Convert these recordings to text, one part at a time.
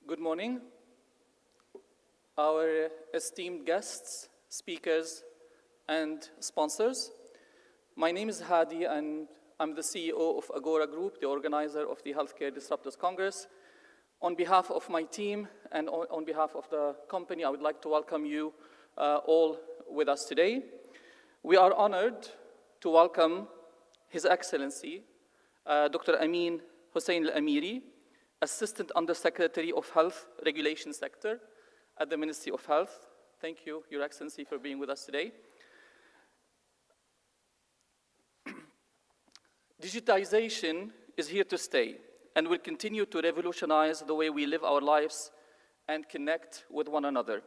Good morning. Our esteemed guests, speakers, and sponsors. My name is Hadi, and I'm the CEO of Agora Group, the organizer of the Healthcare Disruptors Congress. On behalf of my team and on behalf of the company, I would like to welcome you all with us today. We are honored to welcome His Excellency, Dr. Amin Hussein Al-Amiri, Assistant Undersecretary of Health Regulation Sector at the Ministry of Health. Thank you, Your Excellency, for being with us today. Digitization is here to stay and will continue to revolutionize the way we live our lives and connect with one another.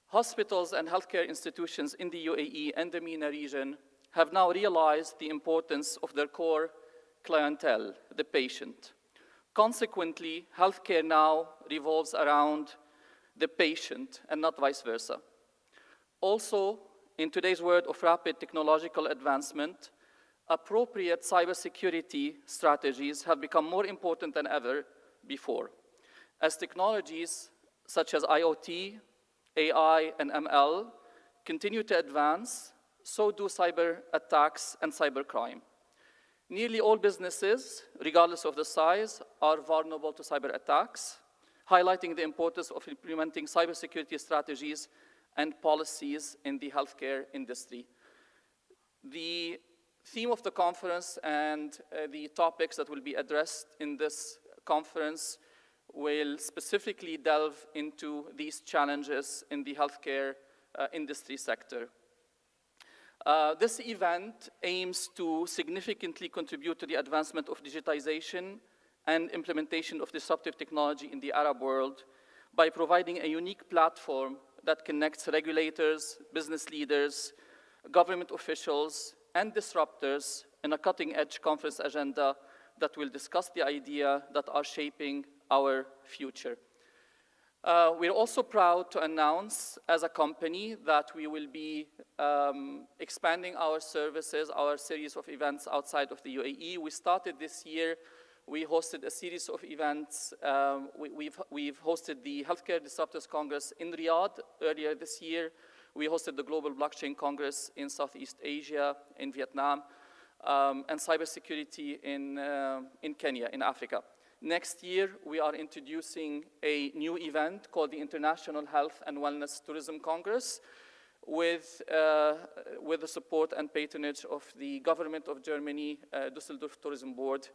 Hospitals and healthcare institutions in the UAE and the MENA region have now realized the importance of their core clientele, the patient. Consequently, healthcare now revolves around the patient and not vice versa. Also, in today's world of rapid technological advancement, appropriate cybersecurity strategies have become more important than ever before. As technologies such as IoT, AI, and ML continue to advance, so do cyber attacks and cybercrime. Nearly all businesses, regardless of the size, are vulnerable to cyber attacks, highlighting the importance of implementing cybersecurity strategies and policies in the healthcare industry. The theme of the conference and the topics that will be addressed in this conference will specifically delve into these challenges in the healthcare industry sector. This event aims to significantly contribute to the advancement of digitization and implementation of disruptive technology in the Arab world by providing a unique platform that connects regulators, business leaders, government officials, and disruptors in a cutting-edge conference agenda that will discuss the ideas that are shaping our future. We're also proud to announce as a company that we will be expanding our services, our series of events outside of the UAE. We started this year, we hosted a series of events. We've hosted the Healthcare Disruptors Congress in Riyadh earlier this year. We hosted the Global Blockchain Congress in Southeast Asia, in Vietnam, and cybersecurity in Kenya, in Africa. Next year, we are introducing a new event called the International Health and Wellness Tourism Congress with the support and patronage of the government of Germany, Düsseldorf Tourism Board.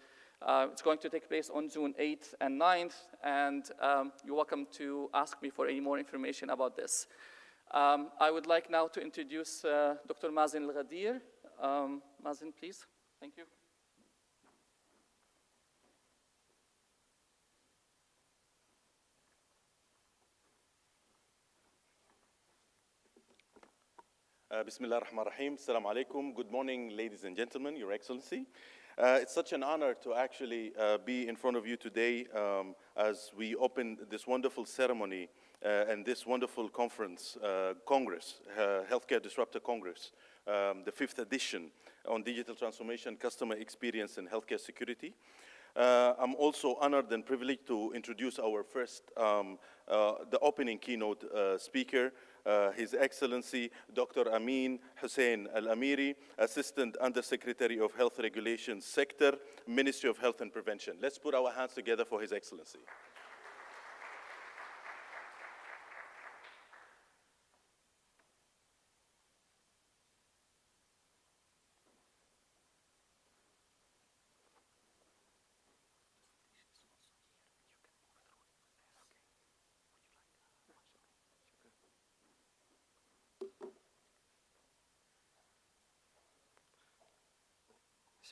It's going to take place on June 8th and 9th, and you're welcome to ask me for any more information about this. I would like now to introduce Dr. Mazen Al-Ghadir. Mazen, please. Thank you. Bismillah ar-Rahman ar-Rahim. Assalamu alaikum. Good morning, ladies and gentlemen, Your Excellency. It's such an honor to actually be in front of you today as we open this wonderful ceremony and this wonderful conference, Healthcare Disruptor Congress, the 5th edition on digital transformation, customer experience, and healthcare security. I'm also honored and privileged to introduce our first, the opening keynote speaker, His Excellency Dr. Amin Hussein Al-Amiri, Assistant Undersecretary of Health Regulation Sector, Ministry of Health and Prevention. Let's put our hands together for His Excellency.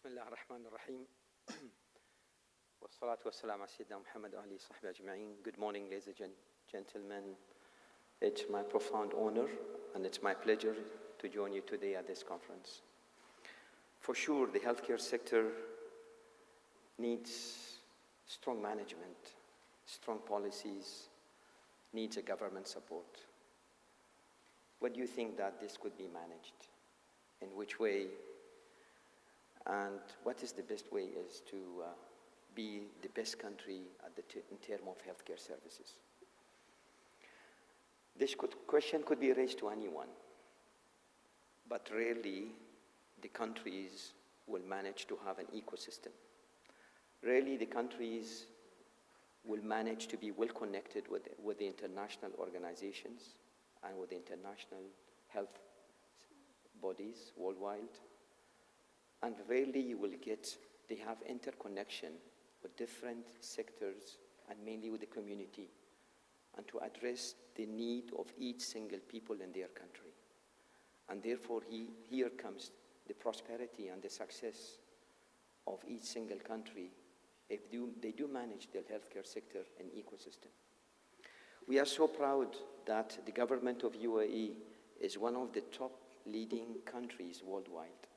Bismillah ar-Rahman ar-Rahim. Wassalatu wassalamu ala Sayyidina Muhammad wa alihi sahbihi ajma'in. Good morning, ladies and gentlemen. It's my profound honor and it's my pleasure to join you today at this conference. For sure, the healthcare sector needs strong management, strong policies, needs a government support. What do you think that this could be managed? In which way? And what is the best way is to be the best country in terms of healthcare services. This question could be raised to anyone, but rarely the countries will manage to have an ecosystem. Rarely the countries will manage to be well connected with the international organizations and with the international health bodies worldwide. And rarely you will get, they have interconnection with different sectors and mainly with the community, and to address the need of each single people in their country. And therefore, here comes the prosperity and the success of each single country if they do manage their healthcare sector and ecosystem. We are so proud that the government of UAE is one of the top leading countries worldwide,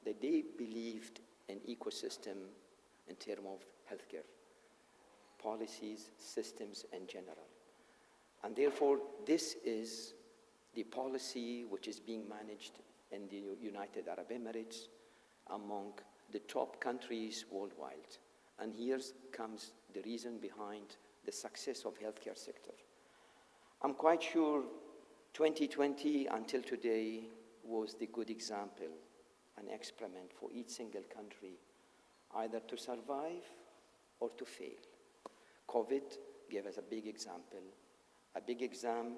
that they believed in ecosystem in terms of healthcare, policies, systems in general. And therefore, this is the policy which is being managed in the United Arab Emirates among the top countries worldwide. And here comes the reason behind the success of healthcare sector. I'm quite sure 2020 until today was the good example, an experiment for each single country, either to survive or to fail. COVID gave us a big example. A big exam,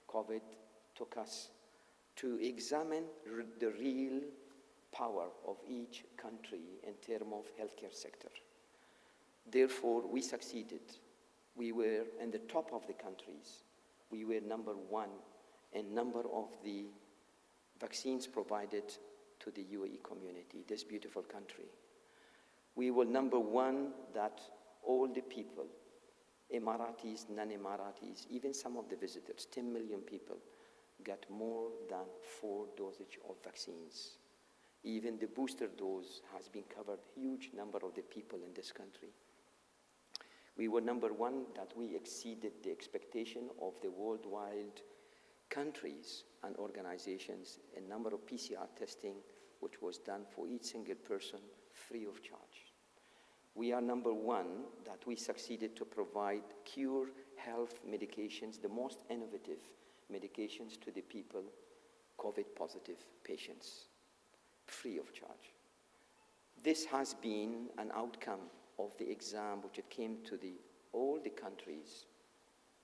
COVID took us to examine the real power of each country in terms of healthcare sector. Therefore, we succeeded. We were in the top of the countries. We were number one in number of the vaccines provided to the UAE community, this beautiful country. We were number one that all the people, Emiratis, non-Emiratis, even some of the visitors, 10 million people, got more than 4 dosage of vaccines. Even the booster dose has been covered, huge number of the people in this country. We were number one that we exceeded the expectation of the worldwide countries and organizations in number of PCR testing, which was done for each single person free of charge. We are number one that we succeeded to provide cure health medications, the most innovative medications to the people, COVID-positive patients, free of charge. This has been an outcome of the exam which it came to all the countries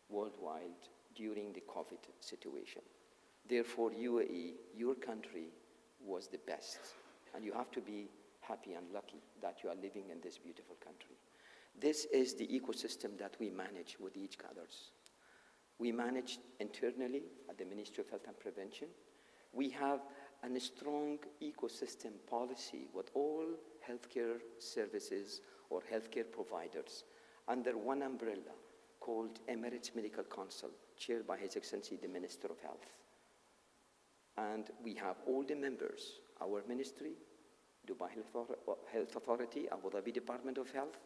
worldwide during the COVID situation. Therefore, UAE, your country, was the best. And you have to be happy and lucky that you are living in this beautiful country. This is the ecosystem that we manage with each others. We manage internally at the Ministry of Health and Prevention. We have a strong ecosystem policy with all healthcare services or healthcare providers under one umbrella called Emirates Medical Council, chaired by His Excellency the Minister of Health. And we have all the members, our ministry, Dubai Health Authority, Abu Dhabi Department of Health,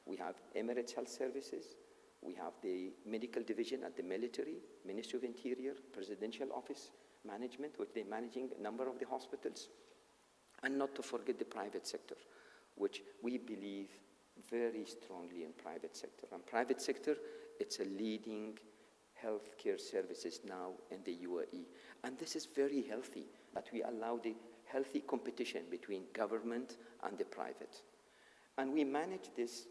we have Emirates Health Services, we have the medical division at the military, Ministry of Interior, Presidential Office Management, which they're managing a number of the hospitals, and not to forget the private sector, which we believe very strongly in private sector. And private sector, it's a leading healthcare services now in the UAE. And this is very healthy, that we allow the healthy competition between government and the private. And we manage this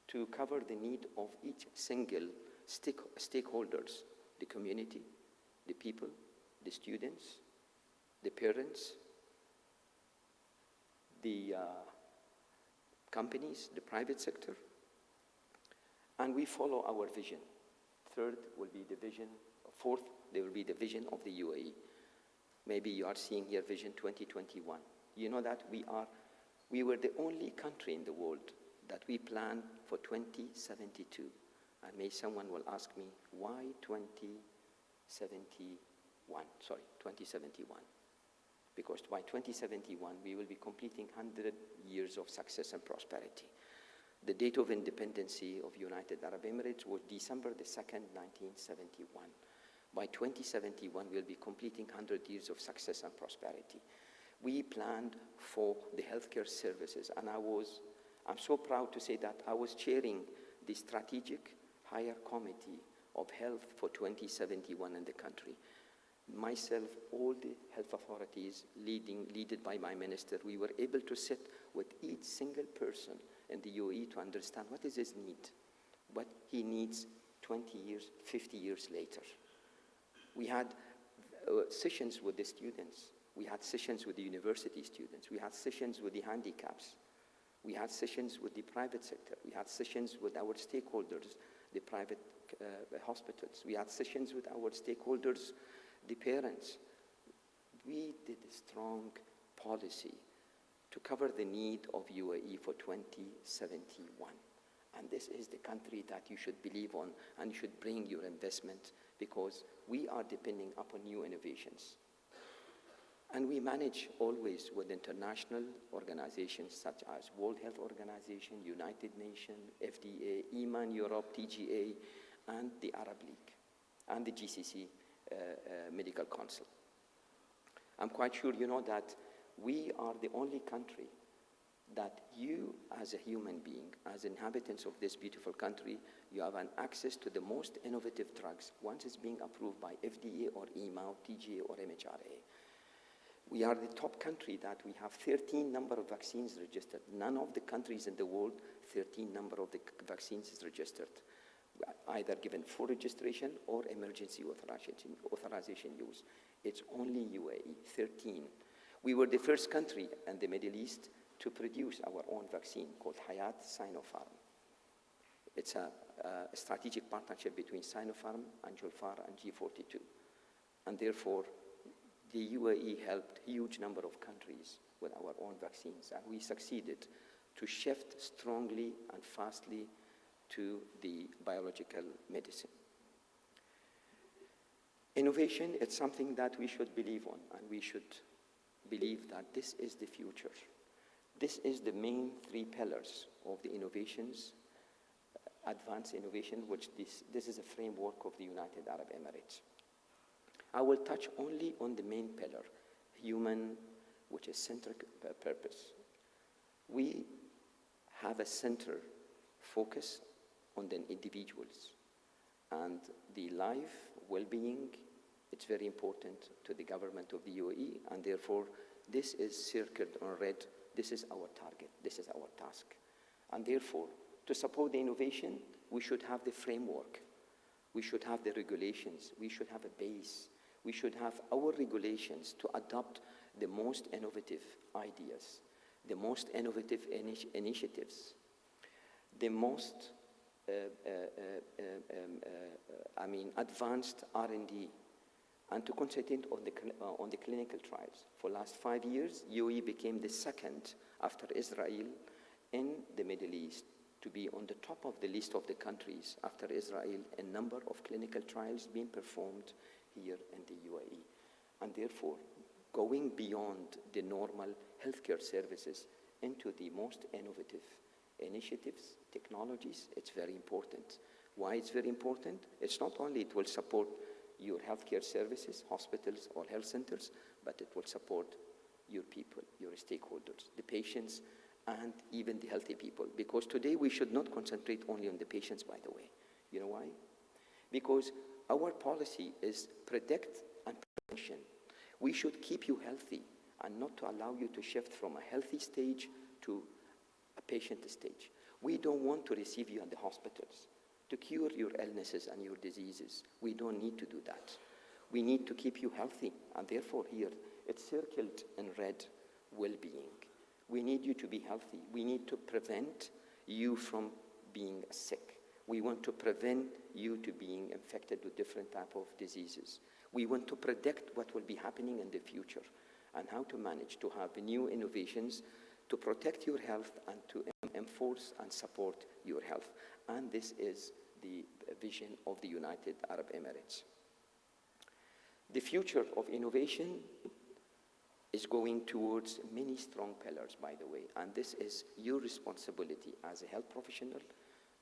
to cover the need of each single stakeholders, the community, the people, the students, the parents, the companies, the private sector, and we follow our vision. Third will be the vision. Fourth, there will be the vision of the UAE. Maybe you are seeing here Vision 2021. You know that we were the only country in the world that we planned for 2072. And maybe someone will ask me, why 2071? Sorry, 2071. Because by 2071, we will be completing 100 years of success and prosperity. The date of independence of United Arab Emirates was December the 2nd, 1971. By 2071, we'll be completing 100 years of success and prosperity. We planned for the healthcare services, and I'm so proud to say that I was chairing the Strategic Higher Committee of Health for 2071 in the country. Myself, all the health authorities, led by my minister, we were able to sit with each single person in the UAE to understand what is his need, what he needs 20 years, 50 years later. We had sessions with the students. We had sessions with the university students. We had sessions with the handicaps. We had sessions with the private sector. We had sessions with our stakeholders, the private hospitals. We had sessions with our stakeholders, the parents. We did a strong policy to cover the need of UAE for 2071. And this is the country that you should believe on and you should bring your investment, because we are depending upon new innovations. And we manage always with international organizations such as World Health Organization, United Nations, FDA, EMAN Europe, TGA, and the Arab League, and the GCC Medical Council. I'm quite sure you know that we are the only country that you, as a human being, as inhabitants of this beautiful country, you have an access to the most innovative drugs once it's being approved by FDA or EMA or TGA or MHRA. We are the top country that we have 13 number of vaccines registered. None of the countries in the world, 13 number of the vaccines is registered, either given full registration or emergency authorization use. It's only UAE, 13. We were the first country in the Middle East to produce our own vaccine called Hayat Sinopharm. It's a strategic partnership between Sinopharm and Julfar and G42. And therefore, the UAE helped a huge number of countries with our own vaccines, and we succeeded to shift strongly and fastly to the biological medicine. Innovation, it's something that we should believe on, and we should believe that this is the future. This is the main three pillars of the innovations, advanced innovation, which this is a framework of the United Arab Emirates. I will touch only on the main pillar, human, which is centric purpose. We have a center focus on the individuals, and the life, well-being, it's very important to the government of the UAE, and therefore this is circled on red. This is our target, this is our task. And therefore, to support the innovation, we should have the framework, we should have the regulations, we should have a base, we should have our regulations to adopt the most innovative ideas, the most innovative initiatives, the most advanced R&D, and to concentrate on the clinical trials. For the last 5 years, UAE became the second after Israel in the Middle East to be on the top of the list of the countries after Israel in number of clinical trials being performed here in the UAE. And therefore, going beyond the normal healthcare services into the most innovative initiatives, technologies, it's very important. Why it's very important? It's not only it will support your healthcare services, hospitals or health centers, but it will support your people, your stakeholders, the patients, and even the healthy people. Because today we should not concentrate only on the patients, by the way. You know why? Because our policy is predict and prevention. We should keep you healthy and not to allow you to shift from a healthy stage to a patient stage. We don't want to receive you in the hospitals to cure your illnesses and your diseases. We don't need to do that. We need to keep you healthy, and therefore here, it's circled in red, well-being. We need you to be healthy. We need to prevent you from being sick. We want to prevent you to being infected with different type of diseases. We want to predict what will be happening in the future and how to manage to have new innovations to protect your health and to enforce and support your health. And this is the vision of the United Arab Emirates. The future of innovation is going towards many strong pillars, by the way, and this is your responsibility as a health professional,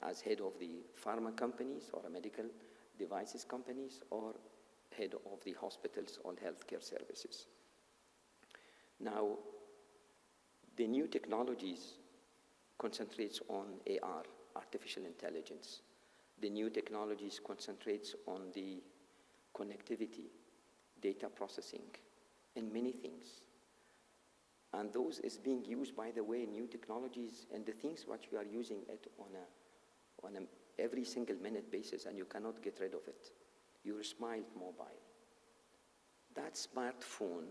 as head of the pharma companies or medical devices companies, or head of the hospitals or healthcare services. Now, the new technologies concentrates on AR, artificial intelligence. The new technologies concentrates on the connectivity, data processing, and many things. And those is being used, by the way, new technologies and the things what you are using it on a every single minute basis, and you cannot get rid of it. Your Smile mobile. That smartphone,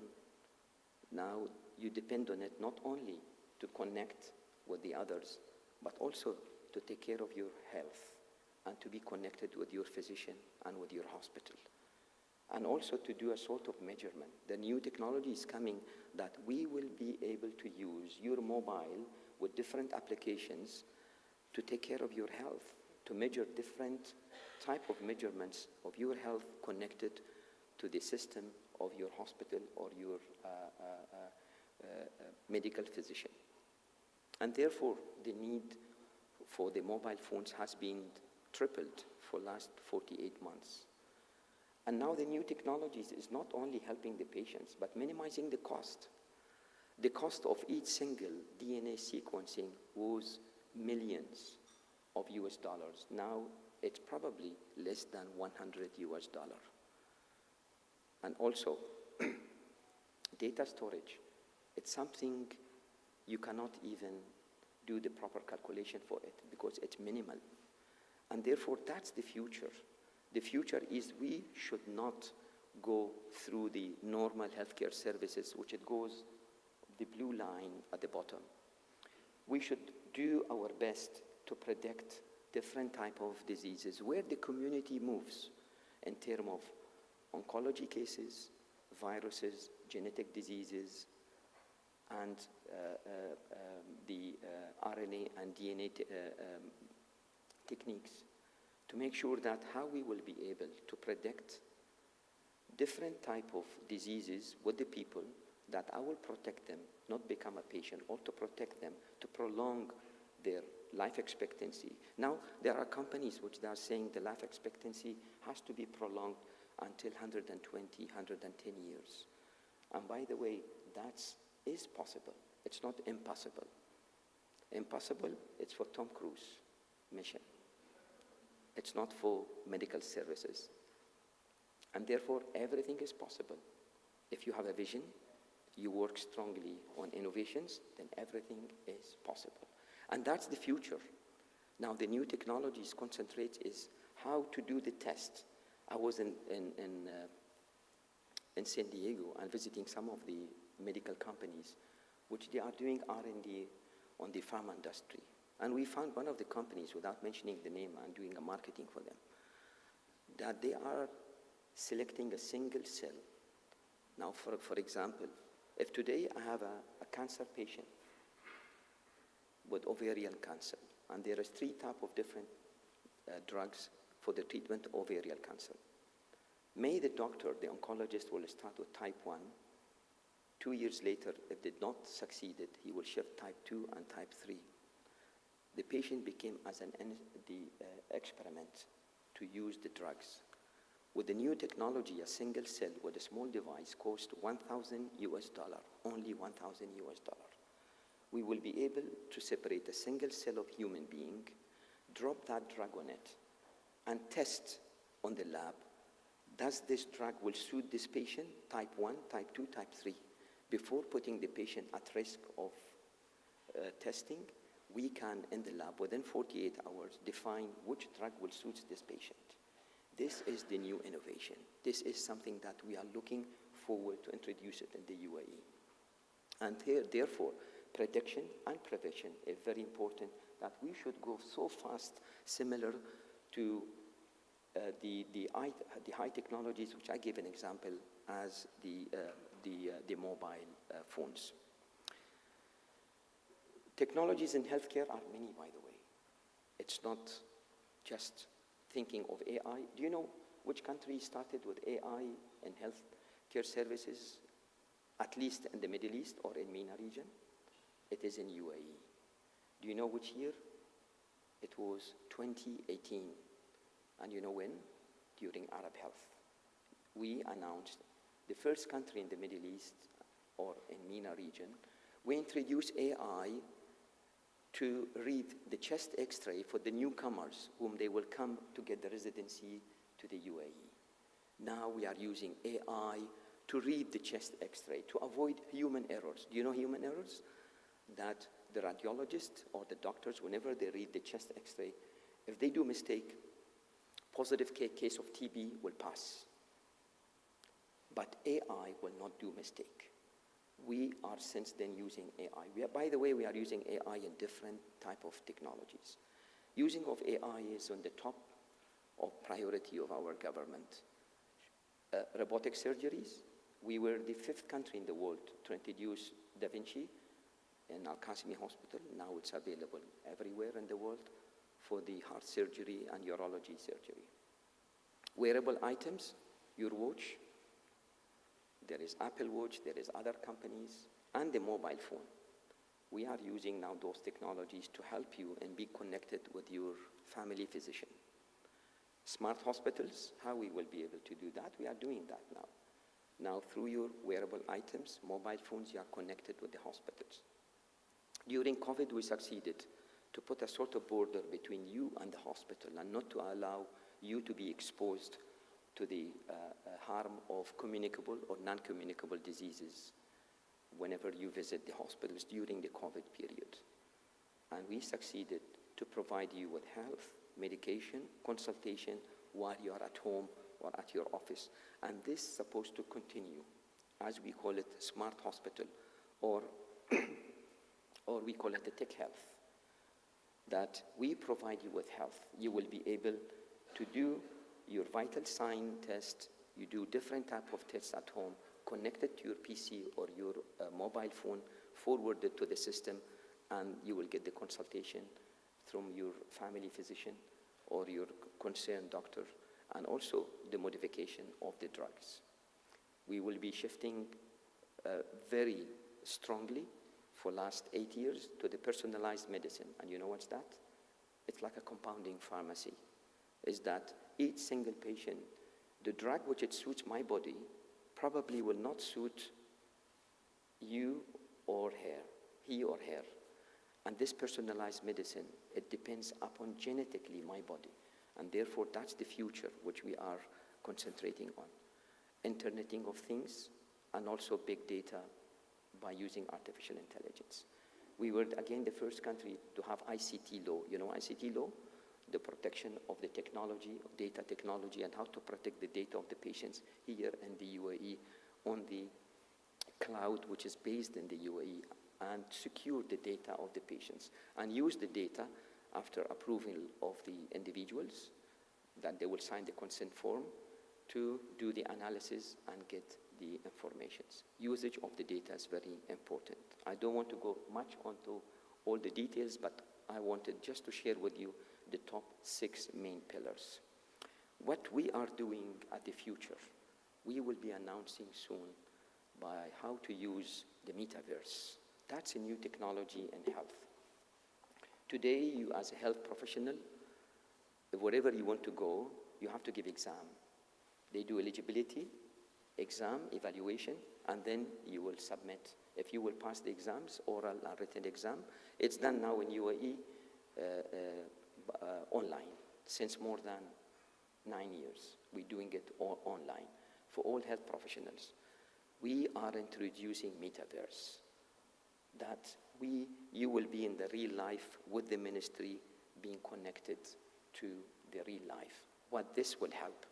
now you depend on it not only to connect with the others, but also to take care of your health and to be connected with your physician and with your hospital. And also to do a sort of measurement. The new technology is coming that we will be able to use your mobile with different applications to take care of your health, to measure different type of measurements of your health connected to the system of your hospital or your medical physician. And therefore, the need for the mobile phones has been tripled for last 48 months. And now the new technologies is not only helping the patients, but minimizing the cost. The cost of each single DNA sequencing was millions of US dollars. Now it's probably less than 100 US dollar. And also, data storage, it's something you cannot even do the proper calculation for it because it's minimal. And therefore, that's the future. The future is we should not go through the normal healthcare services, which it goes the blue line at the bottom. We should do our best to predict different type of diseases where the community moves in terms of oncology cases, viruses, genetic diseases, and the RNA and DNA techniques to make sure that how we will be able to predict different type of diseases with the people, that I will protect them, not become a patient, or to protect them, to prolong their life expectancy. Now, there are companies which they are saying the life expectancy has to be prolonged until 120, 110 years. And by the way, that is possible. It's not impossible. Impossible, it's for Tom Cruise mission. It's not for medical services. And therefore, everything is possible. If you have a vision, you work strongly on innovations, then everything is possible. And that's the future. Now, the new technologies concentrate is how to do the test. I was in San Diego and visiting some of the medical companies, which they are doing R&D on the pharma industry. And we found one of the companies, without mentioning the name and doing a marketing for them, that they are selecting a single cell. Now, for example, if today I have a cancer patient with ovarian cancer, and there is 3 types of different drugs for the treatment of ovarian cancer, may the doctor, the oncologist, will start with type 1. 2 years later, if did not succeeded, he will shift type 2 and type 3. The patient became as the experiment to use the drugs. With the new technology, a single cell with a small device costs $1,000 US, only $1,000 US. We will be able to separate a single cell of human being, drop that drug on it, and test on the lab, does this drug will suit this patient, type 1, type 2, type 3? Before putting the patient at risk of testing, we can, in the lab, within 48 hours, define which drug will suit this patient. This is the new innovation. This is something that we are looking forward to introduce it in the UAE. And therefore, prediction and prevention is very important, that we should go so fast, similar to the high technologies, which I gave an example as the mobile phones. Technologies in healthcare are many, by the way. It's not just thinking of AI. Do you know which country started with AI in healthcare services, at least in the Middle East or in MENA region? It is in UAE. Do you know which year? It was 2018. And you know when? During Arab Health. We announced the first country in the Middle East or in MENA region, we introduced AI to read the chest x-ray for the newcomers whom they will come to get the residency to the UAE. Now we are using AI to read the chest x-ray to avoid human errors. Do you know human errors? That the radiologist or the doctors, whenever they read the chest x-ray, if they do mistake, positive case of TB will pass. But AI will not do mistake. We are since then using AI. By the way, we are using AI in different type of technologies. Using of AI is on the top of priority of our government. Robotic surgeries, we were the 5th country in the world to introduce Da Vinci in Al-Qasimi Hospital. Now it's available everywhere in the world for the heart surgery and urology surgery. Wearable items, your watch, there is Apple Watch, there is other companies, and the mobile phone. We are using now those technologies to help you and be connected with your family physician. Smart hospitals, how we will be able to do that? We are doing that now. Now through your wearable items, mobile phones, you are connected with the hospitals. During COVID, we succeeded to put a sort of border between you and the hospital and not to allow you to be exposed to the harm of communicable or non-communicable diseases whenever you visit the hospitals during the COVID period. And we succeeded to provide you with health, medication, consultation while you are at home or at your office. And this is supposed to continue, as we call it smart hospital, or we call it the tech health, that we provide you with health. You will be able to do your vital sign test, you do different type of tests at home, connected to your PC or your mobile phone, forwarded to the system, and you will get the consultation from your family physician or your concerned doctor, and also the modification of the drugs. We will be shifting very strongly for last 8 years to the personalized medicine. And you know what's that? It's like a compounding pharmacy. Is that each single patient, the drug which it suits my body probably will not suit you or her, he or her. And this personalized medicine, it depends upon genetically my body. And therefore, that's the future which we are concentrating on. Interneting of things and also big data by using artificial intelligence. We were, again, the first country to have ICT law. You know ICT law? The protection of the technology, of data technology, and how to protect the data of the patients here in the UAE on the cloud, which is based in the UAE, and secure the data of the patients, and use the data after approval of the individuals, that they will sign the consent form to do the analysis and get the informations. Usage of the data is very important. I don't want to go much onto all the details, but I wanted just to share with you the top 6 main pillars. What we are doing at the future, we will be announcing soon by how to use the metaverse. That's a new technology in health. Today, you as a health professional, wherever you want to go, you have to give exam. They do eligibility, exam, evaluation, and then you will submit. If you will pass the exams, oral and written exam, it's done now in UAE online since more than 9 years. We're doing it all online for all health professionals. We are introducing metaverse, that you will be in the real life with the ministry, being connected to the real life. What this will help?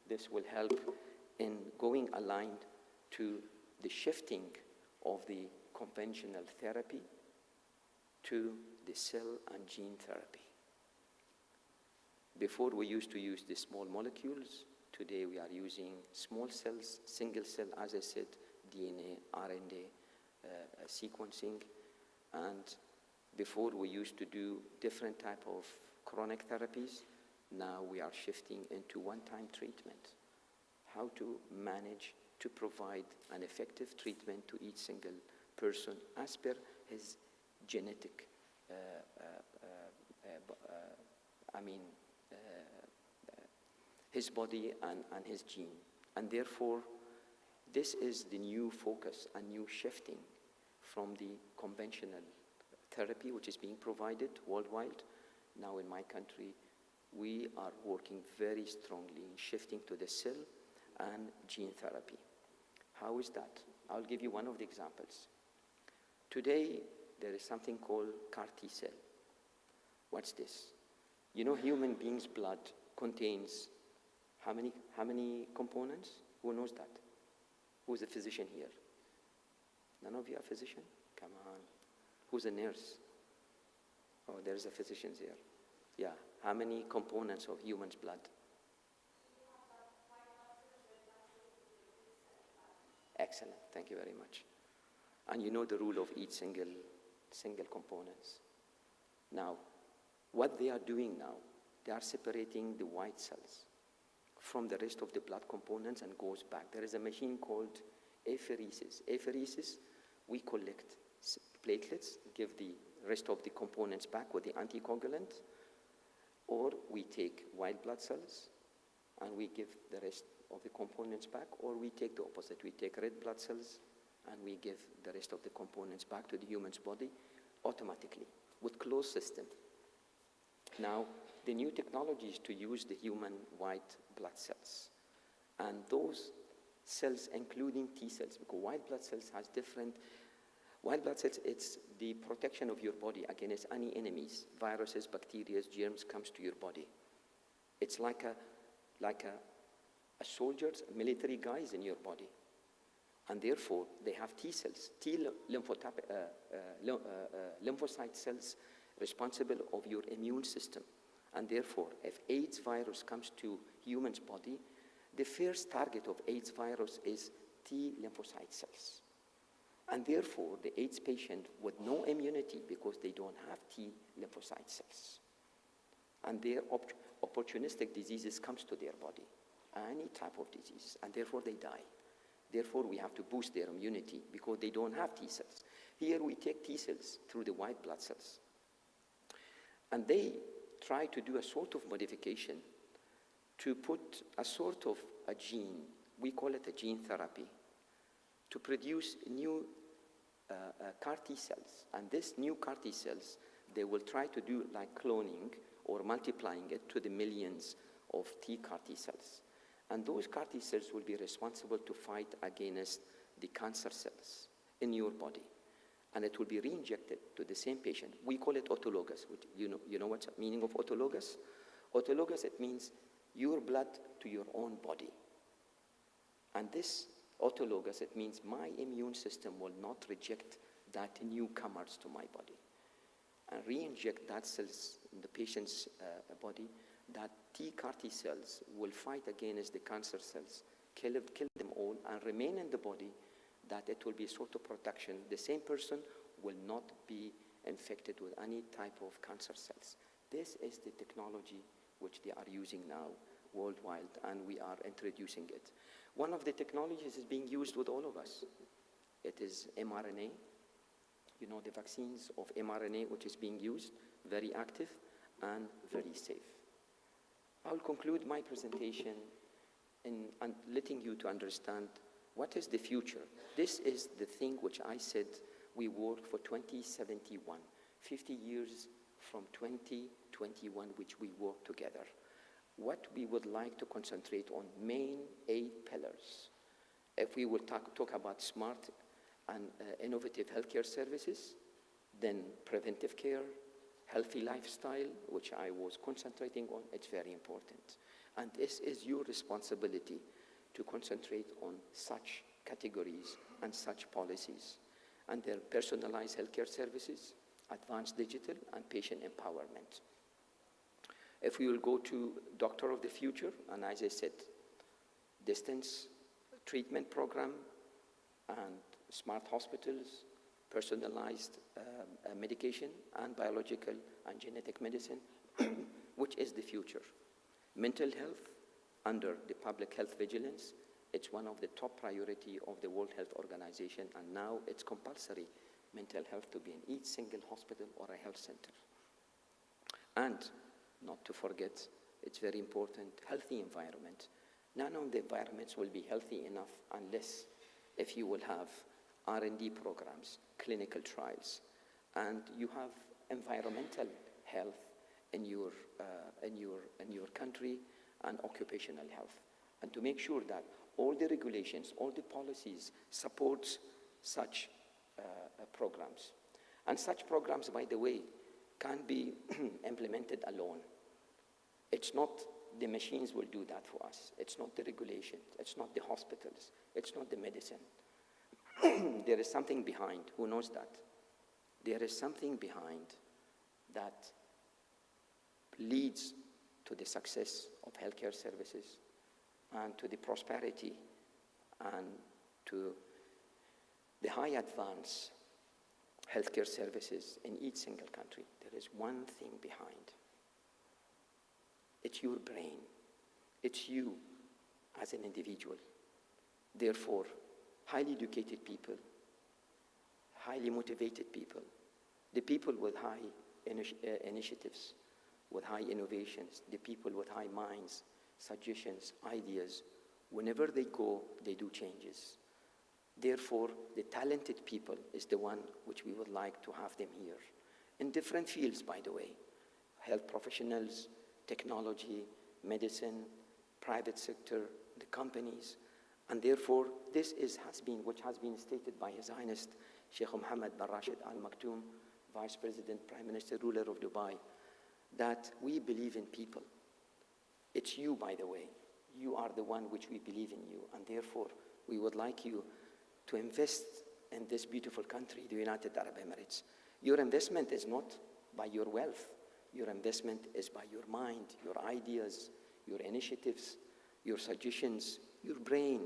This will help in going aligned to the shifting of the conventional therapy to the cell and gene therapy. Before we used to use the small molecules. Today we are using small cells, single cell, as I said, DNA, RNA sequencing. And before we used to do different type of chronic therapies. Now we are shifting into one-time treatment. How to manage to provide an effective treatment to each single person as per his genetic, his body and his gene. And therefore, this is the new focus, a new shifting from the conventional therapy which is being provided worldwide. Now in my country, we are working very strongly in shifting to the cell and gene therapy. How is that? I'll give you one of the examples. Today, there is something called CAR T cell. What's this? You know, human beings' blood contains how many components? Who knows that? Who's a physician here? None of you are physician? Come on. Who's a nurse? Oh, there's a physician here. Yeah. How many components of human's blood? Excellent. Thank you very much. And you know the rule of each single components. Now, what they are doing now, they are separating the white cells from the rest of the blood components and goes back. There is a machine called apheresis. Apheresis, we collect platelets, give the rest of the components back with the anticoagulant, or we take white blood cells and we give the rest of the components back, or we take the opposite. We take red blood cells and we give the rest of the components back to the human's body automatically with closed system. Now, the new technology is to use the human white blood cells. And those cells, including T cells, because white blood cells has different, white blood cells, it's the protection of your body against any enemies, viruses, bacteria, germs comes to your body. It's like a soldier's military guys in your body. And therefore, they have T cells, lymphocyte cells responsible of your immune system. And therefore, if AIDS virus comes to human's body, the first target of AIDS virus is T lymphocyte cells. And therefore, the AIDS patient with no immunity because they don't have T lymphocyte cells. And their opportunistic diseases comes to their body, any type of disease, and therefore they die. Therefore, we have to boost their immunity because they don't have T cells. Here we take T cells through the white blood cells. And they try to do a sort of modification to put a sort of a gene, we call it a gene therapy, to produce new CAR T cells. And these new CAR T cells, they will try to do like cloning or multiplying it to the millions of CAR T cells. And those CAR T cells will be responsible to fight against the cancer cells in your body. And it will be re-injected to the same patient. We call it autologous. Which, you know what's the meaning of autologous? Autologous, it means your blood to your own body. And this autologous, it means my immune system will not reject that newcomers to my body. And re-inject that cells in the patient's body, that CAR T cells will fight against the cancer cells, kill them all, and remain in the body, that it will be sort of protection. The same person will not be infected with any type of cancer cells. This is the technology which they are using now worldwide, and we are introducing it. One of the technologies is being used with all of us. It is mRNA. You know, the vaccines of mRNA which is being used, very active and very safe. I'll conclude my presentation in letting you to understand what is the future. This is the thing which I said we work for 2071, 50 years from 2021, which we work together. What we would like to concentrate on, main 8 pillars. If we will talk about smart and innovative healthcare services, then preventive care, healthy lifestyle, which I was concentrating on, it's very important. And this is your responsibility to concentrate on such categories and such policies. And their personalized healthcare services, advanced digital, and patient empowerment. If we will go to doctor of the future, and as I said, distance treatment program and smart hospitals, personalized medication and biological and genetic medicine, which is the future. Mental health under the public health vigilance, it's one of the top priority of the World Health Organization, and now it's compulsory mental health to be in each single hospital or a health center. And not to forget, it's very important, healthy environment. None of the environments will be healthy enough unless if you will have R&D programs, clinical trials, and you have environmental health in your country, and occupational health, and to make sure that all the regulations, all the policies supports such programs. And such programs, by the way, can be implemented alone. It's not the machines will do that for us. It's not the regulations. It's not the hospitals. It's not the medicine. There is something behind. Who knows that? There is something behind that leads to the success of healthcare services and to the prosperity and to the high advance healthcare services in each single country. There is one thing behind. It's your brain. It's you as an individual. Therefore, highly educated people, highly motivated people, the people with high initiatives, with high innovations, the people with high minds, suggestions, ideas, whenever they go, they do changes. Therefore, the talented people is the one which we would like to have them here. In different fields, by the way. Health professionals, technology, medicine, private sector, the companies. And therefore, this has been stated by His Highness Sheikh Mohammed bin Rashid Al Maktoum, Vice President, Prime Minister, ruler of Dubai, that we believe in people. It's you, by the way. You are the one which we believe in you. And therefore, we would like you to invest in this beautiful country, the United Arab Emirates. Your investment is not by your wealth. Your investment is by your mind, your ideas, your initiatives, your suggestions, your brain.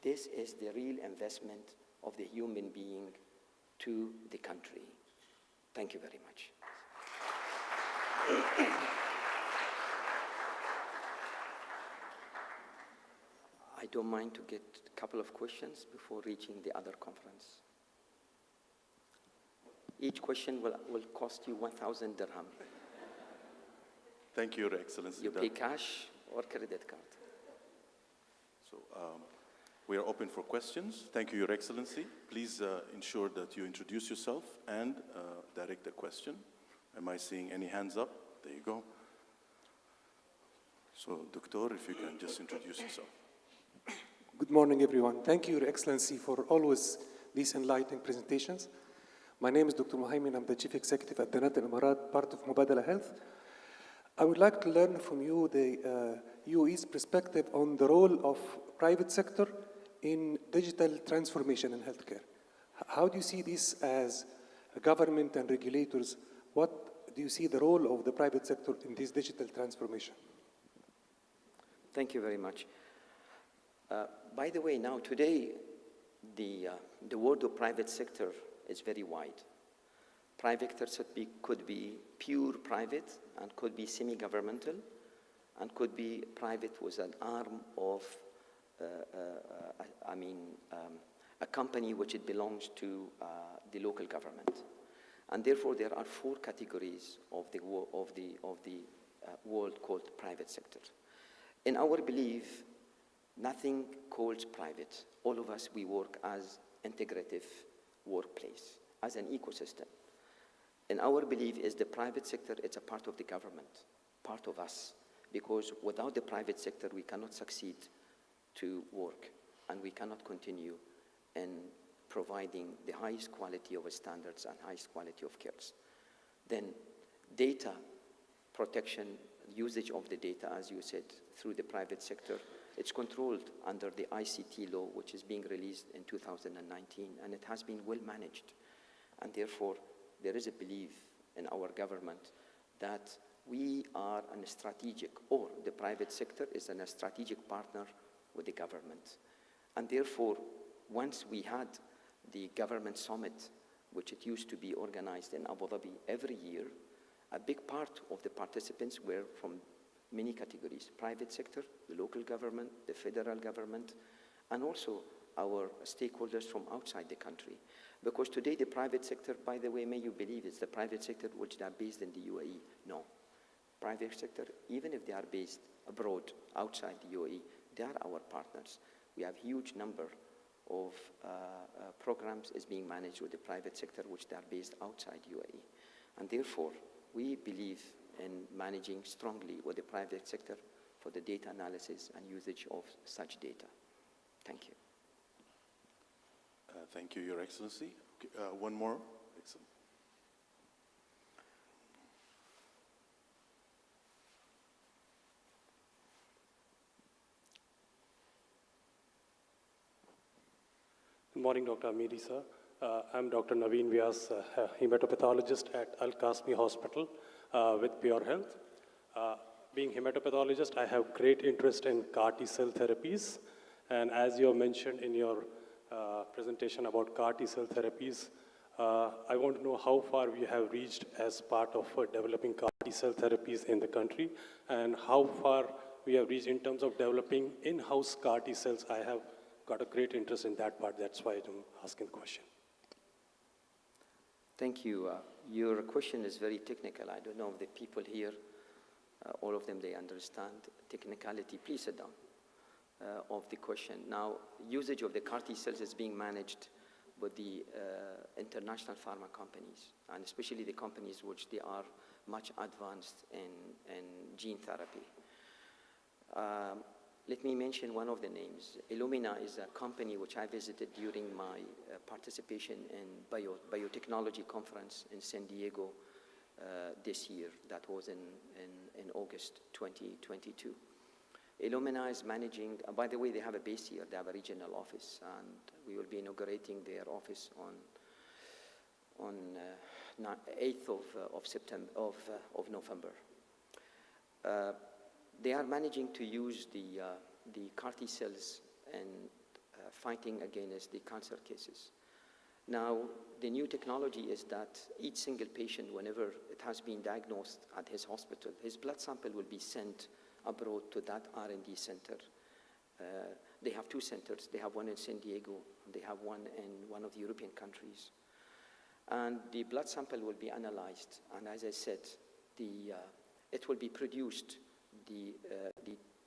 This is the real investment of the human being to the country. Thank you very much. I don't mind to get a couple of questions before reaching the other conference. Each question will cost you 1,000 dirham. Thank you, Your Excellency. You pay cash or credit card. So we are open for questions. Thank you, Your Excellency. Please ensure that you introduce yourself and direct the question. Am I seeing any hands up? There you go. So, Doctor, if you can just introduce yourself. Good morning, everyone. Thank you, Your Excellency, for always these enlightening presentations. My name is Dr. Muhaymin. I'm the Chief Executive at the United Emirat, part of Mubadala Health. I would like to learn from you the UAE's perspective on the role of private sector in digital transformation in healthcare. How do you see this as a government and regulators? What do you see the role of the private sector in this digital transformation? Thank you very much. By the way, now today, the word of private sector is very wide. Private sector could be pure private and could be semi-governmental and could be private with an arm of, a company which it belongs to the local government. And therefore, there are four categories of the world called private sector. In our belief, nothing calls private. All of us, we work as integrative workplace, as an ecosystem. And our belief is the private sector, it's a part of the government, part of us. Because without the private sector, we cannot succeed to work, and we cannot continue in providing the highest quality of standards and highest quality of cares. Then data protection, usage of the data, as you said, through the private sector, it's controlled under the ICT law, which is being released in 2019, and it has been well managed. And therefore, there is a belief in our government that we are a strategic, or the private sector is a strategic partner with the government. And therefore, once we had the government summit, which it used to be organized in Abu Dhabi every year, a big part of the participants were from many categories: private sector, the local government, the federal government, and also our stakeholders from outside the country. Because today the private sector, by the way, may you believe it's the private sector which are based in the UAE. No. Private sector, even if they are based abroad, outside the UAE, they are our partners. We have huge number of programs is being managed with the private sector, which they are based outside UAE. And therefore, we believe in managing strongly with the private sector for the data analysis and usage of such data. Thank you. Thank you, Your Excellency. Okay, one more. Excellent. Good morning, Dr. Amiri, sir. I'm Dr. Naveen Vyas, hematopathologist at Al Qasmi Hospital with Pure Health. Being hematopathologist, I have great interest in CAR T-cell therapies. And as you have mentioned in your presentation about CAR T-cell therapies, I want to know how far we have reached as part of developing CAR T-cell therapies in the country, and how far we have reached in terms of developing in-house CAR T-cells. I have got a great interest in that part. That's why I'm asking the question. Thank you. Your question is very technical. I don't know if the people here, all of them, they understand technicality. Please sit down of the question. Now, usage of the CAR T cells is being managed with the international pharma companies, and especially the companies which they are much advanced in gene therapy. Let me mention one of the names. Illumina is a company which I visited during my participation in biotechnology conference in San Diego this year. That was in August 2022. Illumina is managing, by the way, they have a base here. They have a regional office, and we will be inaugurating their office on 8th of September, of November. They are managing to use the CAR T cells and fighting against the cancer cases. Now, the new technology is that each single patient, whenever it has been diagnosed at his hospital, his blood sample will be sent abroad to that R&D center. They have two centers. They have one in San Diego, and they have one in one of the European countries. And the blood sample will be analyzed, and as I said, it will be produced, the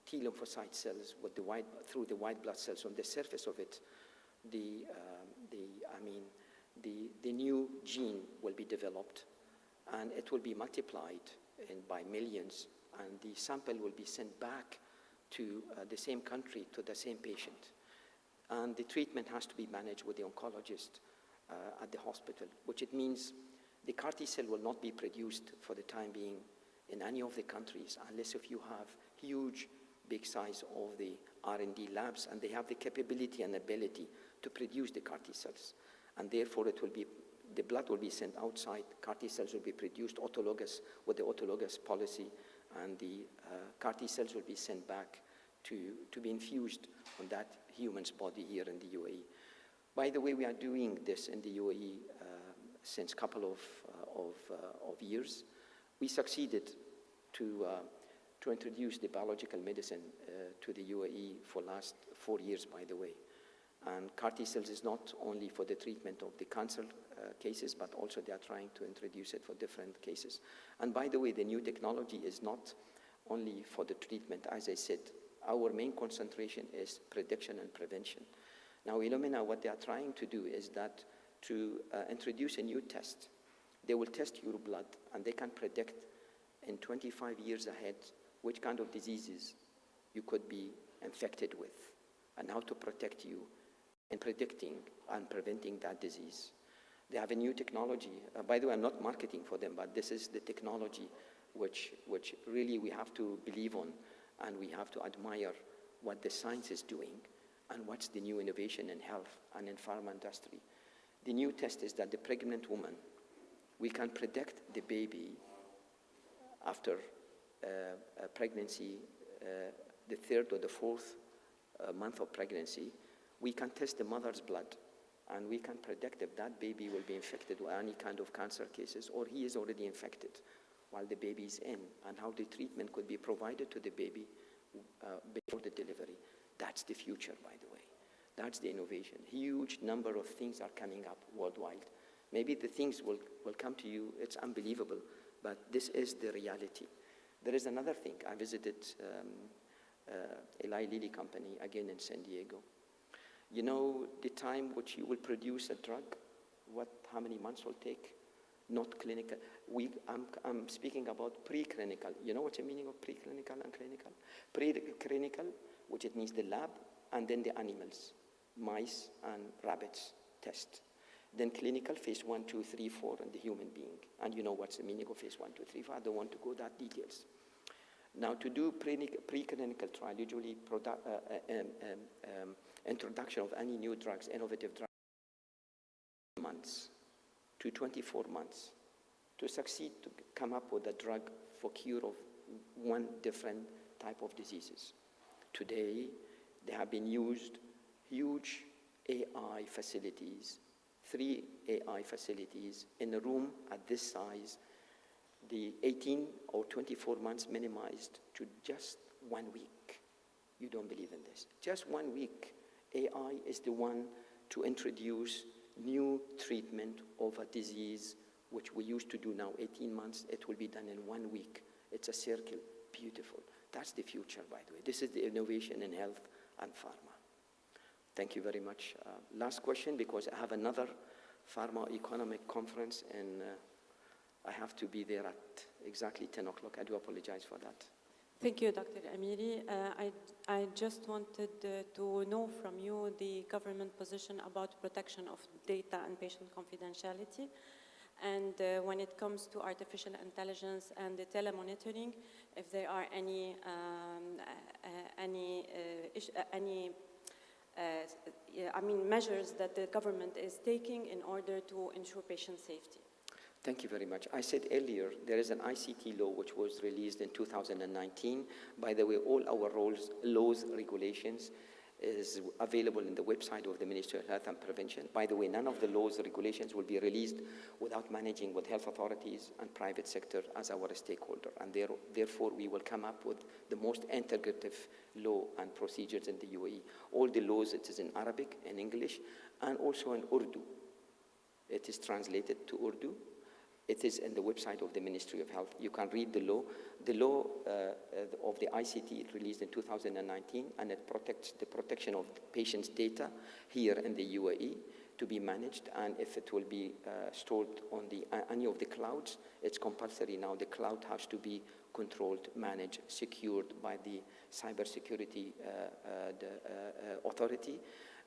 T lymphocyte cells with through the white blood cells. On the surface of it, the new gene will be developed, and it will be multiplied by millions, and the sample will be sent back to the same country, to the same patient. And the treatment has to be managed with the oncologist at the hospital, which it means the CAR T cell will not be produced for the time being in any of the countries unless if you have huge, big size of the R&D labs, and they have the capability and ability to produce the CAR T cells. And therefore, the blood will be sent outside, CAR T cells will be produced autologous with the autologous policy, and the CAR T cells will be sent back to be infused on that human's body here in the UAE. By the way, we are doing this in the UAE since a couple of years. We succeeded to introduce the biological medicine to the UAE for last 4 years, by the way. And CAR T cells is not only for the treatment of the cancer cases, but also they are trying to introduce it for different cases. And by the way, the new technology is not only for the treatment. As I said, our main concentration is prediction and prevention. Now, Illumina, what they are trying to do is that to introduce a new test. They will test your blood, and they can predict in 25 years ahead which kind of diseases you could be infected with, and how to protect you in predicting and preventing that disease. They have a new technology. By the way, I'm not marketing for them, but this is the technology which really we have to believe on, and we have to admire what the science is doing and what's the new innovation in health and in pharma industry. The new test is that the pregnant woman, we can predict the baby after pregnancy, the third or the fourth month of pregnancy. We can test the mother's blood, and we can predict if that baby will be infected with any kind of cancer cases, or he is already infected while the baby is in, and how the treatment could be provided to the baby before the delivery. That's the future, by the way. That's the innovation. Huge number of things are coming up worldwide. Maybe the things will come to you, it's unbelievable, but this is the reality. There is another thing. I visited Eli Lilly company again in San Diego. You know the time which you will produce a drug, how many months will take? Not clinical. I'm speaking about preclinical. You know what the meaning of preclinical and clinical? Preclinical, which it means the lab, and then the animals, mice and rabbits test. Then clinical, phase 1, 2, 3, 4, and the human being. And you know what's the meaning of phase 1, 2, 3, 4. I don't want to go that details. Now, to do preclinical trial, usually introduction of any new drugs, innovative drugs, months to 24 months to succeed to come up with a drug for cure of one different type of diseases. Today, there have been used huge AI facilities, 3 AI facilities in a room at this size, the 18 or 24 months minimized to just 1 week. You don't believe in this. Just 1 week, AI is the one to introduce new treatment of a disease which we used to do now 18 months. It will be done in 1 week. It's a circle. Beautiful. That's the future, by the way. This is the innovation in health and pharma. Thank you very much. Last question, because I have another pharma economic conference and I have to be there at exactly 10 o'clock. I do apologize for that. Thank you, Dr. Amiri. I just wanted to know from you the government position about protection of data and patient confidentiality. And when it comes to artificial intelligence and the telemonitoring, if there are any measures that the government is taking in order to ensure patient safety. Thank you very much. I said earlier, there is an ICT law which was released in 2019. By the way, all our laws, regulations is available in the website of the Ministry of Health and Prevention. By the way, none of the laws, regulations will be released without managing with health authorities and private sector as our stakeholder. And therefore, we will come up with the most integrative law and procedures in the UAE. All the laws, it is in Arabic, in English, and also in Urdu. It is translated to Urdu. It is in the website of the Ministry of Health. You can read the law. The law of the ICT released in 2019, and it protects the protection of patients' data here in the UAE to be managed. And if it will be stored on any of the clouds, it's compulsory now. The cloud has to be controlled, managed, secured by the cybersecurity authority,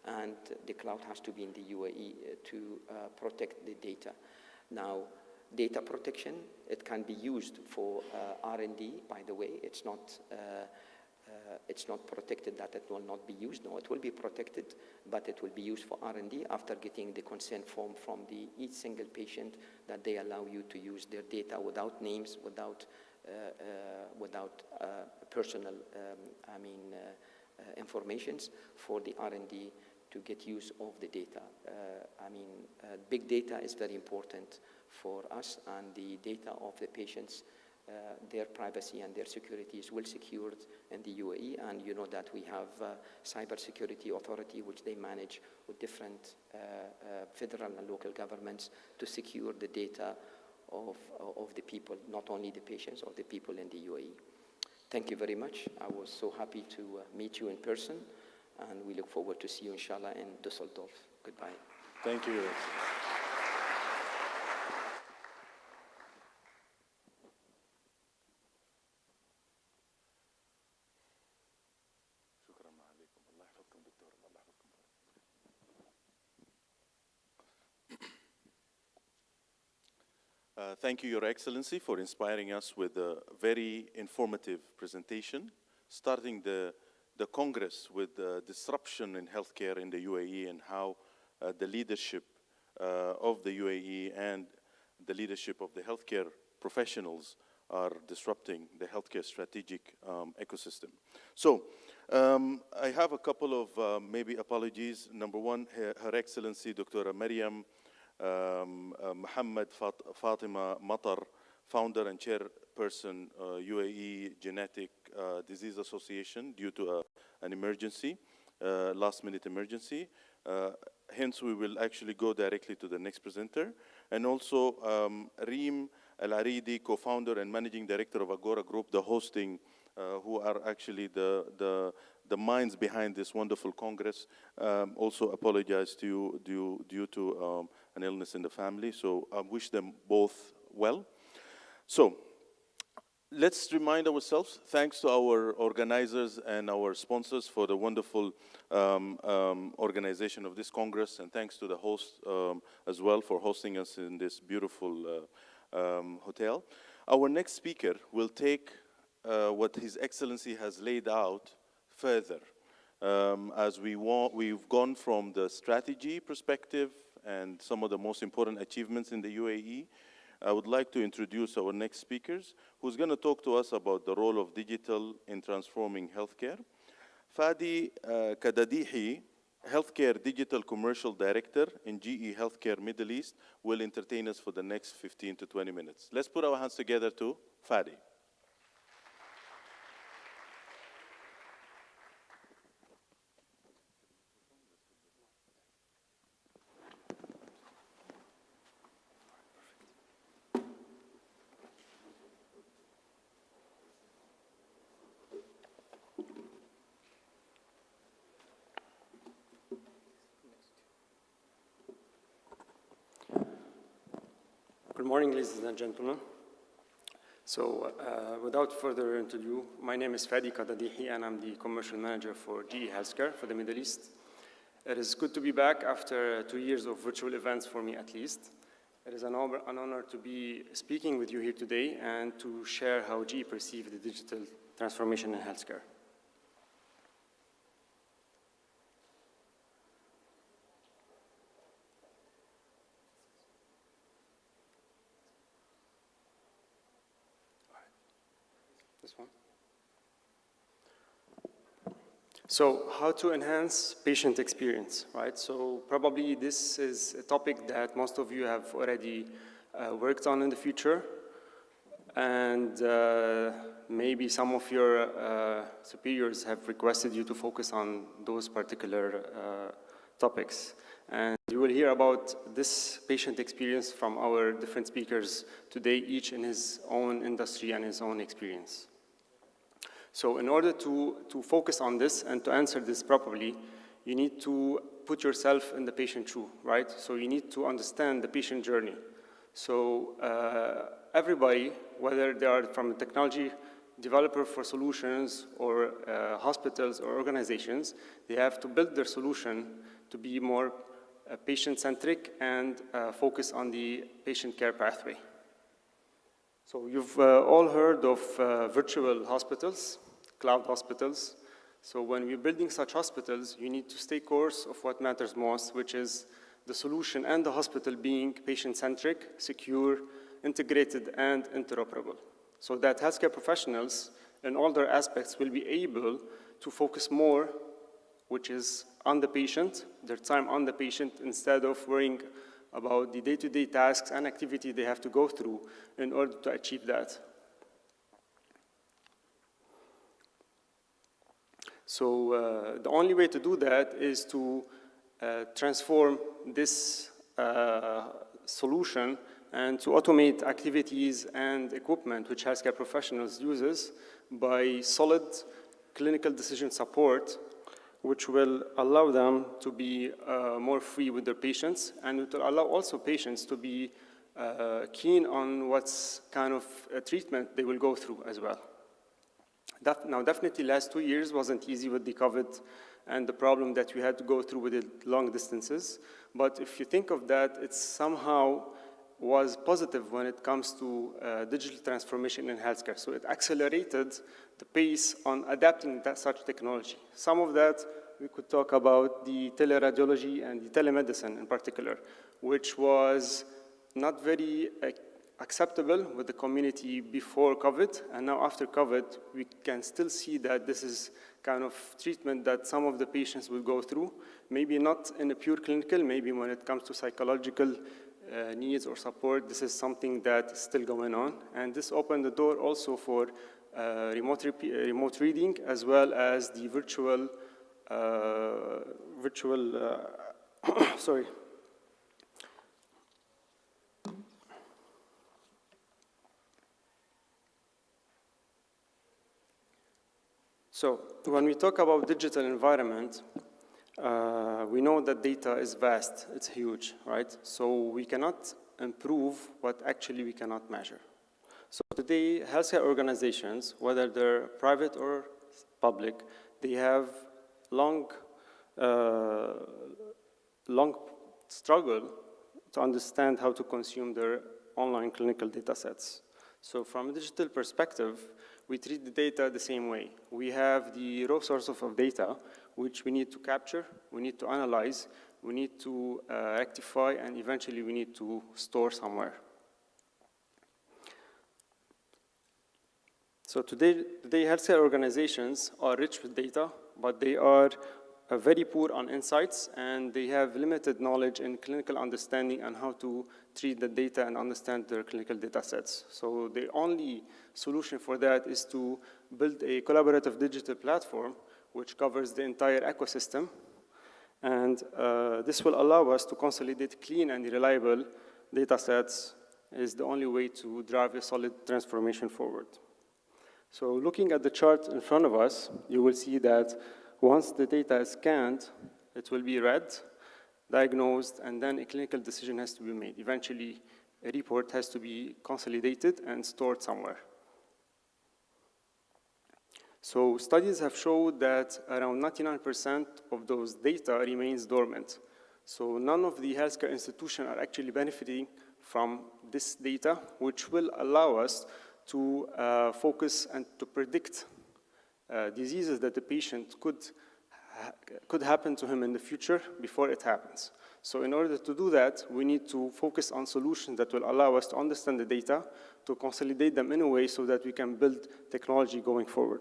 and the cloud has to be in the UAE to protect the data. Now, data protection, it can be used for R&D, by the way. It's not protected that it will not be used. No, it will be protected, but it will be used for R&D after getting the consent form from each single patient that they allow you to use their data without names, without personal informations for the R&D to get use of the data. Big data is very important for us, and the data of the patients, their privacy and their security is well secured in the UAE. And you know that we have cybersecurity authority, which they manage with different federal and local governments to secure the data of the people, not only the patients, or the people in the UAE. Thank you very much. I was so happy to meet you in person, and we look forward to see you, inshallah, in Düsseldorf. Goodbye. Thank you. Thank you, Your Excellency, for inspiring us with a very informative presentation, starting the Congress with disruption in healthcare in the UAE and how the leadership of the UAE and the leadership of the healthcare professionals are disrupting the healthcare strategic ecosystem. So I have a couple of maybe apologies. Number one, Her Excellency Dr. Maryam Mohammed Fatima Matar, founder and chairperson, UAE Genetic Disease Association, due to an emergency, last-minute emergency. Hence, we will actually go directly to the next presenter. And also, Reem Al-Aridi, co-founder and managing director of Agora Group, the hosting, who are actually the the minds behind this wonderful Congress. Also apologize to you due to an illness in the family. So I wish them both well. So let's remind ourselves, thanks to our organizers and our sponsors for the wonderful organization of this Congress, and thanks to the host as well for hosting us in this beautiful hotel. Our next speaker will take what His Excellency has laid out further. As we've gone from the strategy perspective and some of the most important achievements in the UAE, I would like to introduce our next speakers, who's going to talk to us about the role of digital in transforming healthcare. Fadi Kadadihi, Healthcare Digital Commercial Director in GE Healthcare Middle East, will entertain us for the next 15 to 20 minutes. Let's put our hands together to Fadi. Good morning, ladies and gentlemen. So, without further ado, my name is Fadi Kadadihi, and I'm the commercial manager for GE Healthcare for the Middle East. It is good to be back after 2 years of virtual events for me, at least. It is an honor to be speaking with you here today and to share how GE perceives the digital transformation in healthcare. This one. So how to enhance patient experience, right? So probably this is a topic that most of you have already worked on in the future. And maybe some of your superiors have requested you to focus on those particular topics. And you will hear about this patient experience from our different speakers today, each in his own industry and his own experience. So in order to focus on this and to answer this properly, you need to put yourself in the patient shoe, right? So you need to understand the patient journey. So everybody, whether they are from a technology developer for solutions or hospitals or organizations, they have to build their solution to be more patient-centric and focus on the patient care pathway. So you've all heard of virtual hospitals, cloud hospitals. So when we're building such hospitals, you need to stay course of what matters most, which is the solution and the hospital being patient-centric, secure, integrated, and interoperable. So that healthcare professionals in all their aspects will be able to focus more, which is on the patient, their time on the patient, instead of worrying about the day-to-day tasks and activity they have to go through in order to achieve that. So the only way to do that is to transform this solution and to automate activities and equipment which healthcare professionals uses by solid clinical decision support, which will allow them to be more free with their patients, and it will allow also patients to be keen on what's kind of treatment they will go through as well. Now, definitely last 2 years wasn't easy with the COVID and the problem that we had to go through with the long distances. But if you think of that, it somehow was positive when it comes to digital transformation in healthcare. So it accelerated the pace on adapting such technology. Some of that we could talk about the teleradiology and the telemedicine in particular, which was not very acceptable with the community before COVID, and now after COVID, we can still see that this is kind of treatment that some of the patients will go through, maybe not in a pure clinical, maybe when it comes to psychological needs or support, this is something that's still going on, and this opened the door also for remote reading as well as the virtual sorry. So when we talk about digital environment, we know that data is vast, it's huge, right? So we cannot improve what actually we cannot measure. So today, healthcare organizations, whether they're private or public, they have long struggle to understand how to consume their online clinical data sets. So from a digital perspective, we treat the data the same way. We have the raw source of data, which we need to capture, we need to analyze, we need to rectify, and eventually we need to store somewhere. So today healthcare organizations are rich with data, but they are very poor on insights, and they have limited knowledge in clinical understanding and how to treat the data and understand their clinical data sets. So the only solution for that is to build a collaborative digital platform which covers the entire ecosystem. And this will allow us to consolidate clean and reliable data sets is the only way to drive a solid transformation forward. So looking at the chart in front of us, you will see that once the data is scanned, it will be read, diagnosed, and then a clinical decision has to be made. Eventually, a report has to be consolidated and stored somewhere. So studies have showed that around 99% of those data remains dormant. So none of the healthcare institutions are actually benefiting from this data, which will allow us to focus and to predict diseases that the patient could happen to him in the future before it happens. So in order to do that, we need to focus on solutions that will allow us to understand the data, to consolidate them in a way so that we can build technology going forward.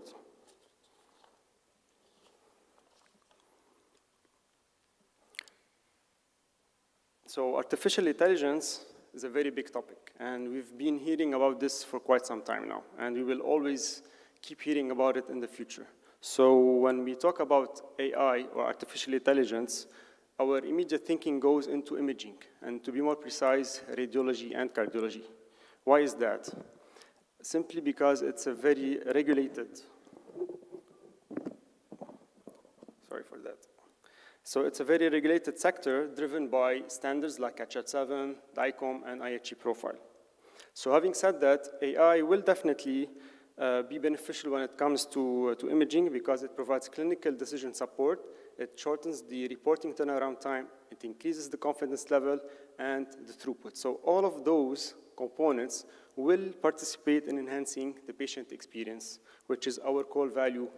So artificial intelligence is a very big topic, and we've been hearing about this for quite some time now, and we will always keep hearing about it in the future. So when we talk about AI or artificial intelligence, our immediate thinking goes into imaging, and to be more precise, radiology and cardiology. Why is that? Simply because it's a very regulated, sorry for that. So it's a very regulated sector driven by standards like HL7, DICOM, and IHE profile. So having said that, AI will definitely be beneficial when it comes to imaging because it provides clinical decision support, it shortens the reporting turnaround time, it increases the confidence level, and the throughput. So all of those components will participate in enhancing the patient experience, which is our core value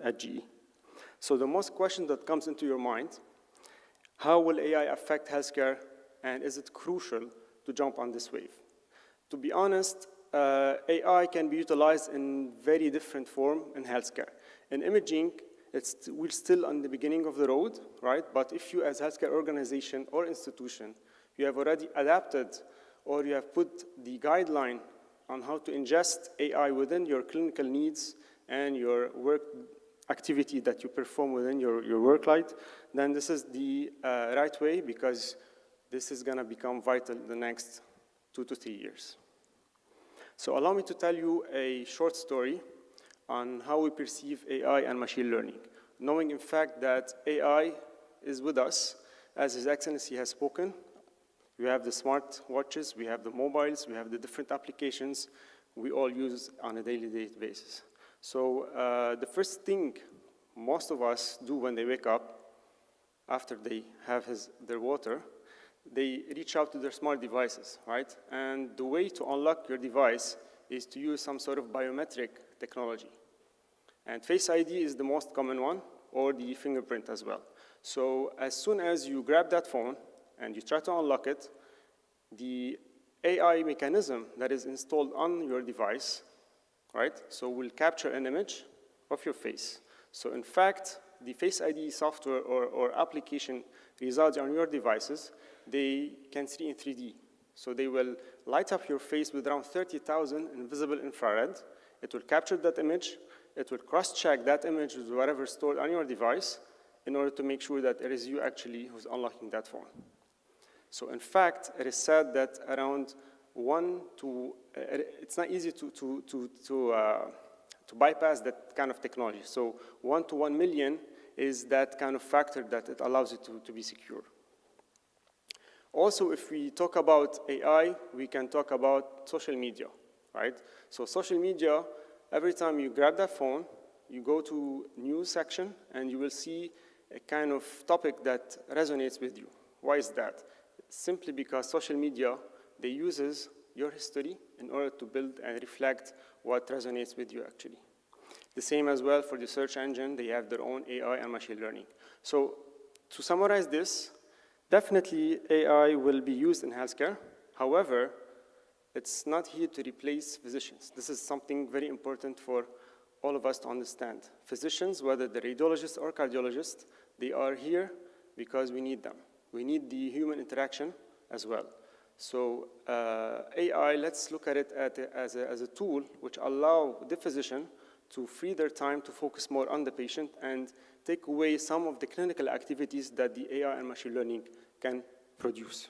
at GE. So the most question that comes into your mind, how will AI affect healthcare, and is it crucial to jump on this wave? To be honest, AI can be utilized in very different form in healthcare. In imaging, we're still on the beginning of the road, right? But if you as healthcare organization or institution, you have already adapted or you have put the guideline on how to ingest AI within your clinical needs and your work activity that you perform within your work life, then this is the right way because this is gonna become vital in the next 2 to 3 years. So allow me to tell you a short story on how we perceive AI and machine learning, knowing in fact that AI is with us, as His Excellency has spoken. We have the smart watches, we have the mobiles, we have the different applications we all use on a daily basis. So the first thing most of us do when they wake up, after they have their water, they reach out to their smart devices, right? And the way to unlock your device is to use some sort of biometric technology. And Face ID is the most common one, or the fingerprint as well. So as soon as you grab that phone and you try to unlock it, the AI mechanism that is installed on your device, right, so will capture an image of your face. So in fact, the Face ID software or application resides on your devices. They can see in 3D. So they will light up your face with around 30,000 in visible infrared. It will capture that image. It will cross-check that image with whatever is stored on your device in order to make sure that it is you actually who's unlocking that phone. So in fact, it is said that around it's not easy to to bypass that kind of technology. So 1 to 1 million is that kind of factor that it allows it to be secure. Also, if we talk about AI, we can talk about social media, right? So social media, every time you grab that phone, you go to news section, and you will see a kind of topic that resonates with you. Why is that? Simply because social media, they uses your history in order to build and reflect what resonates with you actually. The same as well for the search engine, they have their own AI and machine learning. So to summarize this, definitely AI will be used in healthcare. However, it's not here to replace physicians. This is something very important for all of us to understand. Physicians, whether they're radiologists or cardiologists, they are here because we need them. We need the human interaction as well. So AI, let's look at it as a tool which allow the physician to free their time to focus more on the patient and take away some of the clinical activities that the AI and machine learning can produce.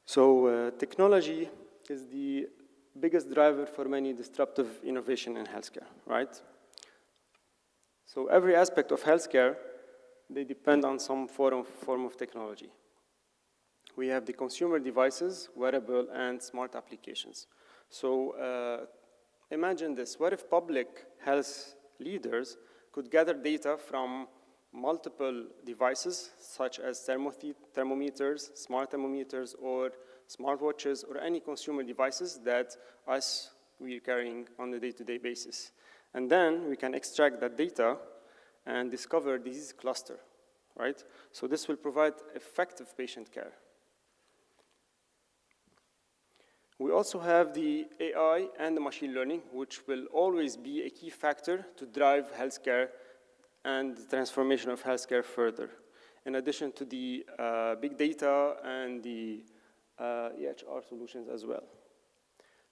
So technology is the biggest driver for many disruptive innovation in healthcare, right? So every aspect of healthcare, they depend on some form of technology. We have the consumer devices, wearable, and smart applications. So imagine this. What if public health leaders could gather data from multiple devices, such as thermometers, smart thermometers, or smartwatches, or any consumer devices that we're carrying on a day-to-day basis. And then we can extract that data and discover disease cluster, right? So this will provide effective patient care. We also have the AI and the machine learning, which will always be a key factor to drive healthcare and the transformation of healthcare further, in addition to the big data and the EHR solutions as well.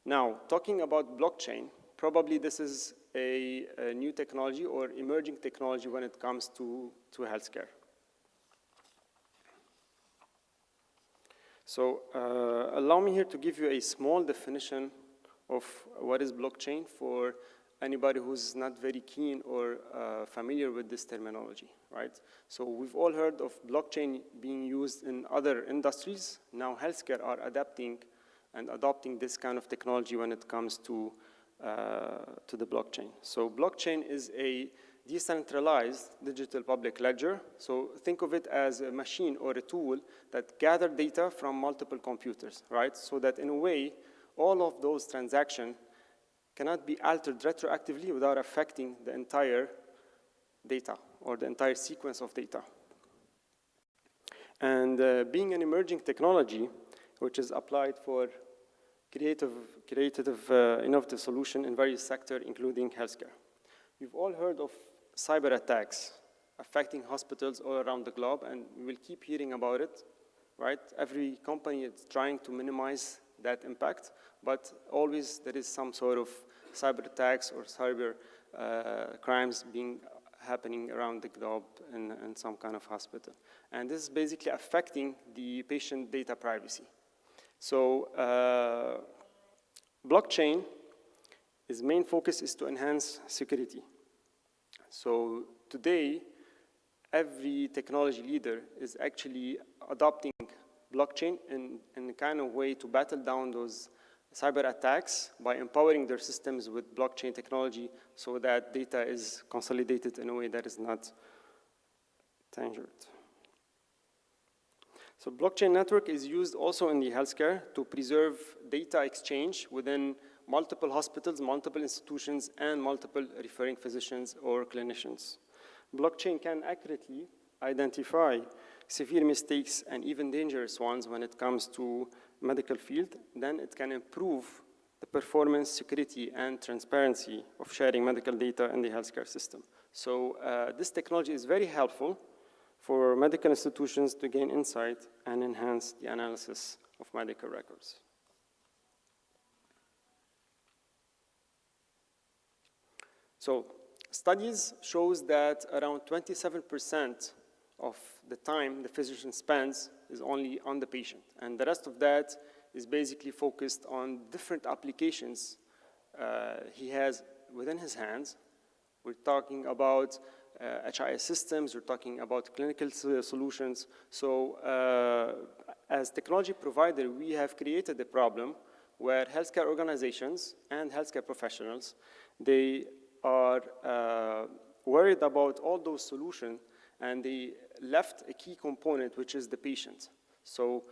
Now, talking about blockchain, probably this is a new technology or emerging technology when it comes to healthcare. So allow me here to give you a small definition of what is blockchain for anybody who's not very keen or familiar with this terminology, right? So we've all heard of blockchain being used in other industries. Now healthcare are adapting and adopting this kind of technology when it comes to the blockchain. So blockchain is a decentralized digital public ledger. So think of it as a machine or a tool that gathers data from multiple computers, right? So that in a way, all of those transactions cannot be altered retroactively without affecting the entire data or the entire sequence of data. And being an emerging technology, which is applied for creative, innovative solution in various sectors, including healthcare. You've all heard of cyber attacks affecting hospitals all around the globe, and we will keep hearing about it, right? Every company is trying to minimize that impact, but always there is some sort of cyber attacks or cyber crimes happening around the globe in some kind of hospital. And this is basically affecting the patient data privacy. So blockchain, its main focus is to enhance security. So today, every technology leader is actually adopting blockchain in a kind of way to battle down those cyber attacks by empowering their systems with blockchain technology so that data is consolidated in a way that is not tangled. So blockchain network is used also in the healthcare to preserve data exchange within multiple hospitals, multiple institutions, and multiple referring physicians or clinicians. Blockchain can accurately identify severe mistakes and even dangerous ones when it comes to medical field. Then it can improve the performance, security, and transparency of sharing medical data in the healthcare system. So this technology is very helpful for medical institutions to gain insight and enhance the analysis of medical records. So studies shows that around 27% of the time the physician spends is only on the patient. And the rest of that is basically focused on different applications he has within his hands. We're talking about HIS systems, we're talking about clinical solutions. So as technology provider, we have created a problem where healthcare organizations and healthcare professionals, they are worried about all those solutions, and they left a key component, which is the patient. So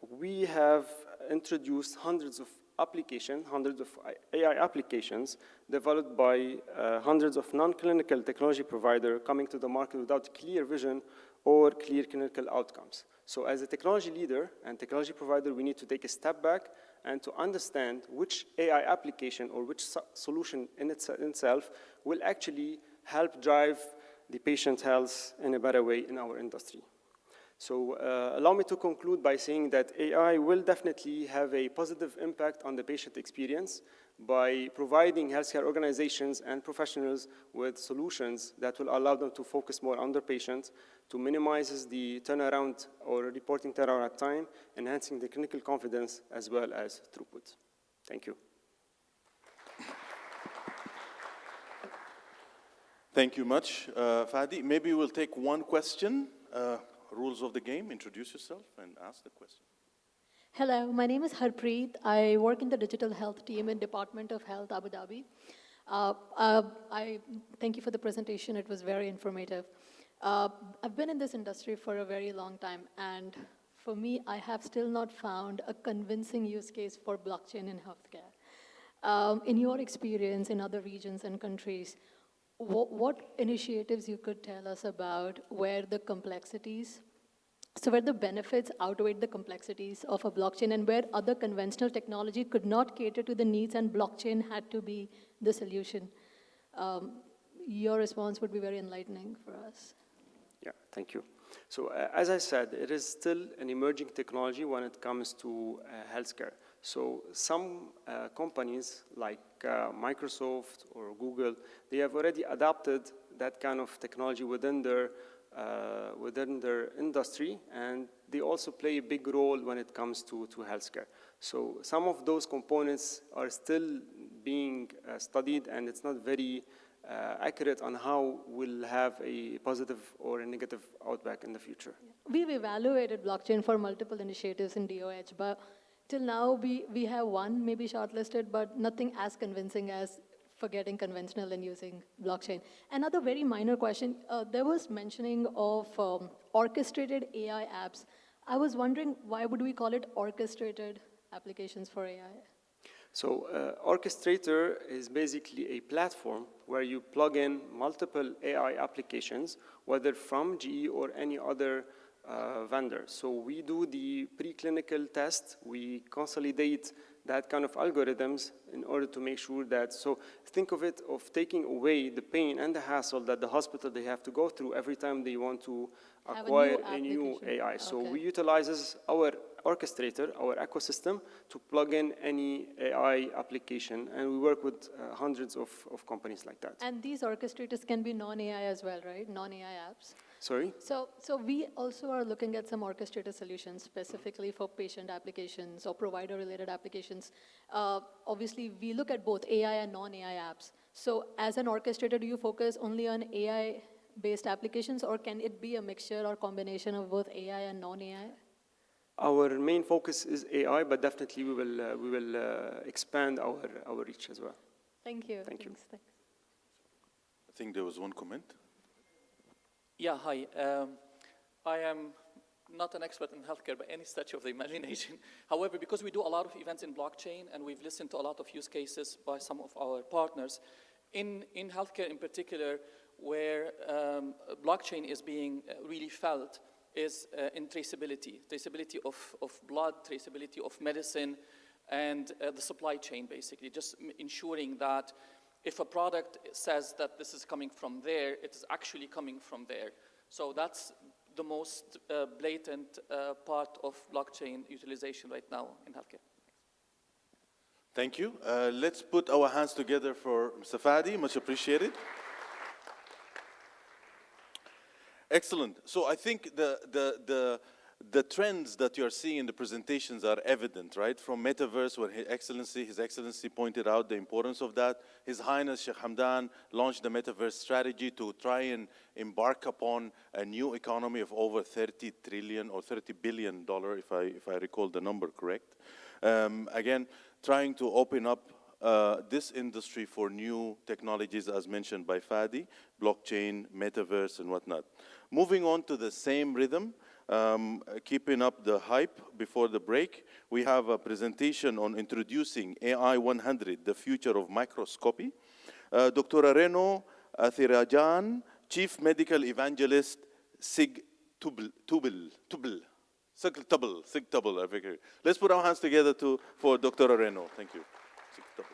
we have introduced hundreds of applications, hundreds of AI applications developed by hundreds of non-clinical technology providers coming to the market without clear vision or clear clinical outcomes. So as a technology leader and technology provider, we need to take a step back and to understand which AI application or which solution in itself will actually help drive the patient health in a better way in our industry. So allow me to conclude by saying that AI will definitely have a positive impact on the patient experience by providing healthcare organizations and professionals with solutions that will allow them to focus more on their patients, to minimize the turnaround or reporting turnaround time, enhancing the clinical confidence as well as throughput. Thank you. Thank you much, Fadi. Maybe we'll take one question. Rules of the game, introduce yourself and ask the question. Hello, my name is Harpreet. I work in the digital health team in Department of Health, Abu Dhabi. I thank you for the presentation. It was very informative. I've been in this industry for a very long time, and for me, I have still not found a convincing use case for blockchain in healthcare. In your experience in other regions and countries, what initiatives you could tell us about where the complexities, so where the benefits outweigh the complexities of a blockchain and where other conventional technology could not cater to the needs and blockchain had to be the solution? Your response would be very enlightening for us. Yeah, thank you. So as I said, it is still an emerging technology when it comes to healthcare. So some companies like Microsoft or Google, they have already adopted that kind of technology within their industry, and they also play a big role when it comes to healthcare. So some of those components are still being studied, and it's not very accurate on how we'll have a positive or a negative outback in the future. We've evaluated blockchain for multiple initiatives in DOH, but till now we have one maybe shortlisted, but nothing as convincing as forgetting conventional and using blockchain. Another very minor question, there was mentioning of orchestrated AI apps. I was wondering, why would we call it orchestrated applications for AI? So Orchestrator is basically a platform where you plug in multiple AI applications, whether from GE or any other vendor. So we do the preclinical test, we consolidate that kind of algorithms in order to make sure that, so think of it of taking away the pain and the hassle that the hospital they have to go through every time they want to acquire a new AI. Okay. So we utilize our orchestrator, our ecosystem, to plug in any AI application, and we work with hundreds of companies like that. And these orchestrators can be non-AI as well, right? Non-AI apps? Sorry? So we also are looking at some orchestrated solutions specifically for patient applications or provider-related applications. Obviously, we look at both AI and non-AI apps. So as an orchestrator, do you focus only on AI-based applications, or can it be a mixture or combination of both AI and non-AI? Our main focus is AI, but definitely we will expand our reach as well. Thank you. Thank you. Thanks. I think there was one comment. Yeah, hi. I am not an expert in healthcare by any stretch of the imagination. However, because we do a lot of events in blockchain and we've listened to a lot of use cases by some of our partners, in healthcare in particular, where blockchain is being really felt is in traceability of blood, traceability of medicine, and the supply chain, basically, just ensuring that if a product says that this is coming from there, it is actually coming from there. So that's the most blatant part of blockchain utilization right now in healthcare. Thank you. Let's put our hands together for Mr. Fadi. Much appreciated. Excellent. So I think the trends that you're seeing in the presentations are evident, right? From Metaverse, where His Excellency pointed out the importance of that. His Highness Sheikh Hamdan launched the Metaverse strategy to try and embark upon a new economy of over 30 trillion or $30 billion, if I recall the number correct. Again, trying to open up this industry for new technologies, as mentioned by Fadi, blockchain, metaverse, and whatnot. Moving on to the same rhythm, keeping up the hype before the break, we have a presentation on introducing AI 100, the future of microscopy. Dr. Reno Thirajan, Chief Medical Evangelist, SIG Tubel. I figure. Let's put our hands together for Dr. Reno. Thank you. SIG Tubel.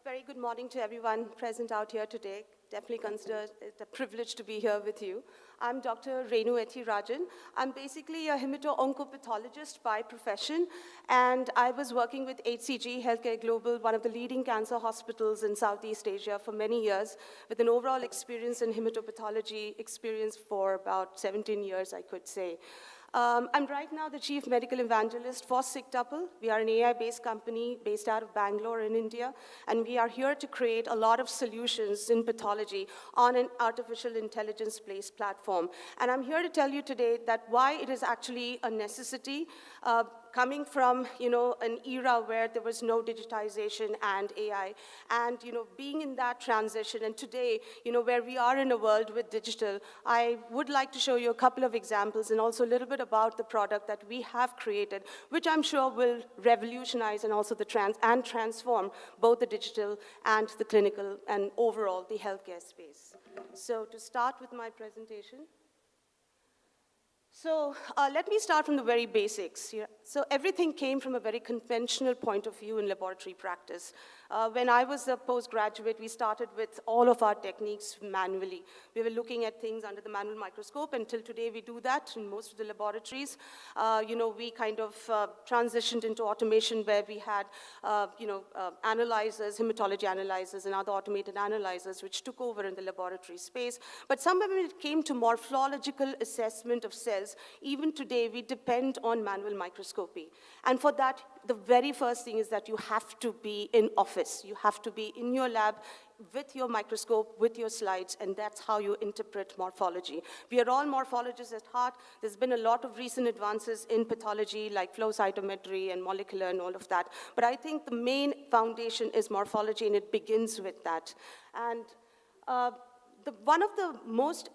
Very good morning to everyone present out here today. Definitely consider it a privilege to be here with you. I'm Dr. Renu Rajan. I'm basically a hemato-oncopathologist by profession, and I was working with HCG Healthcare Global, one of the leading cancer hospitals in Southeast Asia for many years, with an overall experience in hematopathology experience for about 17 years, I could say. I'm right now the Chief Medical Evangelist for SIGTuple. We are an AI-based company based out of Bangalore in India, and we are here to create a lot of solutions in pathology on an artificial intelligence-based platform. And I'm here to tell you today that why it is actually a necessity, coming from, an era where there was no digitization and AI, and, being in that transition, and today, where we are in a world with digital, I would like to show you a couple of examples and also a little bit about the product that we have created, which I'm sure will revolutionize and also transform both the digital and the clinical and overall the healthcare space. So to start with my presentation. So let me start from the very basics. So everything came from a very conventional point of view in laboratory practice. When I was a postgraduate, we started with all of our techniques manually. We were looking at things under the manual microscope. Until today, we do that in most of the laboratories. We kind of transitioned into automation where we had, analyzers, hematology analyzers, and other automated analyzers, which took over in the laboratory space. But somewhere when it came to morphological assessment of cells, even today, we depend on manual microscopy. And for that, the very first thing is that you have to be in office. You have to be in your lab with your microscope, with your slides, and that's how you interpret morphology. We are all morphologists at heart. There's been a lot of recent advances in pathology, like flow cytometry and molecular and all of that. But I think the main foundation is morphology, and it begins with that. And one of the most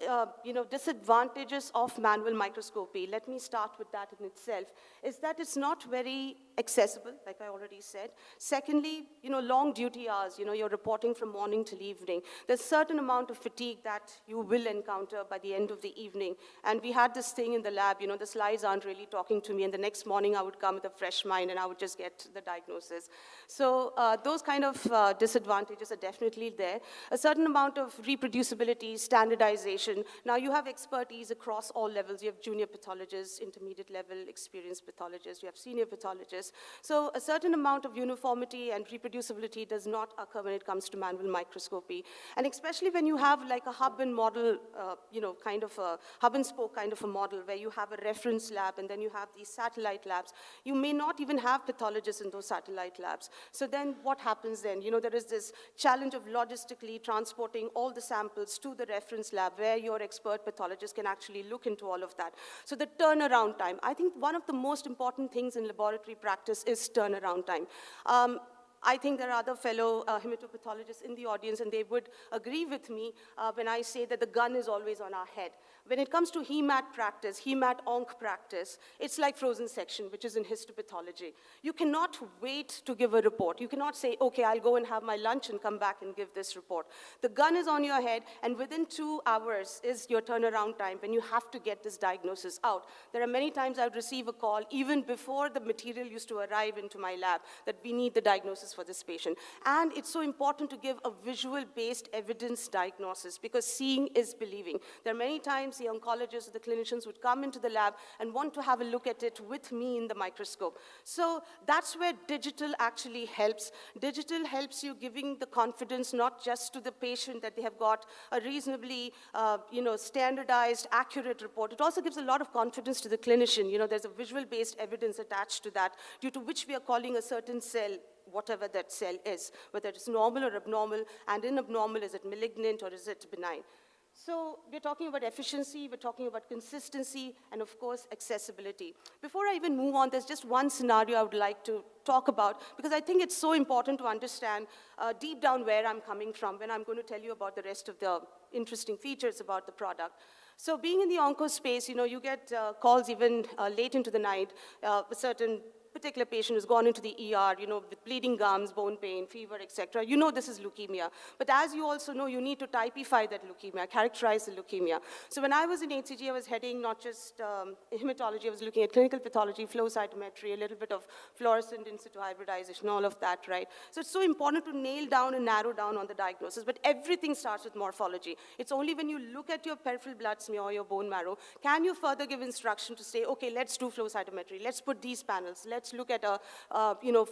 disadvantages of manual microscopy, let me start with that in itself, is that it's not very accessible, like I already said. Secondly, long duty hours, you're reporting from morning till evening. There's a certain amount of fatigue that you will encounter by the end of the evening. And we had this thing in the lab, the slides aren't really talking to me, and the next morning I would come with a fresh mind and I would just get the diagnosis. So those kind of disadvantages are definitely there. A certain amount of reproducibility, standardization. Now you have expertise across all levels. You have junior pathologists, intermediate level, experienced pathologists, you have senior pathologists. So a certain amount of uniformity and reproducibility does not occur when it comes to manual microscopy. And especially when you have like a hub and model, kind of a hub and spoke kind of a model where you have a reference lab and then you have these satellite labs. You may not even have pathologists in those satellite labs. So then what happens then? There is this challenge of logistically transporting all the samples to the reference lab where your expert pathologist can actually look into all of that. So the turnaround time. I think one of the most important things in laboratory practice is turnaround time. I think there are other fellow hematopathologists in the audience, and they would agree with me when I say that the gun is always on our head. When it comes to hemat practice, hemat-onc practice, it's like frozen section, which is in histopathology. You cannot wait to give a report. You cannot say, okay, I'll go and have my lunch and come back and give this report. The gun is on your head, and within 2 hours is your turnaround time when you have to get this diagnosis out. There are many times I would receive a call, even before the material used to arrive into my lab, that we need the diagnosis for this patient. And it's so important to give a visual-based evidence diagnosis, because seeing is believing. There are many times the oncologists or the clinicians would come into the lab and want to have a look at it with me in the microscope. So that's where digital actually helps. Digital helps you giving the confidence not just to the patient that they have got a reasonably standardized, accurate report. It also gives a lot of confidence to the clinician. There's a visual-based evidence attached to that, due to which we are calling a certain cell whatever that cell is, whether it's normal or abnormal, and in abnormal, is it malignant or is it benign? So we're talking about efficiency, we're talking about consistency, and of course, accessibility. Before I even move on, there's just one scenario I would like to talk about, because I think it's so important to understand deep down where I'm coming from when I'm going to tell you about the rest of the interesting features about the product. So being in the onco space, you get calls even late into the night, a certain particular patient has gone into the ER, with bleeding gums, bone pain, fever, etc. This is leukemia. But as you also know, you need to typify that leukemia, characterize the leukemia. So when I was in HCG, I was heading not just hematology, I was looking at clinical pathology, flow cytometry, a little bit of fluorescent in situ hybridization, all of that, right? So it's so important to nail down and narrow down on the diagnosis, but everything starts with morphology. It's only when you look at your peripheral blood smear or your bone marrow, can you further give instruction to say, okay, let's do flow cytometry, let's put these panels, let's look at a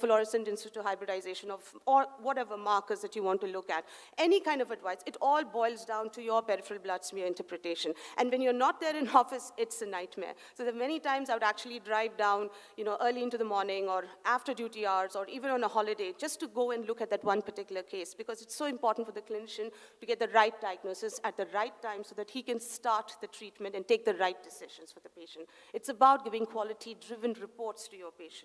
fluorescent in situ hybridization or whatever markers that you want to look at. Any kind of advice, it all boils down to your peripheral blood smear interpretation. And when you're not there in office, it's a nightmare. So there are many times I would actually drive down, early into the morning or after duty hours or even on a holiday just to go and look at that one particular case, because it's so important for the clinician to get the right diagnosis at the right time so that he can start the treatment and take the right decisions for the patient. It's about giving quality-driven reports to your patient.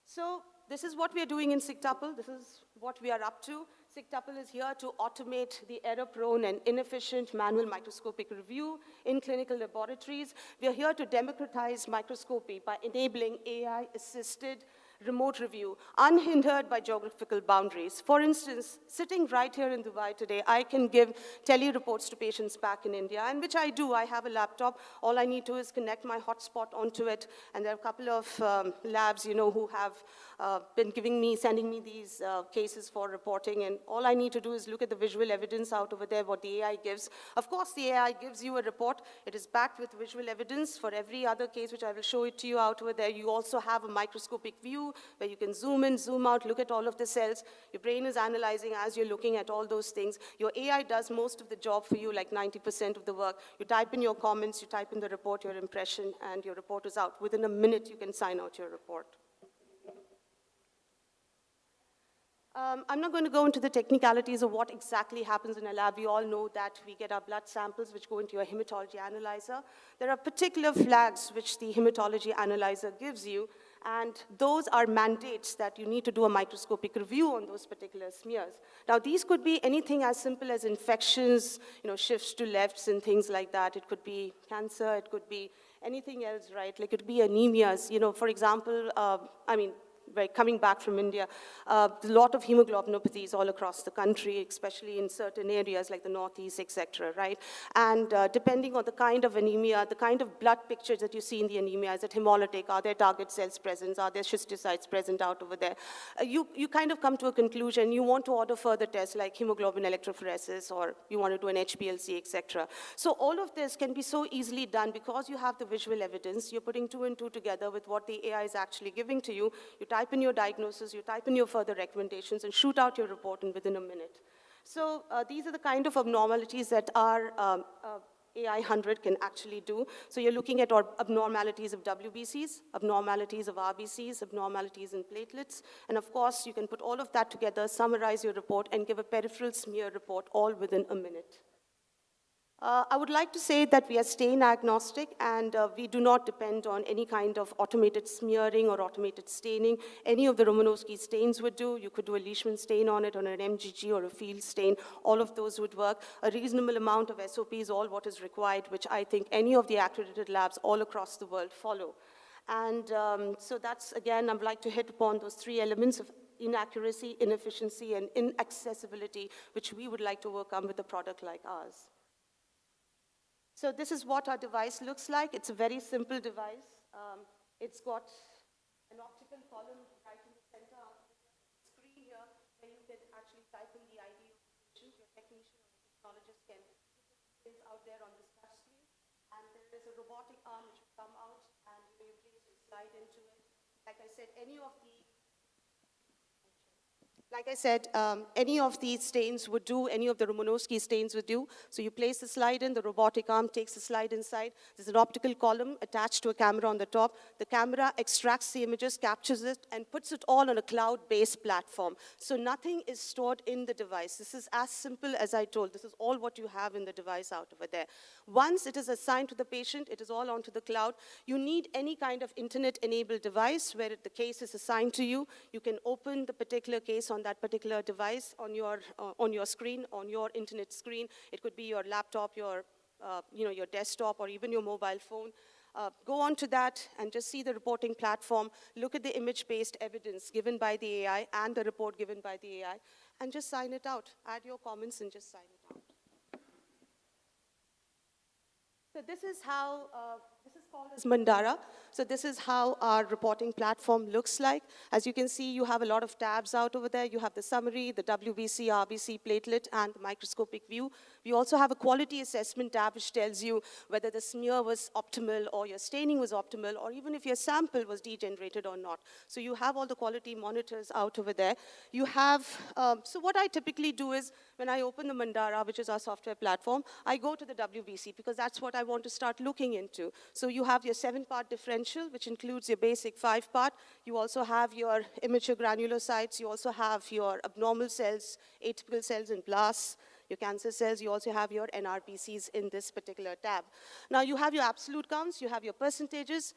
So this is what we are doing in SIGTUPLE. This is what we are up to. SIGTUPLE is here to automate the error-prone and inefficient manual microscopic review in clinical laboratories. We are here to democratize microscopy by enabling AI-assisted remote review, unhindered by geographical boundaries. For instance, sitting right here in Dubai today, I can give tele-reports to patients back in India, and which I do. I have a laptop. All I need to is connect my hotspot onto it, and there are a couple of labs, who have been sending me these cases for reporting, and all I need to do is look at the visual evidence out over there, what the AI gives. Of course, the AI gives you a report. It is backed with visual evidence for every other case, which I will show it to you out over there. You also have a microscopic view where you can zoom in, zoom out, look at all of the cells. Your brain is analyzing as you're looking at all those things. Your AI does most of the job for you, like 90% of the work. You type in your comments, you type in the report, your impression, and your report is out. Within a minute, you can sign out your report. I'm not going to go into the technicalities of what exactly happens in a lab. We all know that we get our blood samples, which go into your hematology analyzer. There are particular flags which the hematology analyzer gives you, and those are mandates that you need to do a microscopic review on those particular smears. Now, these could be anything as simple as infections, shifts to lefts and things like that. It could be cancer, it could be anything else, right? Like it could be anemias. For example, coming back from India, a lot of hemoglobinopathies all across the country, especially in certain areas like the Northeast, etc., right? And depending on the kind of anemia, the kind of blood pictures that you see in the anemia, is it hemolytic? Are there target cells present? Are there schistocytes present out over there? You kind of come to a conclusion. You want to order further tests like hemoglobin electrophoresis, or you want to do an HPLC, etc. So all of this can be so easily done because you have the visual evidence. You're putting 2 and 2 together with what the AI is actually giving to you. You type in your diagnosis, you type in your further recommendations, and shoot out your report within a minute. So these are the kind of abnormalities that our AI 100 can actually do. So you're looking at abnormalities of WBCs, abnormalities of RBCs, abnormalities in platelets, and of course, you can put all of that together, summarize your report, and give a peripheral smear report all within a minute. I would like to say that we are stain agnostic and we do not depend on any kind of automated smearing or automated staining. Any of the Romanowski stains would do. You could do a Leishman stain on it, on an MGG or a field stain. All of those would work. A reasonable amount of SOP is all what is required, which I think any of the accredited labs all across the world follow. And so that's, again, I'd like to hit upon those three elements of inaccuracy, inefficiency, and inaccessibility, which we would like to overcome with a product like ours. So this is what our device looks like. It's a very simple device. It's got an optical column right in the center of the screen here, where you can actually type in the ID of the patient. Your technician or technologist can put the things out there on this touch screen. And there is a robotic arm which will come out, and you place your slide into it. Like I said, any of these stains would do, any of the Romanowski stains would do. So you place the slide in, the robotic arm takes the slide inside. There's an optical column attached to a camera on the top. The camera extracts the images, captures it, and puts it all on a cloud-based platform. So nothing is stored in the device. This is as simple as I told. This is all what you have in the device out over there. Once it is assigned to the patient, it is all onto the cloud. You need any kind of internet-enabled device where the case is assigned to you. You can open the particular case on that particular device on your screen, on your internet screen. It could be your laptop, your desktop, or even your mobile phone. Go on to that and just see the reporting platform. Look at the image-based evidence given by the AI and the report given by the AI, and just sign it out. Add your comments and just sign it out. So this is how, this is called as Mandara. So this is how our reporting platform looks like. As you can see, you have a lot of tabs out over there. You have the summary, the WBC, RBC, platelet, and the microscopic view. We also have a quality assessment tab which tells you whether the smear was optimal or your staining was optimal, or even if your sample was degenerated or not. So you have all the quality monitors out over there. You have, so what I typically do is when I open the Mandara, which is our software platform, I go to the WBC because that's what I want to start looking into. So you have your 7-part differential, which includes your basic 5-part. You also have your immature granulocytes. You also have your abnormal cells, atypical cells, and blasts. Your cancer cells, you also have your NRBCs in this particular tab. Now you have your absolute counts, you have your percentages,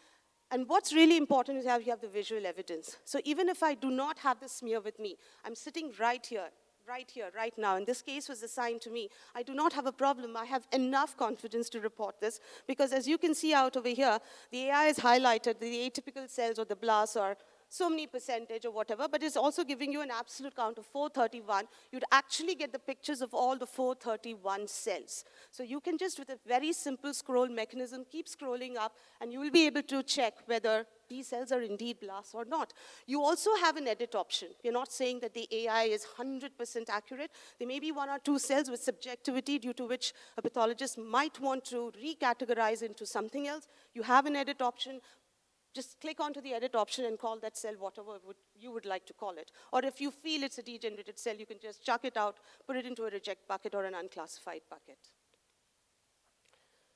and what's really important is you have the visual evidence. So even if I do not have the smear with me, I'm sitting right here, right now, and this case was assigned to me, I do not have a problem. I have enough confidence to report this, because as you can see out over here, the AI has highlighted the atypical cells or the blasts are so many percentage or whatever, but it's also giving you an absolute count of 431. You'd actually get the pictures of all the 431 cells. So you can just, with a very simple scroll mechanism, keep scrolling up, and you will be able to check whether these cells are indeed blasts or not. You also have an edit option. We're not saying that the AI is 100% accurate. There may be 1 or 2 cells with subjectivity due to which a pathologist might want to recategorize into something else. You have an edit option. Just click onto the edit option and call that cell whatever you would like to call it. Or if you feel it's a degenerated cell, you can just chuck it out, put it into a reject bucket or an unclassified bucket.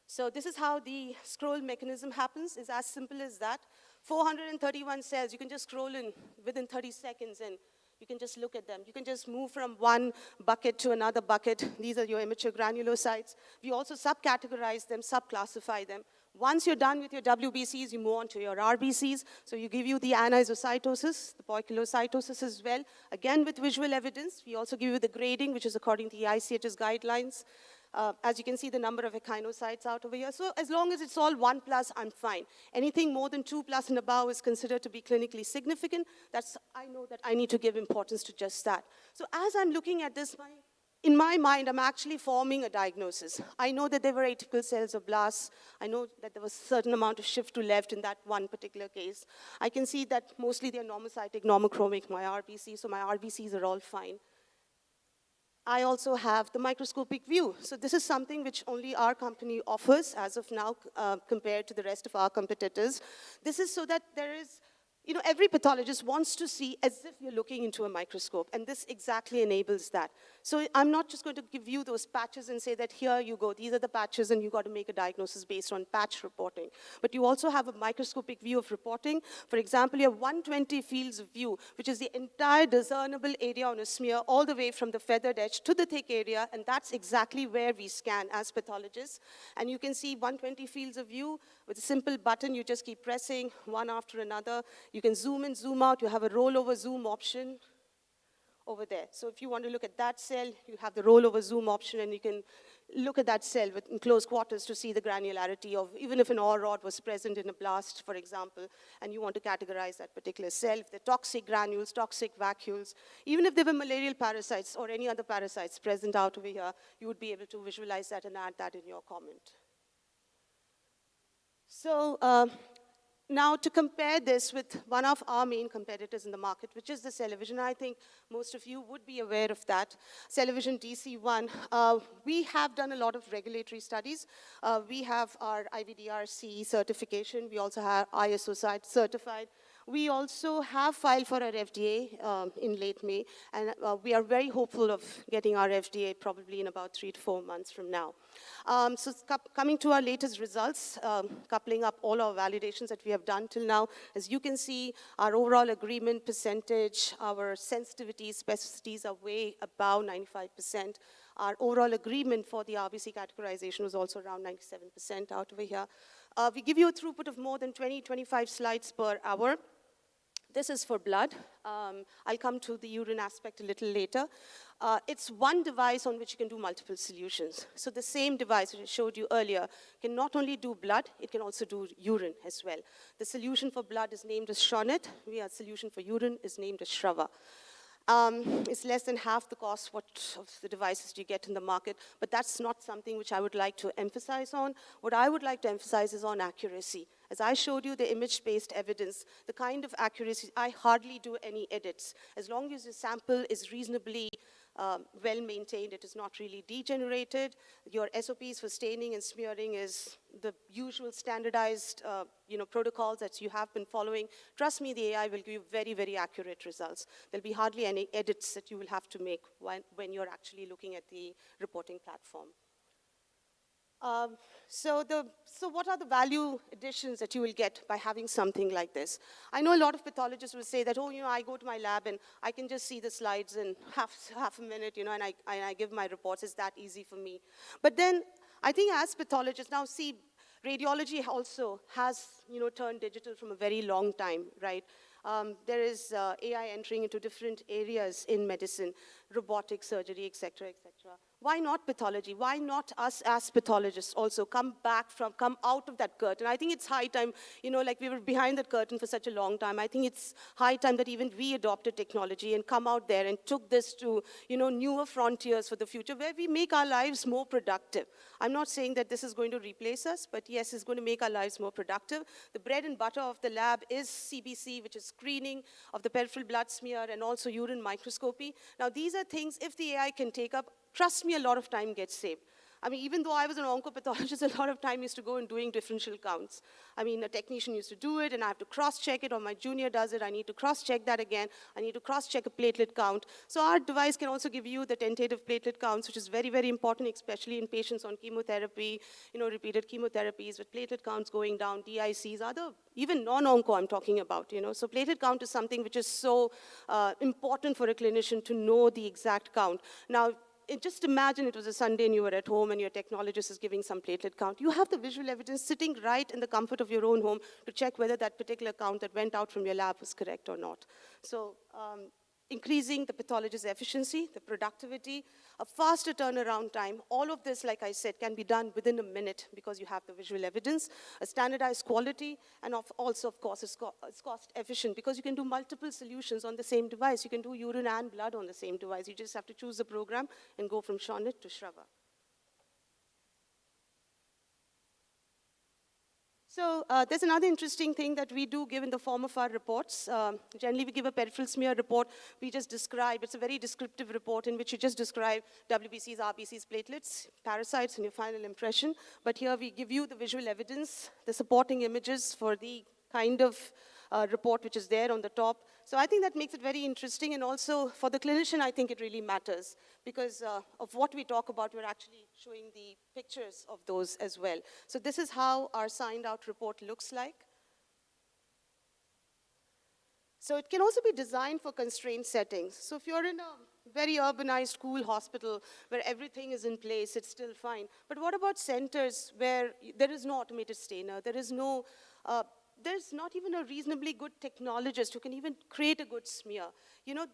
So this is how the scroll mechanism happens. It's as simple as that. 431 cells, you can just scroll in within 30 seconds and you can just look at them. You can just move from one bucket to another bucket. These are your immature granulocytes. We also subcategorize them, subclassify them. Once you're done with your WBCs, you move on to your RBCs. So you give you the anisocytosis, the poikilocytosis as well. Again, with visual evidence. We also give you the grading, which is according to the ICHS guidelines. As you can see, the number of echinocytes out over here. So as long as it's all 1+, I'm fine. Anything more than 2+ and above is considered to be clinically significant. I know that I need to give importance to just that. So as I'm looking at this, in my mind, I'm actually forming a diagnosis. I know that there were atypical cells or blasts. I know that there was a certain amount of shift to left in that one particular case. I can see that mostly they're normocytic, normochromic, my RBC, so my RBCs are all fine. I also have the microscopic view. So this is something which only our company offers as of now compared to the rest of our competitors. This is so that there is, every pathologist wants to see as if you're looking into a microscope, and this exactly enables that. So I'm not just going to give you those patches and say that here you go, these are the patches, and you got to make a diagnosis based on patch reporting. But you also have a microscopic view of reporting. For example, you have 120 fields of view, which is the entire discernible area on a smear, all the way from the feathered edge to the thick area, and that's exactly where we scan as pathologists. And you can see 120 fields of view with a simple button. You just keep pressing one after another. You can zoom in, zoom out. You have a rollover zoom option over there. So if you want to look at that cell, you have the rollover zoom option, and you can look at that cell in close quarters to see the granularity of, even if an ore rod was present in a blast, for example, and you want to categorize that particular cell, if they're toxic granules, toxic vacuoles, even if there were malarial parasites or any other parasites present out over here, you would be able to visualize that and add that in your comment. So now to compare this with one of our main competitors in the market, which is the Celavision, I think most of you would be aware of that. Celavision DC1, we have done a lot of regulatory studies. We have our IVDR-CE certification. We also have ISO certified. We also have filed for our FDA in late May, and we are very hopeful of getting our FDA probably in about 3 to 4 months from now. So coming to our latest results, coupling up all our validations that we have done till now, as you can see, our overall agreement percentage, our sensitivity, specificities are way above 95%. Our overall agreement for the RBC categorization was also around 97% out over here. We give you a throughput of more than 25 slides per hour. This is for blood. I'll come to the urine aspect a little later. It's one device on which you can do multiple solutions. So the same device that I showed you earlier can not only do blood, it can also do urine as well. The solution for blood is named as Shonit. Our solution for urine is named as Shrava. It's less than half the cost of the devices you get in the market, but that's not something which I would like to emphasize on. What I would like to emphasize is on accuracy. As I showed you the image-based evidence, the kind of accuracy, I hardly do any edits. As long as the sample is reasonably well maintained, it is not really degenerated. Your SOPs for staining and smearing is the usual standardized protocols that you have been following. Trust me, the AI will give you very, very accurate results. There'll be hardly any edits that you will have to make when you're actually looking at the reporting platform. So what are the value additions that you will get by having something like this? I know a lot of pathologists will say that, oh, I go to my lab and I can just see the slides in half a minute, and I give my reports. It's that easy for me. But then I think as pathologists, now see, radiology also has, turned digital from a very long time, right? There is AI entering into different areas in medicine, robotic surgery, et cetera, et cetera. Why not pathology? Why not us as pathologists also come out of that curtain? I think it's high time, like we were behind that curtain for such a long time. I think it's high time that even we adopted technology and come out there and took this to, newer frontiers for the future where we make our lives more productive. I'm not saying that this is going to replace us, but yes, it's going to make our lives more productive. The bread and butter of the lab is CBC, which is screening of the peripheral blood smear and also urine microscopy. Now, these are things, if the AI can take up, trust me, a lot of time gets saved. I mean, even though I was an oncopathologist, a lot of time used to go in doing differential counts. I mean, a technician used to do it, and I have to cross-check it, or my junior does it. I need to cross-check that again. I need to cross-check a platelet count. So our device can also give you the tentative platelet counts, which is very, very important, especially in patients on chemotherapy, repeated chemotherapies with platelet counts going down, DICs, other, even non-onco I'm talking about, So platelet count is something which is so important for a clinician to know the exact count. Now, just imagine it was a Sunday and you were at home and your technologist is giving some platelet count. You have the visual evidence sitting right in the comfort of your own home to check whether that particular count that went out from your lab was correct or not. So increasing the pathologist's efficiency, the productivity, a faster turnaround time, all of this, like I said, can be done within a minute because you have the visual evidence, a standardized quality, and also, of course, it's cost efficient because you can do multiple solutions on the same device. You can do urine and blood on the same device. You just have to choose the program and go from Shonit to Shrava. So there's another interesting thing that we do give in the form of our reports. Generally, we give a peripheral smear report. We just describe, it's a very descriptive report in which you just describe WBCs, RBCs, platelets, parasites, and your final impression. But here we give you the visual evidence, the supporting images for the kind of report, which is there on the top. So I think that makes it very interesting, and also for the clinician, I think it really matters because of what we talk about, we're actually showing the pictures of those as well. So this is how our signed out report looks like. So it can also be designed for constrained settings. So if you're in a very urbanized school hospital where everything is in place, it's still fine. But what about centers where there is no automated stainer, there's not even a reasonably good technologist who can even create a good smear? You know,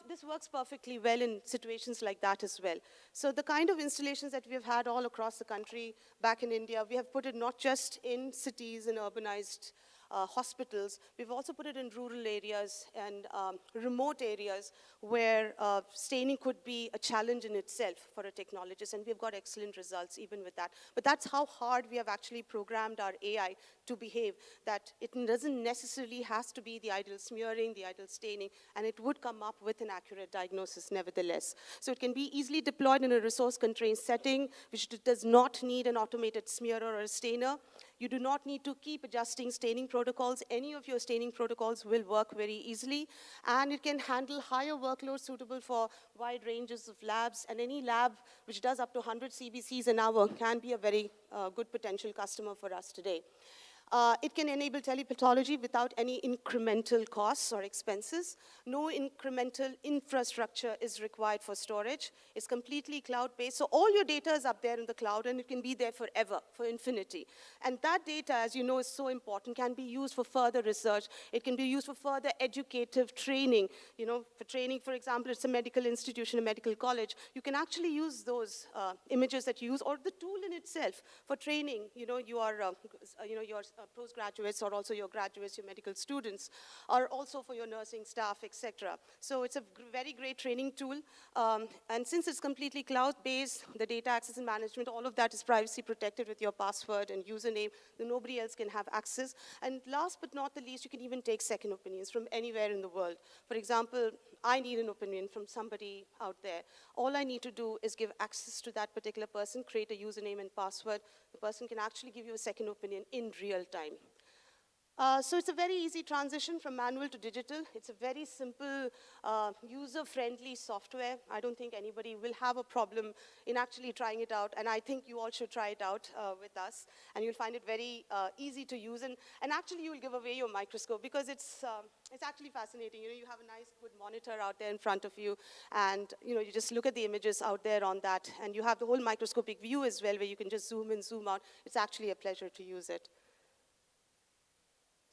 this works perfectly well in situations like that as well. So the kind of installations that we've had all across the country, back in India, we have put it not just in cities and urbanized hospitals, we've also put it in rural areas and remote areas where staining could be a challenge in itself for a technologist, and we've got excellent results even with that. But that's how hard we have actually programmed our AI to behave, that it doesn't necessarily has to be the ideal smearing, the ideal staining, and it would come up with an accurate diagnosis nevertheless. So it can be easily deployed in a resource-constrained setting, which does not need an automated smearer or a stainer. You do not need to keep adjusting staining protocols. Any of your staining protocols will work very easily, and it can handle higher workloads suitable for wide ranges of labs, and any lab which does up to 100 CBCs an hour can be a very good potential customer for us today. It can enable telepathology without any incremental costs or expenses. No incremental infrastructure is required for storage. It's completely cloud-based, so all your data is up there in the cloud, and it can be there forever, for infinity. And that data, as you know, is so important, can be used for further research. It can be used for further educative training. You know, for training, for example, it's a medical institution, a medical college. You can actually use those images that you use, or the tool in itself for training, your postgraduates, or also your graduates, your medical students, or also for your nursing staff, etc. So it's a very great training tool. And since it's completely cloud-based, the data access and management, all of that is privacy protected with your password and username. Nobody else can have access. And last but not the least, you can even take second opinions from anywhere in the world. For example, I need an opinion from somebody out there. All I need to do is give access to that particular person, create a username and password. The person can actually give you a second opinion in real time. So it's a very easy transition from manual to digital. It's a very simple, user-friendly software. I don't think anybody will have a problem in actually trying it out, and I think you all should try it out with us, and you'll find it very easy to use, and actually you'll give away your microscope because it's actually fascinating. You have a nice, good monitor out there in front of you, and you just look at the images out there on that, and you have the whole microscopic view as well, where you can just zoom in, zoom out. It's actually a pleasure to use it.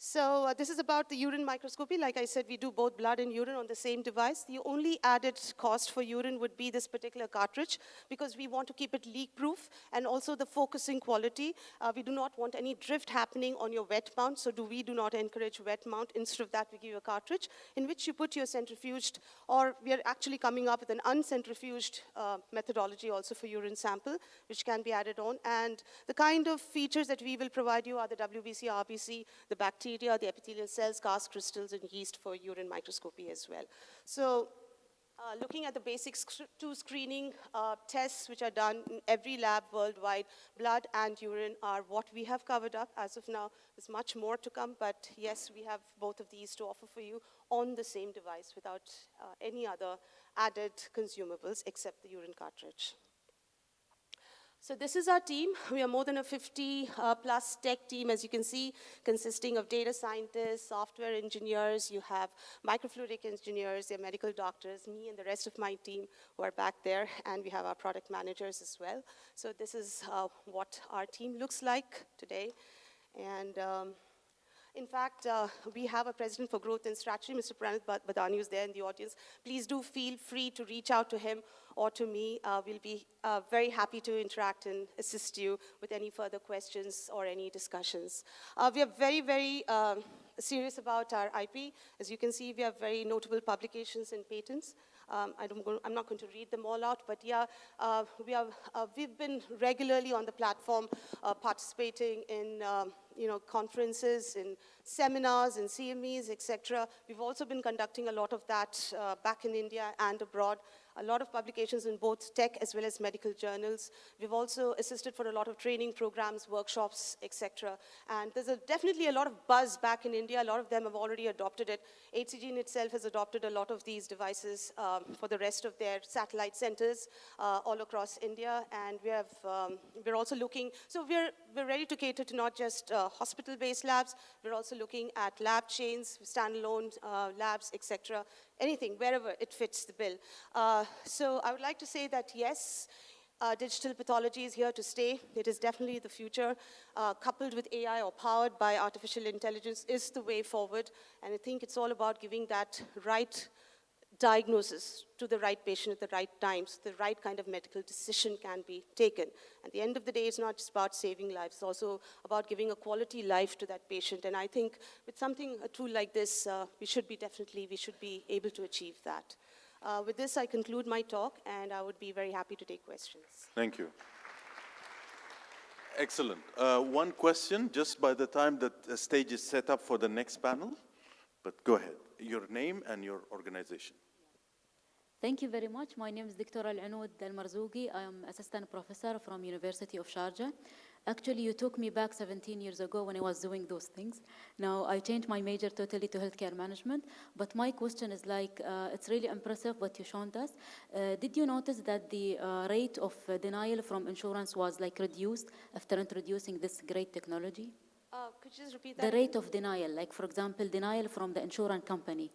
So this is about the urine microscopy. Like I said, we do both blood and urine on the same device. The only added cost for urine would be this particular cartridge, because we want to keep it leak-proof, and also the focusing quality. We do not want any drift happening on your wet mount, so we do not encourage wet mount. Instead of that, we give you a cartridge in which you put your centrifuged, or we are actually coming up with an uncentrifuged methodology also for urine sample, which can be added on. And the kind of features that we will provide you are the WBC, RBC, the bacteria, the epithelial cells, cast crystals, and yeast for urine microscopy as well. So looking at the basic two screening tests which are done in every lab worldwide, blood and urine are what we have covered up as of now. There's much more to come, but yes, we have both of these to offer for you on the same device without any other added consumables except the urine cartridge. So this is our team. We are more than a 50-plus tech team, as you can see, consisting of data scientists, software engineers. You have microfluidic engineers, your medical doctors, me and the rest of my team who are back there, and we have our product managers as well. So this is what our team looks like today. And in fact, we have a president for growth and strategy, Mr. Pranit Badani, who's there in the audience. Please do feel free to reach out to him or to me. We'll be very happy to interact and assist you with any further questions or any discussions. We are very, very serious about our IP. As you can see, we have very notable publications and patents. I'm not going to read them all out, but yeah, we've been regularly on the platform participating in conferences, in seminars, in CMEs, etc. We've also been conducting a lot of that back in India and abroad. A lot of publications in both tech as well as medical journals. We've also assisted for a lot of training programs, workshops, etc. And there's definitely a lot of buzz back in India. A lot of them have already adopted it. HCG in itself has adopted a lot of these devices for the rest of their satellite centers all across India. And we're also looking, so we're ready to cater to not just hospital-based labs, we're also looking at lab chains, standalone labs, etc. Anything, wherever it fits the bill. So I would like to say that yes, digital pathology is here to stay. It is definitely the future. Coupled with AI or powered by artificial intelligence is the way forward. And I think it's all about giving that right diagnosis to the right patient at the right time so the right kind of medical decision can be taken. At the end of the day, it's not just about saving lives, it's also about giving a quality life to that patient. And I think with a tool like this, we should be able to achieve that. With this, I conclude my talk, and I would be very happy to take questions. Thank you. Excellent. One question, just by the time that the stage is set up for the next panel, but go ahead. Your name and your organization. Thank you very much. My name is Dr. Al-Anoud Al-Marzouqi. I am assistant professor from University of Sharjah. Actually, you took me back 17 years ago when I was doing those things. Now, I changed my major totally to healthcare management, but my question is it's really impressive what you showed us. Did you notice that the rate of denial from insurance was reduced after introducing this great technology? Could you just repeat that? The rate of denial, for example, denial from the insurance company.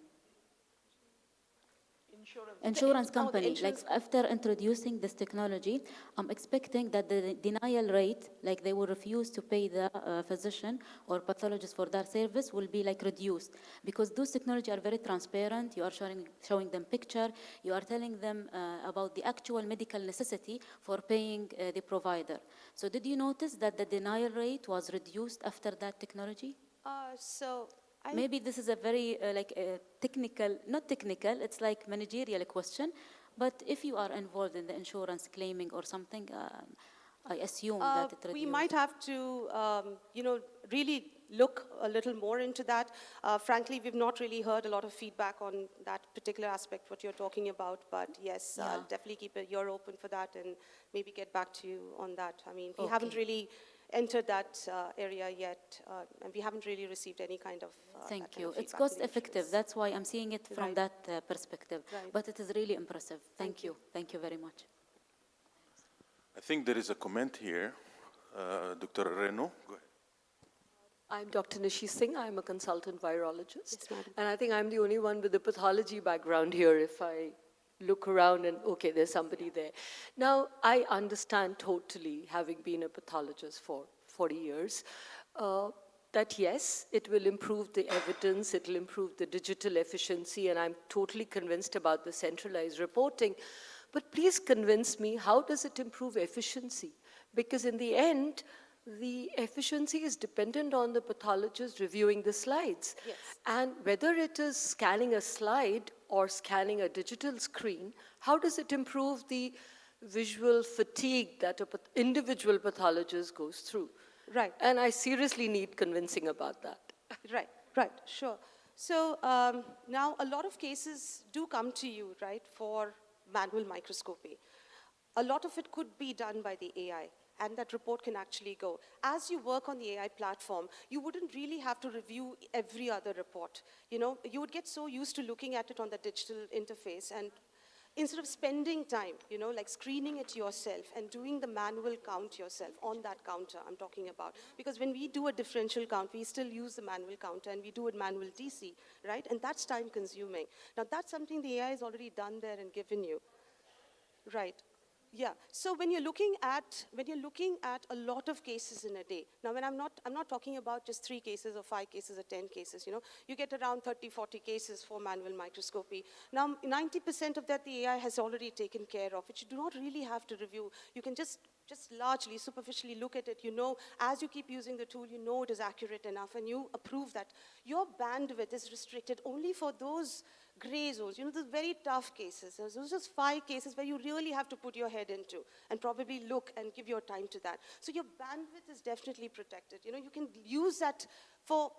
Insurance company, after introducing this technology, I'm expecting that the denial rate, they will refuse to pay the physician or pathologist for their service, will be reduced. Because those technology are very transparent, you are showing them picture, you are telling them about the actual medical necessity for paying the provider. So did you notice that the denial rate was reduced after that technology? Maybe this is a very not technical, it's managerial question, but if you are involved in the insurance claiming or something, I assume that it reduced. We might have to, really look a little more into that. Frankly, we've not really heard a lot of feedback on that particular aspect, what you're talking about, but yes, I'll definitely keep an ear open for that and maybe get back to you on that. I mean, we haven't really entered that area yet, and we haven't really received any kind of Thank you. It's cost effective. That's why I'm seeing it from that perspective. But it is really impressive. Thank you. Thank you very much. I think there is a comment here. Dr. Reno, go ahead. I'm Dr. Nishi Singh. I'm a consultant virologist. Yes, and I think I'm the only one with a pathology background here if I look around and, okay, there's somebody there. Now, I understand totally, having been a pathologist for 40 years, that yes, it will improve the evidence, it will improve the digital efficiency, and I'm totally convinced about the centralized reporting. But please convince me, how does it improve efficiency? Because in the end, the efficiency is dependent on the pathologist reviewing the slides. Yes. And whether it is scanning a slide or scanning a digital screen, how does it improve the visual fatigue that an individual pathologist goes through? Right. And I seriously need convincing about that. Right, sure. So now a lot of cases do come to you, right, for manual microscopy. A lot of it could be done by the AI, and that report can actually go. As you work on the AI platform, you wouldn't really have to review every other report. You would get so used to looking at it on the digital interface, and instead of spending time, screening it yourself and doing the manual count yourself on that counter I'm talking about. Because when we do a differential count, we still use the manual counter and we do it manual DC, right? And that's time consuming. Now that's something the AI has already done there and given you, right? Yeah, so when you're looking at a lot of cases in a day, now when I'm not talking about just 3 cases or 5 cases or 10 cases, you get around 30, 40 cases for manual microscopy. Now 90% of that the AI has already taken care of, which you do not really have to review. You can just just largely, superficially look at it, you know, as you keep using the tool, you know it is accurate enough, and you approve that your bandwidth is restricted only for those gray zones, you know, the very tough cases. Those are just 5 cases where you really have to put your head into and probably look and give your time to that. So your bandwidth is definitely protected. You know, you can use that for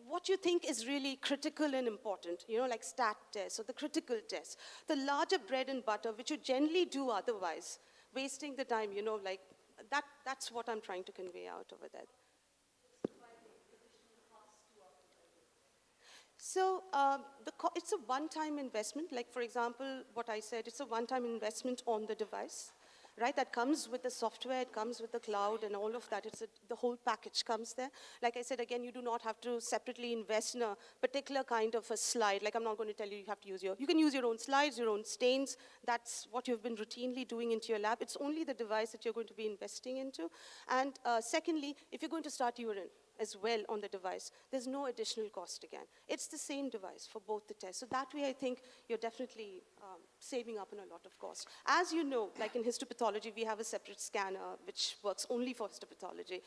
what you think is really critical and important, you know, like stat tests or the critical tests. The larger bread and butter, which you generally do otherwise, wasting the time, you know, like that's what I'm trying to convey out over there. So it's a one-time investment. Like, for example, what I said, it's a one-time investment on the device, right? That comes with the software, it comes with the cloud and all of that. The whole package comes there. Like I said, again, you do not have to separately invest in a particular kind of a slide. Like, I'm not going to tell you you have to use you can use your own slides, your own stains. That's what you've been routinely doing into your lab. It's only the device that you're going to be investing into. And secondly, if you're going to start urine as well on the device, there's no additional cost again. It's the same device for both the tests. So that way, I think you're definitely saving up on a lot of cost. As you know, like in histopathology, we have a separate scanner which works only for histopathology.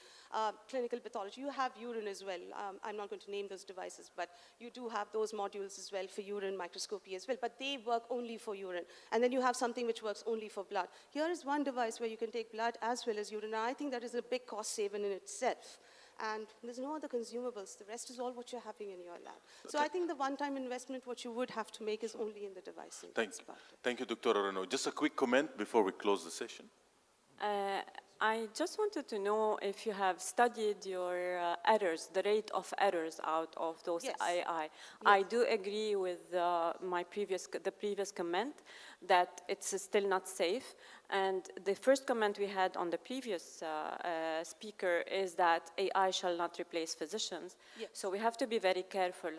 Clinical pathology, you have urine as well. I'm not going to name those devices, but you do have those modules as well for urine microscopy as well, but they work only for urine. And then you have something which works only for blood. Here is one device where you can take blood as well as urine. And I think that is a big cost saving in itself. And there's no other consumables. The rest is all what you're having in your lab. So I think the one-time investment, what you would have to make is only in the device. Thank you, Dr. Renaud. Just a quick comment before we close the session. I just wanted to know if you have studied your errors, the rate of errors out of those AI. Yes. I do agree with the previous comment that it's still not safe. And the first comment we had on the previous speaker is that AI shall not replace physicians. Yes. So we have to be very careful.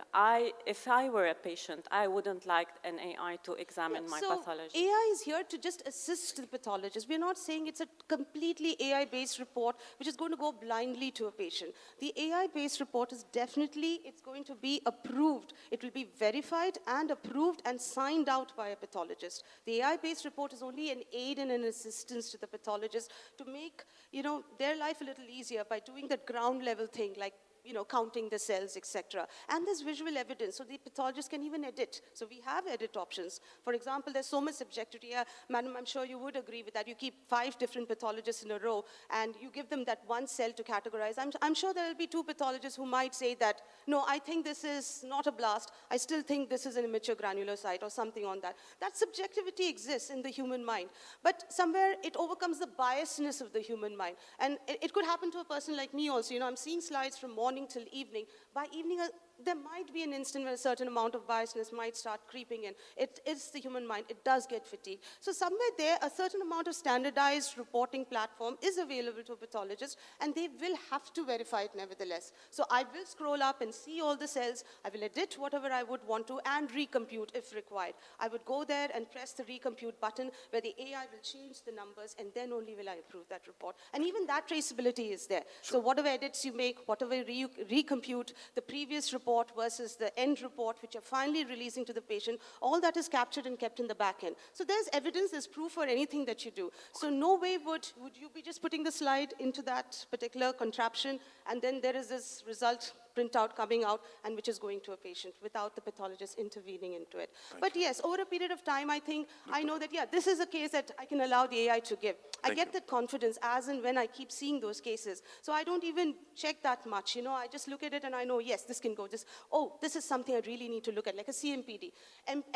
If I were a patient, I wouldn't like an AI to examine my pathology. AI is here to just assist the pathologist. We're not saying it's a completely AI-based report which is going to go blindly to a patient. The AI-based report is definitely, it's going to be approved. It will be verified and approved and signed out by a pathologist. The AI-based report is only an aid and an assistance to the pathologist to make, you know, their life a little easier by doing that ground level thing, like, you know, counting the cells, etc. And there's visual evidence, so the pathologist can even edit. So we have edit options. For example, there's so much subjectivity. Madam, I'm sure you would agree with that. You keep 5 different pathologists in a row, and you give them that one cell to categorize. I'm sure there will be 2 pathologists who might say that, no, I think this is not a blast. I still think this is an immature granulocyte or something on that. That subjectivity exists in the human mind. But somewhere it overcomes the biasness of the human mind. And it could happen to a person like me also. You know, I'm seeing slides from morning till evening. By evening, there might be an instant where a certain amount of biasness might start creeping in. It is the human mind. It does get fatigued. So somewhere there, a certain amount of standardized reporting platform is available to a pathologist, and they will have to verify it nevertheless. So I will scroll up and see all the cells. I will edit whatever I would want to and recompute if required. I would go there and press the recompute button where the AI will change the numbers, and then only will I approve that report. And even that traceability is there. Sure. So whatever edits you make, whatever recompute, the previous report versus the end report, which you're finally releasing to the patient, all that is captured and kept in the back end. So there's evidence, there's proof for anything that you do. So no way would you be just putting the slide into that particular contraption, and then there is this result printout coming out, and which is going to a patient without the pathologist intervening into it. But yes, over a period of time, I think, I know that, yeah, this is a case that I can allow the AI to give. I get that confidence as and when I keep seeing those cases. So I don't even check that much, you know, I just look at it and I know, yes, this can go, this is something I really need to look at, like a CMPD,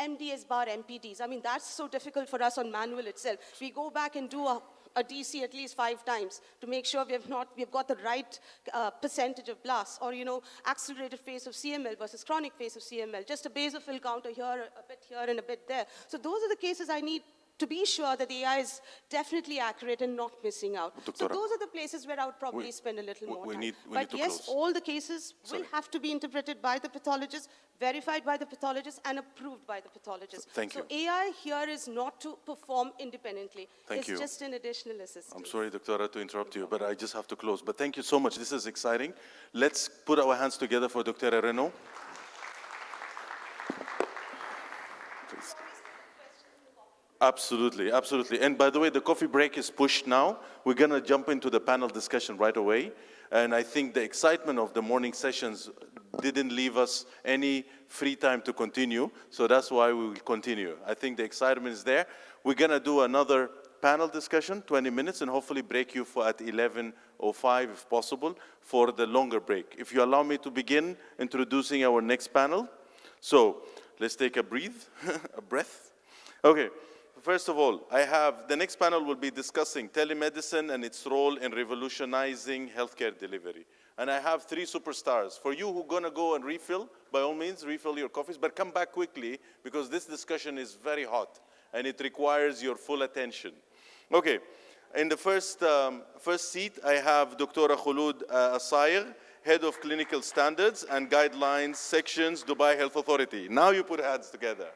MDS bar MPDs. I mean, that's so difficult for us on manual itself. We go back and do a DC at least 5 times to make sure we've got the right percentage of blasts, or, you know, accelerated phase of CML versus chronic phase of CML, just a basophil counter here, a bit here and a bit there. So those are the cases I need to be sure that the AI is definitely accurate and not missing out. So those are the places where I would probably spend a little more time. But yes, all the cases will have to be interpreted by the pathologist, verified by the pathologist, and approved by the pathologist. So AI here is not to perform independently. It's just an additional assistance. I'm sorry, Dr. to interrupt you, but I just have to close. But thank you so much. This is exciting. Let's put our hands together for Dr. Renaud. Absolutely, absolutely. And by the way, the coffee break is pushed now. We're going to jump into the panel discussion right away. And I think the excitement of the morning sessions didn't leave us any free time to continue. So that's why we will continue. I think the excitement is there. We're going to do another panel discussion, 20 minutes, and hopefully break you for at 11:05 if possible for the longer break. If you allow me to begin introducing our next panel. So let's take a breath. Okay. First of all, the next panel will be discussing telemedicine and its role in revolutionizing healthcare delivery. And I have three superstars. For you who are gonna go and refill, by all means, refill your coffees, but come back quickly because this discussion is very hot and it requires your full attention. Okay, in the first seat, I have Dr. Khulud Asayr, Head of Clinical Standards and Guidelines Sections, Dubai Health Authority. Now you put hands together.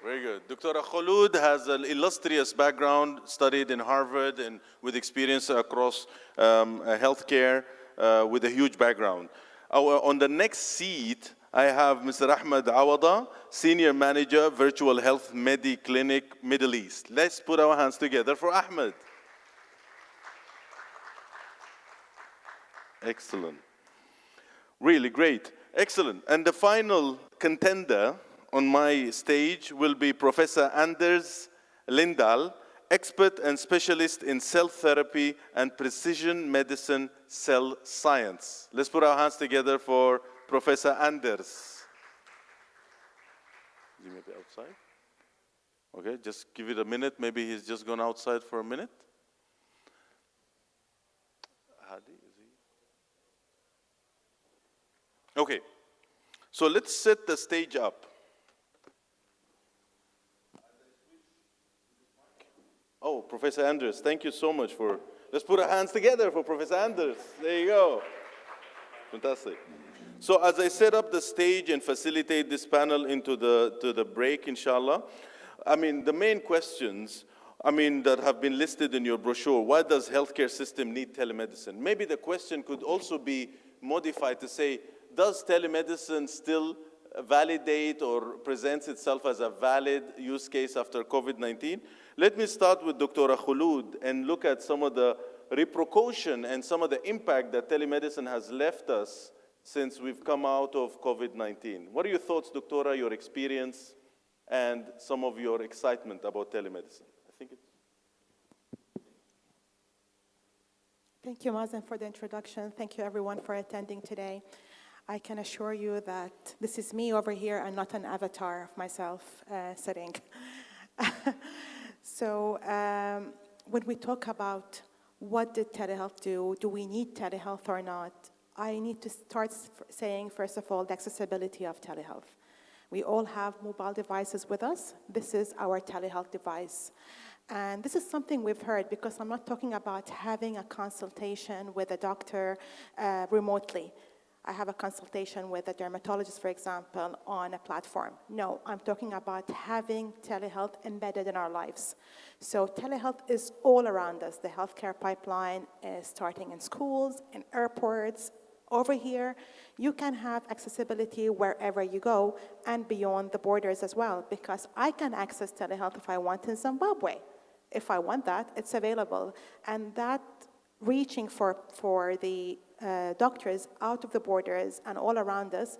Very good. Dr. Khulud has an illustrious background, studied in Harvard and with experience across healthcare with a huge background. On the next seat, I have Mr. Ahmed Awada, Senior Manager, Virtual Health Clinic, Middle East. Let's put our hands together for Ahmed. Excellent. Really great. Excellent. And the final contender on my stage will be Professor Anders Lindahl, expert and specialist in cell therapy and precision medicine cell science. Let's put our hands together for Professor Anders. Is he maybe outside? Okay, just give it a minute. Maybe he's just gone outside for a minute. Hadi, is he? Okay, so let's set the stage up. Oh, Professor Anders, thank you so much for, let's put our hands together for Professor Anders. There you go. Fantastic. So as I set up the stage and facilitate this panel into the break, inshallah, I mean, the main questions, that have been listed in your brochure, why does healthcare system need telemedicine? Maybe the question could also be modified to say, does telemedicine still validate or presents itself as a valid use case after COVID-19? Let me start with Dr. Khulud and look at some of the repercussion and some of the impact that telemedicine has left us since we've come out of COVID-19. What are your thoughts, Doctora, your experience, and some of your excitement about telemedicine? I think it's... Thank you, Mazen, for the introduction. Thank you, everyone, for attending today. I can assure you that this is me over here and not an avatar of myself sitting. So when we talk about what did telehealth do we need telehealth or not, I need to start saying, first of all, the accessibility of telehealth. We all have mobile devices with us. This is our telehealth device. And this is something we've heard, because I'm not talking about having a consultation with a doctor remotely. I have a consultation with a dermatologist, for example, on a platform. No, I'm talking about having telehealth embedded in our lives. So telehealth is all around us. The healthcare pipeline is starting in schools, in airports. Over here, you can have accessibility wherever you go and beyond the borders as well, because I can access telehealth if I want in Zimbabwe. If I want that, it's available. And that reaching for the doctors out of the borders and all around us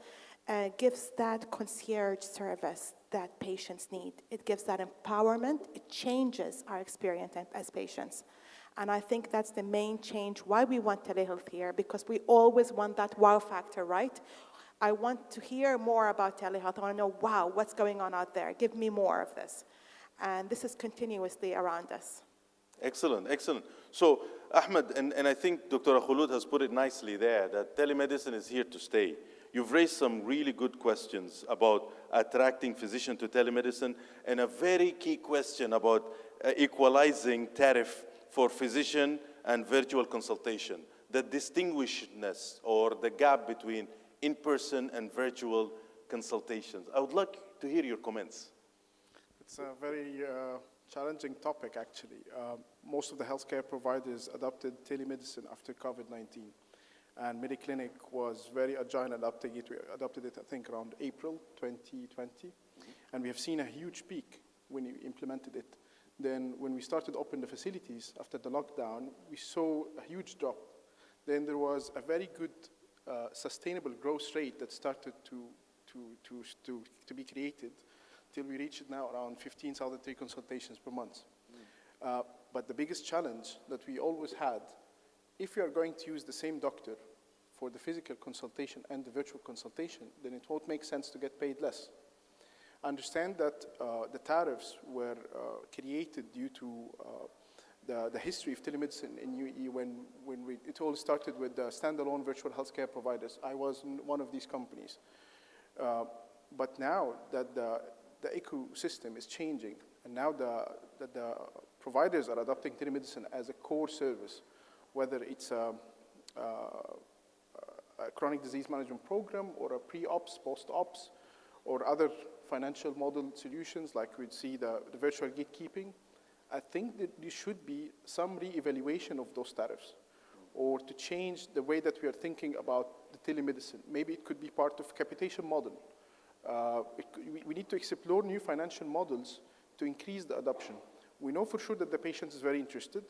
gives that concierge service that patients need. It gives that empowerment. It changes our experience as patients. And I think that's the main change why we want telehealth here, because we always want that wow factor, right? I want to hear more about telehealth. I want to know, wow, what's going on out there? Give me more of this. And this is continuously around us. Excellent, excellent. So, Ahmed, and I think Dr. Khulud has put it nicely there, that telemedicine is here to stay. You've raised some really good questions about attracting physicians to telemedicine, and a very key question about equalizing tariff for physician and virtual consultation, the distinguishedness or the gap between in-person and virtual consultations. I would like to hear your comments. It's a very challenging topic, actually. Most of the healthcare providers adopted telemedicine after COVID-19. And MediClinic was very agile in adopting it. We adopted it, I think, around April 2020. And we have seen a huge peak when we implemented it. Then when we started to open the facilities after the lockdown, we saw a huge drop. Then there was a very good sustainable growth rate that started to be created till we reached now around 15,000 consultations per month. But the biggest challenge that we always had, if you are going to use the same doctor for the physical consultation and the virtual consultation, then it won't make sense to get paid less. Understand that the tariffs were created due to the history of telemedicine in UAE when it all started with the standalone virtual healthcare providers. I was in one of these companies. But now that the ecosystem is changing, and now that the providers are adopting telemedicine as a core service, whether it's a chronic disease management program or a pre-ops, post-ops, or other financial model solutions like we'd see the virtual gatekeeping, I think that there should be some re-evaluation of those tariffs or to change the way that we are thinking about the telemedicine. Maybe it could be part of capitation model. We need to explore new financial models to increase the adoption. We know for sure that the patient is very interested.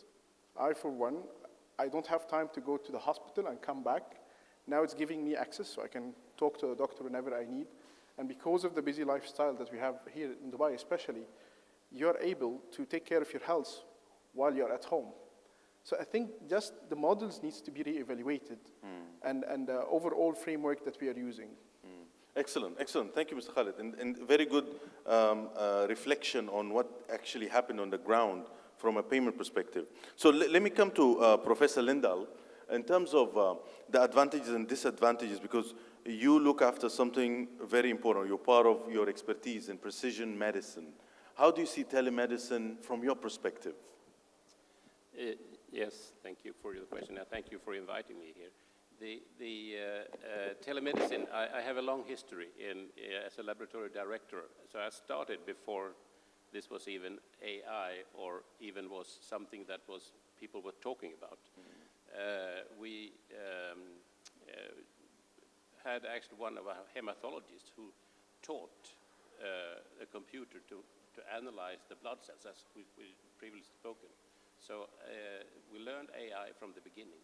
I, for one, I don't have time to go to the hospital and come back. Now it's giving me access so I can talk to a doctor whenever I need. And because of the busy lifestyle that we have here in Dubai especially, you're able to take care of your health while you're at home. So I think just the models needs to be re-evaluated and the overall framework that we are using. Excellent, excellent. Thank you, Mr. Khalid. And very good reflection on what actually happened on the ground from a payment perspective. So let me come to Professor Lindahl in terms of the advantages and disadvantages, because you look after something very important. You're part of your expertise in precision medicine. How do you see telemedicine from your perspective? Yes, thank you for your question, and thank you for inviting me here. The telemedicine, I have a long history as a laboratory director. So I started before this was even AI or even was something that was people were talking about. We had actually one of our hematologists who taught a computer to analyze the blood cells, as we previously spoken. So we learned AI from the beginning.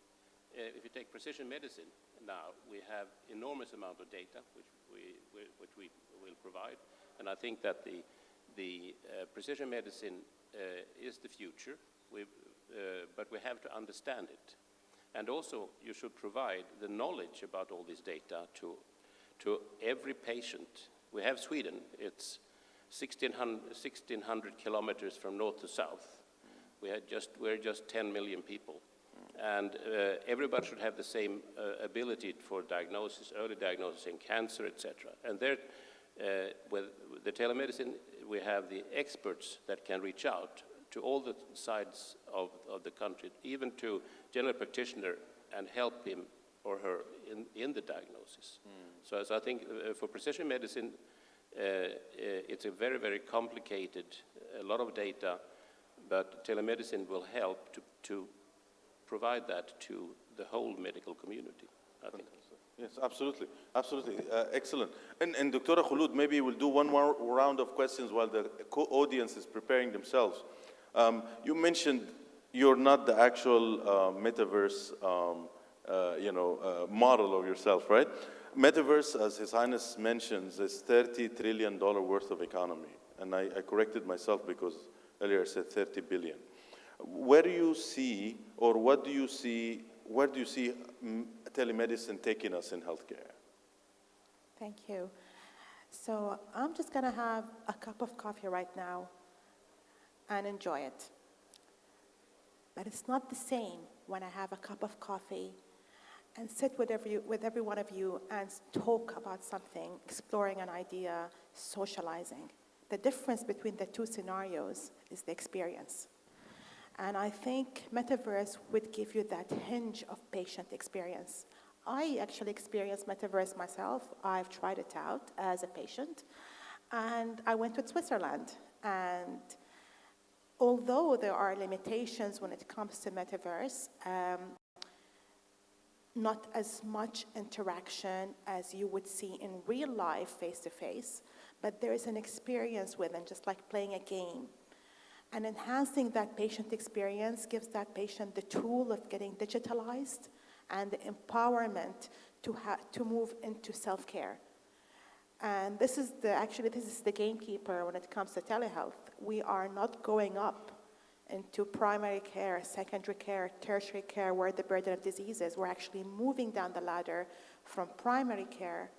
If you take precision medicine now, we have enormous amount of data, which we will provide. And I think that the precision medicine is the future, but we have to understand it. And also, you should provide the knowledge about all this data to every patient. We have Sweden. It's 1,600 kilometers from north to south. We're just 10 million people. And everybody should have the same ability for diagnosis, early diagnosis in cancer, etc. And there, with the telemedicine, we have the experts that can reach out to all the sides of the country, even to general practitioner, and help him or her in the diagnosis. So I think for precision medicine, it's a very, very complicated, a lot of data, but telemedicine will help to provide that to the whole medical community, I think. Yes, absolutely, absolutely, excellent. And Dr. Khulud, maybe we'll do one more round of questions while the audience is preparing themselves. You mentioned you're not the actual metaverse, model of yourself, right? Metaverse, as His Highness mentions, is $30 trillion worth of economy. And I corrected myself because earlier I said 30 billion. Where do you see, or what do you see, where do you see telemedicine taking us in healthcare? Thank you. So I'm just going to have a cup of coffee right now and enjoy it. But it's not the same when I have a cup of coffee and sit with every one of you and talk about something, exploring an idea, socializing. The difference between the two scenarios is the experience. And I think Metaverse would give you that hinge of patient experience. I actually experienced Metaverse myself. I've tried it out as a patient. And I went to Switzerland. And although there are limitations when it comes to Metaverse, not as much interaction as you would see in real life, face-to-face, but there is an experience with them, just like playing a game. And enhancing that patient experience gives that patient the tool of getting digitalized and the empowerment to move into self-care. And this is the gamekeeper when it comes to telehealth. We are not going up into primary care, secondary care, tertiary care, where the burden of disease is. We're actually moving down the ladder from primary care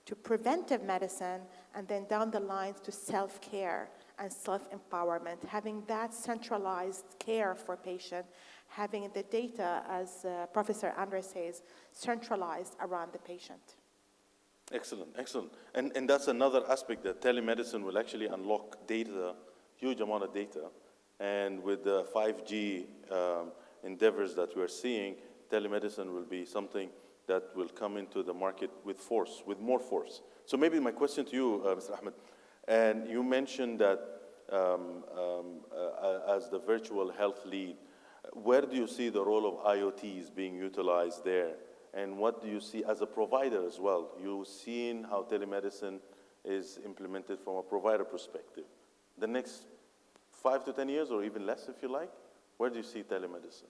to preventive medicine, and then down the lines to self-care and self-empowerment, having that centralized care for patient, having the data, as Professor Andre says, centralized around the patient. Excellent, excellent. And that's another aspect, that telemedicine will actually unlock data, huge amount of data. And with the 5G endeavors that we're seeing, telemedicine will be something that will come into the market with force, with more force. So maybe my question to you, Mr. Ahmed, and you mentioned that as the virtual health lead, where do you see the role of IoTs being utilized there? And what do you see as a provider as well? You've seen how telemedicine is implemented from a provider perspective. The next 5 to 10 years, or even less if you like, where do you see telemedicine?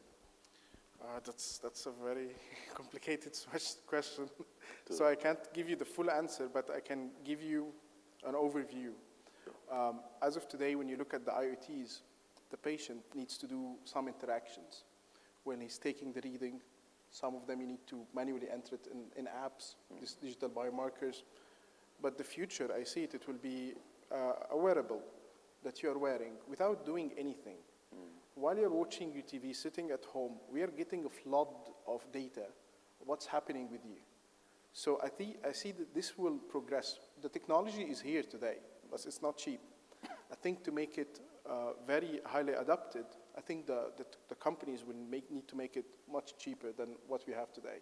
That's a very complicated question. So I can't give you the full answer, but I can give you an overview. As of today, when you look at the IoTs, the patient needs to do some interactions. When he's taking the reading, some of them you need to manually enter it in apps, these digital biomarkers. But the future, I see it will be a wearable that you are wearing without doing anything. While you're watching your TV, sitting at home, we are getting a flood of data, what's happening with you. So I see that this will progress. The technology is here today, but it's not cheap. I think to make it very highly adapted, I think the companies will need to make it much cheaper than what we have today.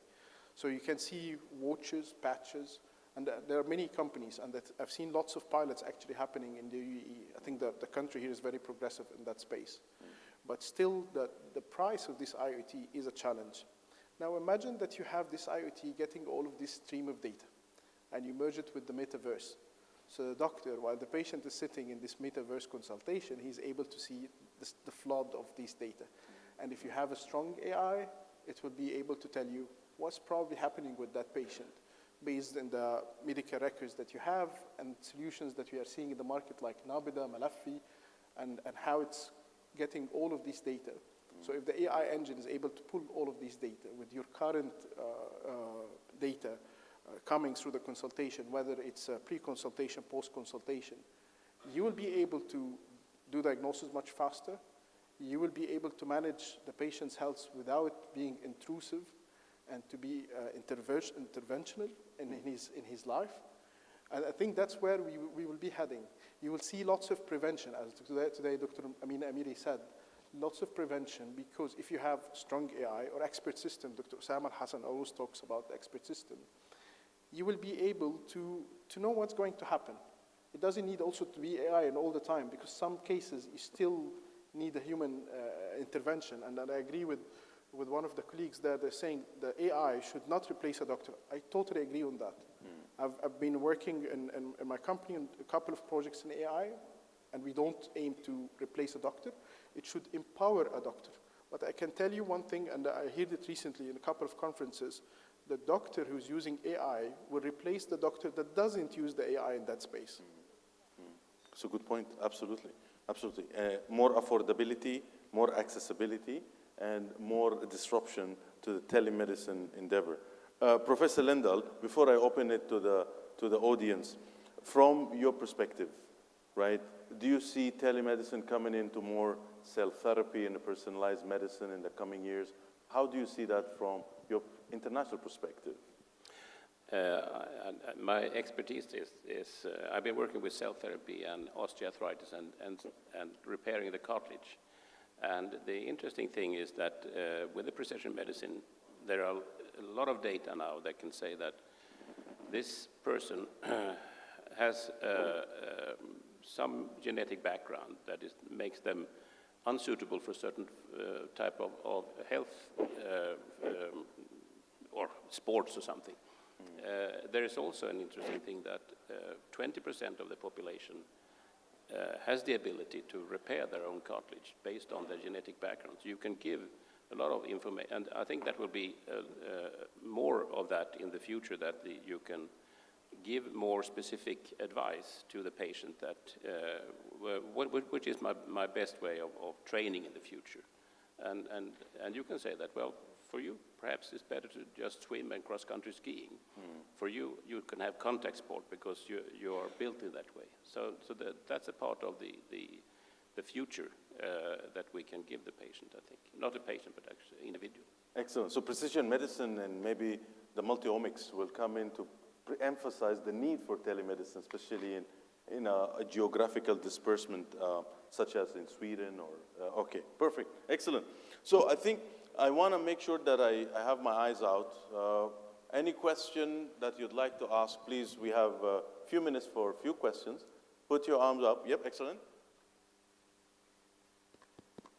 So you can see watches, patches, and there are many companies, and that I've seen lots of pilots actually happening in the UAE. I think that the country here is very progressive in that space. But still, the price of this IoT is a challenge. Now imagine that you have this IoT getting all of this stream of data, and you merge it with the metaverse. So the doctor, while the patient is sitting in this metaverse consultation, he's able to see the flood of these data. And if you have a strong AI, it will be able to tell you what's probably happening with that patient based on the medical records that you have and solutions that we are seeing in the market like Nabida, Malafi, and how it's getting all of these data. So if the AI engine is able to pull all of these data with your current data coming through the consultation, whether it's a pre-consultation, post-consultation, you will be able to do diagnosis much faster. You will be able to manage the patient's health without being intrusive and to be interventional in his life. And I think that's where we will be heading. You will see lots of prevention, as today Dr. Amina Amiri said, lots of prevention, because if you have strong AI or expert system, Dr. Osama Al-Hassan always talks about the expert system, you will be able to know what's going to happen. It doesn't need also to be AI and all the time, because some cases you still need a human intervention. And I agree with one of the colleagues there, they're saying the AI should not replace a doctor. I totally agree on that. I've been working in my company on a couple of projects in AI, and we don't aim to replace a doctor. It should empower a doctor. But I can tell you one thing, and I heard it recently in a couple of conferences, the doctor who's using AI will replace the doctor that doesn't use the AI in that space. It's a good point, absolutely, absolutely. More affordability, more accessibility, and more disruption to the telemedicine endeavor. Professor Lindahl, before I open it to the audience, from your perspective, right, do you see telemedicine coming into more cell therapy and personalized medicine in the coming years? How do you see that from your international perspective? My expertise is I've been working with cell therapy and osteoarthritis and repairing the cartilage. And the interesting thing is that with the precision medicine, there are a lot of data now that can say that this person has some genetic background that makes them unsuitable for certain type of health or sports or something. There is also an interesting thing that 20% of the population has the ability to repair their own cartilage based on their genetic background. So you can give a lot of information, and I think that will be more of that in the future, that you can give more specific advice to the patient that, which is my best way of training in the future. And you can say that, well, for you, perhaps it's better to just swim and cross-country skiing. For you, you can have contact sport because you are built in that way. So that's a part of the future that we can give the patient, I think. Not a patient, but actually individual. Excellent. So precision medicine and maybe the multi-omics will come in to emphasize the need for telemedicine, especially in a geographical disbursement, such as in Sweden or, okay, perfect, excellent. So I think I want to make sure that I have my eyes out. Any question that you'd like to ask, please, we have a few minutes for a few questions. Put your arms up. Yep, excellent.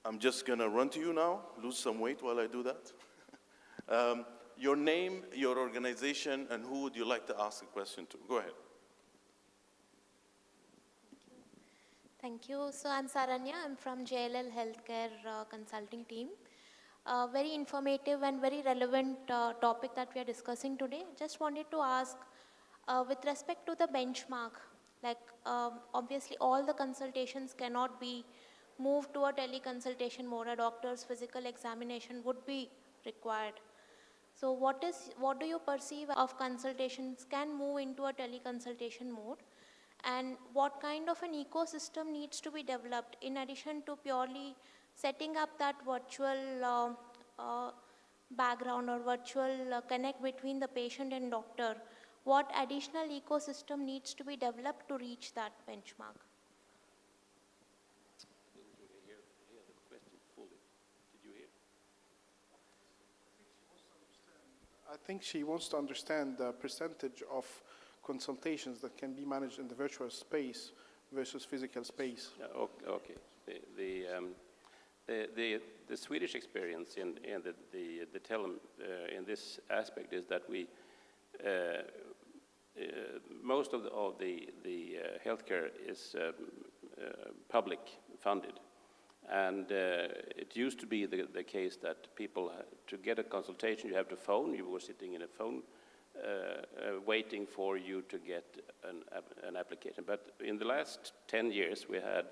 I'm just going to run to you now, lose some weight while I do that. Your name, your organization, and who would you like to ask a question to? Go ahead. Thank you. So I'm Saranya. I'm from JLL Healthcare Consulting Team. Very informative and very relevant topic that we are discussing today. Just wanted to ask, with respect to the benchmark, like obviously all the consultations cannot be moved to a teleconsultation mode. A doctor's physical examination would be required. So what do you perceive of consultations can move into a teleconsultation mode, and what kind of an ecosystem needs to be developed in addition to purely setting up that virtual background or virtual connect between the patient and doctor? What additional ecosystem needs to be developed to reach that benchmark? I think she wants to understand the percentage of consultations that can be managed in the virtual space versus physical space. Okay. The Swedish experience in this aspect is that we most of the healthcare is public funded. And it used to be the case that people, to get a consultation, you have to phone. You were sitting in a phone waiting for you to get an application. But in the last 10 years, we had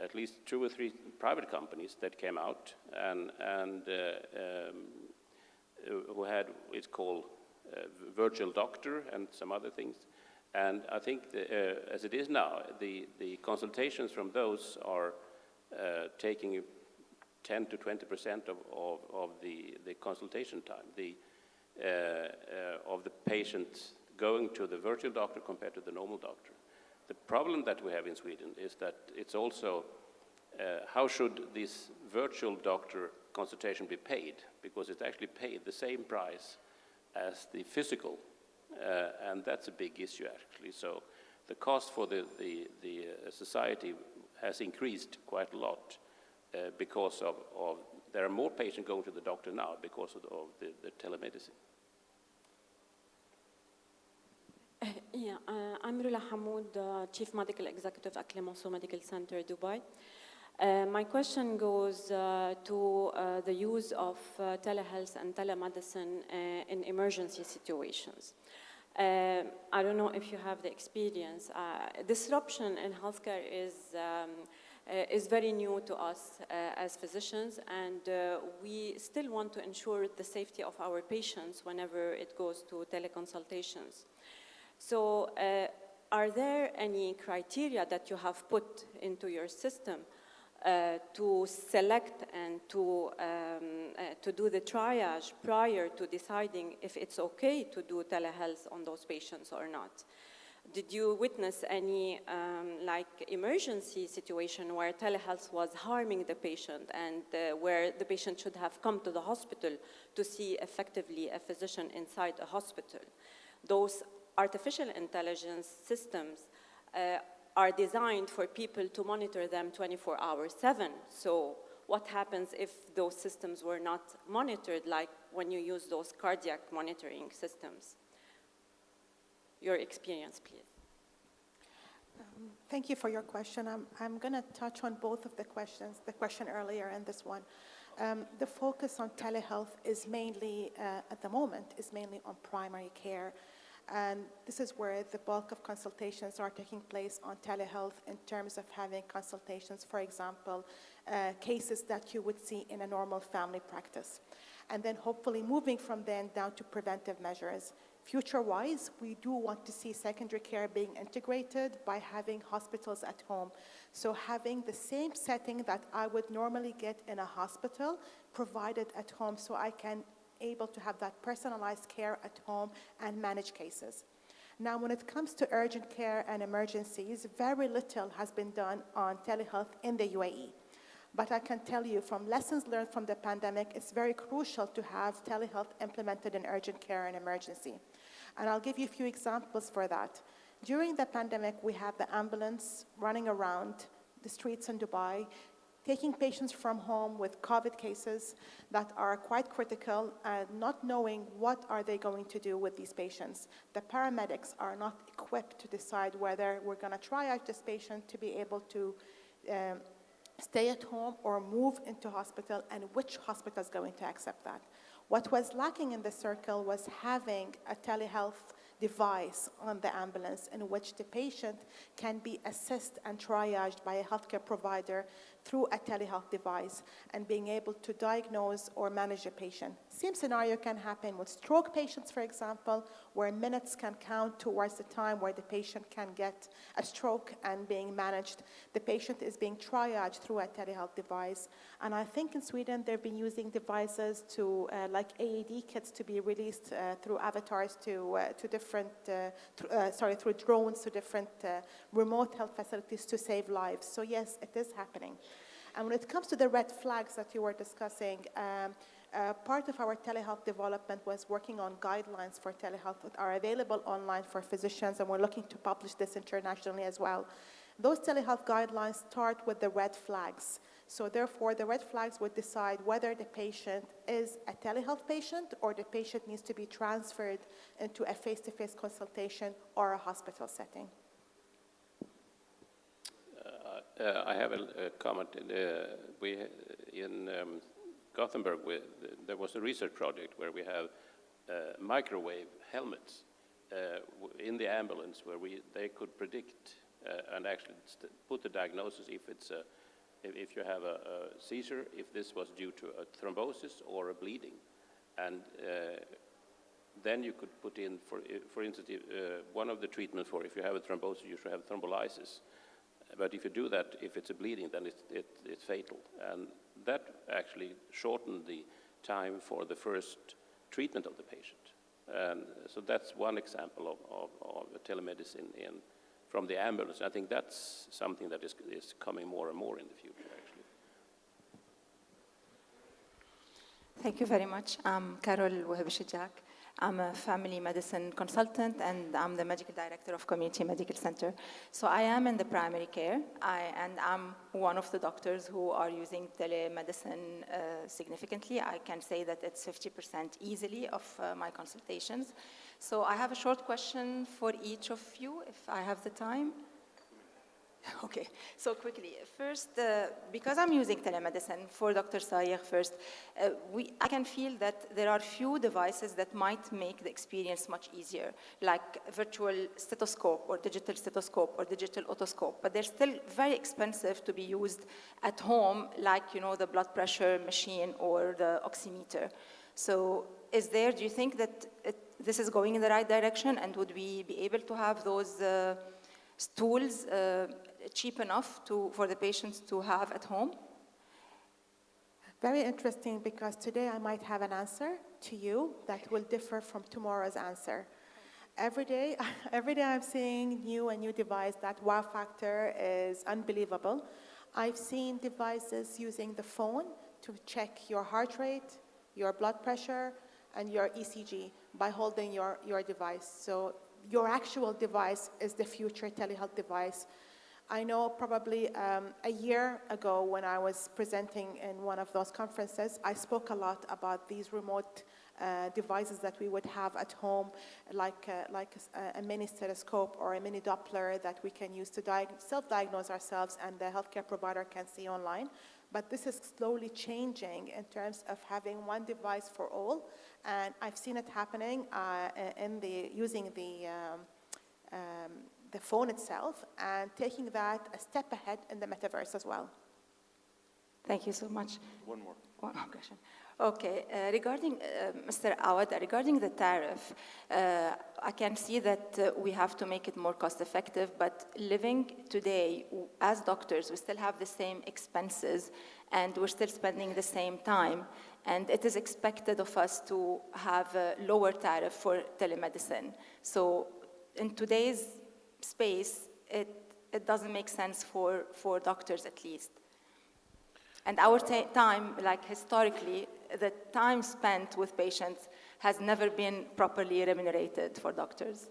at least 2 or 3 private companies that came out and who had, it's called virtual doctor and some other things. And I think as it is now, the consultations from those are taking 10 to 20% of the consultation time, of the patient going to the virtual doctor compared to the normal doctor. The problem that we have in Sweden is that it's also how should this virtual doctor consultation be paid? Because it's actually paid the same price as the physical, and that's a big issue actually. So the cost for the society has increased quite a lot because of there are more patients going to the doctor now because of the telemedicine. Yeah, I'm Rula Hamoud, Chief Medical Executive at Clemenceau Medical Center, Dubai. My question goes to the use of telehealth and telemedicine in emergency situations. I don't know if you have the experience. Disruption in healthcare is very new to us as physicians, and we still want to ensure the safety of our patients whenever it goes to teleconsultations. So are there any criteria that you have put into your system to select and to do the triage prior to deciding if it's okay to do telehealth on those patients or not? Did you witness any emergency situation where telehealth was harming the patient and where the patient should have come to the hospital to see effectively a physician inside a hospital? Those artificial intelligence systems are designed for people to monitor them 24/7. So what happens if those systems were not monitored, like when you use those cardiac monitoring systems? Your experience, please. Thank you for your question. I'm going to touch on both of the questions, the question earlier and this one. The focus on telehealth is mainly, at the moment, is mainly on primary care. And this is where the bulk of consultations are taking place on telehealth in terms of having consultations, for example, cases that you would see in a normal family practice. And then hopefully moving from then down to preventive measures. Future-wise, we do want to see secondary care being integrated by having hospitals at home. So having the same setting that I would normally get in a hospital provided at home, so I can able to have that personalized care at home and manage cases. Now, when it comes to urgent care and emergencies, very little has been done on telehealth in the UAE. But I can tell you from lessons learned from the pandemic, it's very crucial to have telehealth implemented in urgent care and emergency. And I'll give you a few examples for that. During the pandemic, we had the ambulance running around the streets in Dubai, taking patients from home with COVID cases that are quite critical and not knowing what are they going to do with these patients. The paramedics are not equipped to decide whether we're going to triage this patient to be able to stay at home or move into hospital, and which hospital is going to accept that. What was lacking in the circle was having a telehealth device on the ambulance in which the patient can be assessed and triaged by a healthcare provider through a telehealth device and being able to diagnose or manage a patient. Same scenario can happen with stroke patients, for example, where minutes can count towards the time where the patient can get a stroke and being managed. The patient is being triaged through a telehealth device. And I think in Sweden, they've been using devices to, like AED kits to be released through avatars to different, through drones to different remote health facilities to save lives. So yes, it is happening. And when it comes to the red flags that you were discussing, part of our telehealth development was working on guidelines for telehealth that are available online for physicians, and we're looking to publish this internationally as well. Those telehealth guidelines start with the red flags. So therefore, the red flags would decide whether the patient is a telehealth patient or the patient needs to be transferred into a face-to-face consultation or a hospital setting. I have a comment. In Gothenburg, there was a research project where we have microwave helmets in the ambulance where they could predict and actually put the diagnosis if you have a seizure, if this was due to a thrombosis or a bleeding. And then you could put in, for instance, one of the treatments for if you have a thrombosis, you should have thrombolysis. But if you do that, if it's a bleeding, then it's fatal. And that actually shortened the time for the first treatment of the patient. And so that's one example of telemedicine from the ambulance. I think that's something that is coming more and more in the future, actually. Thank you very much. I'm Carol Wahab-Shijak. I'm a family medicine consultant, and I'm the medical director of Community Medical Center. So I am in the primary care, and I'm one of the doctors who are using telemedicine significantly. I can say that it's 50% easily of my consultations. So I have a short question for each of you, if I have the time. Okay, so quickly. First, because I'm using telemedicine, for Dr. Sayegh first, I can feel that there are few devices that might make the experience much easier, like virtual stethoscope or digital otoscope, but they're still very expensive to be used at home, like, the blood pressure machine or the oximeter. So do you think that this is going in the right direction, and would we be able to have those tools cheap enough for the patients to have at home? Very interesting, because today I might have an answer to you that will differ from tomorrow's answer. Every day I'm seeing a new device. That wow factor is unbelievable. I've seen devices using the phone to check your heart rate, your blood pressure, and your ECG by holding your device. So your actual device is the future telehealth device. I know probably a year ago when I was presenting in one of those conferences, I spoke a lot about these remote devices that we would have at home, like a mini stethoscope or a mini Doppler that we can use to self-diagnose ourselves and the healthcare provider can see online. But this is slowly changing in terms of having one device for all. And I've seen it happening using the phone itself and taking that a step ahead in the metaverse as well. Thank you so much. One more. One more question. Okay, regarding Mr. Awad, regarding the tariff, I can see that we have to make it more cost effective, but living today as doctors, we still have the same expenses and we're still spending the same time. And it is expected of us to have a lower tariff for telemedicine. So in today's space, it doesn't make sense for doctors at least. And our time, like historically, the time spent with patients has never been properly remunerated for doctors.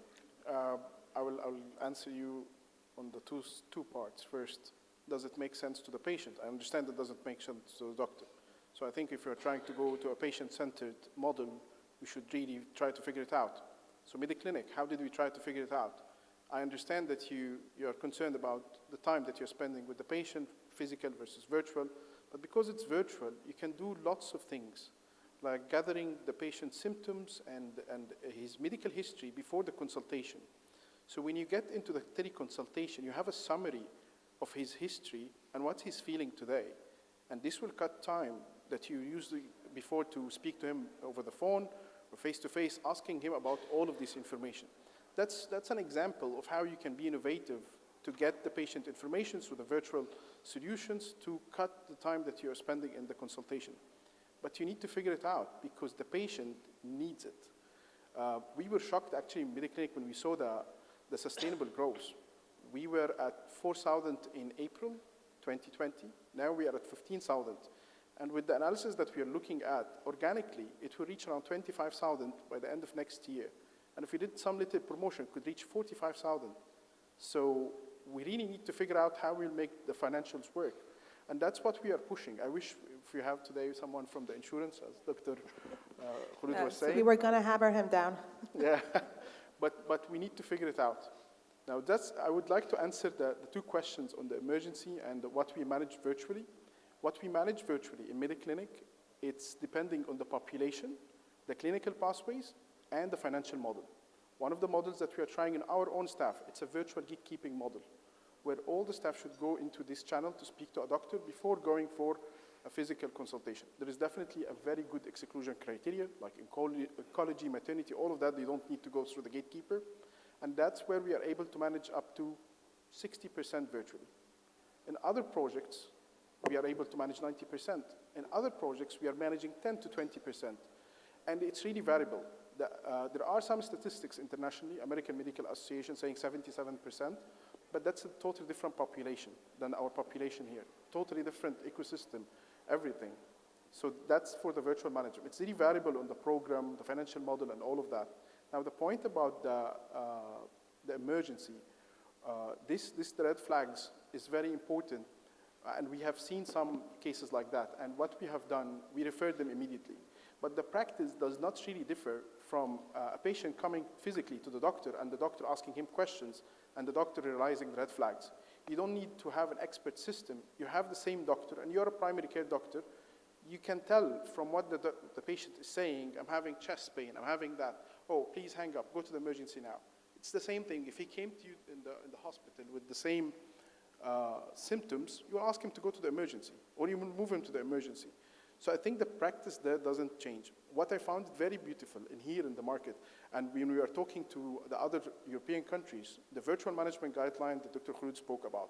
I'll answer you on the two parts. First, does it make sense to the patient? I understand it doesn't make sense to the doctor. So I think if you're trying to go to a patient-centered model, we should really try to figure it out. So MediClinic, how did we try to figure it out? I understand that you are concerned about the time that you're spending with the patient, physical versus virtual, but because it's virtual, you can do lots of things, like gathering the patient's symptoms and his medical history before the consultation. So when you get into the teleconsultation, you have a summary of his history and what he's feeling today. And this will cut time that you usually before to speak to him over the phone or face-to-face, asking him about all of this information. That's an example of how you can be innovative to get the patient information through the virtual solutions to cut the time that you're spending in the consultation. But you need to figure it out because the patient needs it. We were shocked actually in MediClinic when we saw the sustainable growth. We were at 4,000 in April 2020. Now we are at 15,000. And with the analysis that we are looking at, organically, it will reach around 25,000 by the end of next year. And if we did some little promotion, it could reach 45,000. So we really need to figure out how we'll make the financials work. And that's what we are pushing. I wish if we have today someone from the insurance, as Dr. Khulud was saying. We were going to hammer him down. Yeah, but we need to figure it out. Now, I would like to answer the two questions on the emergency and what we manage virtually. What we manage virtually in MediClinic, it's depending on the population, the clinical pathways, and the financial model. One of the models that we are trying in our own staff, it's a virtual gatekeeping model, where all the staff should go into this channel to speak to a doctor before going for a physical consultation. There is definitely a very good exclusion criteria, like oncology, maternity, all of that, they don't need to go through the gatekeeper. And that's where we are able to manage up to 60% virtually. In other projects, we are able to manage 90%. In other projects, we are managing 10 to 20%. And it's really variable. There are some statistics internationally, American Medical Association saying 77%, but that's a totally different population than our population here. Totally different ecosystem, everything. So that's for the virtual management. It's really variable on the program, the financial model, and all of that. Now, the point about the emergency, the red flags is very important, and we have seen some cases like that. And what we have done, we referred them immediately. But the practice does not really differ from a patient coming physically to the doctor and the doctor asking him questions and the doctor realizing the red flags. You don't need to have an expert system. You have the same doctor, and you're a primary care doctor. You can tell from what the patient is saying, I'm having chest pain, I'm having that. Oh, please hang up, go to the emergency now. It's the same thing. If he came to you in the hospital with the same symptoms, you will ask him to go to the emergency, or you will move him to the emergency. So I think the practice there doesn't change. What I found very beautiful here in the market, and when we are talking to the other European countries, the virtual management guideline that Dr. Khulud spoke about,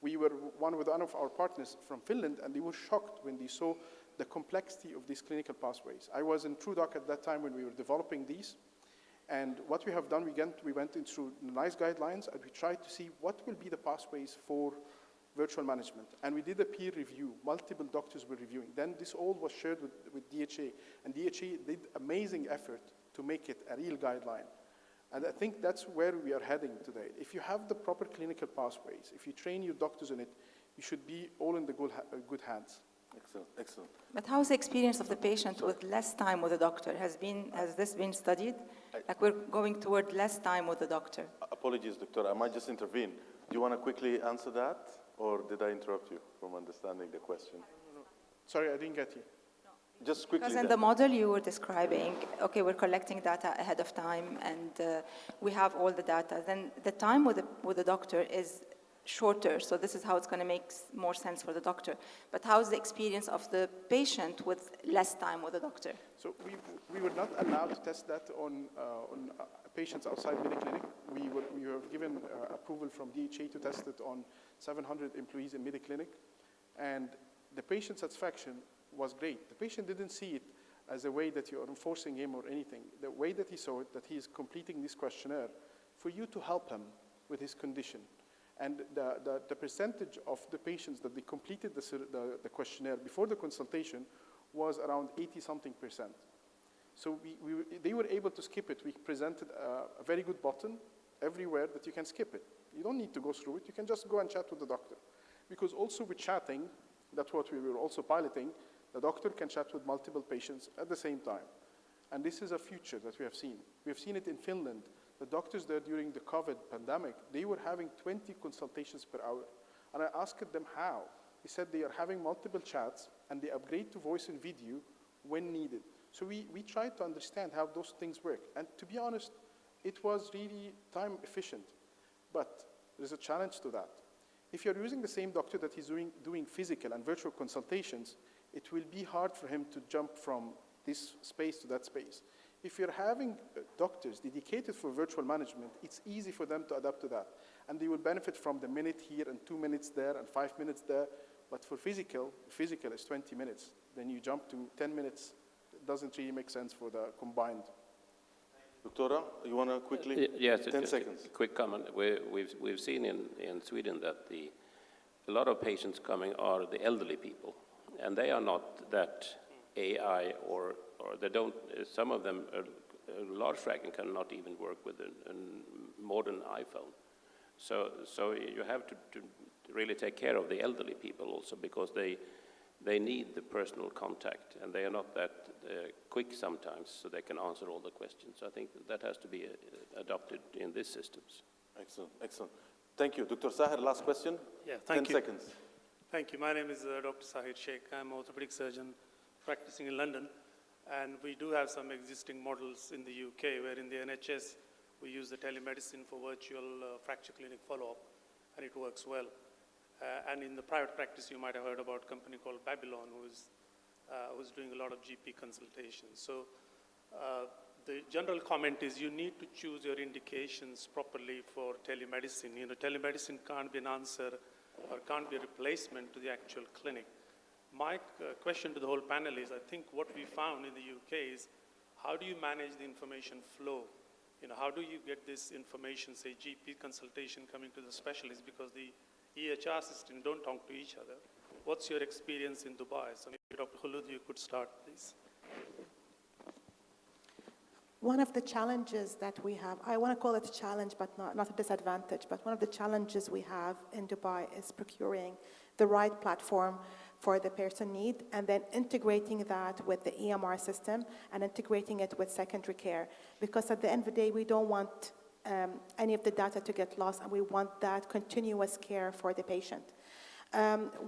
we were one of our partners from Finland, and they were shocked when they saw the complexity of these clinical pathways. I was in TrueDoc at that time when we were developing these, and what we have done, we went into nice guidelines, and we tried to see what will be the pathways for virtual management. And we did a peer review. Multiple doctors were reviewing. Then this all was shared with DHA. And DHA did amazing effort to make it a real guideline. And I think that's where we are heading today. If you have the proper clinical pathways, if you train your doctors in it, you should be all in the good hands. Excellent, excellent. But how's the experience of the patient with less time with the doctor? Has this been studied? Like we're going toward less time with the doctor. Apologies, doctor, I might just intervene. Do you want to quickly answer that, or did I interrupt you from understanding the question? Sorry, I didn't get you. Just quickly. Because in the model you were describing, okay, we're collecting data ahead of time and we have all the data. Then the time with the doctor is shorter, so this is how it's going to make more sense for the doctor. But how's the experience of the patient with less time with the doctor? So we were not allowed to test that on patients outside Mediclinic. We were given approval from DHA to test it on 700 employees in Mediclinic, and the patient satisfaction was great. The patient didn't see it as a way that you are enforcing him or anything. The way that he saw it, that he is completing this questionnaire for you to help him with his condition. And the percentage of the patients that they completed the questionnaire before the consultation was around 80-something%. So they were able to skip it. We presented a very good button everywhere that you can skip it. You don't need to go through it. You can just go and chat with the doctor. Because also with chatting, that's what we were also piloting, the doctor can chat with multiple patients at the same time. And this is a future that we have seen. We have seen it in Finland. The doctors there during the COVID pandemic, they were having 20 consultations per hour. And I asked them how. He said they are having multiple chats and they upgrade to voice and video when needed. So we tried to understand how those things work. And to be honest, it was really time efficient. But there's a challenge to that. If you're using the same doctor that is doing physical and virtual consultations, it will be hard for him to jump from this space to that space. If you're having doctors dedicated for virtual management, it's easy for them to adapt to that. And they will benefit from the minute here and 2 minutes there and 5 minutes there. But for physical is 20 minutes. Then you jump to 10 minutes. It doesn't really make sense for the combined. Doctora, you want to quickly? Yes, 10 seconds. A quick comment. We've seen in Sweden that a lot of patients coming are the elderly people, and they are not that AI or they don't. Some of them, a large fraction, cannot even work with a modern iPhone. So you have to really take care of the elderly people also, because they need the personal contact, and they are not that quick sometimes, so they can answer all the questions. So I think that has to be adopted in these systems. Excellent, excellent. Thank you. Dr. Sahir, last question? Yeah, thank 10 you. seconds. Thank you. My name is Dr. Sahir Sheikh. I'm an orthopedic surgeon practicing in London, and we do have some existing models in the UK, where in the NHS, we use the telemedicine for virtual fracture clinic follow-up, and it works well. And in the private practice, you might have heard about a company called Babylon, who's doing a lot of GP consultations. So the general comment is you need to choose your indications properly for telemedicine. You know, telemedicine can't be an answer or can't be a replacement to the actual clinic. My question to the whole panel is, I think what we found in the UK is, how do you manage the information flow? You know, how do you get this information, say GP consultation coming to the specialist, because the EHR system don't talk to each other. What's your experience in Dubai? So maybe Dr. Khulud, you could start, please. One of the challenges that we have, I want to call it a challenge, but not a disadvantage, but one of the challenges we have in Dubai is procuring the right platform for the person need, and then integrating that with the EMR system and integrating it with secondary care. Because at the end of the day, we don't want any of the data to get lost, and we want that continuous care for the patient.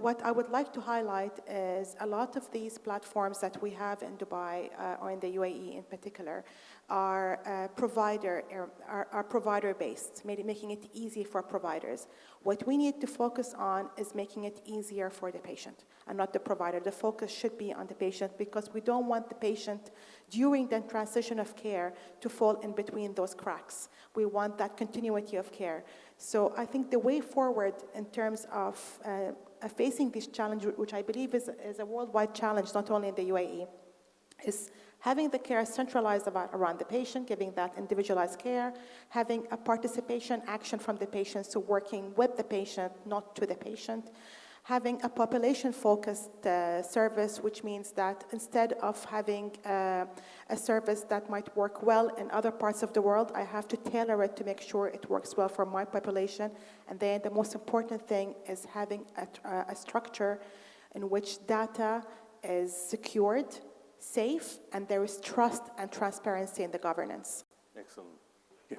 What I would like to highlight is a lot of these platforms that we have in Dubai, or in the UAE in particular, are provider-based, making it easy for providers. What we need to focus on is making it easier for the patient and not the provider. The focus should be on the patient, because we don't want the patient during the transition of care to fall in between those cracks. We want that continuity of care. So I think the way forward in terms of facing this challenge, which I believe is a worldwide challenge, not only in the UAE, is having the care centralized around the patient, giving that individualized care, having a participation action from the patient, so working with the patient, not to the patient, having a population-focused service, which means that instead of having a service that might work well in other parts of the world, I have to tailor it to make sure it works well for my population. And then the most important thing is having a structure in which data is secured, safe, and there is trust and transparency in the governance. Excellent. Yeah.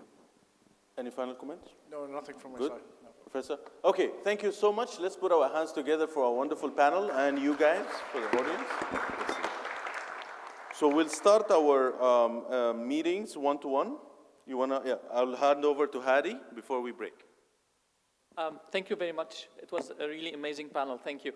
Any final comments? No, nothing from my Good. side. No. Professor? Okay, thank you so much. Let's put our hands together for our wonderful panel and you guys for the audience. So we'll start our meetings one-to-one. You wanna? Yeah, I'll hand over to Hadi before we break. Thank you very much. It was a really amazing panel. Thank you.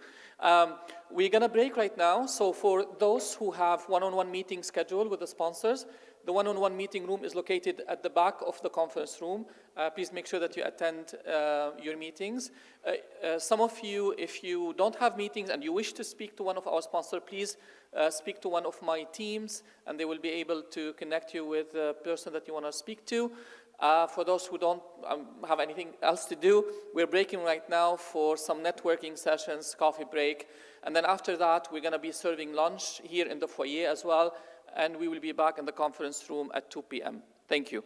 We're going to break right now. So for those who have one-on-one meetings scheduled with the sponsors, the one-on-one meeting room is located at the back of the conference room. Please make sure that you attend your meetings. Some of you, if you don't have meetings and you wish to speak to one of our sponsors, please speak to one of my teams, and they will be able to connect you with the person that you want to speak to. For those who don't have anything else to do, we're breaking right now for some networking sessions, coffee break. And then after that, we're going to be serving lunch here in the foyer as well. And we will be back in the conference room at 2 p.m. Thank you.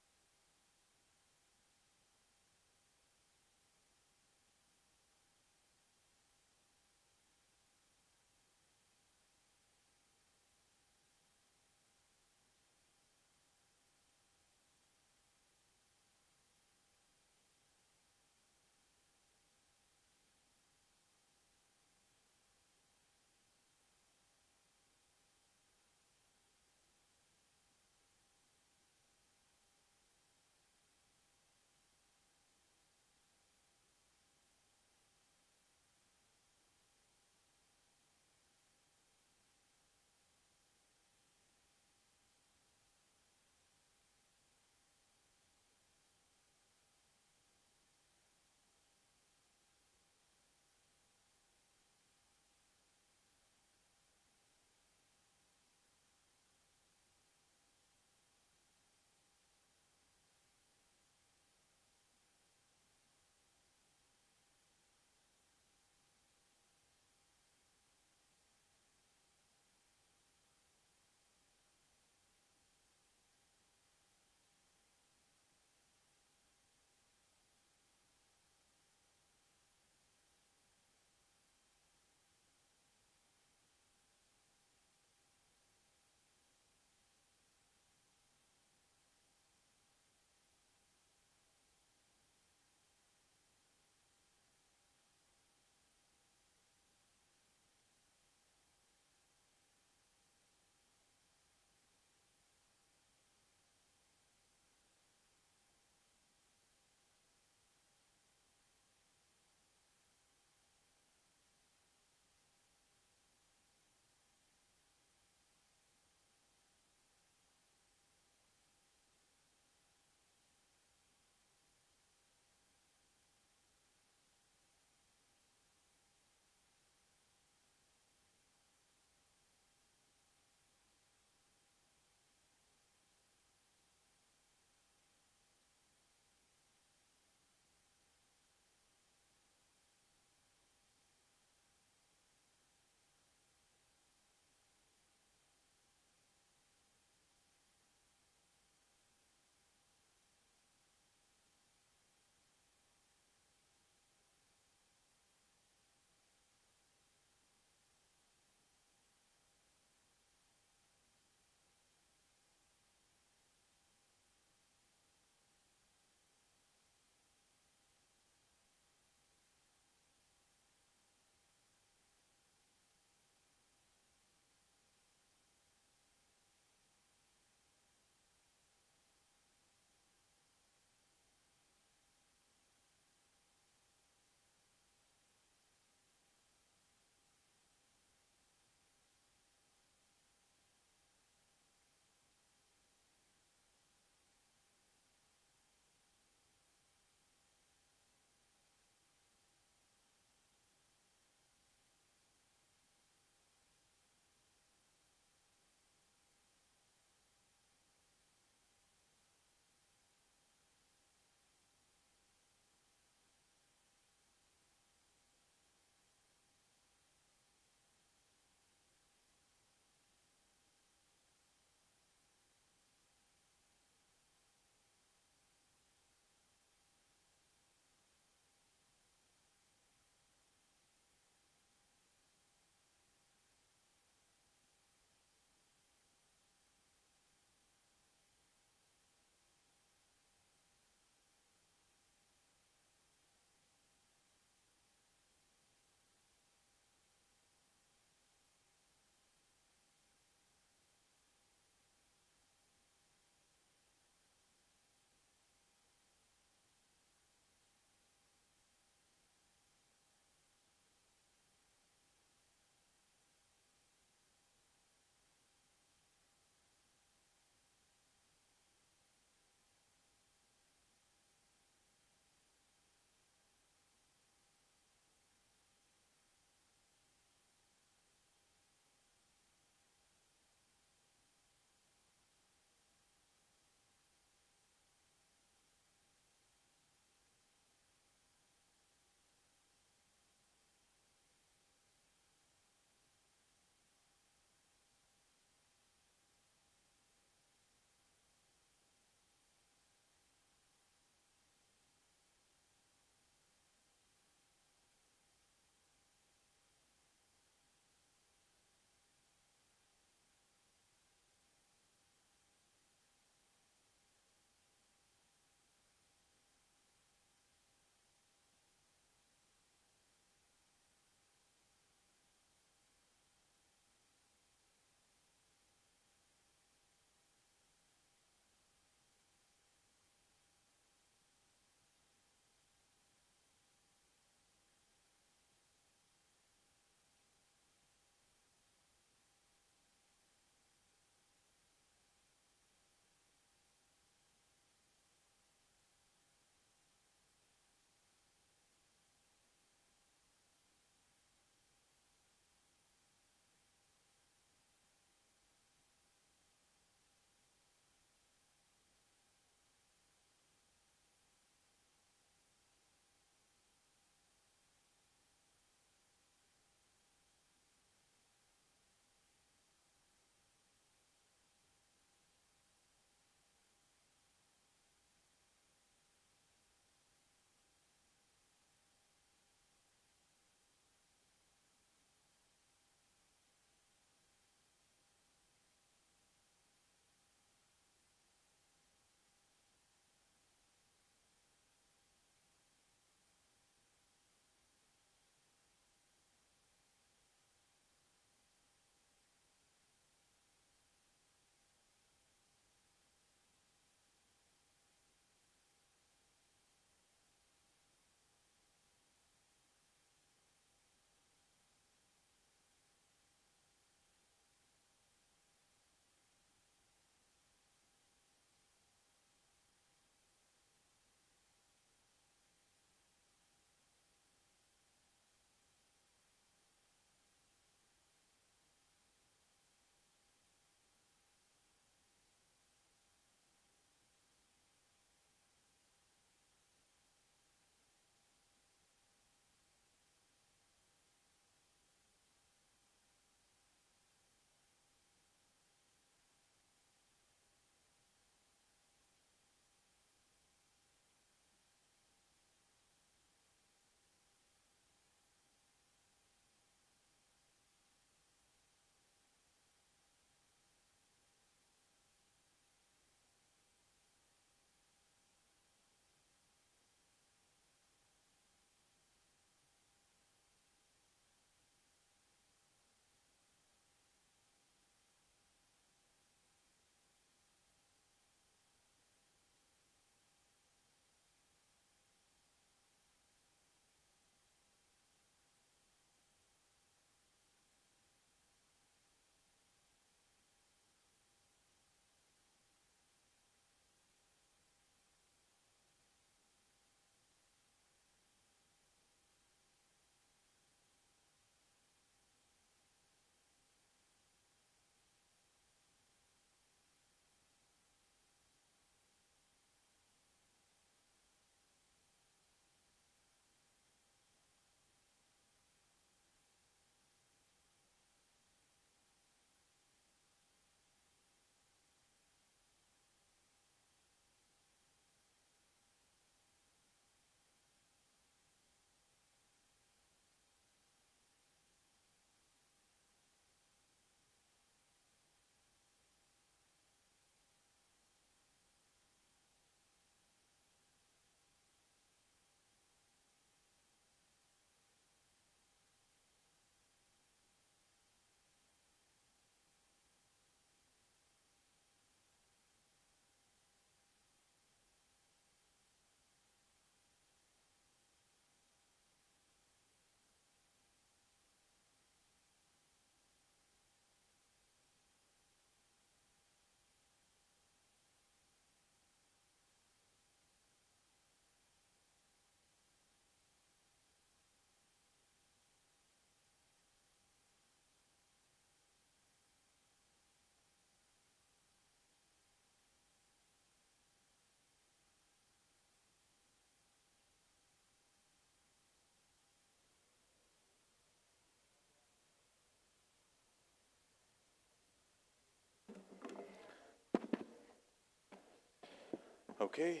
Okay.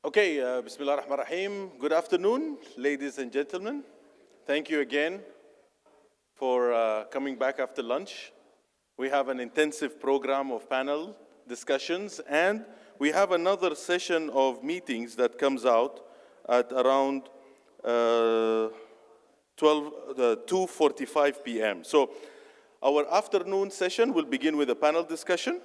Okay, Bismillah ar-Rahman ar-Rahim. Good afternoon, ladies and gentlemen. Thank you again for coming back after lunch. We have an intensive program of panel discussions, and we have another session of meetings that comes out at around 2:45 p.m. So our afternoon session will begin with a panel discussion.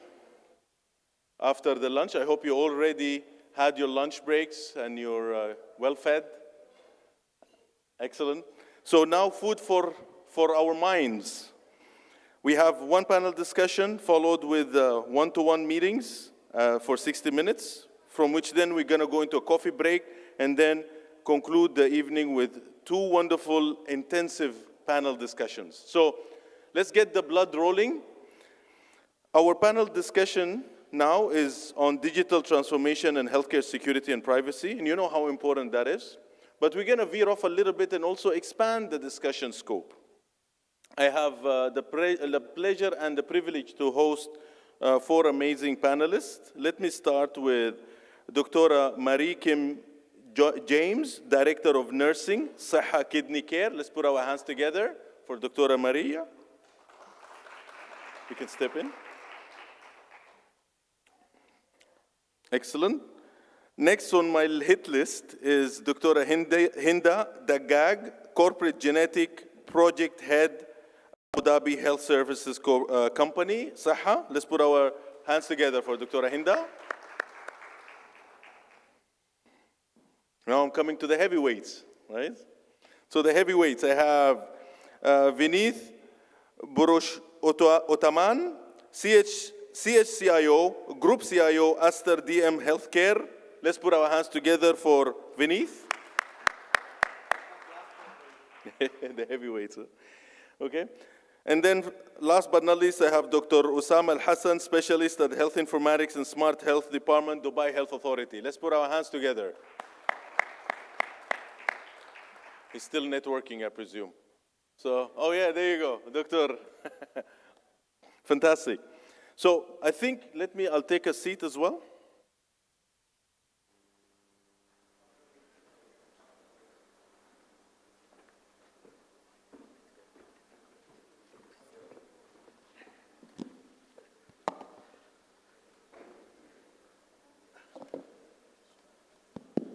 After the lunch, I hope you already had your lunch breaks and you're well fed. Excellent. So now food for our minds. We have one panel discussion followed with one-to-one meetings for 60 minutes, from which then we're going to go into a coffee break and then conclude the evening with two wonderful, intensive panel discussions. So let's get the blood rolling. Our panel discussion now is on digital transformation and healthcare security and privacy, and you know how important that is. But we're going to veer off a little bit and also expand the discussion scope. I have the pleasure and the privilege to host four amazing panelists. Let me start with Dr. Marie Kim James, Director of Nursing, Saha Kidney Care. Let's put our hands together for Dr. Maria. You can step in. Excellent. Next on my hit list is Dr. Hinda Daggag, Corporate Genetic Project Head, Abu Dhabi Health Services Company, Saha. Let's put our hands together for Dr. Hinda. Now I'm coming to the heavyweights, right? So the heavyweights, I have Vineeth Burush Otaman, CHCIO, Group CIO, Aster DM Healthcare. Let's put our hands together for Vineeth. The heavyweights, huh? Okay. And then last but not least, I have Dr. Usama Al-Hassan, Specialist at Health Informatics and Smart Health Department, Dubai Health Authority. Let's put our hands together. He's still networking, I presume. So, oh yeah, there you go, Doctor. Fantastic. So I think, I'll take a seat as well.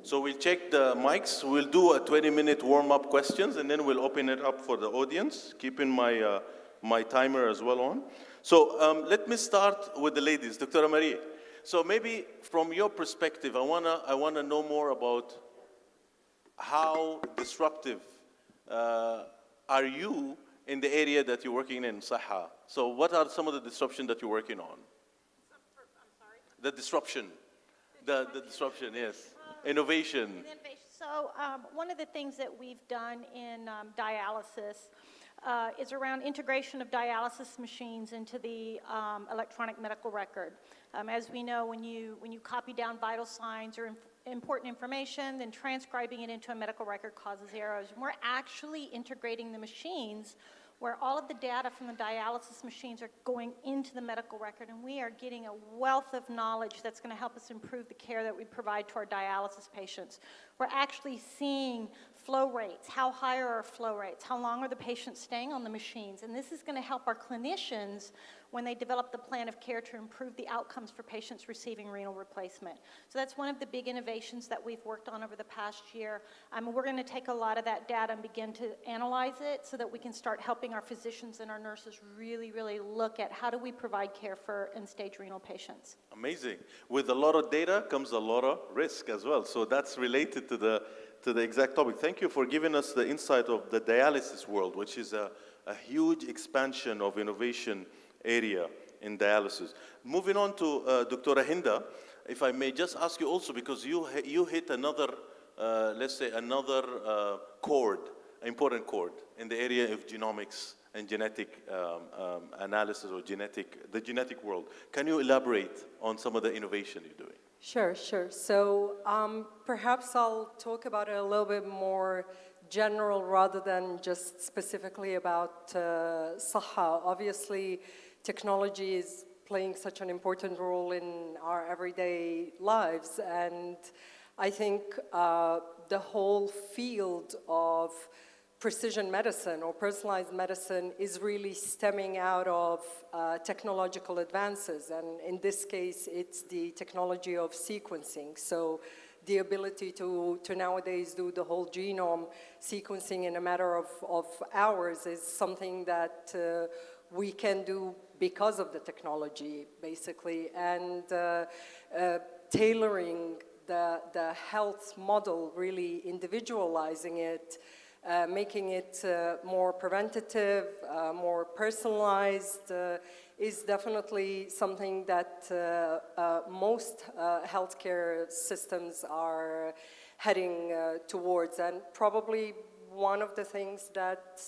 So we'll check the mics. We'll do a 20-minute warm-up questions, and then we'll open it up for the audience, keeping my timer as well on. So let me start with the ladies. Dr. Marie, so maybe from your perspective, I wanna know more about how disruptive are you in the area that you're working in, Saha? So what are some of the disruption that you're working on? I'm sorry? The disruption. The disruption, yes. Innovation. So one of the things that we've done in dialysis is around integration of dialysis machines into the electronic medical record. As we know, when you copy down vital signs or important information, then transcribing it into a medical record causes errors. And we're actually integrating the machines where all of the data from the dialysis machines are going into the medical record, and we are getting a wealth of knowledge that's going to help us improve the care that we provide to our dialysis patients. We're actually seeing flow rates. How high are our flow rates? How long are the patients staying on the machines? And this is going to help our clinicians when they develop the plan of care to improve the outcomes for patients receiving renal replacement. So that's one of the big innovations that we've worked on over the past year. We're going to take a lot of that data and begin to analyze it so that we can start helping our physicians and our nurses really, really look at how do we provide care for end-stage renal patients. Amazing. With a lot of data comes a lot of risk as well. So that's related to the exact topic. Thank you for giving us the insight of the dialysis world, which is a huge expansion of innovation area in dialysis. Moving on to Dr. Hinda, if I may just ask you also, because you hit another, let's say another chord, important chord in the area of genomics and genetic analysis or the genetic world. Can you elaborate on some of the innovation you're doing? Sure, sure. So perhaps I'll talk about it a little bit more general rather than just specifically about Saha. Obviously, technology is playing such an important role in our everyday lives, and I think the whole field of precision medicine or personalized medicine is really stemming out of technological advances, and in this case, it's the technology of sequencing. So the ability to nowadays do the whole genome sequencing in a matter of hours is something that we can do because of the technology, basically, and tailoring the health model, really individualizing it, making it more preventative, more personalized, is definitely something that most healthcare systems are heading towards. And probably one of the things that,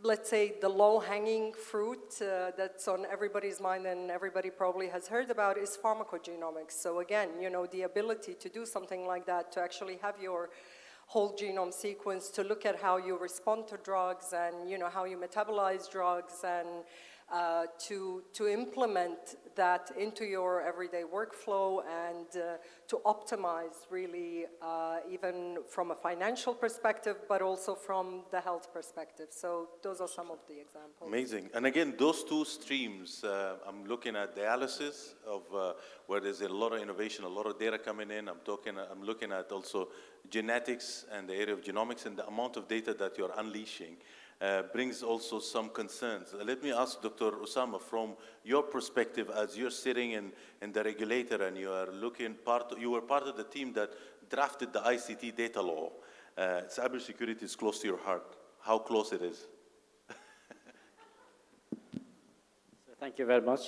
let's say, the low-hanging fruit that's on everybody's mind and everybody probably has heard about is pharmacogenomics. So again, you know, the ability to do something like that, to actually have your whole genome sequence, to look at how you respond to drugs and, you know, how you metabolize drugs, and to implement that into your everyday workflow and to optimize really even from a financial perspective, but also from the health perspective. So those are some of the examples. Amazing. And again, those two streams, I'm looking at dialysis of where there's a lot of innovation, a lot of data coming in. I'm looking at also genetics and the area of genomics, and the amount of data that you're unleashing brings also some concerns. Let me ask Dr. Osama, from your perspective, as you're sitting in the regulator and you are looking, you were part of the team that drafted the ICT data law. Cybersecurity is close to your heart. How close it is? Thank you very much.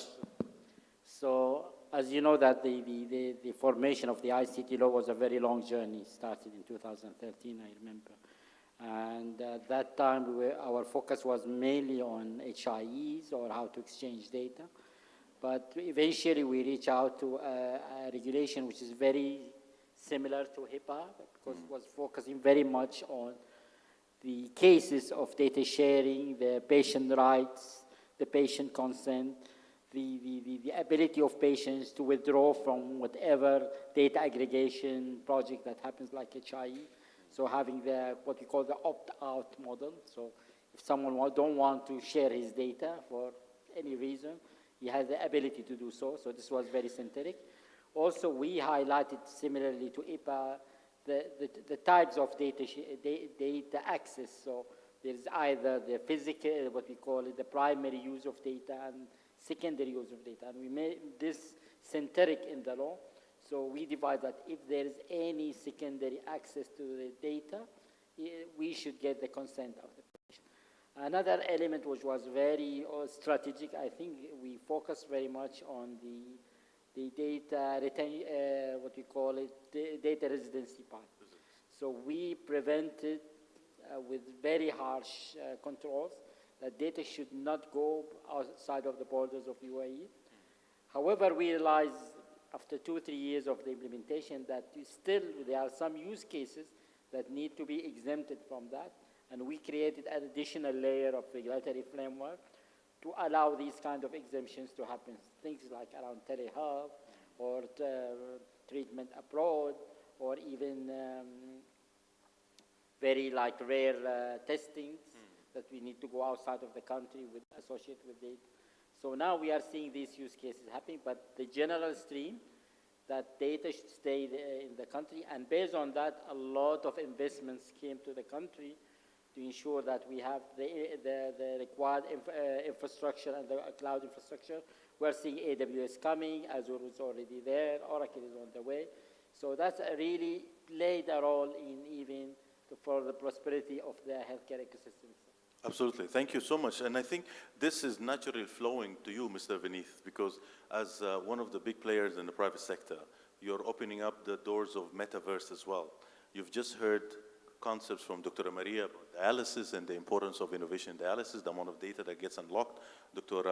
So, as you know, that the formation of the ICT law was a very long journey. It started in 2013, I remember. And at that time, our focus was mainly on HIEs, or how to exchange data. But eventually, we reached out to a regulation which is very similar to HIPAA, because it was focusing very much on the cases of data sharing, the patient rights, the patient consent, the ability of patients to withdraw from whatever data aggregation project that happens like HIE. So having what we call the opt-out model. So if someone don't want to share his data for any reason, he has the ability to do so. So this was very synthetic. Also, we highlighted similarly to HIPAA the types of data access. So there's either the physical, what we call it, the primary use of data, and secondary use of data. And we made this synthetic in the law. So we divide that if there is any secondary access to the data, we should get the consent of the patient. Another element which was very strategic, I think we focused very much on the data what we call it, the data residency part. So we prevented with very harsh controls that data should not go outside of the borders of UAE. However, we realized after 2 or 3 years of the implementation that still there are some use cases that need to be exempted from that, and we created an additional layer of regulatory framework to allow these kind of exemptions to happen. Things like around telehealth, or treatment abroad, or even very like rare testings that we need to go outside of the country associated with data. So now we are seeing these use cases happening, but the general stream, that data should stay in the country, and based on that, a lot of investments came to the country to ensure that we have the required infrastructure and the cloud infrastructure. We're seeing AWS coming, Azure is already there, Oracle is on the way. So that's really played a role in even for the prosperity of the healthcare ecosystem. Absolutely. Thank you so much. And I think this is naturally flowing to you, Mr. Vineeth, because as one of the big players in the private sector, you're opening up the doors of metaverse as well. You've just heard concepts from Dr. Maria about dialysis and the importance of innovation in dialysis, the amount of data that gets unlocked. Dr.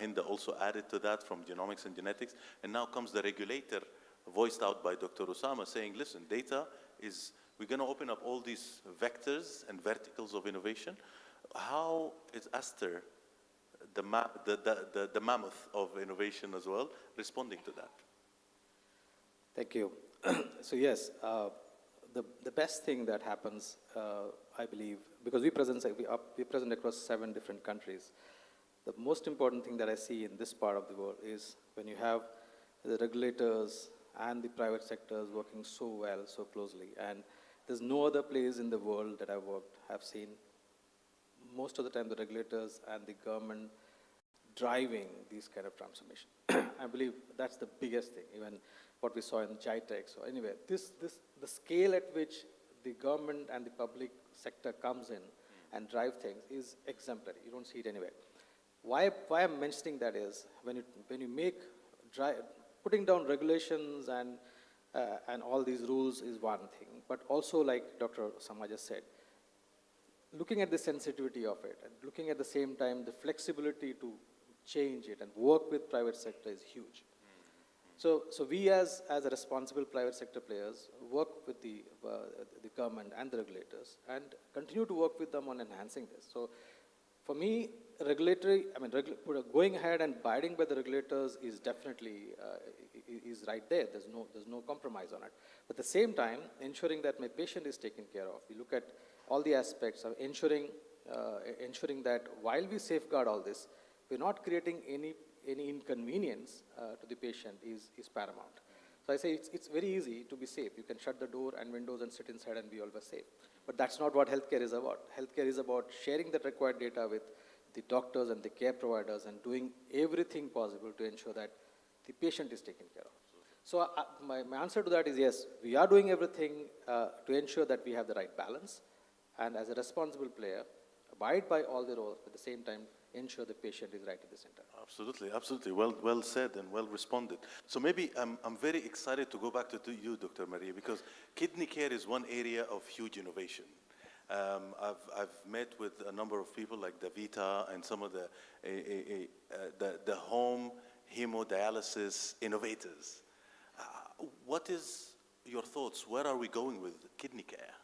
Hinda also added to that from genomics and genetics. And now comes the regulator, voiced out by Dr. Osama, saying, listen, data is, we're going to open up all these vectors and verticals of innovation. How is Aster, the mammoth of innovation as well, responding to that? Thank you. So yes, the best thing that happens, I believe, because we present across 7 different countries, the most important thing that I see in this part of the world is when you have the regulators and the private sectors working so well, so closely. And there's no other place in the world that I've worked, have seen most of the time the regulators and the government driving these kind of transformation. I believe that's the biggest thing, even what we saw in GITEX. So anyway, the scale at which the government and the public sector comes in and drive things is exemplary. You don't see it anywhere. Why I'm mentioning that is when you make putting down regulations and all these rules is one thing, but also like Dr. Sama just said, looking at the sensitivity of it and looking at the same time the flexibility to change it and work with private sector is huge. So we as a responsible private sector players work with the government and the regulators and continue to work with them on enhancing this. So for me, going ahead and abiding by the regulators is definitely is right there. There's no compromise on it. But at the same time, ensuring that my patient is taken care of. We look at all the aspects of ensuring that while we safeguard all this, we're not creating any inconvenience to the patient is paramount. So I say it's very easy to be safe. You can shut the door and windows and sit inside and be always safe. But that's not what healthcare is about. Healthcare is about sharing that required data with the doctors and the care providers and doing everything possible to ensure that the patient is taken care of. So my answer to that is yes, we are doing everything to ensure that we have the right balance and as a responsible player, abide by all the rules, but at the same time, ensure the patient is right at the center. Absolutely, absolutely. Well said and well responded. So maybe I'm very excited to go back to you, Dr. Maria, because kidney care is one area of huge innovation. I've met with a number of people like Davita and some of the home hemodialysis innovators. What is your thoughts? Where are we going with kidney care?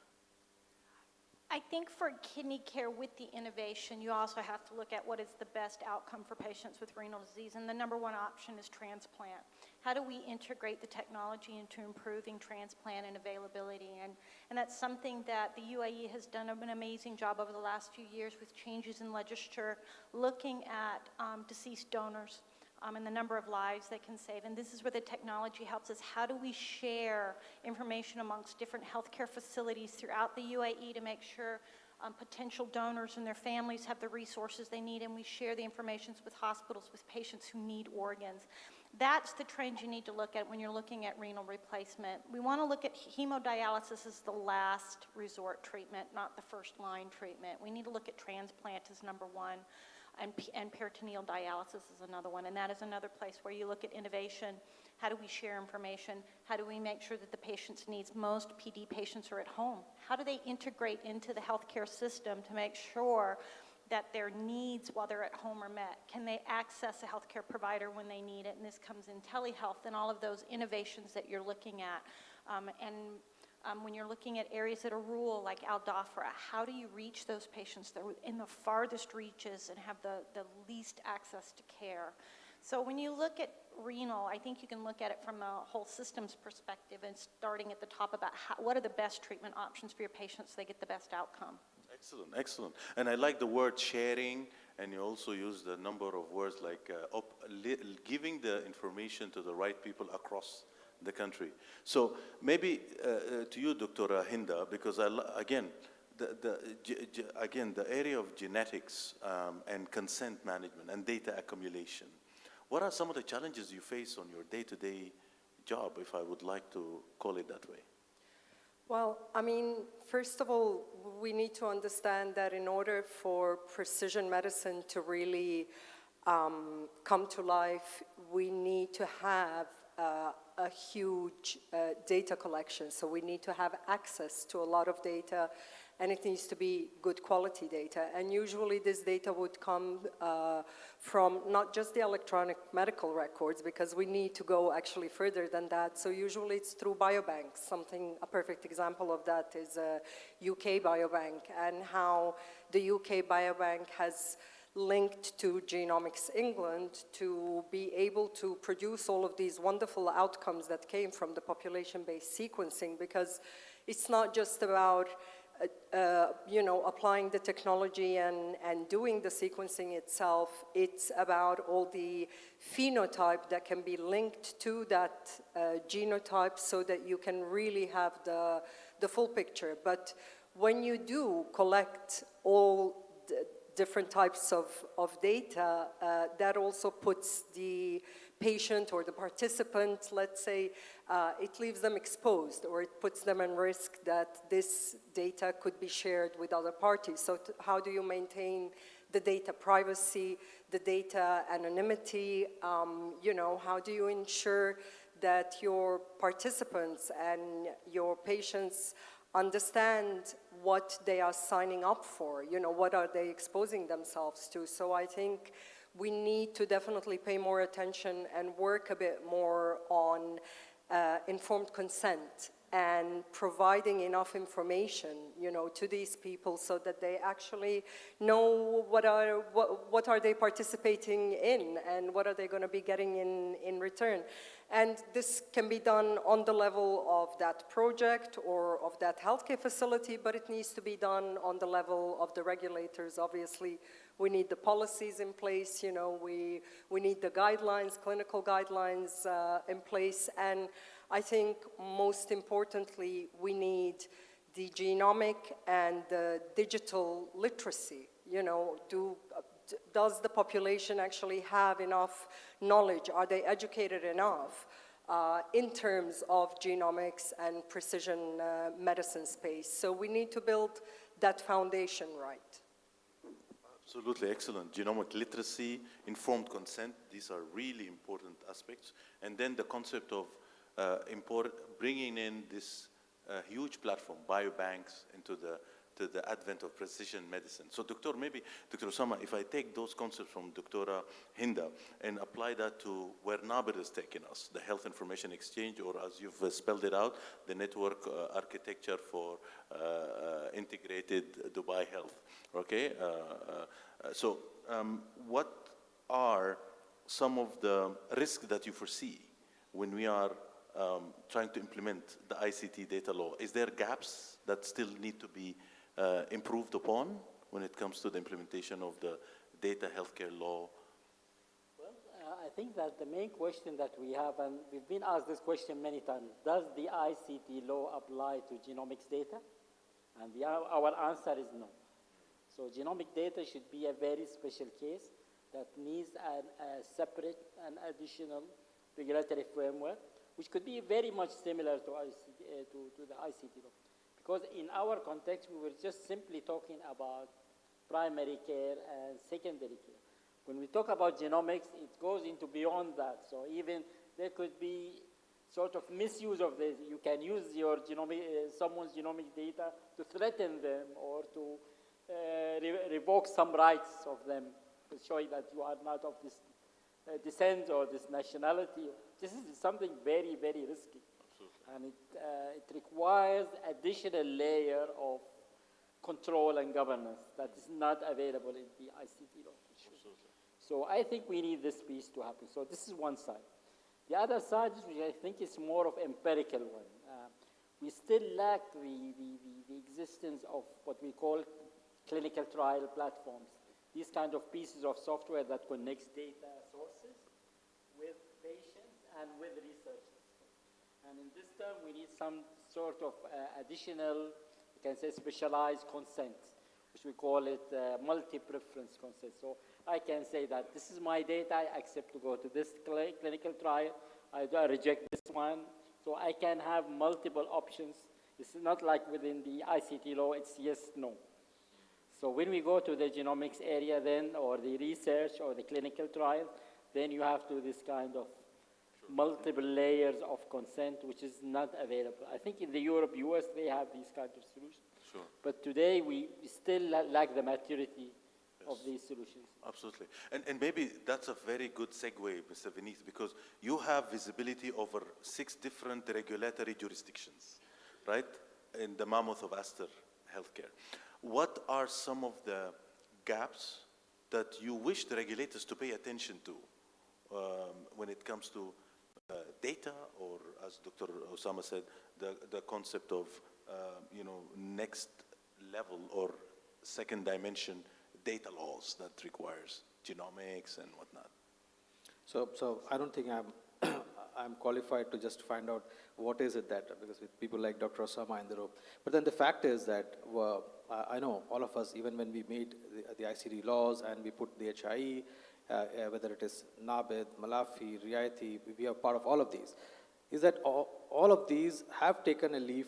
I think for kidney care with the innovation, you also have to look at what is the best outcome for patients with renal disease, and the number one option is transplant. How do we integrate the technology into improving transplant and availability? And that's something that the UAE has done an amazing job over the last few years with changes in legislature, looking at deceased donors and the number of lives they can save. And this is where the technology helps us. How do we share information amongst different healthcare facilities throughout the UAE to make sure potential donors and their families have the resources they need, and we share the information with hospitals, with patients who need organs. That's the trend you need to look at when you're looking at renal replacement. We want to look at hemodialysis as the last resort treatment, not the first line treatment. We need to look at transplant as number one. And peritoneal dialysis is another one, and that is another place where you look at innovation. How do we share information? How do we make sure that the patient's needs, most PD patients are at home. How do they integrate into the healthcare system to make sure that their needs while they're at home are met? Can they access a healthcare provider when they need it? And this comes in telehealth and all of those innovations that you're looking at. When you're looking at areas that are rural, like Al Dhafra, how do you reach those patients that are in the farthest reaches and have the least access to care? So when you look at renal, I think you can look at it from a whole systems perspective and starting at the top about what are the best treatment options for your patients so they get the best outcome. Excellent, excellent. And I like the word sharing, and you also use the number of words like giving the information to the right people across the country. So maybe to you, Dr. Hinda, because again, the area of genetics and consent management and data accumulation, what are some of the challenges you face on your day-to-day job, if I would like to call it that way? Well, I mean, first of all, we need to understand that in order for precision medicine to really come to life, we need to have a huge data collection. So we need to have access to a lot of data, and it needs to be good quality data. And usually this data would come from not just the electronic medical records, because we need to go actually further than that. So usually it's through biobanks. A perfect example of that is a UK biobank, and how the UK biobank has linked to Genomics England to be able to produce all of these wonderful outcomes that came from the population-based sequencing, because it's not just about applying the technology and doing the sequencing itself. It's about all the phenotype that can be linked to that genotype so that you can really have the full picture. But when you do collect all the different types of data, that also puts the patient or the participant, let's say, it leaves them exposed, or it puts them in risk that this data could be shared with other parties. So how do you maintain the data privacy, the data anonymity? How do you ensure that your participants and your patients understand what they are signing up for? What are they exposing themselves to? So I think we need to definitely pay more attention and work a bit more on informed consent and providing enough information, to these people so that they actually know what are they participating in and what are they going to be getting in return. And this can be done on the level of that project or of that healthcare facility, but it needs to be done on the level of the regulators. Obviously, we need the policies in place, we need the guidelines, clinical guidelines in place, and I think most importantly, we need the genomic and the digital literacy. Does the population actually have enough knowledge? Are they educated enough in terms of genomics and precision medicine space? So we need to build that foundation right. Absolutely excellent. Genomic literacy, informed consent, these are really important aspects. And then the concept of bringing in this huge platform, biobanks, into the advent of precision medicine. So Dr. Osama, if I take those concepts from Dr. Hinda and apply that to where Nabil is taking us, the health information exchange, or as you've spelled it out, the network architecture for integrated Dubai health, okay? So what are some of the risks that you foresee when we are trying to implement the ICT data law? Is there gaps that still need to be improved upon when it comes to the implementation of the data healthcare law? Well, I think that the main question that we have, and we've been asked this question many times, does the ICT law apply to genomics data? And our answer is no. So genomic data should be a very special case that needs a separate and additional regulatory framework, which could be very much similar to the ICT law. Because in our context, we were just simply talking about primary care and secondary care. When we talk about genomics, it goes into beyond that. So even there could be sort of misuse of this. You can use your someone's genomic data to threaten them or to revoke some rights of them, showing that you are not of this descent or this nationality. This is something very, very risky. And it requires additional layer of control and governance that is not available in the ICT law. So I think we need this piece to happen. So this is one side. The other side, which I think is more of empirical one. We still lack the existence of what we call clinical trial platforms. These kind of pieces of software that connects data sources with patients and with researchers. And in this term, we need some sort of additional, you can say, specialized consent, which we call it multi-preference consent. So I can say that this is my data, I accept to go to this clinical trial, I reject this one. So I can have multiple options. It's not like within the ICT law, it's yes, no. So when we go to the genomics area then, or the research or the clinical trial, then you have to this kind of multiple layers of consent, which is not available. I think in the Europe, US, they have these kind of solutions. Sure. But today, we still lack the maturity of these solutions. Absolutely. And maybe that's a very good segue, Mr. Vineeth, because you have visibility over 6 different regulatory jurisdictions, right, in the mammoth of Aster Healthcare. What are some of the gaps that you wish the regulators to pay attention to when it comes to data, or as Dr. Osama said, the concept of next level or second dimension data laws that requires genomics and whatnot? So I don't think I'm qualified to just find out what is it that, because with people like Dr. Osama in the room. But then the fact is that I know all of us, even when we made the ICD laws and we put the HIE, whether it is NABID, Malafi, Riayati, we are part of all of these, is that all of these have taken a leaf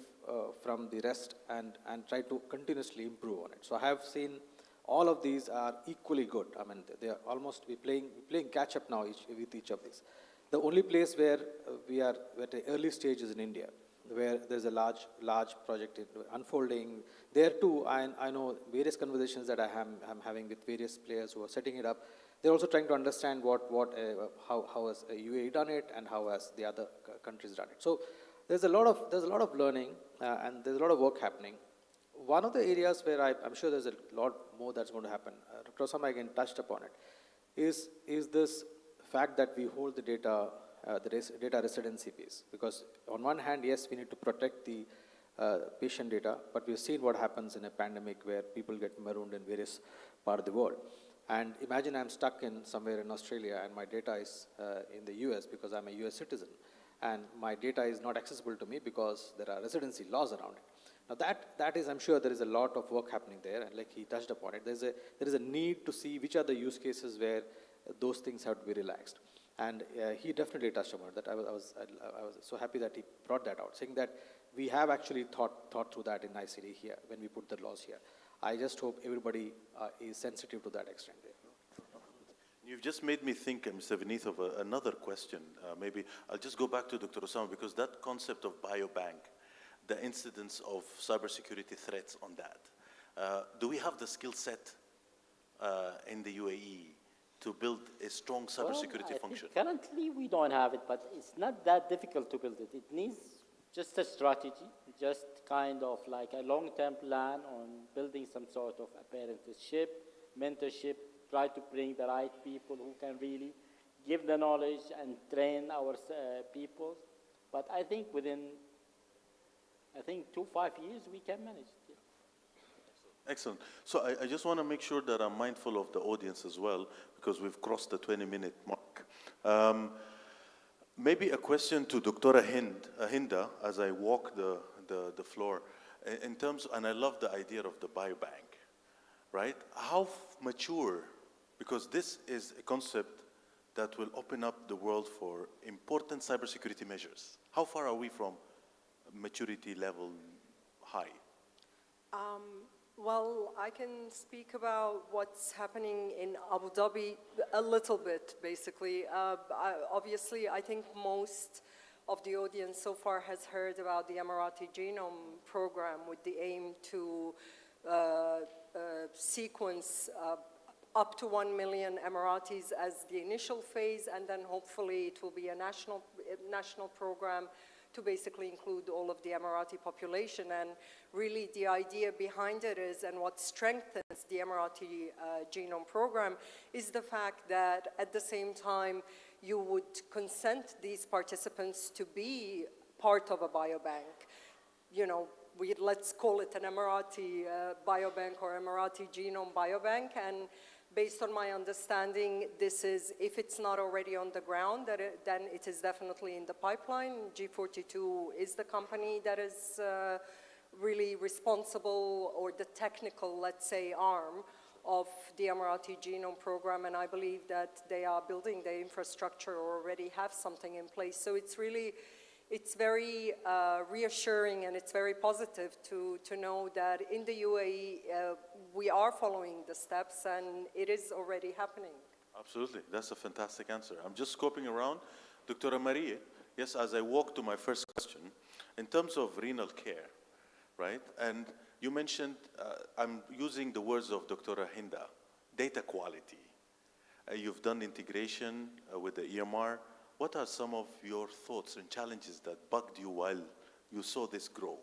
from the rest and tried to continuously improve on it. So I have seen all of these are equally good. I mean, they are almost, we're playing catch up now with each of these. The only place where we are at the early stage is in India, where there's a large project unfolding. There too, I know various conversations that I'm having with various players who are setting it up. They're also trying to understand how has UAE done it and how has the other countries done it. So there's a lot of learning and there's a lot of work happening. One of the areas where I'm sure there's a lot more that's going to happen, Dr. Osama again touched upon it, is this fact that we hold the data residency piece. Because on one hand, yes, we need to protect the patient data, but we've seen what happens in a pandemic where people get marooned in various parts of the world. And imagine I'm stuck in somewhere in Australia and my data is in the US because I'm a US citizen. And my data is not accessible to me because there are residency laws around it. Now that is, I'm sure there is a lot of work happening there, and like he touched upon it, there is a need to see which are the use cases where those things have to be relaxed. And he definitely touched upon that. I was so happy that he brought that out, saying that we have actually thought through that in ICD here when we put the laws here. I just hope everybody is sensitive to that extent there. You've just made me think, Mr. Vineeth, of another question. Maybe I'll just go back to Dr. Osama, because that concept of biobank, the incidence of cybersecurity threats on that. Do we have the skill set in the UAE to build a strong cybersecurity function? Currently, we don't have it, but it's not that difficult to build it. It needs just a strategy, just kind of like a long-term plan on building some sort of apprenticeship, mentorship, try to bring the right people who can really give the knowledge and train our people. But I think within 2-5 years, we can manage it. Excellent. So I just want to make sure that I'm mindful of the audience as well, because we've crossed the 20-minute mark. Maybe a question to Dr. Hinda as I walk the floor. In terms, and I love the idea of the biobank, right? How mature, because this is a concept that will open up the world for important cybersecurity measures. How far are we from maturity level high? Well, I can speak about what's happening in Abu Dhabi a little bit, basically. Obviously, I think most of the audience so far has heard about the Emirati Genome Program with the aim to sequence up to 1 million Emiratis as the initial phase, and then hopefully it will be a national program to basically include all of the Emirati population. And really the idea behind it is, and what strengthens the Emirati Genome Program, is the fact that at the same time you would consent these participants to be part of a biobank. You know, let's call it an Emirati biobank or Emirati Genome Biobank, and based on my understanding, this is, if it's not already on the ground, then it is definitely in the pipeline. G42 is the company that is really responsible, or the technical, let's say, arm of the Emirati Genome Program, and I believe that they are building the infrastructure or already have something in place. So it's really, it's very reassuring, and it's very positive to know that in the UAE, we are following the steps, and it is already happening. Absolutely, that's a fantastic answer. I'm just scoping around. Dr. Maria, yes, as I walk to my first question, in terms of renal care, right? And you mentioned, I'm using the words of Dr. Hinda, data quality. You've done integration with the EMR. What are some of your thoughts and challenges that bugged you while you saw this grow?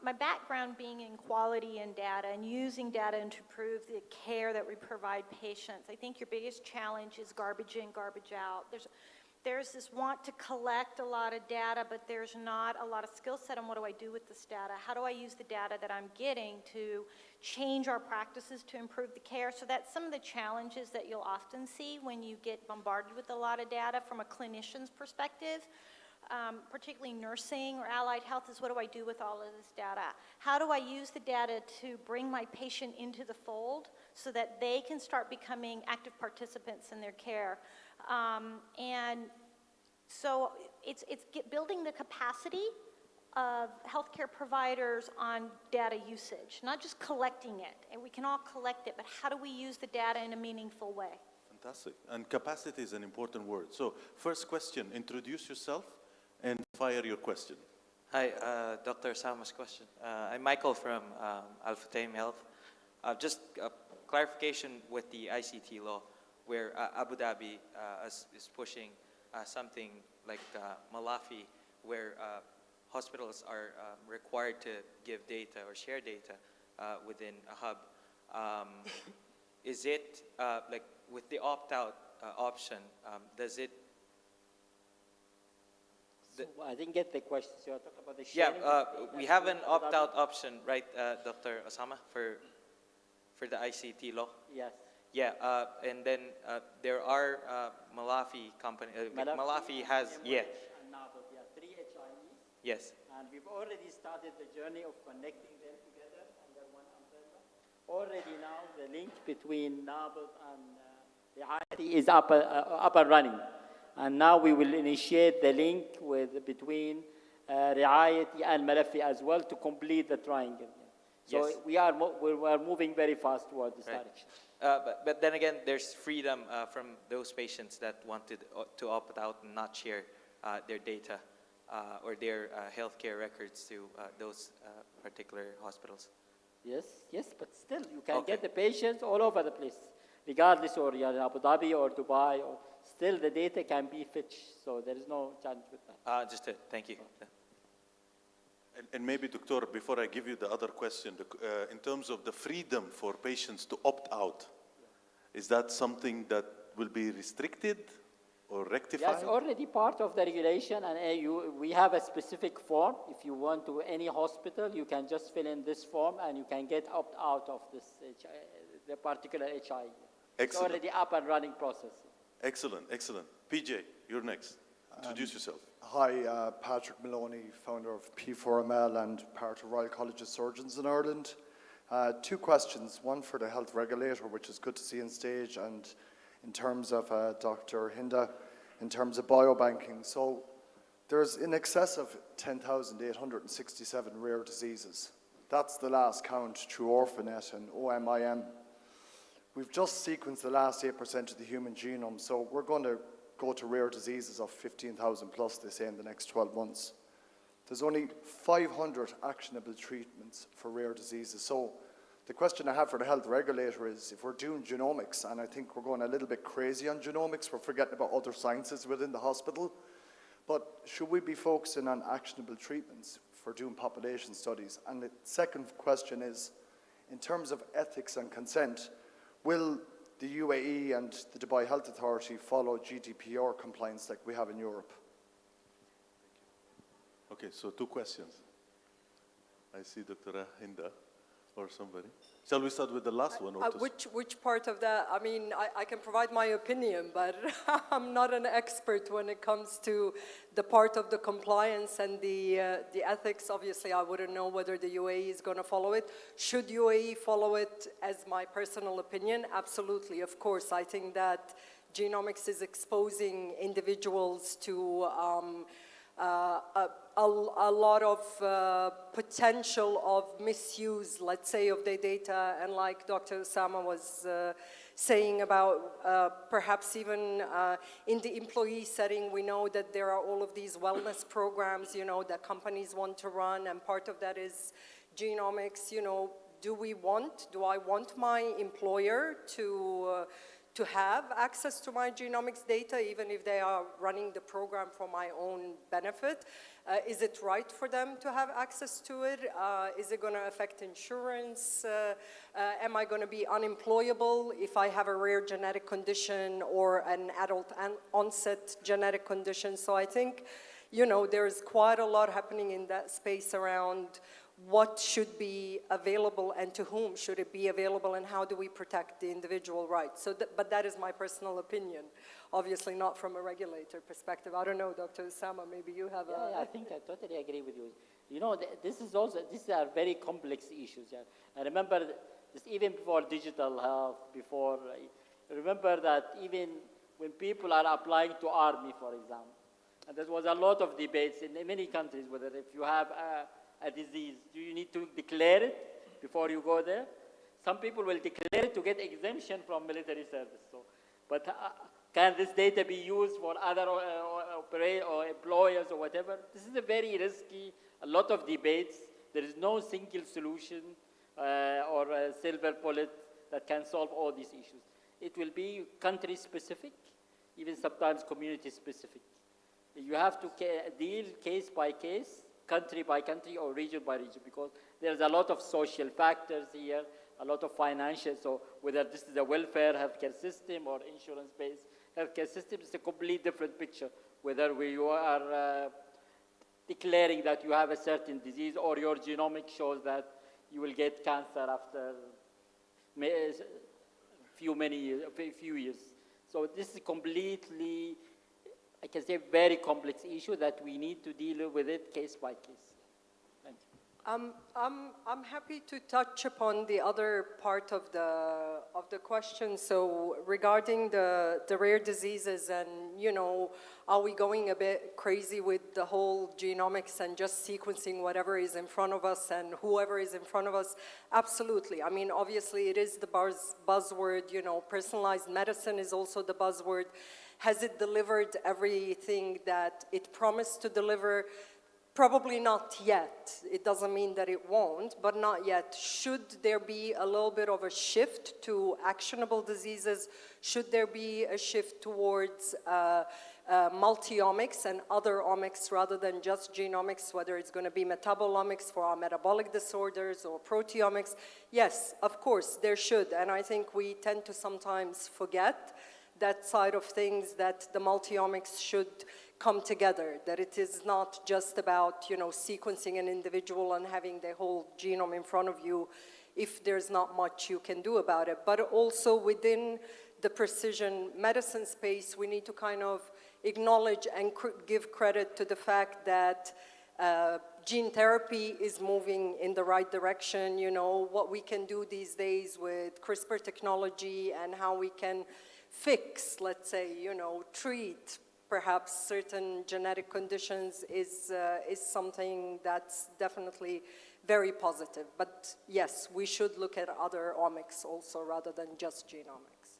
My background being in quality and data and using data to improve the care that we provide patients, I think your biggest challenge is garbage in, garbage out. There's this want to collect a lot of data, but there's not a lot of skill set on what do I do with this data? How do I use the data that I'm getting to change our practices to improve the care? So that's some of the challenges that you'll often see when you get bombarded with a lot of data from a clinician's perspective. Particularly nursing or allied health, is what do I do with all of this data? How do I use the data to bring my patient into the fold so that they can start becoming active participants in their care? And so it's building the capacity of healthcare providers on data usage, not just collecting it. And we can all collect it, but how do we use the data in a meaningful way? Fantastic. And capacity is an important word. So first question, introduce yourself and fire your question. Hi, Dr. Sama's question. I'm Michael from Alpha Time Health. Just a clarification with the ICT law, where Abu Dhabi is pushing something like Malafi, where hospitals are required to give data or share data within a hub. Is it, like with the opt-out option, does it? I didn't get the question. So you're talking about the sharing? Yeah, we have an opt-out option, right, Dr. Osama, for the ICT law? Yes. Yeah, and then there are Malafi company. Malafi has, yeah. And NABOD, yeah, 3 HIEs. Yes. And we've already started the journey of connecting them together under one umbrella. Already now, the link between NABOD and the IIT is up and running. And now we will initiate the link between Riayati and Malafi as well to complete the triangle. So Yes. we are moving very fast toward this direction. But then again, there's freedom from those patients that wanted to opt out and not share their data or their healthcare records to those particular hospitals. Yes, but still you can get the patients all over the place, regardless or you're in Abu Dhabi or Dubai, or still the data can be fetched. So there is no challenge with that. Just it. Thank you. And maybe, Doctor, before I give you the other question, in terms of the freedom for patients to opt out, is that something that will be restricted or rectified? Yes, already part of the regulation, and we have a specific form. If you want to any hospital, you can just fill in this form, and you can get opt out of this the particular HI. Excellent. It's already up and running process. Excellent, excellent. PJ, you're next. Introduce yourself. Hi, Patrick Maloney, founder of P4ML and part of Royal College of Surgeons in Ireland. Two questions, one for the health regulator, which is good to see on stage, and in terms of Dr. Hinda, in terms of biobanking. So there's in excess of 10,867 rare diseases. That's the last count through Orphanet and OMIM. We've just sequenced the last 8% of the human genome, so we're going to go to rare diseases of 15,000 plus, they say, in the next 12 months. There's only 500 actionable treatments for rare diseases. So the question I have for the health regulator is, if we're doing genomics, and I think we're going a little bit crazy on genomics, we're forgetting about other sciences within the hospital, but should we be focusing on actionable treatments for doing population studies? And the second question is, in terms of ethics and consent, will the UAE and the Dubai Health Authority follow GDPR compliance like we have in Europe? Okay, so two questions. I see Dr. Hinda or somebody. Shall we start with the last one? Or Which part of that? I mean, I can provide my opinion, but I'm not an expert when it comes to the part of the compliance and the ethics. Obviously, I wouldn't know whether the UAE is going to follow it. Should UAE follow it, as my personal opinion? Absolutely, of course. I think that genomics is exposing individuals to a lot of potential of misuse, let's say, of their data. And like Dr. Osama was saying about perhaps even in the employee setting, we know that there are all of these wellness programs, that companies want to run, and part of that is genomics. Do I want my employer to have access to my genomics data, even if they are running the program for my own benefit? Is it right for them to have access to it? Is it going to affect insurance? Am I going to be unemployable if I have a rare genetic condition or an adult onset genetic condition? So I think, there's quite a lot happening in that space around what should be available and to whom should it be available, and how do we protect the individual rights. So, but that is my personal opinion, obviously not from a regulator perspective. I don't know, Dr. Usama, maybe you have I think I totally agree with you. These are very complex issues. Yeah. I remember this even before digital health, remember that even when people are applying to army, for example, and there was a lot of debates in many countries whether if you have a disease, do you need to declare it before you go there? Some people will declare it to get exemption from military service. But can this data be used for other or employers or whatever? This is a very risky, a lot of debates. There is no single solution or a silver bullet that can solve all these issues. It will be country specific, even sometimes community specific. You have to deal case by case, country by country, or region by region, because there's a lot of social factors here, a lot of financial. So whether this is a welfare healthcare system or insurance-based healthcare system, it's a completely different picture. Whether you are declaring that you have a certain disease, or your genomic shows that you will get cancer after a few years. So this is completely, I can say, very complex issue that we need to deal with it case by case. Thank you. I'm happy to touch upon the other part of the question. So regarding the rare diseases, and are we going a bit crazy with the whole genomics and just sequencing whatever is in front of us and whoever is in front of us? Absolutely. I mean, obviously it is the buzzword. Personalized medicine is also the buzzword. Has it delivered everything that it promised to deliver? Probably not yet. It doesn't mean that it won't, but not yet. Should there be a little bit of a shift to actionable diseases? Should there be a shift towards multi-omics and other omics rather than just genomics, whether it's going to be metabolomics for our metabolic disorders or proteomics? Yes, of course, there should. And I think we tend to sometimes forget that side of things, that the multi-omics should come together, that it is not just about, sequencing an individual and having the whole genome in front of you if there's not much you can do about it. But also within the precision medicine space, we need to kind of acknowledge and give credit to the fact that gene therapy is moving in the right direction. What we can do these days with CRISPR technology and how we can fix, let's say, treat perhaps certain genetic conditions is something that's definitely very positive. But yes, we should look at other omics also rather than just genomics.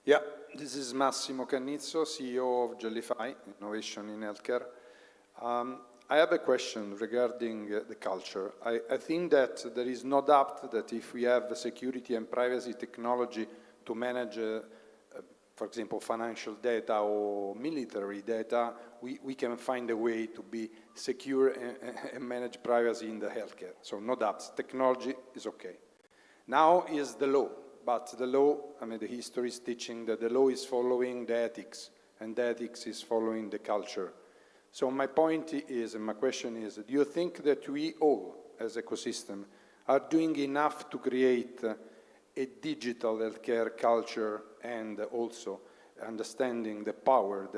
Yeah, this is Massimo Cannizzo, CEO of Jellify, Innovation in Healthcare. I have a question regarding the culture. I think that there is no doubt that if we have security and privacy technology to manage, for example, financial data or military data, we can find a way to be secure and manage privacy in the healthcare. So no doubts, technology is okay. Now is the law, but the law, the history is teaching that the law is following the ethics, and the ethics is following the culture. So my point is, and my question is, do you think that we all, as ecosystem, are doing enough to create a digital healthcare culture, and also understanding the power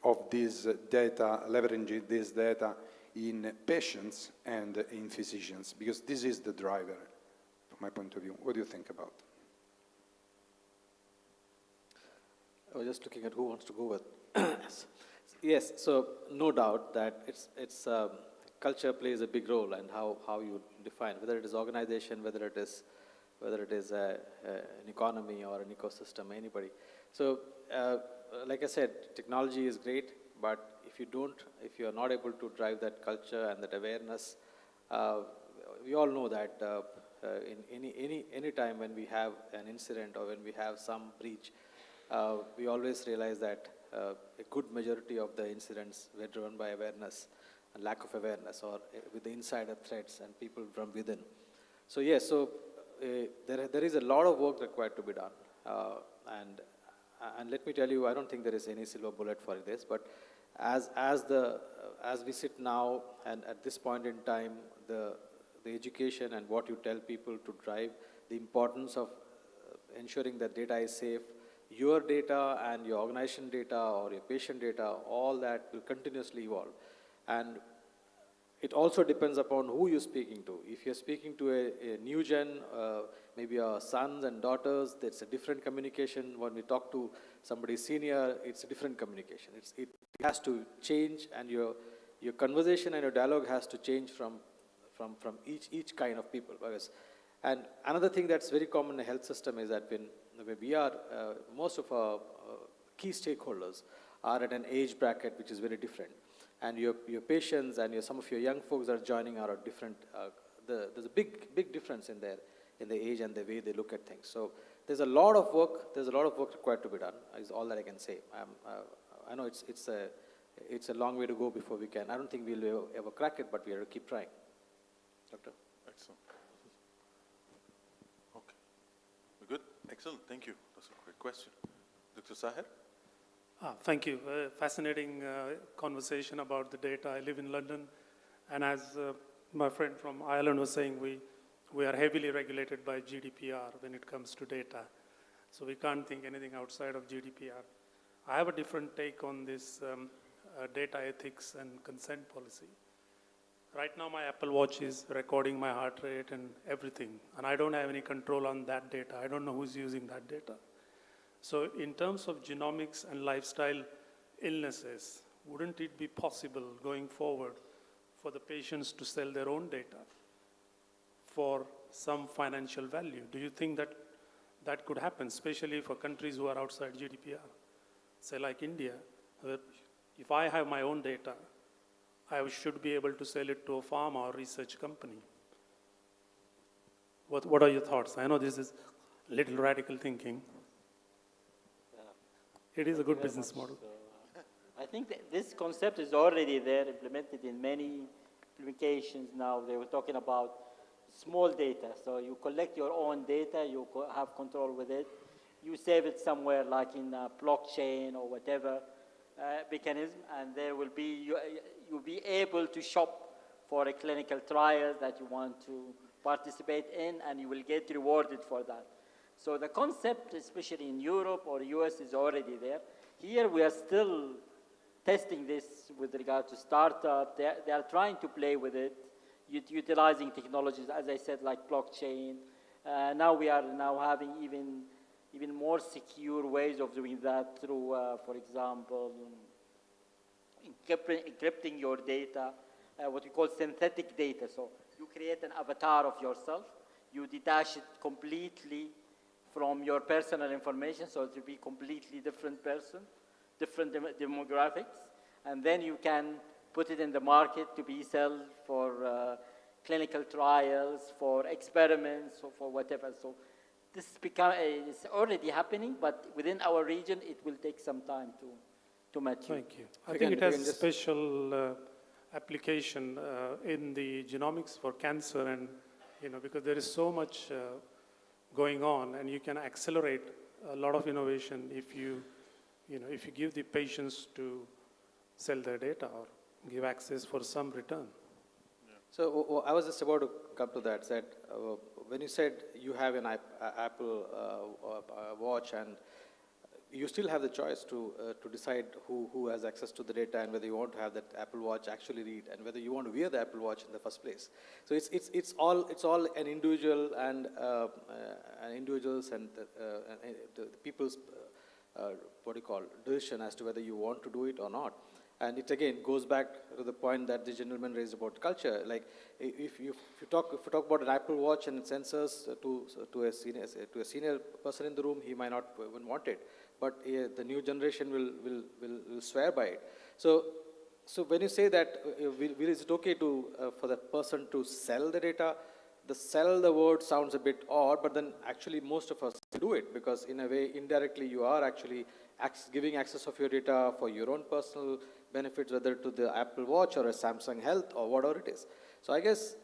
of this data, leveraging this data in patients and in physicians? Because this is the driver, from my point of view. What do you think about? I was just looking at who wants to go with. Yes, so no doubt that it's culture plays a big role, and how you define, whether it is organization, whether it is whether it is an economy or an ecosystem, anybody. So, like I said, technology is great, but if you are not able to drive that culture and that awareness, we all know that in any time when we have an incident or when we have some breach, we always realize that a good majority of the incidents were driven by awareness and lack of awareness, or with the insider threats and people from within. So yes, there is a lot of work required to be done, and let me tell you, I don't think there is any silver bullet for this, but as we sit now, and at this point in time, the education and what you tell people to drive, the importance of ensuring that data is safe, your data and your organization data or your patient data, all that will continuously evolve. And it also depends upon who you're speaking to. If you're speaking to a new gen, maybe your sons and daughters, that's a different communication. When we talk to somebody senior, it's a different communication. It has to change, and your conversation and your dialogue has to change from each kind of people. And another thing that's very common in the health system is that when we are, most of our key stakeholders are at an age bracket which is very different. And your patients and some of your young folks that are joining are different. There's a big difference in the age and the way they look at things. So there's a lot of work. There's a lot of work required to be done. Is all that I can say. I know it's a long way to go before we can. I don't think we'll ever crack it, but we have to keep trying. Doctor. Excellent. Okay. We're good. Excellent. Thank you. That's a great question. Dr. Sahir. Thank you. Fascinating conversation about the data. I live in London, and as my friend from Ireland was saying, we are heavily regulated by GDPR when it comes to data. So we can't think anything outside of GDPR. I have a different take on this data ethics and consent policy. Right now, my Apple Watch is recording my heart rate and everything, and I don't have any control on that data. I don't know who's using that data. So in terms of genomics and lifestyle illnesses, wouldn't it be possible going forward for the patients to sell their own data for some financial value? Do you think that that could happen, especially for countries who are outside GDPR? Say like India, if I have my own data, I should be able to sell it to a pharma or research company. What are your thoughts? I know this is a little radical thinking. It is a good business model. I think that this concept is already there, implemented in many applications now. They were talking about small data. So you collect your own data, you have control with it. You save it somewhere like in a blockchain or whatever mechanism, and there will be, you'll be able to shop for a clinical trial that you want to participate in, and you will get rewarded for that. So the concept, especially in Europe or US, is already there. Here we are still testing this with regard to startup. They are trying to play with it, utilizing technologies, as I said, like blockchain. Now we are having even more secure ways of doing that through, for example, encrypting your data, what we call synthetic data. So you create an avatar of yourself, you detach it completely from your personal information, so it will be completely different person, different demographics, and then you can put it in the market to be sold for clinical trials, for experiments, or for whatever. So this is already happening, but within our region, it will take some time to mature. Thank you. I think it has a special application in the genomics for cancer, and because there is so much going on, and you can accelerate a lot of innovation if you give the patients to sell their data or give access for some return. Yeah. So I was just about to come to that. When you said you have an Apple Watch, and you still have the choice to decide who has access to the data and whether you want to have that Apple Watch actually read and whether you want to wear the Apple Watch in the first place. So it's all an individual and individuals and the people's decision as to whether you want to do it or not. And it again goes back to the point that the gentleman raised about culture. Like if you talk about an Apple Watch and sensors to a senior person in the room, he might not even want it. But the new generation will swear by it. So when you say that, is it okay for the person to sell the data? The word sounds a bit odd, but then actually most of us do it, because in a way, indirectly, you are actually giving access of your data for your own personal benefits, whether to the Apple Watch or a Samsung Health or whatever it is. So I guess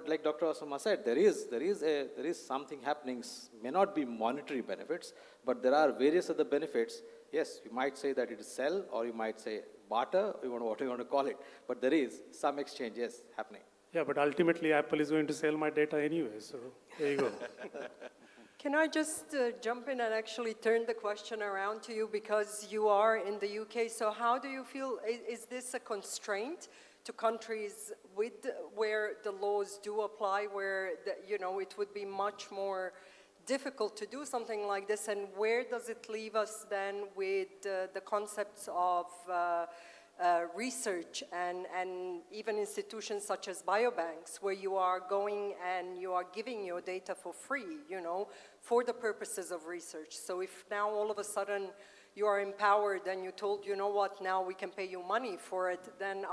like Dr. Osama said, there is something happening. May not be monetary benefits, but there are various other benefits. Yes, you might say that it is sell, or you might say barter, whatever you want to call it, but there is some exchange, yes, happening. Yeah, but ultimately Apple is going to sell my data anyway, so there you go. Can I just jump in and actually turn the question around to you, because you are in the UK, so how do you feel, is this a constraint to countries where the laws do apply, where it would be much more difficult to do something like this, and where does it leave us then with the concepts of research and even institutions such as biobanks, where you are going and you are giving your data for free, for the purposes of research? So if now all of a sudden you are empowered and you told, you know what, now we can pay you money for it, then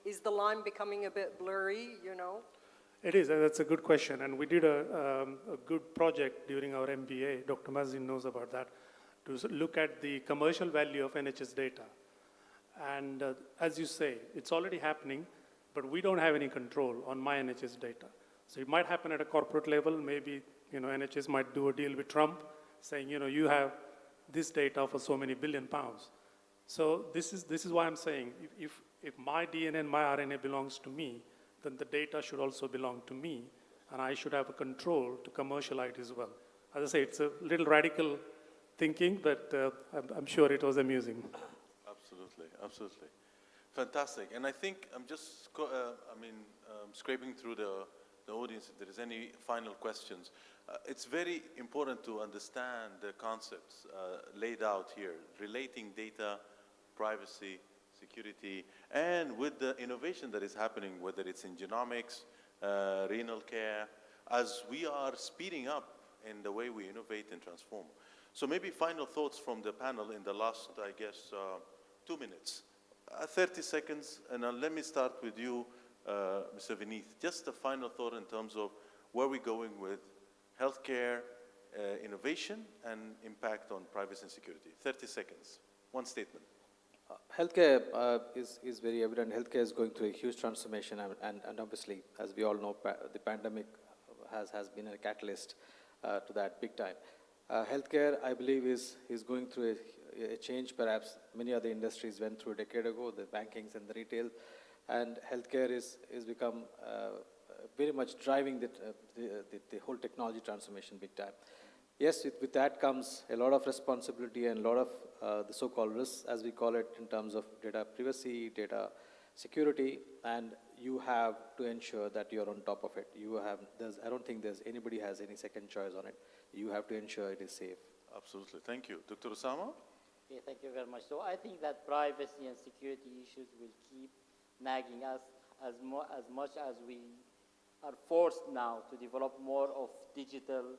is the line becoming a bit blurry, It is, and that's a good question. And we did a good project during our MBA, Dr. Mazin knows about that, to look at the commercial value of NHS data. And as you say, it's already happening, but we don't have any control on my NHS data. So it might happen at a corporate level. Maybe NHS might do a deal with Trump, saying you have this data for so many £billion. So this is why I'm saying if my DNA and my RNA belongs to me, then the data should also belong to me, and I should have a control to commercialize it as well. As I say, it's a little radical thinking, but I'm sure it was amusing. Absolutely. Fantastic. And I think I'm just, scraping through the audience if there is any final questions. It's very important to understand the concepts laid out here, relating data, privacy, security, and with the innovation that is happening, whether it's in genomics, renal care, as we are speeding up in the way we innovate and transform. So maybe final thoughts from the panel in the last, 2 minutes. 30 seconds, and let me start with you, Mr. Vineeth. Just a final thought in terms of where we're going with healthcare, innovation, and impact on privacy and security. 30 seconds. One statement. Healthcare is very evident. Healthcare is going through a huge transformation, and obviously, as we all know, the pandemic has been a catalyst to that big time. Healthcare, I believe, is going through a change perhaps many other industries went through a decade ago, the bankings and the retail, and healthcare is become very much driving the whole technology transformation big time. Yes, with that comes a lot of responsibility and a lot of the so-called risks, as we call it, in terms of data privacy, data security, and you have to ensure that you're on top of it. I don't think anybody has any second choice on it. You have to ensure it is safe. Absolutely. Thank you. Dr. Osama? Okay, thank you very much. So I think that privacy and security issues will keep nagging us as much as we are forced now to develop more of digital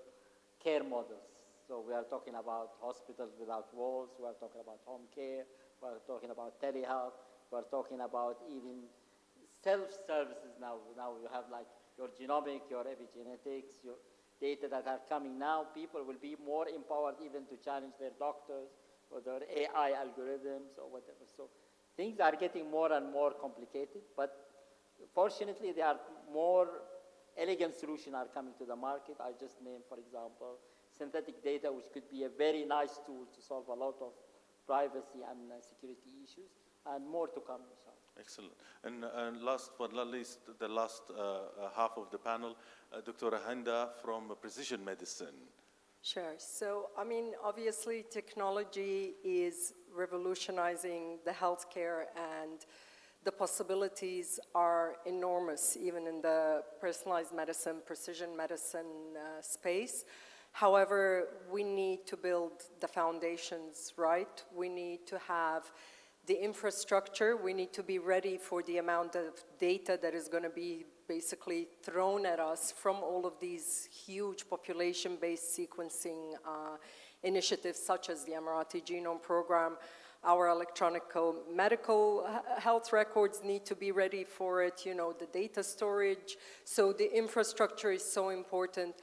care models. So we are talking about hospitals without walls, we are talking about home care, we are talking about telehealth, we are talking about even self-services now. Now you have like your genomic, your epigenetics, your data that are coming now. People will be more empowered even to challenge their doctors or their AI algorithms or whatever. So things are getting more and more complicated, but fortunately there are more elegant solutions are coming to the market. I just named, for example, synthetic data, which could be a very nice tool to solve a lot of privacy and security issues, and more to come, inshallah. Excellent. And last but not least, the last half of the panel, Dr. Hinda from Precision Medicine. Sure. So, obviously technology is revolutionizing the healthcare, and the possibilities are enormous, even in the personalized medicine, precision medicine space. However, we need to build the foundations right. We need to have the infrastructure. We need to be ready for the amount of data that is going to be basically thrown at us from all of these huge population-based sequencing initiatives such as the Emirati Genome Program. Our electronic medical health records need to be ready for it, you know, the data storage. So the infrastructure is so important.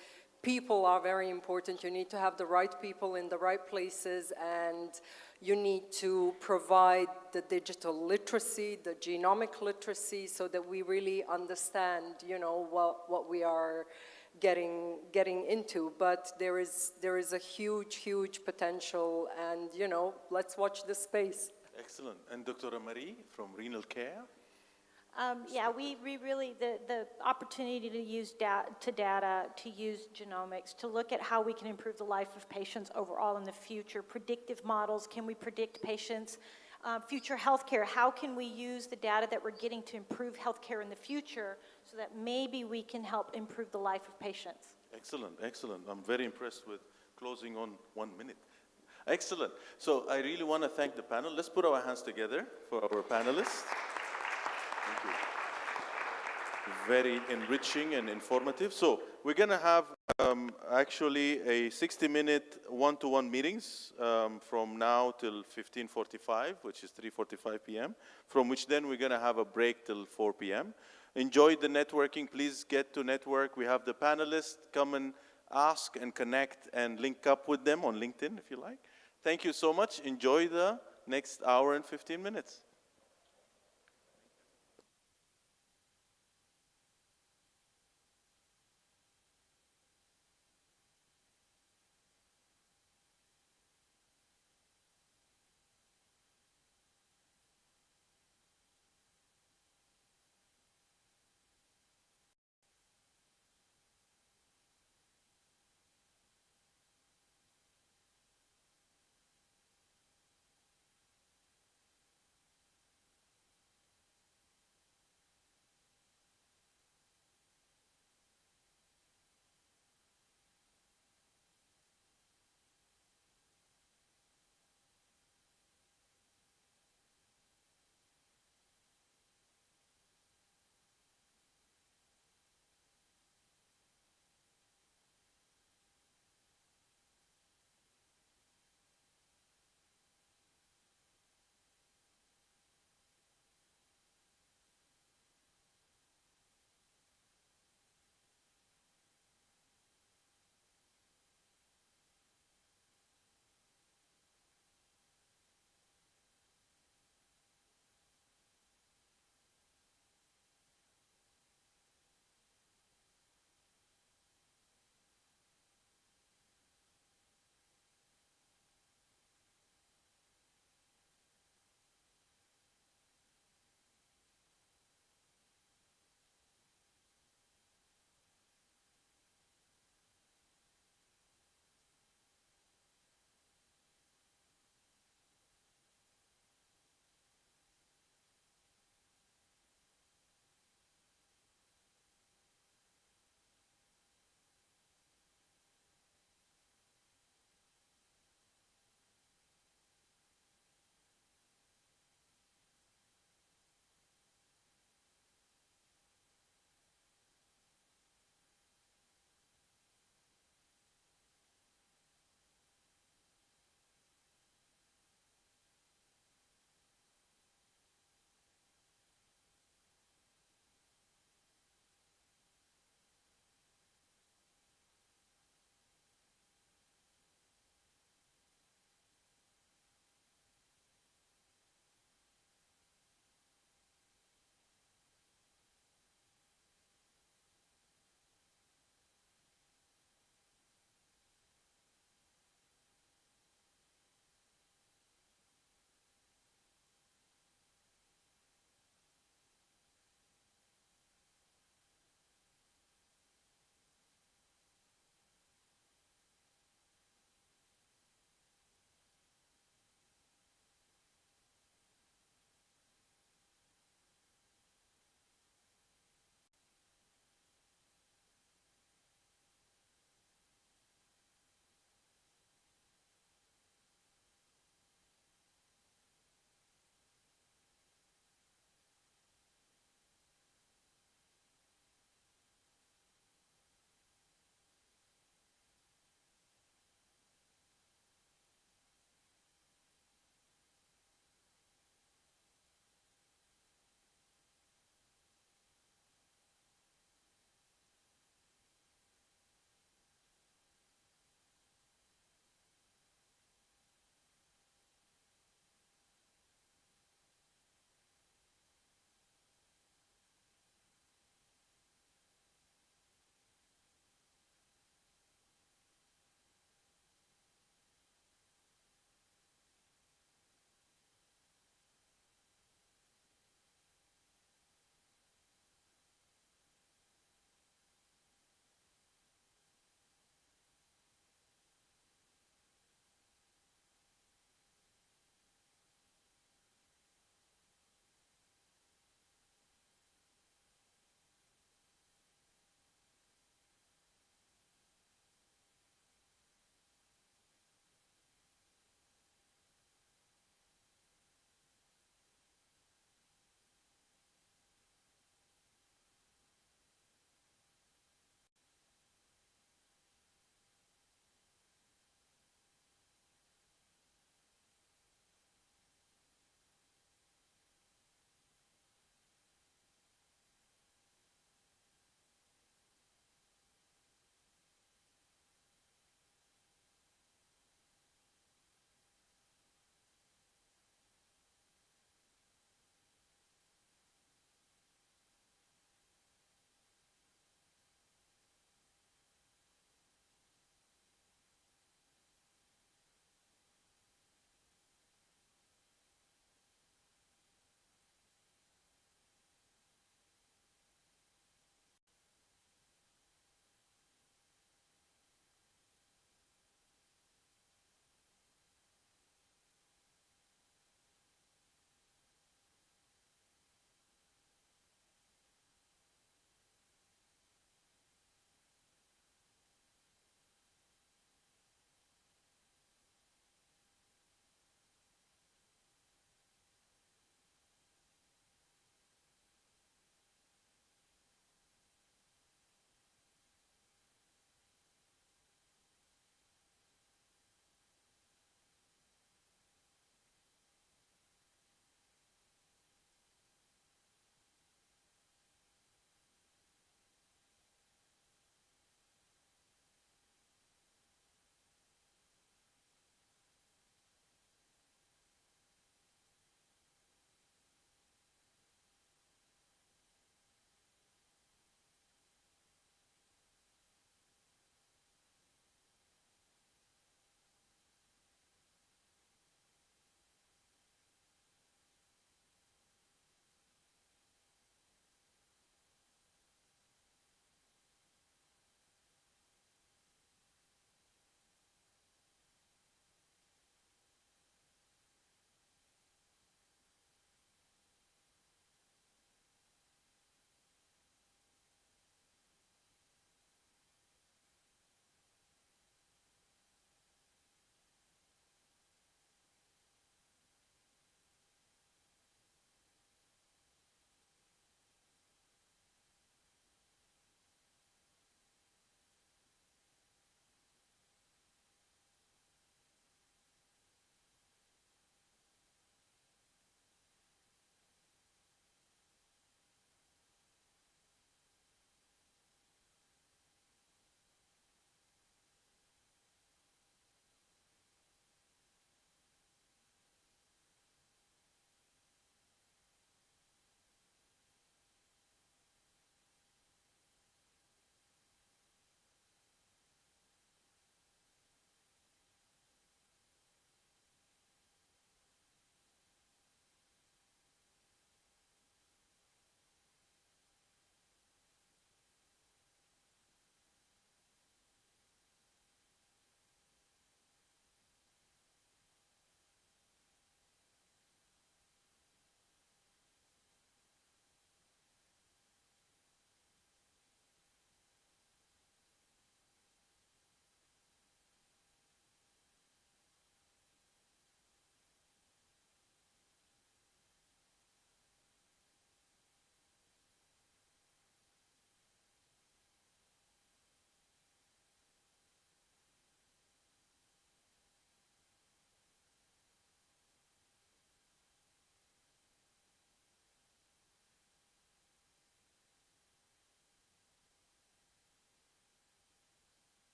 People are very important. You need to have the right people in the right places, and you need to provide the digital literacy, the genomic literacy, so that we really understand, you know, what we are getting into. But there is a huge potential, and, you know, let's watch this space. Excellent. And Dr. Marie from Renal Care? Yeah, we really, the opportunity to use data, to use genomics, to look at how we can improve the life of patients overall in the future, predictive models, can we predict patients, future healthcare, how can we use the data that we're getting to improve healthcare in the future so that maybe we can help improve the life of patients. Excellent, excellent. I'm very impressed with closing on 1 minute. Excellent. So I really want to thank the panel. Let's put our hands together for our panelists. Thank you. Very enriching and informative. So we're going to have actually a 60-minute one-to-one meetings from now till 15:45, which is 3:45 p.m., from which then we're going to have a break till 4 p.m. Enjoy the networking. Please get to network. We have the panelists. Come and ask and connect and link up with them on LinkedIn if you like. Thank you so much. Enjoy the next hour and 15 minutes.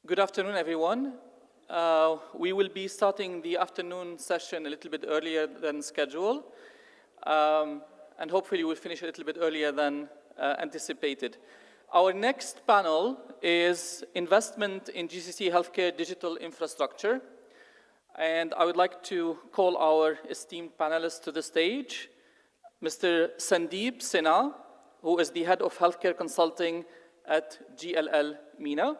Good afternoon, everyone. We will be starting the afternoon session a little bit earlier than scheduled, and hopefully we'll finish a little bit earlier than anticipated. Our next panel is Investment in GCC Healthcare Digital Infrastructure, and I would like to call our esteemed panelists to the stage. Mr. Sandeep Sinha, who is the Head of Healthcare Consulting at GLL MENA.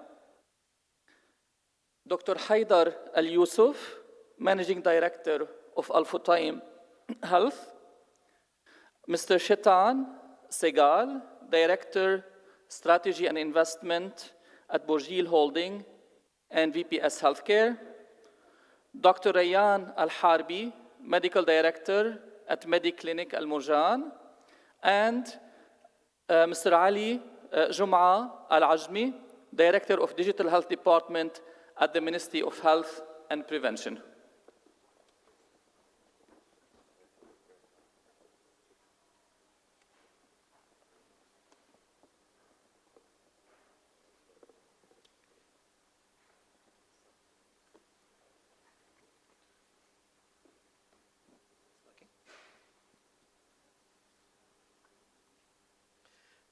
Dr. Haidar Al-Yusuf, Managing Director of Al-Futtaim Health. Mr. Shetan Segal, Director, Strategy and Investment at Bourjil Holding and VPS Healthcare. Dr. Rayyan Al-Harbi, Medical Director at Mediclinic Al-Murjan. And Mr. Ali Jum'a Al-Ajmi, Director of Digital Health Department at the Ministry of Health and Prevention.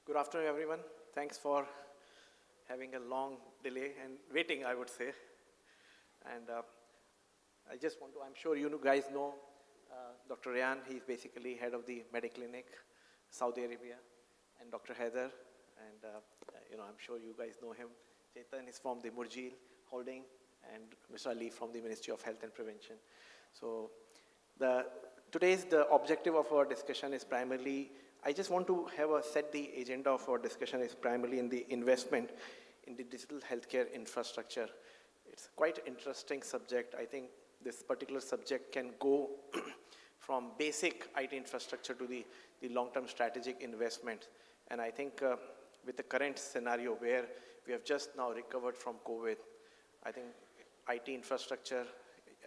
Good afternoon, everyone. Thanks for having a long delay and waiting, I would say. And I just want to, I'm sure you guys know Dr. Rayyan. He's basically head of the Mediclinic, Saudi Arabia, and Dr. Haider. And I'm sure you guys know him. Chetan is from the Bourjil Holding, and Mr. Ali from the Ministry of Health and Prevention. So the objective of our discussion is primarily, I just want to set the agenda of our discussion is primarily in the investment in the digital healthcare infrastructure. It's quite an interesting subject. I think this particular subject can go from basic IT infrastructure to the long-term strategic investment. And I think with the current scenario where we have just now recovered from COVID, I think IT infrastructure,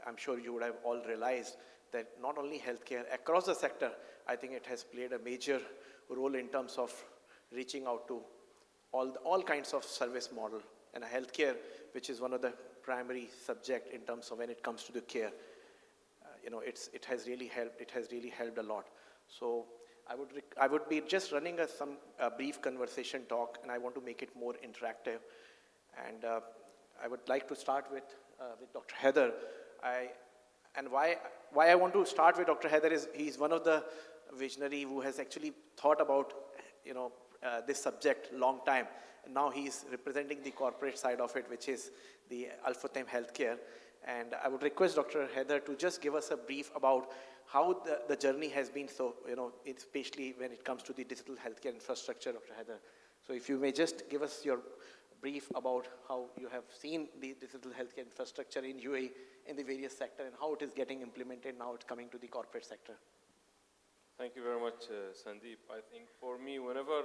I'm sure you would have all realized that not only healthcare, across the sector, I think it has played a major role in terms of reaching out to all kinds of service model, and a healthcare, which is one of the primary subject in terms of when it comes to the care. It has really helped. It has really helped a lot. So I would be just running a brief conversation talk, and I want to make it more interactive. And I would like to start with Dr. Haider. And why I want to start with Dr. Haider is he's one of the visionary who has actually thought about this subject long time. And now he's representing the corporate side of it, which is the Al-Futtaim Healthcare. And I would request Dr. Haider to just give us a brief about how the journey has been, so, especially when it comes to the digital healthcare infrastructure, Dr. Haider. So if you may just give us your brief about how you have seen the digital healthcare infrastructure in UAE in the various sectors and how it is getting implemented now, it's coming to the corporate sector. Thank you very much, Sandeep. I think for me, whenever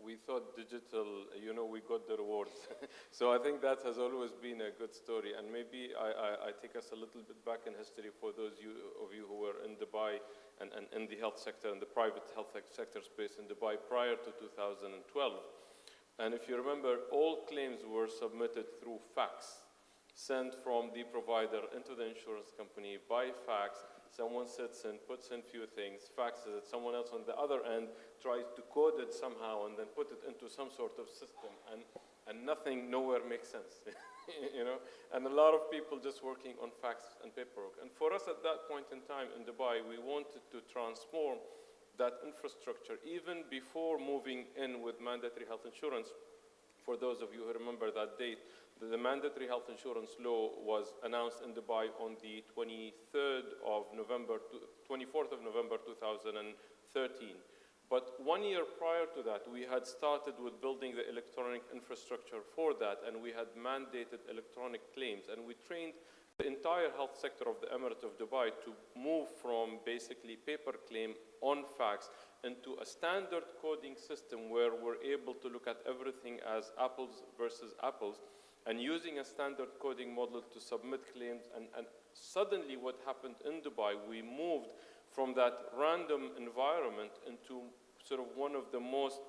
we thought digital, we got the rewards. So I think that has always been a good story. And maybe I take us a little bit back in history for those of you who were in Dubai and in the health sector, in the private health sector space in Dubai prior to 2012. And if you remember, all claims were submitted through fax, sent from the provider into the insurance company by fax. Someone sits in, puts in few things, faxes it, someone else on the other end tries to code it somehow and then put it into some sort of system, and nothing nowhere makes sense. And a lot of people just working on fax and paperwork. And for us at that point in time in Dubai, we wanted to transform that infrastructure even before moving in with mandatory health insurance. For those of you who remember that date, the mandatory health insurance law was announced in Dubai on the 24th of November 2013. But 1 year prior to that, we had started with building the electronic infrastructure for that, and we had mandated electronic claims, and we trained the entire health sector of the Emirate of Dubai to move from basically paper claim on fax into a standard coding system where we're able to look at everything as apples versus apples, and using a standard coding model to submit claims. And suddenly what happened in Dubai, we moved from that random environment into sort of one of the most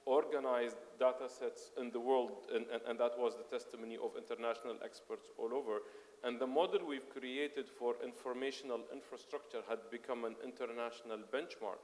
organized data sets in the world, and that was the testimony of international experts all over. And the model we've created for informational infrastructure had become an international benchmark.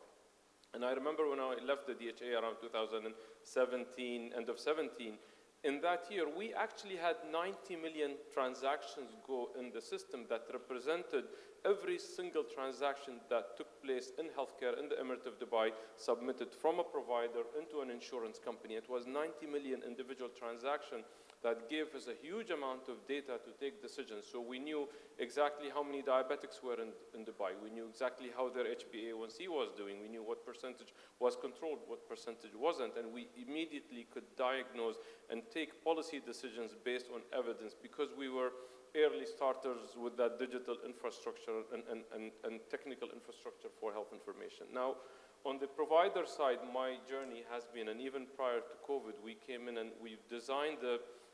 And I remember when I left the DHA around 2017, end of 17, in that year, we actually had 90 million transactions go in the system that represented every single transaction that took place in healthcare in the Emirate of Dubai, submitted from a provider into an insurance company. It was 90 million individual transactions that gave us a huge amount of data to take decisions. So we knew exactly how many diabetics were in Dubai. We knew exactly how their HbA1c was doing. We knew what percentage was controlled, what percentage wasn't, and we immediately could diagnose and take policy decisions based on evidence because we were early starters with that digital infrastructure and technical infrastructure for health information. Now, on the provider side, my journey has been, and even prior to COVID, we came in and we've designed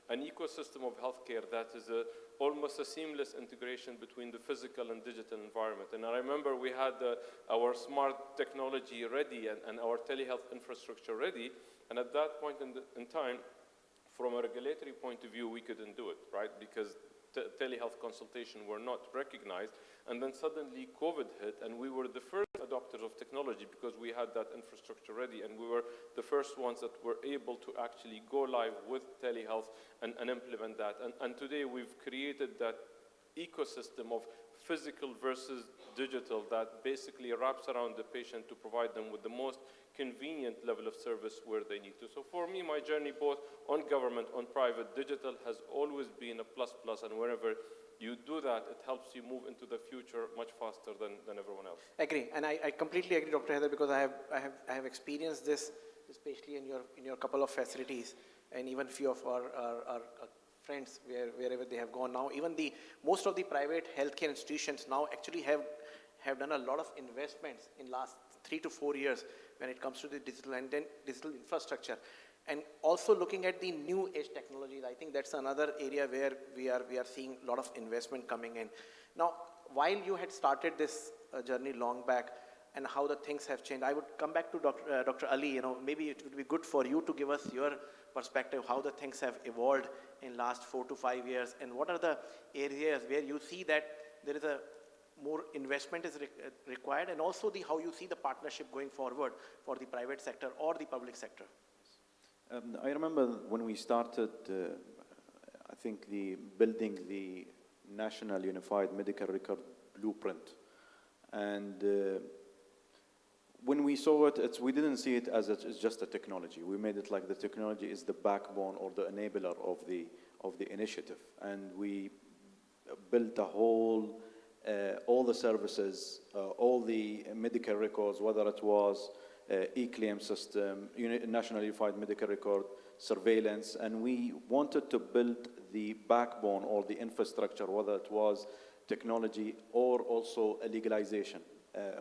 an ecosystem of healthcare that is almost a seamless integration between the physical and digital environment. And I remember we had our smart technology ready and our telehealth infrastructure ready, and at that point in time, from a regulatory point of view, we couldn't do it, right? Because telehealth consultation were not recognized, and then suddenly COVID hit, and we were the first adopters of technology because we had that infrastructure ready, and we were the first ones that were able to actually go live with telehealth and implement that. And today we've created that ecosystem of physical versus digital that basically wraps around the patient to provide them with the most convenient level of service where they need to. So for me, my journey both on government, on private, digital has always been a plus, and wherever you do that, it helps you move into the future much faster than everyone else. Agree, and I completely agree, Dr. Heather, because I have experienced this, especially in your couple of facilities, and even few of our friends wherever they have gone now. Even most of the private healthcare institutions now actually have done a lot of investments in last 3 to 4 years when it comes to the digital and then digital infrastructure. And also looking at the new age technologies, I think that's another area where we are seeing a lot of investment coming in. Now, while you had started this journey long back and how the things have changed, I would come back to Dr. Ali. Maybe it would be good for you to give us your perspective, how the things have evolved in last 4 to 5 years, and what are the areas where you see that there is a more investment is required, and also how you see the partnership going forward for the private sector or the public sector. I remember when we started, I think building the National Unified Medical Record Blueprint. And when we saw it, we didn't see it as it's just a technology. We made it like the technology is the backbone or the enabler of the initiative. And we built a whole, all the services, all the medical records, whether it was e-claim system, National Unified Medical Record, surveillance, and we wanted to build the backbone or the infrastructure, whether it was technology or also a legalization.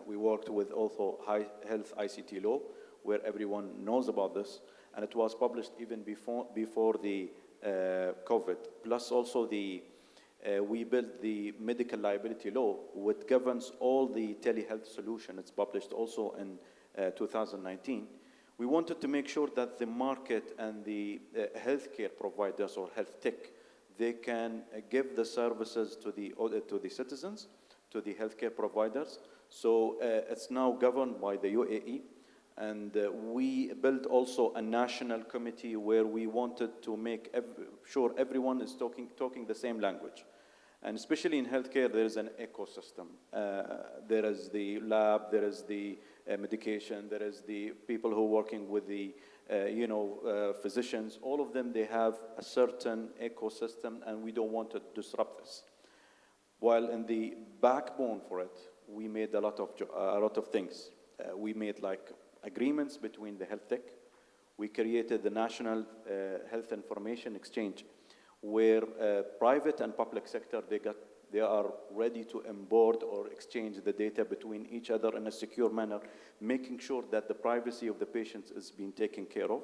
We worked with also health ICT law, where everyone knows about this, and it was published even before the COVID. Plus also we built the medical liability law, which governs all the telehealth solution. It's published also in 2019. We wanted to make sure that the market and the healthcare providers or health tech, they can give the services to the citizens, to the healthcare providers. So it's now governed by the UAE, and we built also a national committee where we wanted to make sure everyone is talking the same language. And especially in healthcare, there is an ecosystem. There is the lab, there is the medication, there is the people who are working with the, physicians. All of them, they have a certain ecosystem, and we don't want to disrupt this. While in the backbone for it, we made a lot of things. We made like agreements between the health tech. We created the National Health Information Exchange, where private and public sector, they are ready to onboard or exchange the data between each other in a secure manner, making sure that the privacy of the patients is being taken care of.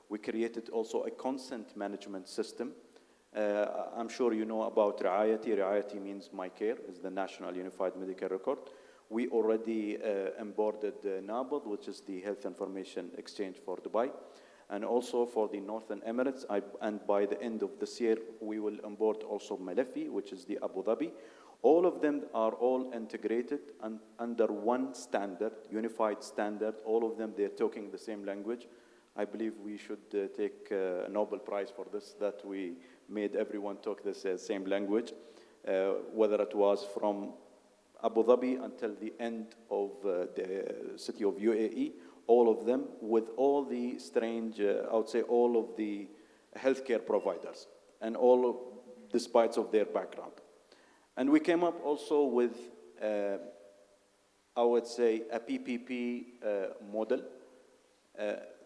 We created also a consent management system. I'm sure you know about Riayati. Riayati means My Care, is the National Unified Medical Record. We already onboarded NABOD, which is the Health Information Exchange for Dubai. and also for the Northern Emirates. And by the end of this year, we will onboard also Malafi, which is the Abu Dhabi. All of them are all integrated and under one standard, unified standard. All of them, they're talking the same language. I believe we should take a Nobel Prize for this, that we made everyone talk the same language, whether it was from Abu Dhabi until the end of the city of UAE, all of them with all the strange, I would say all of the healthcare providers and all of, despite of their background. And we came up also with, I would say, a PPP model.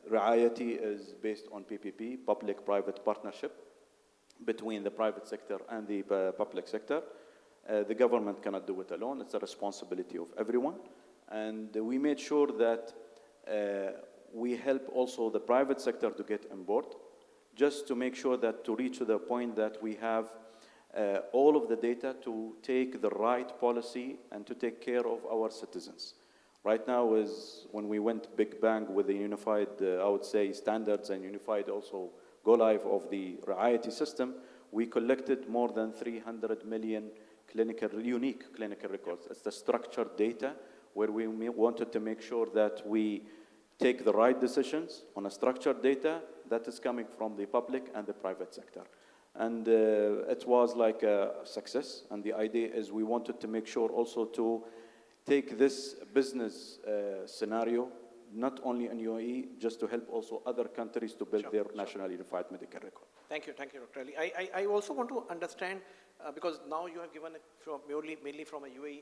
Riayati is based on PPP, public-private partnership, between the private sector and the public sector. The government cannot do it alone. It's a responsibility of everyone. And we made sure that we help also the private sector to get on board, just to make sure that to reach to the point that we have all of the data to take the right policy and to take care of our citizens. Right now is when we went big bang with the unified, I would say, standards and unified also go live of the Riayati system, we collected more than 300 million unique clinical records. It's the structured data where we wanted to make sure that we take the right decisions on a structured data that is coming from the public and the private sector. And it was like a success. And the idea is we wanted to make sure also to take this business scenario, not only in UAE, just to help also other countries to build their national unified medical record. Thank you, Dr. Ali. I also want to understand, because now you have given it from mainly from a UAE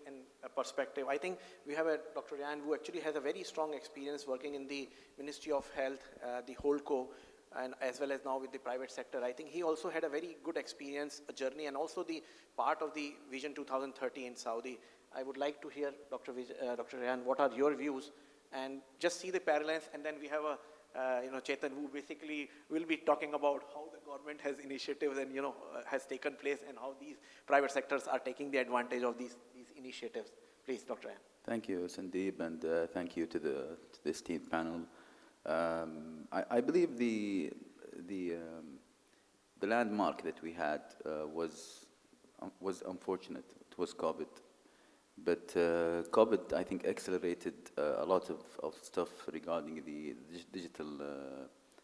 perspective. I think we have a Dr. Ryan who actually has a very strong experience working in the Ministry of Health, the HoldCo, and as well as now with the private sector. I think he also had a very good experience, a journey, and also the part of the Vision 2030 in Saudi. I would like to hear, Dr. Ryan, what are your views? And just see the parallels, and then we have a Chetan, who basically will be talking about how the government has initiatives and has taken place, and how these private sectors are taking the advantage of these initiatives. Please, Dr. Ryan. Thank you, Sandeep, and thank you to the esteemed panel. I believe the landmark that we had was unfortunate. It was COVID. But COVID, I think, accelerated a lot of stuff regarding the digital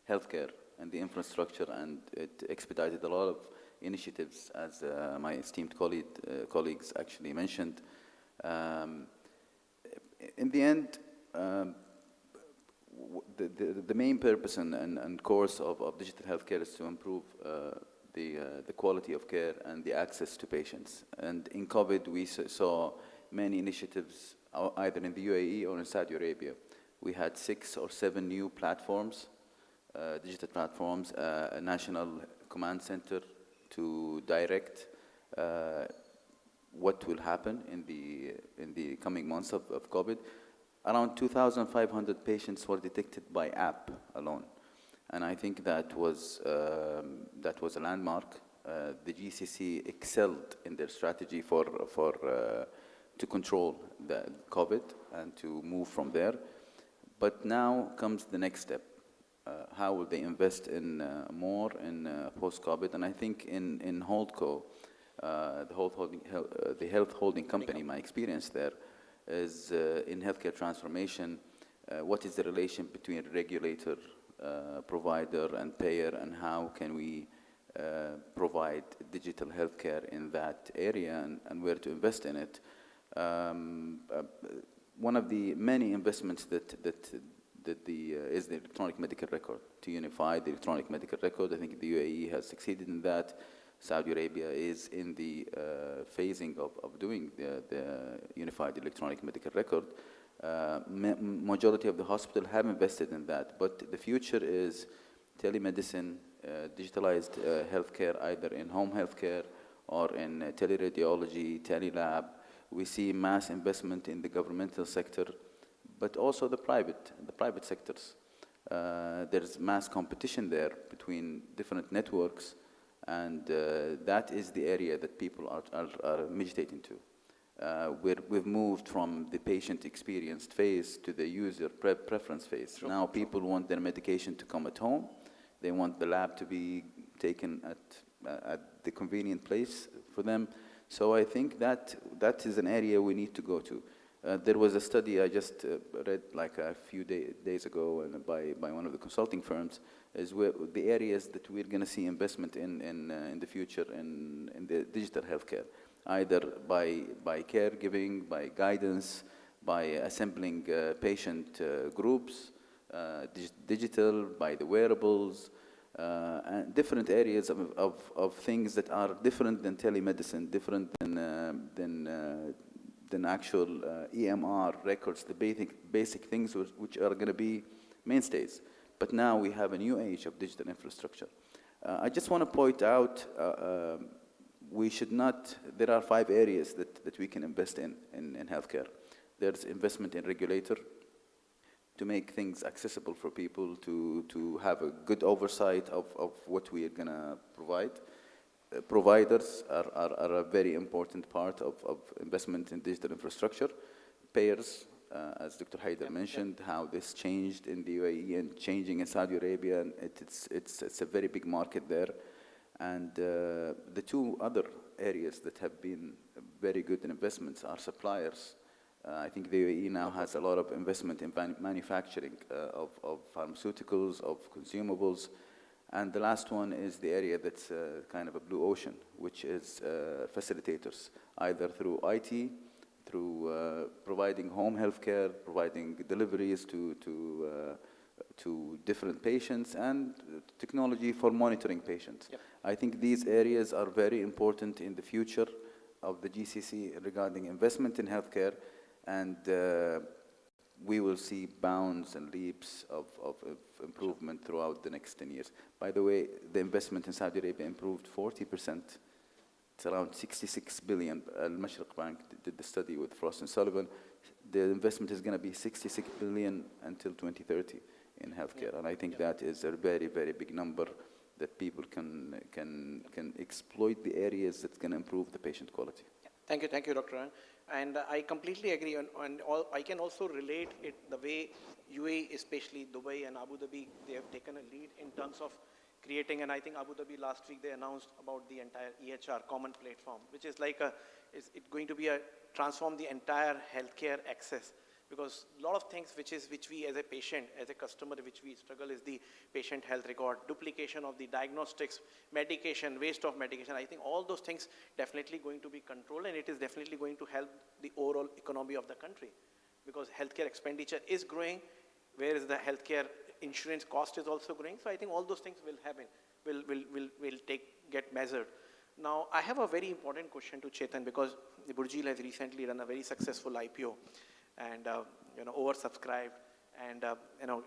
healthcare and the infrastructure, and it expedited a lot of initiatives, as my esteemed colleagues actually mentioned. In the end, the main purpose and course of digital healthcare is to improve the quality of care and the access to patients. And in COVID, we saw many initiatives either in the UAE or in Saudi Arabia. We had 6 or 7 new platforms, digital platforms, a national command center to direct what will happen in the coming months of COVID. Around 2,500 patients were detected by app alone. And I think that was a landmark. The GCC excelled in their strategy to control the COVID and to move from there. But now comes the next step. How will they invest in more in post-COVID? And I think in HoldCo, the health holding company, my experience there is in healthcare transformation. What is the relation between regulator, provider, and payer, and how can we provide digital healthcare in that area, and where to invest in it? One of the many investments is the electronic medical record, to unify the electronic medical record. I think the UAE has succeeded in that. Saudi Arabia is in the phasing of doing the unified electronic medical record. Majority of the hospitals have invested in that, but the future is telemedicine, digitalized healthcare, either in home healthcare or in teleradiology, telelab. We see mass investment in the governmental sector, but also the private sectors. There's mass competition there between different networks, and that is the area that people are meditating to. We've moved from the patient experienced phase to the user preference phase. Sure. Now people want their medication to come at home. They want the lab to be taken at the convenient place for them. So I think that is an area we need to go to. There was a study I just read like a few days ago by one of the consulting firms, is where the areas that we're going to see investment in the future in the digital healthcare, either by caregiving, by guidance, by assembling patient groups, digital, by the wearables, and different areas of things that are different than telemedicine, different than actual EMR records, the basic things which are going to be mainstays. But now we have a new age of digital infrastructure. I just want to point out, we should not, there are 5 areas that we can invest in healthcare. There's investment in regulator, to make things accessible for people, to have a good oversight of what we are going to provide. Providers are a very important part of investment in digital infrastructure. Payers, as Dr. Haider mentioned, how this changed in the UAE and changing in Saudi Arabia, and it's a very big market there. And the 2 other areas that have been very good in investments are suppliers. I think the UAE now has a lot of investment in manufacturing of pharmaceuticals, of consumables. And the last one is the area that's kind of a blue ocean, which is facilitators, either through IT, through providing home healthcare, providing deliveries to different patients, and technology for monitoring patients. Yep. I think these areas are very important in the future of the GCC regarding investment in healthcare, and we will see bounds and leaps of improvement throughout the next 10 years. By the way, the investment in Saudi Arabia improved 40%. It's around 66 billion. Al-Mashriq Bank did the study with Frost and Sullivan. The investment is going to be 66 billion until 2030 in healthcare. And I think that is a very, very big number that people can exploit the areas that's going to improve the patient quality. Thank you, Dr. Ryan. And I completely agree, I can also relate it the way UAE, especially Dubai and Abu Dhabi, they have taken a lead in terms of creating, and I think Abu Dhabi last week they announced about the entire EHR common platform, which is like it's going to be transform the entire healthcare access. Because a lot of things which we as a patient, as a customer, which we struggle is the patient health record, duplication of the diagnostics, medication, waste of medication. I think all those things definitely going to be controlled, and it is definitely going to help the overall economy of the country. Because healthcare expenditure is growing, whereas the healthcare insurance cost is also growing. So I think all those things will happen, will get measured. Now, I have a very important question to Chetan, because the Burjeel has recently done a very successful IPO. And oversubscribed, and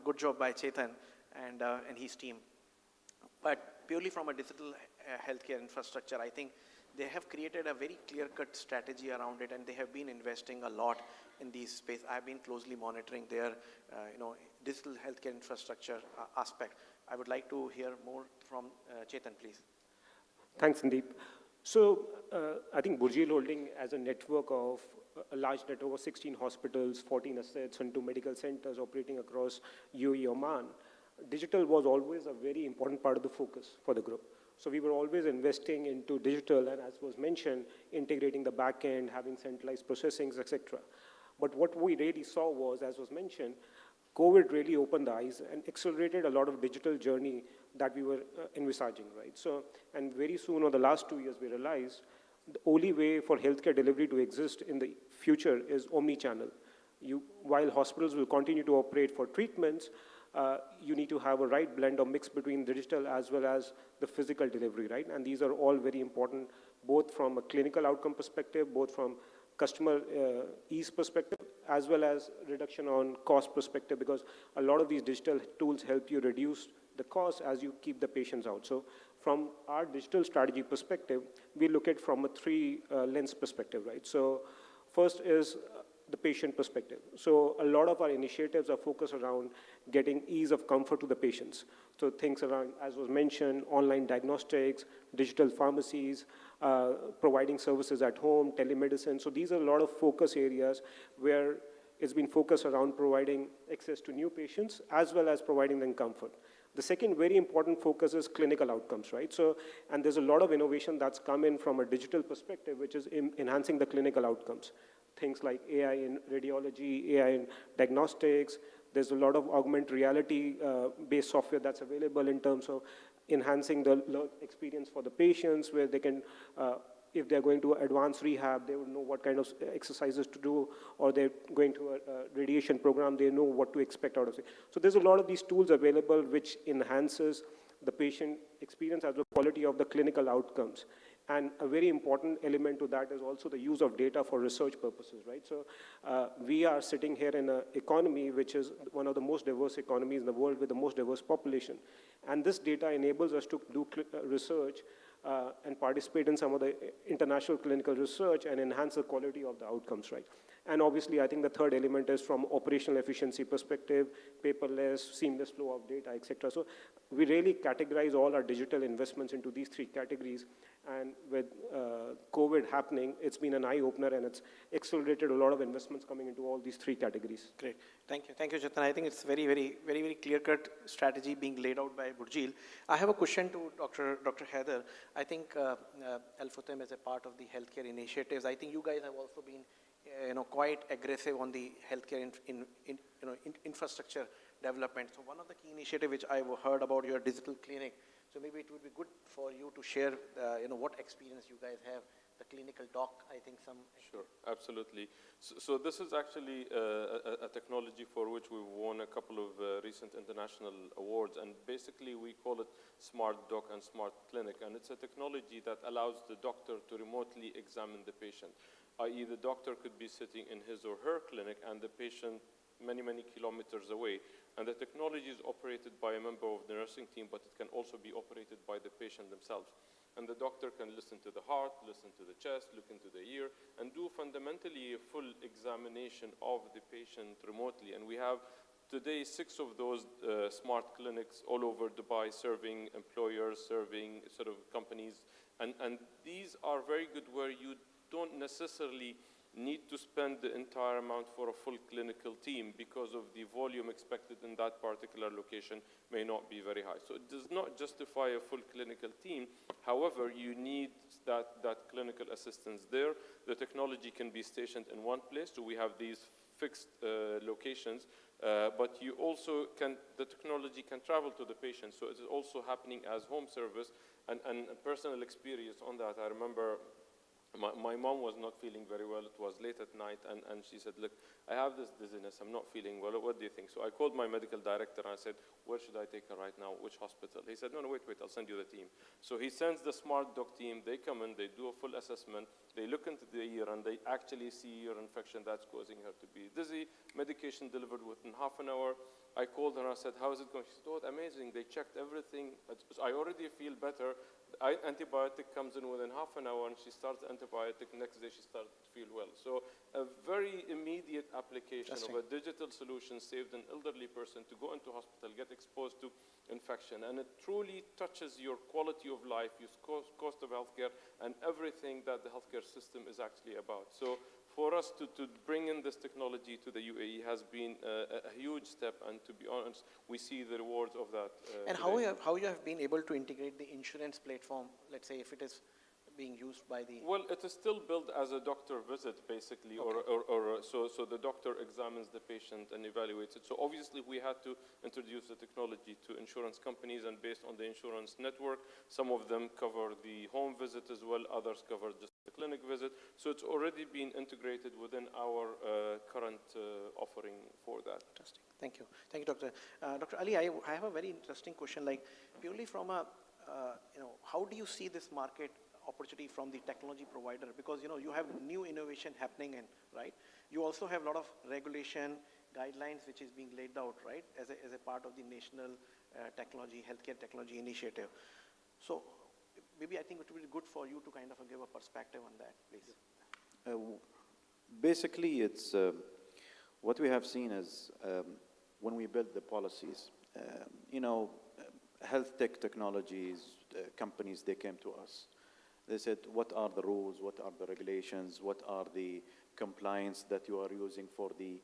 good job by Chetan and his team. But purely from a digital healthcare infrastructure, I think they have created a very clear-cut strategy around it, and they have been investing a lot in this space. I've been closely monitoring their digital healthcare infrastructure aspect. I would like to hear more from Chetan, please. Thanks, Sandeep. So I think Burjeel Holding, as a network of a large network of 16 hospitals, 14 assets, and 2 medical centers operating across UAE, Oman, digital was always a very important part of the focus for the group. So we were always investing into digital, and as was mentioned, integrating the back end, having centralized processings, etc. But what we really saw was, as was mentioned, COVID really opened the eyes and accelerated a lot of digital journey that we were envisaging, right? So, and very soon, over the last 2 years, we realized the only way for healthcare delivery to exist in the future is omni-channel. While hospitals will continue to operate for treatments, you need to have a right blend or mix between digital as well as the physical delivery, right? And these are all very important, both from a clinical outcome perspective, both from customer ease perspective, as well as reduction on cost perspective, because a lot of these digital tools help you reduce the cost as you keep the patients out. So from our digital strategy perspective, we look at from a 3 lens perspective, right? So first is the patient perspective. So a lot of our initiatives are focused around getting ease of comfort to the patients. So things around, as was mentioned, online diagnostics, digital pharmacies, providing services at home, telemedicine. So these are a lot of focus areas where it's been focused around providing access to new patients as well as providing them comfort. The second very important focus is clinical outcomes, right? So, and there's a lot of innovation that's come in from a digital perspective, which is enhancing the clinical outcomes. Things like AI in radiology, AI in diagnostics. There's a lot of augmented reality based software that's available in terms of enhancing the experience for the patients, where they can, if they're going to advanced rehab, they would know what kind of exercises to do, or they're going to a radiation program, they know what to expect out of it. So there's a lot of these tools available which enhances the patient experience as well as quality of the clinical outcomes. And a very important element to that is also the use of data for research purposes, right? So we are sitting here in an economy which is one of the most diverse economies in the world with the most diverse population. And this data enables us to do research and participate in some of the international clinical research and enhance the quality of the outcomes, right? And obviously, I think the third element is from operational efficiency perspective, paperless, seamless flow of data, etc. So we really categorize all our digital investments into these three categories. And with COVID happening, it's been an eye-opener, and it's accelerated a lot of investments coming into all these three categories. Great. Thank you, Chetan. I think it's very clear-cut strategy being laid out by Burjeel. I have a question to Dr. Heather. I think Al-Futtaim is a part of the healthcare initiatives. I think you guys have also been quite aggressive on the healthcare infrastructure development. So one of the key initiatives which I heard about your digital clinic, so maybe it would be good for you to share, what experience you guys have, the clinical doc, I think some. Sure, absolutely. So this is actually a technology for which we've won a couple of recent international awards, and basically we call it Smart Doc and Smart Clinic, and it's a technology that allows the doctor to remotely examine the patient, i.e. the doctor could be sitting in his or her clinic and the patient many kilometers away. And the technology is operated by a member of the nursing team, but it can also be operated by the patient themselves. And the doctor can listen to the heart, listen to the chest, look into the ear, and do fundamentally a full examination of the patient remotely. And we have today 6 of those smart clinics all over Dubai, serving employers, serving sort of companies. And these are very good where you don't necessarily need to spend the entire amount for a full clinical team because of the volume expected in that particular location may not be very high. So it does not justify a full clinical team. However, you need that clinical assistance there. The technology can be stationed in one place, so we have these fixed locations, but you also the technology can travel to the patient, so it is also happening as home service. And a personal experience on that, I remember my mom was not feeling very well. It was late at night, and she said, look, I have this dizziness. I'm not feeling well. What do you think? So I called my medical director, and I said, where should I take her right now? Which hospital? He said, no, wait, I'll send you the team. So he sends the Smart Doc team. They come in. They do a full assessment. They look into the ear, and they actually see ear infection that's causing her to be dizzy. Medication delivered within half an hour. I called her, and I said, how is it going? She said, oh, amazing. They checked everything. I already feel better. Antibiotic comes in within half an hour, and she starts antibiotic. Next day, she starts to feel well. So a very immediate application of a digital solution saved an elderly person to go into hospital, get exposed to infection. And it truly touches your quality of life, your cost of healthcare, and everything that the healthcare system is actually about. So for us to bring in this technology to the UAE has been a huge step, and to be honest, we see the rewards of that. And how you have been able to integrate the insurance platform, let's say if it is being used by the... Well, it is still built as a doctor visit, basically, so the doctor examines the patient and evaluates it. So obviously, we had to introduce the technology to insurance companies, and based on the insurance network, some of them cover the home visit as well, others cover just the clinic visit. So it's already been integrated within our current offering for that. Fantastic. Thank you. Thank you, Doctor. Dr. Ali, I have a very interesting question, like purely from a, how do you see this market opportunity from the technology provider? Because, you have new innovation happening, right? You also have a lot of regulation guidelines which is being laid out, right, as a part of the national healthcare technology initiative. So maybe I think it would be good for you to kind of give a perspective on that, please. Basically, it's what we have seen is when we build the policies, you know, health tech technologies, companies, they came to us. They said, what are the rules, what are the regulations, what are the compliance that you are using for the,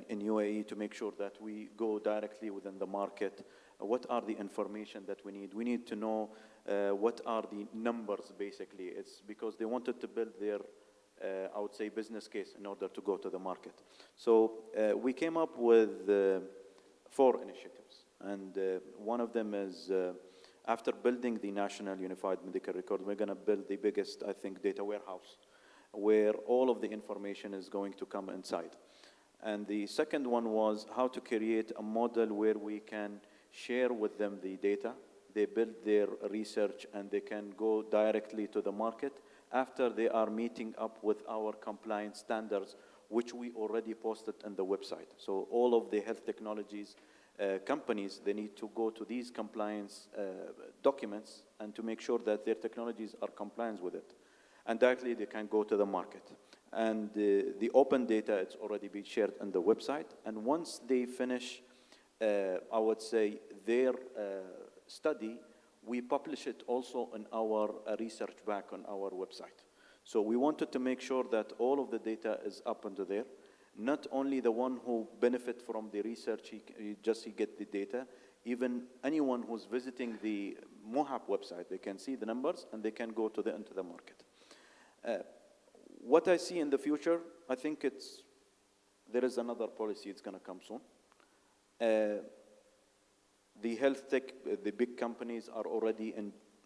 in UAE to make sure that we go directly within the market? What are the information that we need? We need to know what are the numbers, basically. It's because they wanted to build their, I would say, business case in order to go to the market. So we came up with 4 initiatives. And one of them is, after building the National Unified Medical Record, we're going to build the biggest, I think, data warehouse, where all of the information is going to come inside. And the second one was how to create a model where we can share with them the data. They build their research and they can go directly to the market after they are meeting up with our compliance standards, which we already posted on the website. So all of the health technologies companies, they need to go to these compliance documents and to make sure that their technologies are compliant with it. And directly they can go to the market. And the open data, it's already been shared on the website. And once they finish, I would say, their study, we publish it also in our research back on our website. So we wanted to make sure that all of the data is up under there. Not only the one who benefit from the research, he get the data, even anyone who's visiting the MOHAP website, they can see the numbers and they can go to into the market. What I see in the future, I think there is another policy, it's going to come soon. The health tech, the big companies are already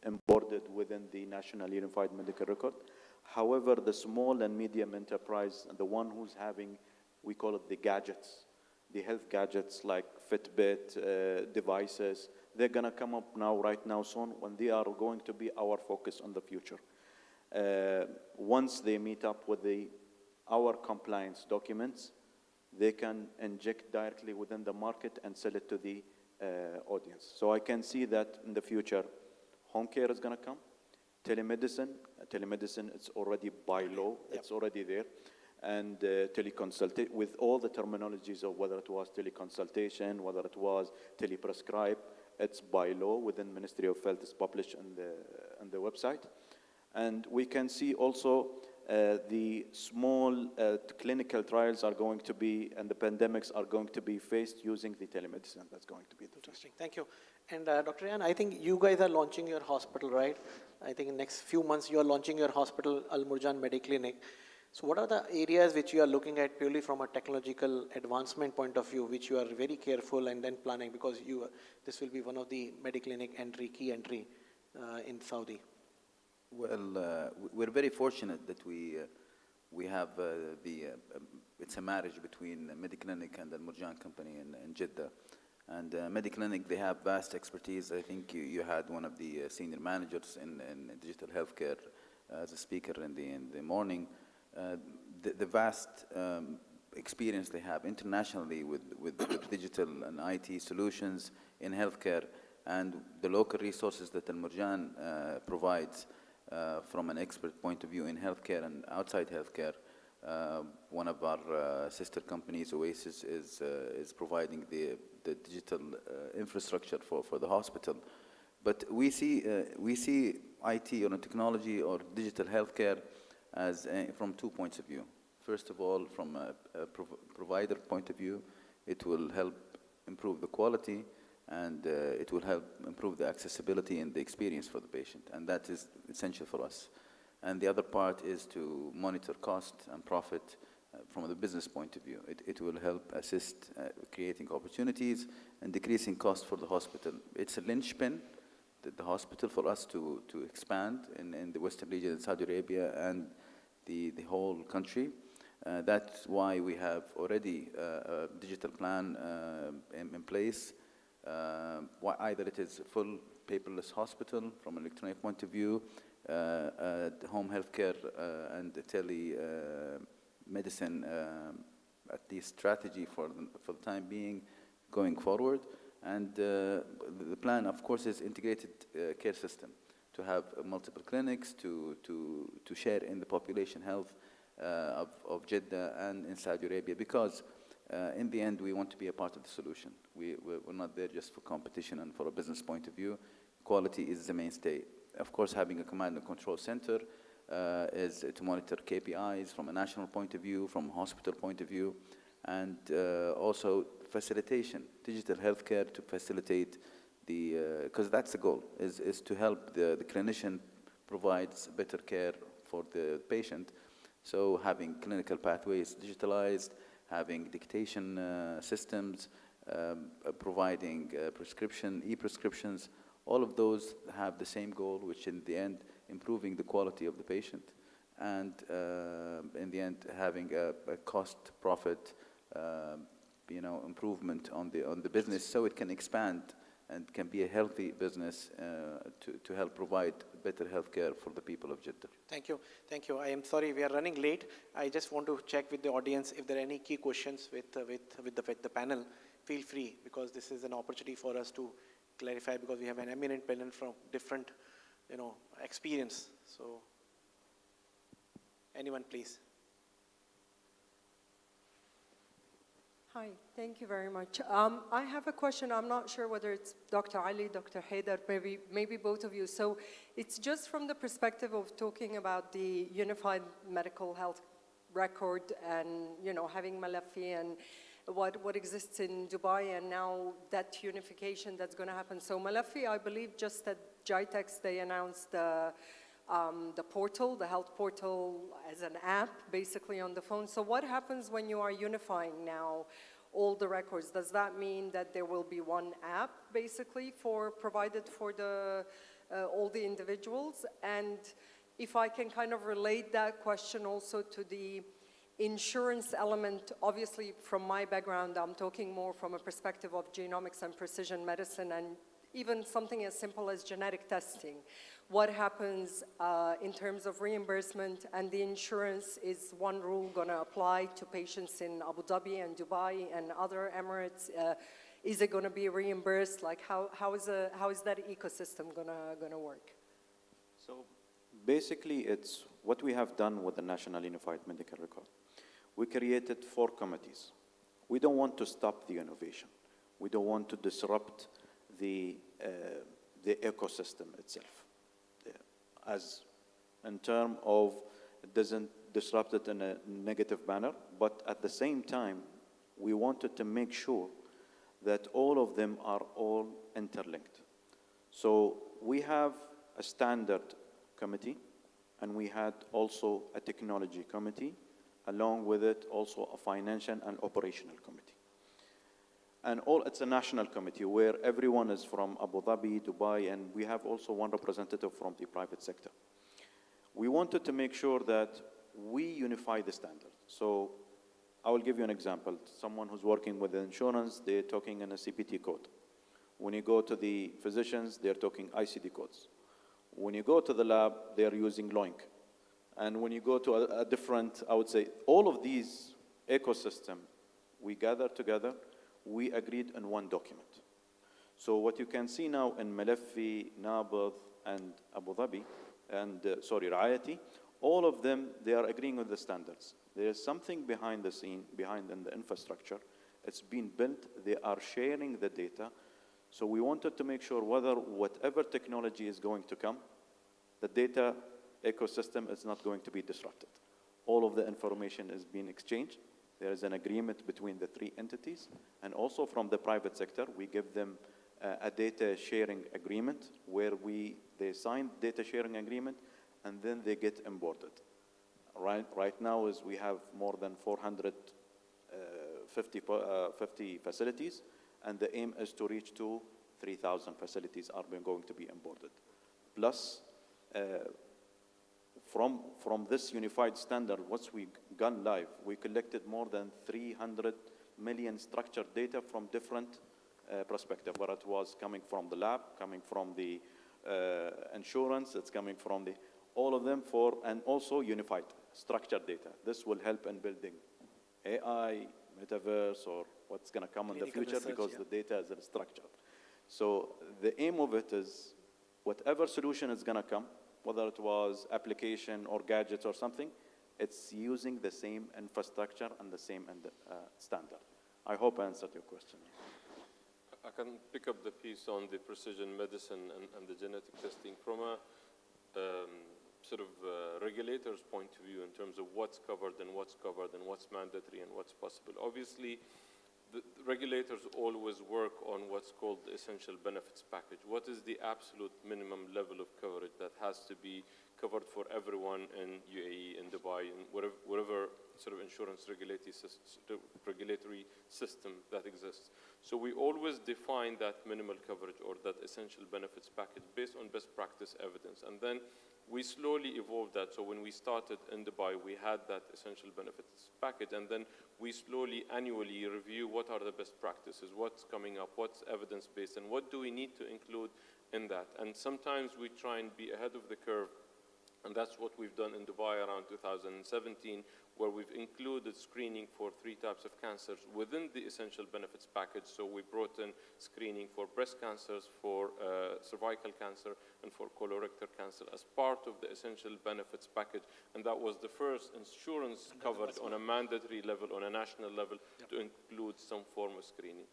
onboarded within the National Unified Medical Record. However, the small and medium enterprise, and the one who's having, we call it the gadgets, the health gadgets like Fitbit, devices, they're going to come up right now soon, when they are going to be our focus on the future. Once they meet up with our compliance documents, they can inject directly within the market and sell it to the audience. So I can see that in the future, home care is going to come, telemedicine, it's already by law, it's already there, and teleconsultation, with all the terminologies of whether it was teleconsultation, whether it was teleprescribe, it's by law within Ministry of Health, it's published on the website. And we can see also the small clinical trials are going to be, and the pandemics are going to be faced using the telemedicine. That's going to be interesting. Thank you. And Dr. Yan, I think you guys are launching your hospital, right? I think in the next few months you are launching your hospital, Al Murjan Mediclinic. So what are the areas which you are looking at purely from a technological advancement point of view, which you are very careful and then planning, because this will be one of the Mediclinic key entry in Saudi? Well, we're very fortunate that we have it's a marriage between Mediclinic and the Murjan company in Jeddah. And Mediclinic, they have vast expertise. I think you had one of the senior managers in digital healthcare as a speaker in the morning. The vast experience they have internationally with digital and IT solutions in healthcare, and the local resources that Al Murjan provides from an expert point of view in healthcare and outside healthcare. One of our sister companies, Oasis, is providing the digital infrastructure for the hospital. But we see IT or technology or digital healthcare as from 2 points of view. First of all, from a provider point of view, it will help improve the quality, and it will help improve the accessibility and the experience for the patient, and that is essential for us. And the other part is to monitor cost and profit from the business point of view. It will help assist creating opportunities and decreasing cost for the hospital. It's a linchpin, the hospital, for us to expand in the Western region in Saudi Arabia and the whole country. That's why we have already a digital plan in place. Either it is a full paperless hospital from an electronic point of view, home healthcare and telemedicine, at least strategy for the time being going forward. And the plan, of course, is integrated care system, to have multiple clinics, to share in the population health of Jeddah and in Saudi Arabia, because in the end, we want to be a part of the solution. We're not there just for competition and for a business point of view. Quality is the mainstay. Of course, having a command and control center is to monitor KPIs from a national point of view, from a hospital point of view, and also facilitation, digital healthcare to facilitate because that's the goal, is to help the clinician provides better care for the patient. So having clinical pathways digitalized, having dictation systems, providing e-prescriptions, all of those have the same goal, which in the end, improving the quality of the patient, and in the end, having a cost-profit, improvement on the business, so it can expand and can be a healthy business to help provide better healthcare for the people of Jeddah. Thank you. Thank you. I am sorry we are running late. I just want to check with the audience if there are any key questions with the panel. Feel free, because this is an opportunity for us to clarify, because we have an eminent panel from different, experience. So, anyone, please. Hi, thank you very much. I have a question. I'm not sure whether it's Dr. Ali, Dr. Haider, maybe both of you. So it's just from the perspective of talking about the unified medical health record and, having Malafi and what exists in Dubai, and now that unification that's going to happen. So Malafi, I believe just at GITEX, they announced the portal, the health portal, as an app, basically on the phone. So what happens when you are unifying now all the records? Does that mean that there will be one app, basically, provided for all the individuals? And if I can kind of relate that question also to the insurance element, obviously from my background, I'm talking more from a perspective of genomics and precision medicine, and even something as simple as genetic testing. What happens in terms of reimbursement and the insurance? Is one rule going to apply to patients in Abu Dhabi and Dubai and other Emirates? Is it going to be reimbursed? Like how is that ecosystem going to work? So basically, it's what we have done with the National Unified Medical Record. We created 4 committees. We don't want to stop the innovation. We don't want to disrupt the ecosystem itself. As in terms of, it doesn't disrupt it in a negative manner, but at the same time, we wanted to make sure that all of them are all interlinked. So we have a standard committee, and we had also a technology committee, along with it also a financial and operational committee. And it's a national committee where everyone is from Abu Dhabi, Dubai, and we have also one representative from the private sector. We wanted to make sure that we unify the standard. So I will give you an example. Someone who's working with the insurance, they're talking in a CPT code. When you go to the physicians, they're talking ICD codes. When you go to the lab, they're using LOINC. And when you go to a different, I would say, all of these ecosystem, we gather together, we agreed on one document. So what you can see now in Malafi, Nabad, and Abu Dhabi, and Rayati, all of them, they are agreeing on the standards. There is something behind the scene, behind in the infrastructure. It's been built, they are sharing the data. So we wanted to make sure whatever technology is going to come, the data ecosystem is not going to be disrupted. All of the information is being exchanged. There is an agreement between the 3 entities, and also from the private sector, we give them a data sharing agreement where they sign data sharing agreement, and then they get onboarded. Right now we have more than 450 facilities, and the aim is to reach 3,000 facilities are going to be onboarded. Plus, from this unified standard, once we gone live, we collected more than 300 million structured data from different perspectives, whether it was coming from the lab, coming from the insurance, it's coming from all of them and also unified structured data. This will help in building AI, metaverse, or what's going to come in the future, because the data is structured. So the aim of it is whatever solution is going to come, whether it was application or gadgets or something, It's using the same infrastructure and the same standard. I hope I answered your question. I can pick up the piece on the precision medicine and the genetic testing from a regulator's point of view in terms of what's covered and what's mandatory and what's possible. Obviously, the regulators always work on what's called the essential benefits package. What is the absolute minimum level of coverage that has to be covered for everyone in UAE, in Dubai, in whatever sort of insurance regulatory system that exists. So we always define that minimal coverage or that essential benefits package based on best practice evidence. And then we slowly evolved that. So when we started in Dubai, we had that essential benefits package, and then we slowly annually review what are the best practices, what's coming up, what's evidence-based, and what do we need to include in that. And sometimes we try and be ahead of the curve, and that's what we've done in Dubai around 2017, where we've included screening for 3 types of cancers within the essential benefits package. So we brought in screening for breast cancers, for cervical cancer, and for colorectal cancer as part of the essential benefits package. And that was the first insurance coverage on a mandatory level, on a national level, to include some form of screening.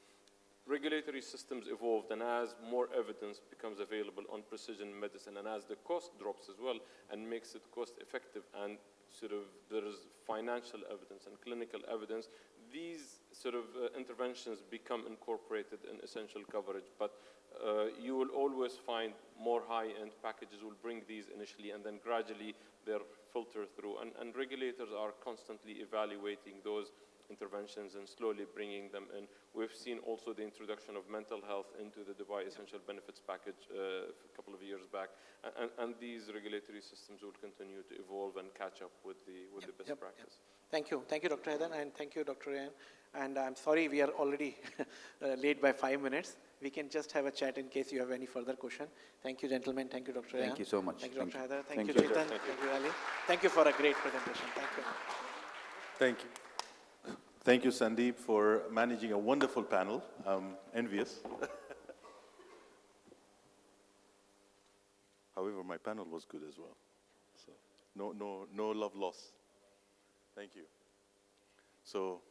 Regulatory systems evolved, and as more evidence becomes available on precision medicine, and as the cost drops as well and makes it cost effective, and there is financial evidence and clinical evidence, these interventions become incorporated in essential coverage. But you will always find more high-end packages will bring these initially, and then gradually they're filtered through. And regulators are constantly evaluating those interventions and slowly bringing them in. We've seen also the introduction of mental health into the Dubai Essential Benefits Package a couple of years back, and these regulatory systems will continue to evolve and catch up with the best practice. Thank you, Dr. Haider, and thank you, Dr. Ryan. And I'm sorry we are already late by 5 minutes. We can just have a chat in case you have any further question. Thank you, gentlemen. Thank you, Dr. Ryan. Thank you so much. Thank you, Dr. Haider. Thank Thank you. you, Chetan. Thank you, Ali. Thank you for a great presentation. Thank you. Thank you. Thank you, Sandeep, for managing a wonderful panel. I'm envious. However, my panel was good as well. So no love lost. Thank you. So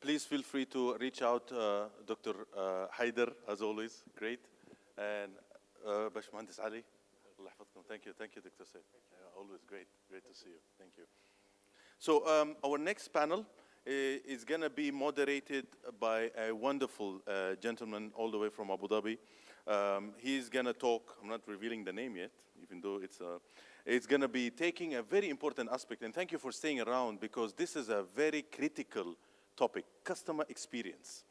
please feel free to reach out, Dr. Haider, as always, great. And Bashmahandis Ali, Allah yahfadkum. Thank you, Dr. Said. Always great to see you. Thank you. So our next panel is going to be moderated by a wonderful gentleman all the way from Abu Dhabi. He's going to talk, I'm not revealing the name yet, even though it's going to be taking a very important aspect. And thank you for staying around, because this is a very critical topic, customer experience.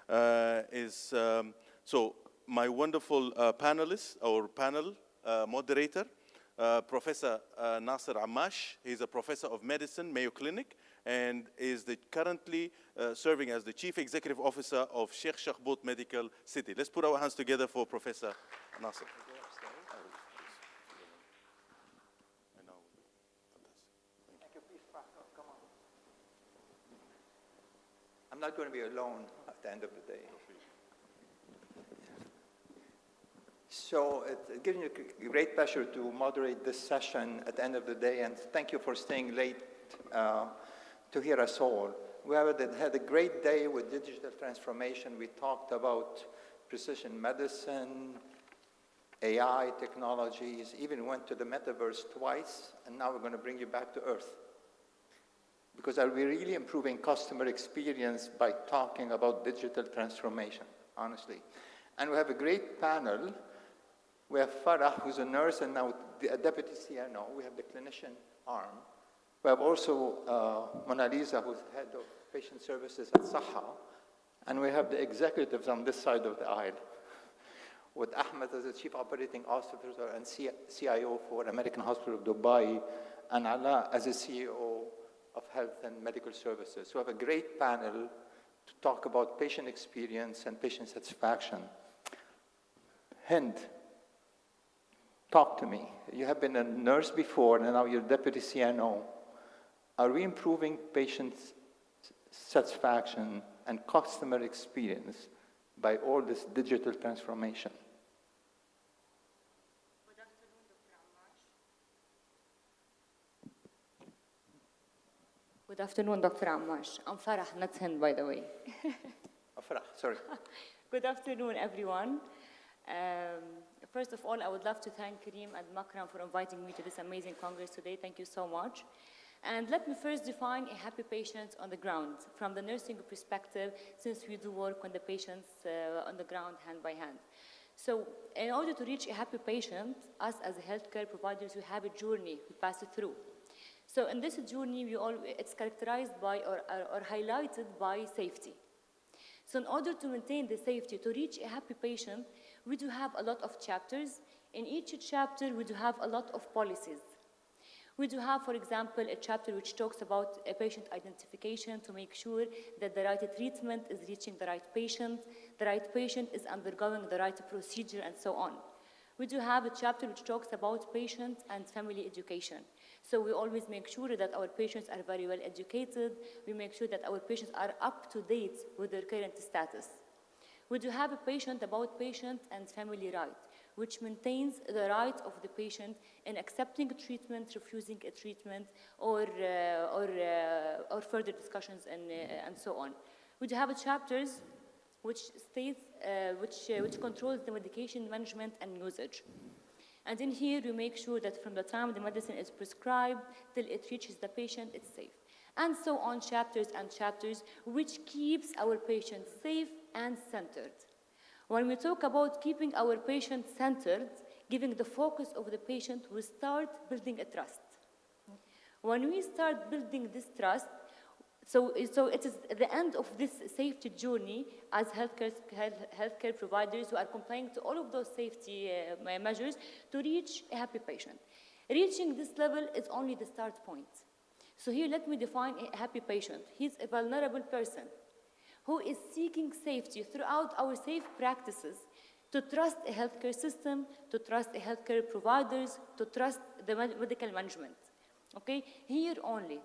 So my wonderful panelist, our panel moderator, Professor Nasser Amash. He's a professor of medicine, Mayo Clinic, and is currently serving as the Chief Executive Officer of Sheikh Shakhbout Medical City. Let's put our hands together for Professor Nasser. Thank you. Please, come on. I'm not going to be alone at the end of the day. So it gives me a great pleasure to moderate this session at the end of the day, and thank you for staying late to hear us all. We had a great day with digital transformation. We talked about precision medicine, AI technologies, even went to the metaverse twice, and now we're going to bring you back to Earth. Because are we really improving customer experience by talking about digital transformation, honestly? And we have a great panel. We have Farah, who's a nurse, and now a deputy CNO. We have the clinician arm. We have also Mona Lisa, who's head of patient services at Saha. And we have the executives on this side of the aisle, with Ahmed as the chief operating officer and CIO for American Hospital of Dubai, and Ala as the CEO of Health and Medical Services. So we have a great panel to talk about patient experience and patient satisfaction. Hind, talk to me. You have been a nurse before, and now you're deputy CNO. Are we improving patient satisfaction and customer experience by all this digital transformation? Good afternoon, Dr. Amash. Good afternoon, Dr. Ammash. I'm Farah, not Hind, by the way. Afra, sorry. Good afternoon, everyone. First of all, I would love to thank Kareem and Makram for inviting me to this amazing congress today. Thank you so much. And let me first define a happy patient on the ground from the nursing perspective, since we do work on the patients on the ground hand by hand. So in order to reach a happy patient, us as healthcare providers, we have a journey we pass it through. So in this journey, it's characterized by or highlighted by safety. So in order to maintain the safety, to reach a happy patient, we do have a lot of chapters. In each chapter, we do have a lot of policies. We do have, for example, a chapter which talks about a patient identification to make sure that the right treatment is reaching the right patient is undergoing the right procedure, and so on. We do have a chapter which talks about patient and family education. So we always make sure that our patients are very well educated. We make sure that our patients are up to date with their current status. We do have a patient about patient and family right, which maintains the right of the patient in accepting treatment, refusing a treatment, or further discussions and so on. We do have chapters which states, which controls the medication management and usage. And in here, we make sure that from the time the medicine is prescribed till it reaches the patient, it's safe. And so on, chapters and chapters, which keeps our patients safe and centered. When we talk about keeping our patient centered, giving the focus of the patient, we start building a trust. When we start building this trust, so it is the end of this safety journey as healthcare providers who are complying to all of those safety measures to reach a happy patient. Reaching this level is only the start point. So here, let me define a happy patient. He's a vulnerable person who is seeking safety throughout our safe practices to trust a healthcare system, to trust a healthcare providers, to trust the medical management. Okay? Here only,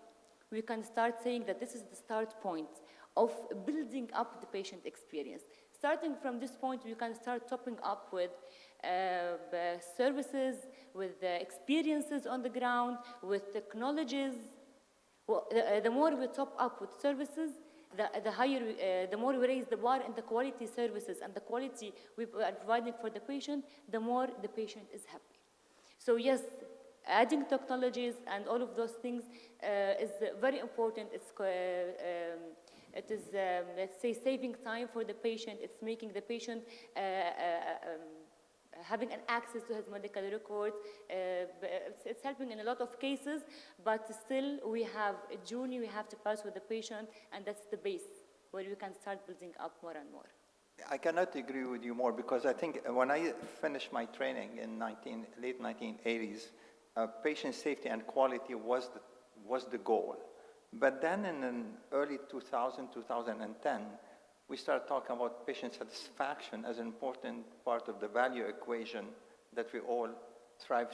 we can start saying that this is the start point of building up the patient experience. Starting from this point, we can start topping up with services, with experiences on the ground, with technologies. Well, the more we top up with services, the more we raise the bar in the quality services and the quality we are providing for the patient, the more the patient is happy. So yes, adding technologies and all of those things is very important. It is, let's say, saving time for the patient. It's making the patient having an access to his medical records. It's helping in a lot of cases, but still we have a journey we have to pass with the patient, and that's the base where we can start building up more and more. I cannot agree with you more, because I think when I finished my training in late 1980s, patient safety and quality was the goal. But then in early 2010, we started talking about patient satisfaction as an important part of the value equation that we all strive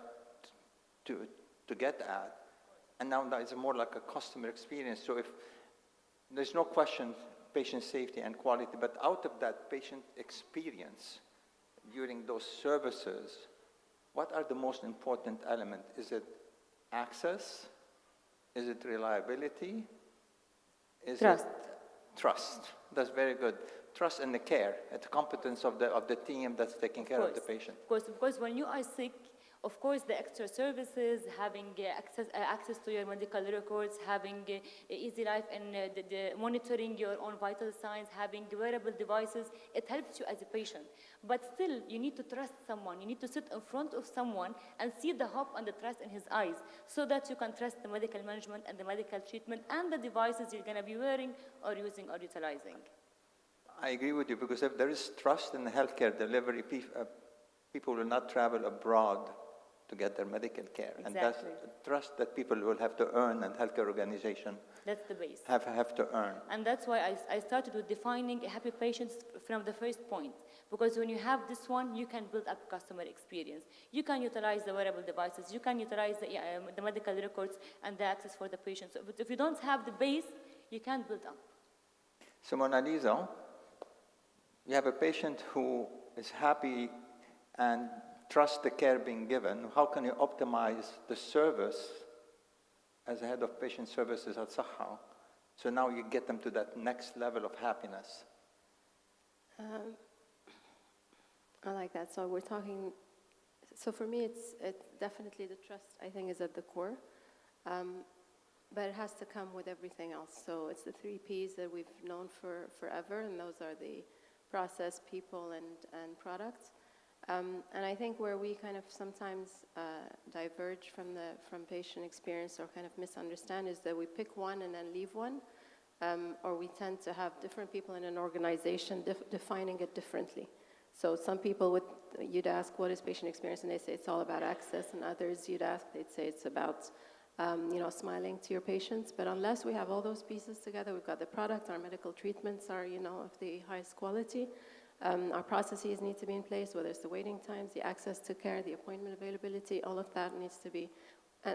to get at. And now that is more like a customer experience. So if there's no question, patient safety and quality, but out of that patient experience during those services, what are the most important elements? Is it access? Is it reliability? Is trust. Trust. That's very good. Trust in the care, at the competence of the team that's taking care of the patient. Of course, because when you are sick, of course, the extra services, having access to your medical records, having easy life and monitoring your own vital signs, having wearable devices, it helps you as a patient. But still, you need to trust someone. You need to sit in front of someone and see the hope and the trust in his eyes so that you can trust the medical management and the medical treatment and the devices you're going to be wearing or using or utilizing. I agree with you, because if there is trust in the healthcare delivery, people will not travel abroad to get their medical care. Exactly. And that's trust that people will have to earn, and healthcare organization that's the base. have to earn. And that's why I started with defining a happy patient from the first point. Because when you have this one, you can build up customer experience. You can utilize the wearable devices. You can utilize the medical records and the access for the patient. So, but if you don't have the base, you can't build up. So Mona Lisa, you have a patient who is happy and trusts the care being given. How can you optimize the service as a head of patient services at Saha. So now you get them to that next level of happiness. I like that. So we're talking, so for me, it's definitely the trust, I think, is at the core. But it has to come with everything else. So it's the 3 Ps that we've known for forever, and those are the process, people, and products. And I think where we kind of sometimes diverge from patient experience or kind of misunderstand is that we pick one and then leave one, or we tend to have different people in an organization defining it differently. So some people you'd ask, what is patient experience? And they say it's all about access. And others you'd ask, they'd say it's about smiling to your patients. But unless we have all those pieces together, we've got the product, our medical treatments are, of the highest quality. Our processes need to be in place, whether it's the waiting times, the access to care, the appointment availability, all of that needs to be,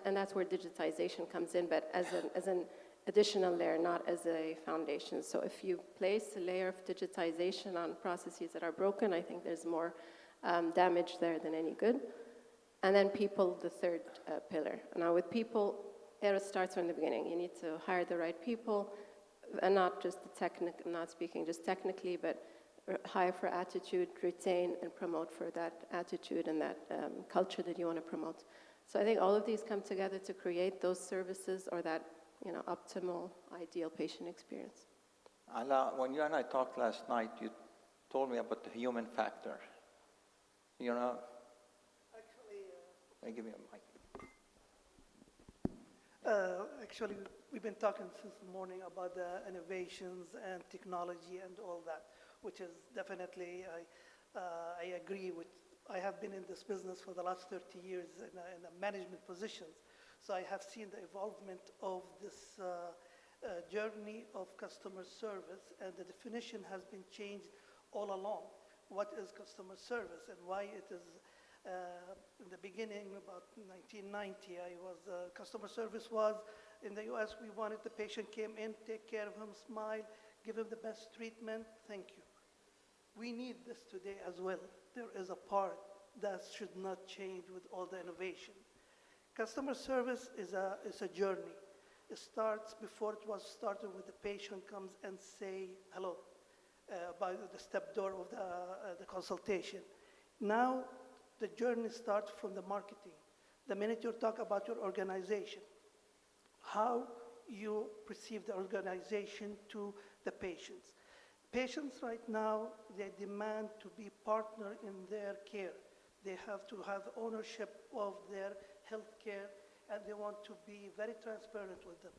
and that's where digitization comes in, but as an additional layer, not as a foundation. So if you place a layer of digitization on processes that are broken, I think there's more damage there than any good. And then people, the third pillar. Now with people, it starts from the beginning. You need to hire the right people, and not just I'm not speaking just technically, but hire for attitude, retain, and promote for that attitude and that culture that you want to promote. So I think all of these come together to create those services or that optimal, ideal patient experience. Ala, when you and I talked last night, you told me about the human factor. I give you a mic. Actually, we've been talking since the morning about the innovations and technology and all that, which is definitely, I agree with. I have been in this business for the last 30 years in a management positions, so I have seen the evolvement of this journey of customer service, and the definition has been changed all along. What is customer service and why it is? In the beginning, about 1990, customer service was, in the US, we wanted the patient came in, take care of him, smile, give him the best treatment, thank you. We need this today as well. There is a part that should not change with all the innovation. Customer service is a journey. It starts before it was started with the patient comes and say hello by the step door of the consultation. Now, the journey starts from the marketing. The minute you talk about your organization, how you perceive the organization to the patients. Patients right now, they demand to be partner in their care. They have to have ownership of their health care, and they want to be very transparent with them.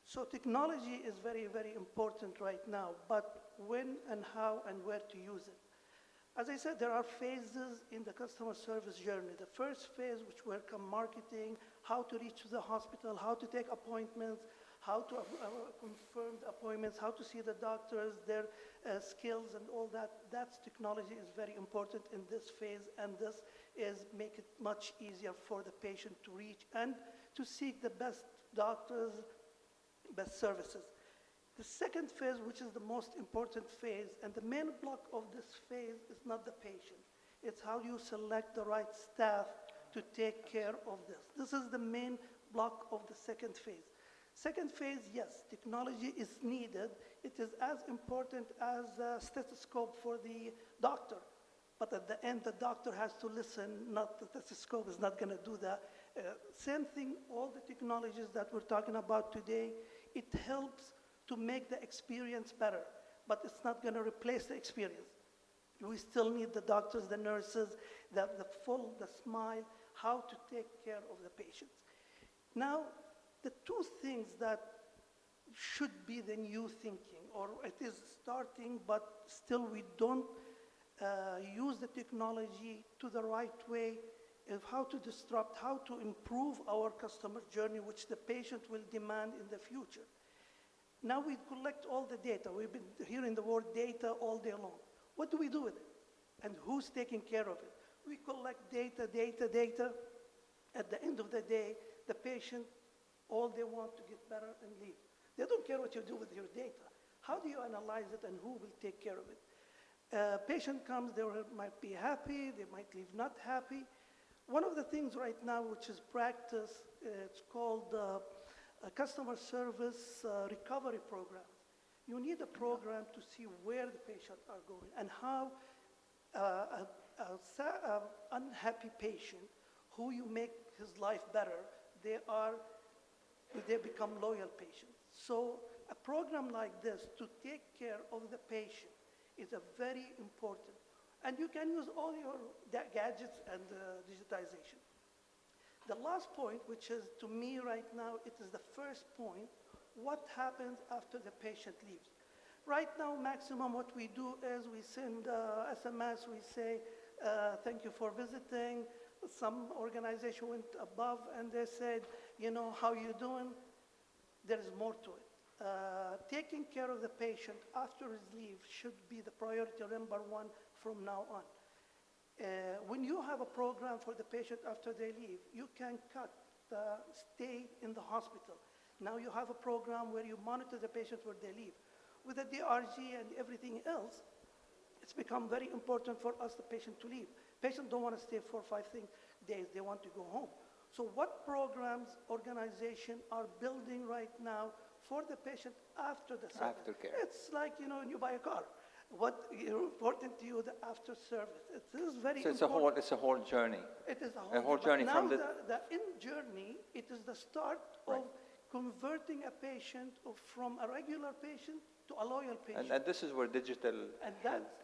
So technology is very, very important right now, but when and how and where to use it. As I said, there are phases in the customer service journey. The first phase, which welcome marketing, how to reach the hospital, how to take appointments, how to confirm the appointments, how to see the doctors, their skills and all that. That technology is very important in this phase, and this is make it much easier for the patient to reach and to seek the best doctors, best services. The second phase, which is the most important phase, and the main block of this phase is not the patient. It's how you select the right staff to take care of this. This is the main block of the second phase. Second phase, yes, technology is needed. It is as important as a stethoscope for the doctor. But at the end, the doctor has to listen, not the stethoscope is not going to do that. Same thing, all the technologies that we're talking about today, it helps to make the experience better, but it's not going to replace the experience. We still need the doctors, the nurses, the smile, how to take care of the patients. Now, the two things that should be the new thinking, or it is starting, but still we don't use the technology to the right way of how to disrupt, how to improve our customer journey, which the patient will demand in the future. Now we collect all the data. We've been hearing the word data all day long. What do we do with it? And who's taking care of it? We collect data. At the end of the day, the patient, all they want to get better and leave. They don't care what you do with your data. How do you analyze it and who will take care of it? Patient comes, they might be happy, they might leave not happy. One of the things right now which is practiced, it's called customer service recovery program. You need a program to see where the patients are going and how an unhappy patient who you make his life better, they become loyal patients. So a program like this to take care of the patient is a very important. And you can use all your gadgets and digitization. The last point, which is to me right now, it is the first point, what happens after the patient leaves? Right now, maximum what we do is we send SMS, we say, thank you for visiting. Some organization went above and they said, you know, how you doing? There is more to it. Taking care of the patient after his leave should be the priority number one from now on. When you have a program for the patient after they leave, you can cut the stay in the hospital. Now you have a program where you monitor the patient where they leave. With the DRG and everything else, it's become very important for us, the patient, to leave. Patients don't want to stay 4 or 5 days, they want to go home. So what programs organizations are building right now for the patient after the service? Aftercare. It's like, you know, when you buy a car. What is important to you, the after service. It is very So important. it's a whole journey. It is a whole journey but from now the in journey, it is the start of converting a patient from a regular patient to a loyal patient. and this is where digital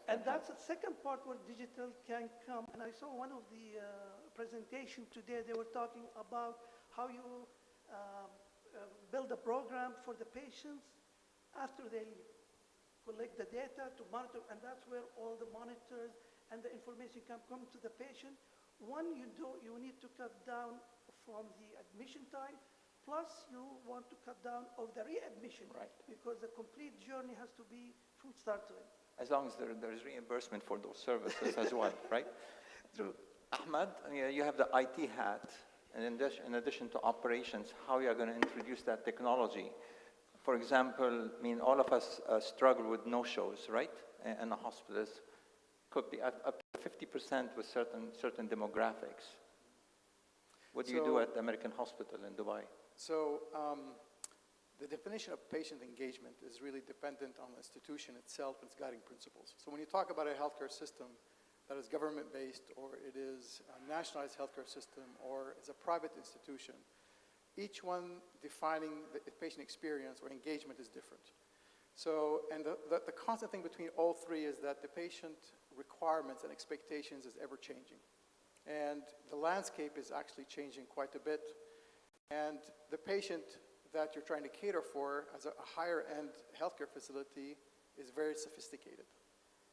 That's the second part where digital can come. And I saw one of the presentation today, they were talking about how you build a program for the patients after they leave. Collect the data to monitor, and that's where all the monitors and the information can come to the patient. One, you need to cut down from the admission time, plus you want to cut down of the readmission, because the complete journey has to be from start to end. As long as there's reimbursement for those services as well, right? True. Ahmad, you have the IT hat, and in addition to operations, how you are going to introduce that technology. For example, I mean, all of us struggle with no-shows, right? In the hospitals. Could be up to 50% with certain demographics. What do you do at the American Hospital in Dubai? So the definition of patient engagement is really dependent on the institution itself and its guiding principles. So when you talk about a healthcare system that is government-based, or it is a nationalized healthcare system, or is a private institution, each one defining the patient experience or engagement is different. So, and the constant thing between all three is that the patient requirements and expectations is ever changing. And the landscape is actually changing quite a bit. And the patient that you're trying to cater for as a higher end healthcare facility is very sophisticated.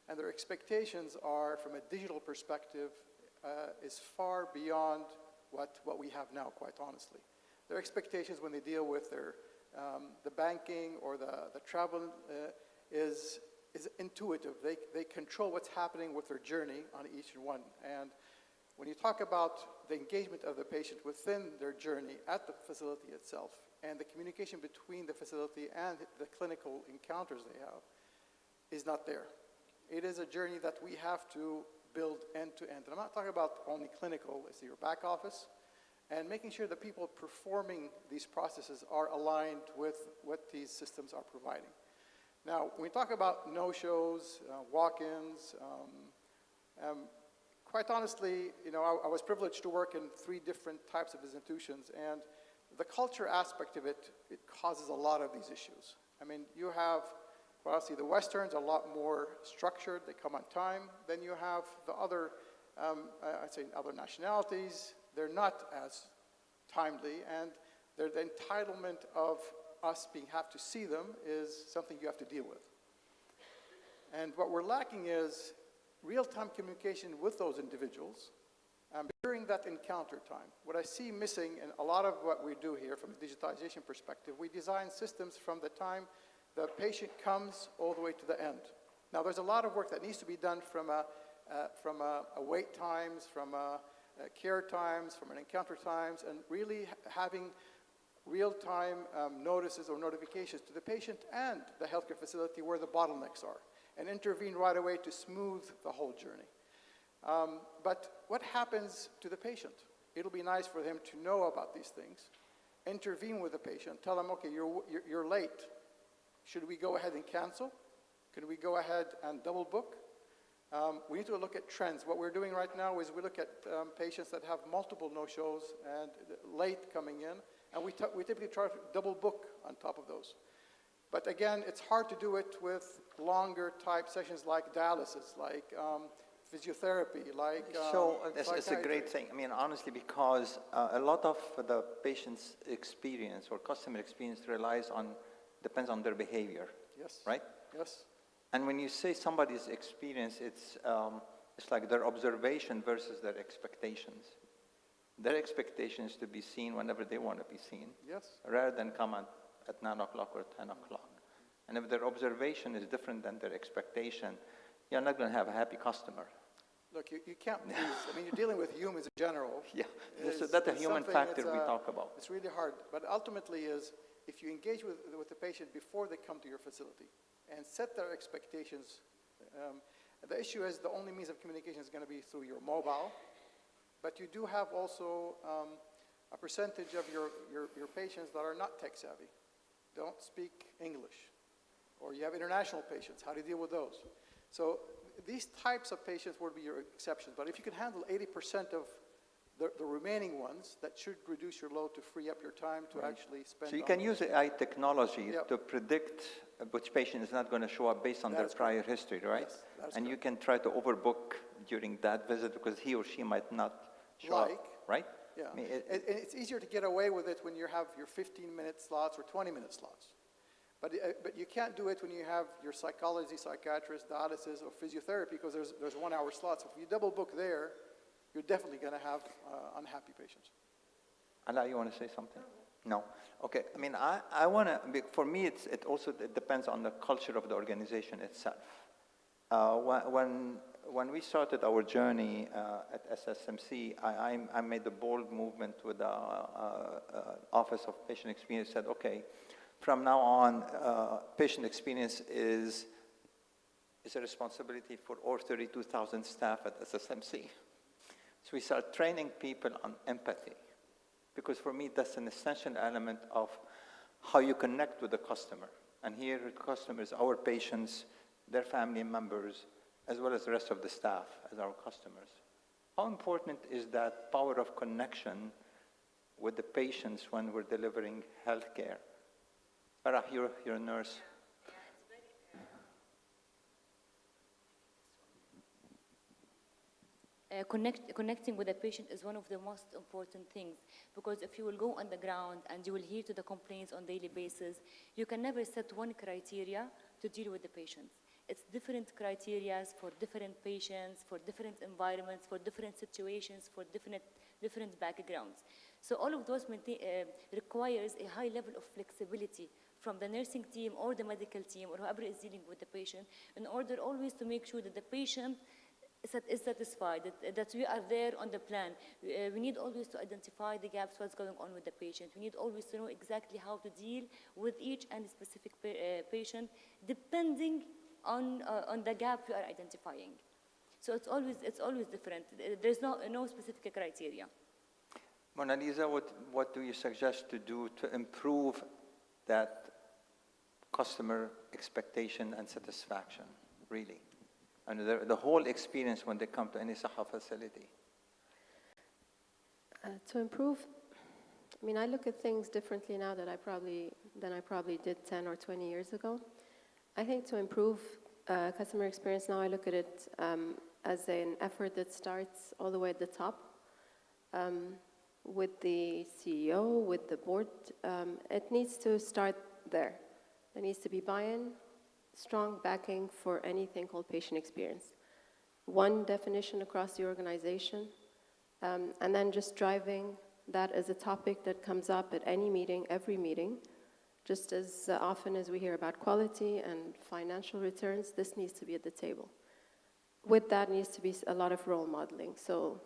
And their expectations are, from a digital perspective, is far beyond what we have now, quite honestly. Their expectations when they deal with their the banking or the travel is intuitive. They control what's happening with their journey on each one. And when you talk about the engagement of the patient within their journey at the facility itself, and the communication between the facility and the clinical encounters they have, is not there. It is a journey that we have to build end to end. And I'm not talking about only clinical, it's your back office, and making sure that people performing these processes are aligned with what these systems are providing. Now, when we talk about no-shows, walk-ins, quite honestly, you know, I was privileged to work in 3 different types of institutions, and the culture aspect of it causes a lot of these issues. I mean, you have, well, honestly, the Westerns are a lot more structured, they come on time. Then you have the other, I'd say other nationalities, they're not as timely, and the entitlement of us have to see them is something you have to deal with. And what we're lacking is real-time communication with those individuals during that encounter time. What I see missing in a lot of what we do here from a digitization perspective, we design systems from the time the patient comes all the way to the end. Now, there's a lot of work that needs to be done from a wait times, from care times, from an encounter times, and really having real-time notices or notifications to the patient and the healthcare facility where the bottlenecks are, and intervene right away to smooth the whole journey. But what happens to the patient? It'll be nice for them to know about these things. intervene with the patient, tell them, okay, you're late. Should we go ahead and cancel? Can we go ahead and double book? We need to look at trends. What we're doing right now is we look at patients that have multiple no-shows and late coming in, and we typically try to double book on top of those. But again, it's hard to do it with longer type sessions like dialysis, like physiotherapy, like So it's a psychiatry. great thing. I mean, honestly, because a lot of the patient's experience or customer experience depends on their behavior. Yes. Right? Yes. And when you say somebody's experience, it's like their observation versus their expectations. Their expectation is to be seen whenever they want to be seen, Yes. rather than come at 9 o'clock or 10 o'clock. And if their observation is different than their expectation, you're not going to have a happy customer. Look, you can't please. I mean, you're dealing with humans in general. Yeah, It's- that's a it's human something factor that's, we talk about. It's really hard. But ultimately is, if you engage with the patient before they come to your facility and set their expectations, the issue is the only means of communication is going to be through your mobile. But you do have also a percentage of your patients that are not tech savvy, don't speak English. Or you have international patients. How do you deal with those? So these types of patients would be your exceptions. But if you can handle 80% of the remaining ones, that should reduce your load to free up your time to actually spend. So you on can those. use AI technology Yep. to predict which patient is not going to show up based on That their is prior history, right? Yes, that is and you can try to overbook during that visit because he or she might not show up, right? Yeah, I mean, and it's easier to get away with it when you have your 15-minute slots or 20-minute slots. But you can't do it when you have your psychology, psychiatrist, dialysis, or physiotherapy because there's 1 hour slots. If you double book there, you're definitely going to have unhappy patients. Allah, you want to say something? No. Okay. I mean, I want to. For me, it also depends on the culture of the organization itself. When we started our journey at SSMC, I made the bold movement with the Office of Patient Experience. Said, okay, from now on, patient experience is a responsibility for all 32,000 staff at SSMC. So we start training people on empathy, because for me that's an essential element of how you connect with the customer. And here the customers, our patients, their family members, as well as the rest of the staff as our customers. How important is that power of connection with the patients when we're delivering healthcare? Farah, you're a nurse. Connecting with the patient is one of the most important things, because if you will go on the ground and you will hear to the complaints on daily basis, you can never set one criteria to deal with the patients. It's different criteria for different patients, for different environments, for different situations, for different backgrounds. So all of those requires a high level of flexibility from the nursing team or the medical team or whoever is dealing with the patient, in order always to make sure that the patient is satisfied, that we are there on the plan. We need always to identify the gaps, what's going on with the patient. We need always to know exactly how to deal with each and specific patient, depending on the gap we are identifying. So it's always different. There's no specific criteria. Mona Lisa, what do you suggest to do to improve that customer expectation and satisfaction, really? And the whole experience when they come to any Saha facility. To improve, I mean, I look at things differently now than I probably did 10 or 20 years ago. I think to improve customer experience now, I look at it as an effort that starts all the way at the top with the CEO, with the board. It needs to start there. There needs to be buy-in, strong backing for anything called patient experience. One definition across the organization, and then just driving that as a topic that comes up at any meeting, every meeting. Just as often as we hear about quality and financial returns, this needs to be at the table. With that needs to be a lot of role modeling. So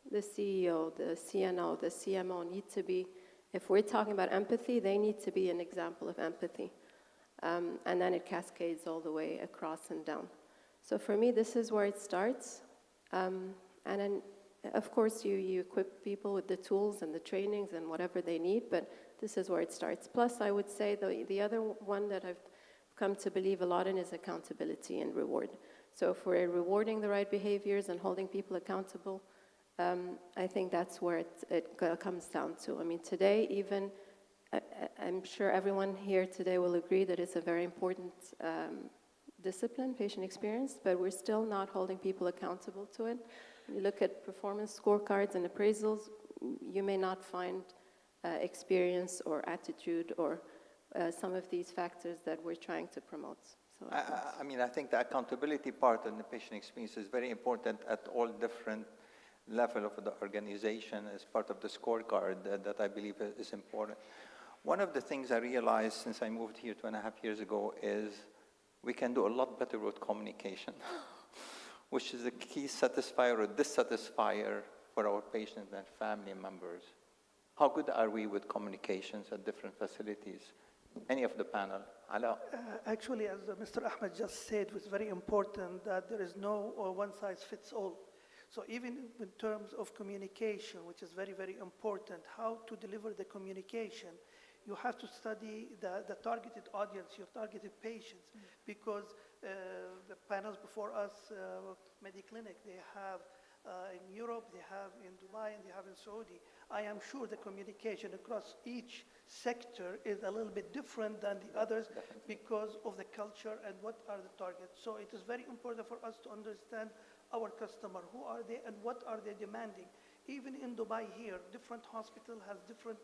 the CEO, the CNO, the CMO need to be, if we're talking about empathy, they need to be an example of empathy. And then it cascades all the way across and down. So for me, this is where it starts. And then, of course, you equip people with the tools and the trainings and whatever they need, but This is where it starts. Plus, I would say the other one that I've come to believe a lot in is accountability and reward. So if we're rewarding the right behaviors and holding people accountable, I think that's where it comes down to. I mean, today, even, I'm sure everyone here today will agree that it's a very important discipline, patient experience, but we're still not holding people accountable to it. When you look at performance scorecards and appraisals, you may not find experience or attitude or some of these factors that we're trying to promote. So I mean, I think the accountability part in the patient experience is very important at all different levels of the organization as part of the scorecard that I believe is important. One of the things I realized since I moved here 2.5 years ago is we can do a lot better with communication, which is a key satisfier or dissatisfier for our patients and family members. How good are we with communications at different facilities? Any of the panel? Ala? Actually, as Mr. Ahmed just said, it was very important that there is no one-size-fits-all. So even in terms of communication, which is very, very important, how to deliver the communication, you have to study the targeted audience, your targeted patients, because the panels before us, MediClinic, they have in Europe, they have in Dubai, and they have in Saudi. I am sure the communication across each sector is a little bit different than the others because of the culture and what are the targets. So it is very important for us to understand our customer, who are they and what are they demanding. Even in Dubai here, different hospital has different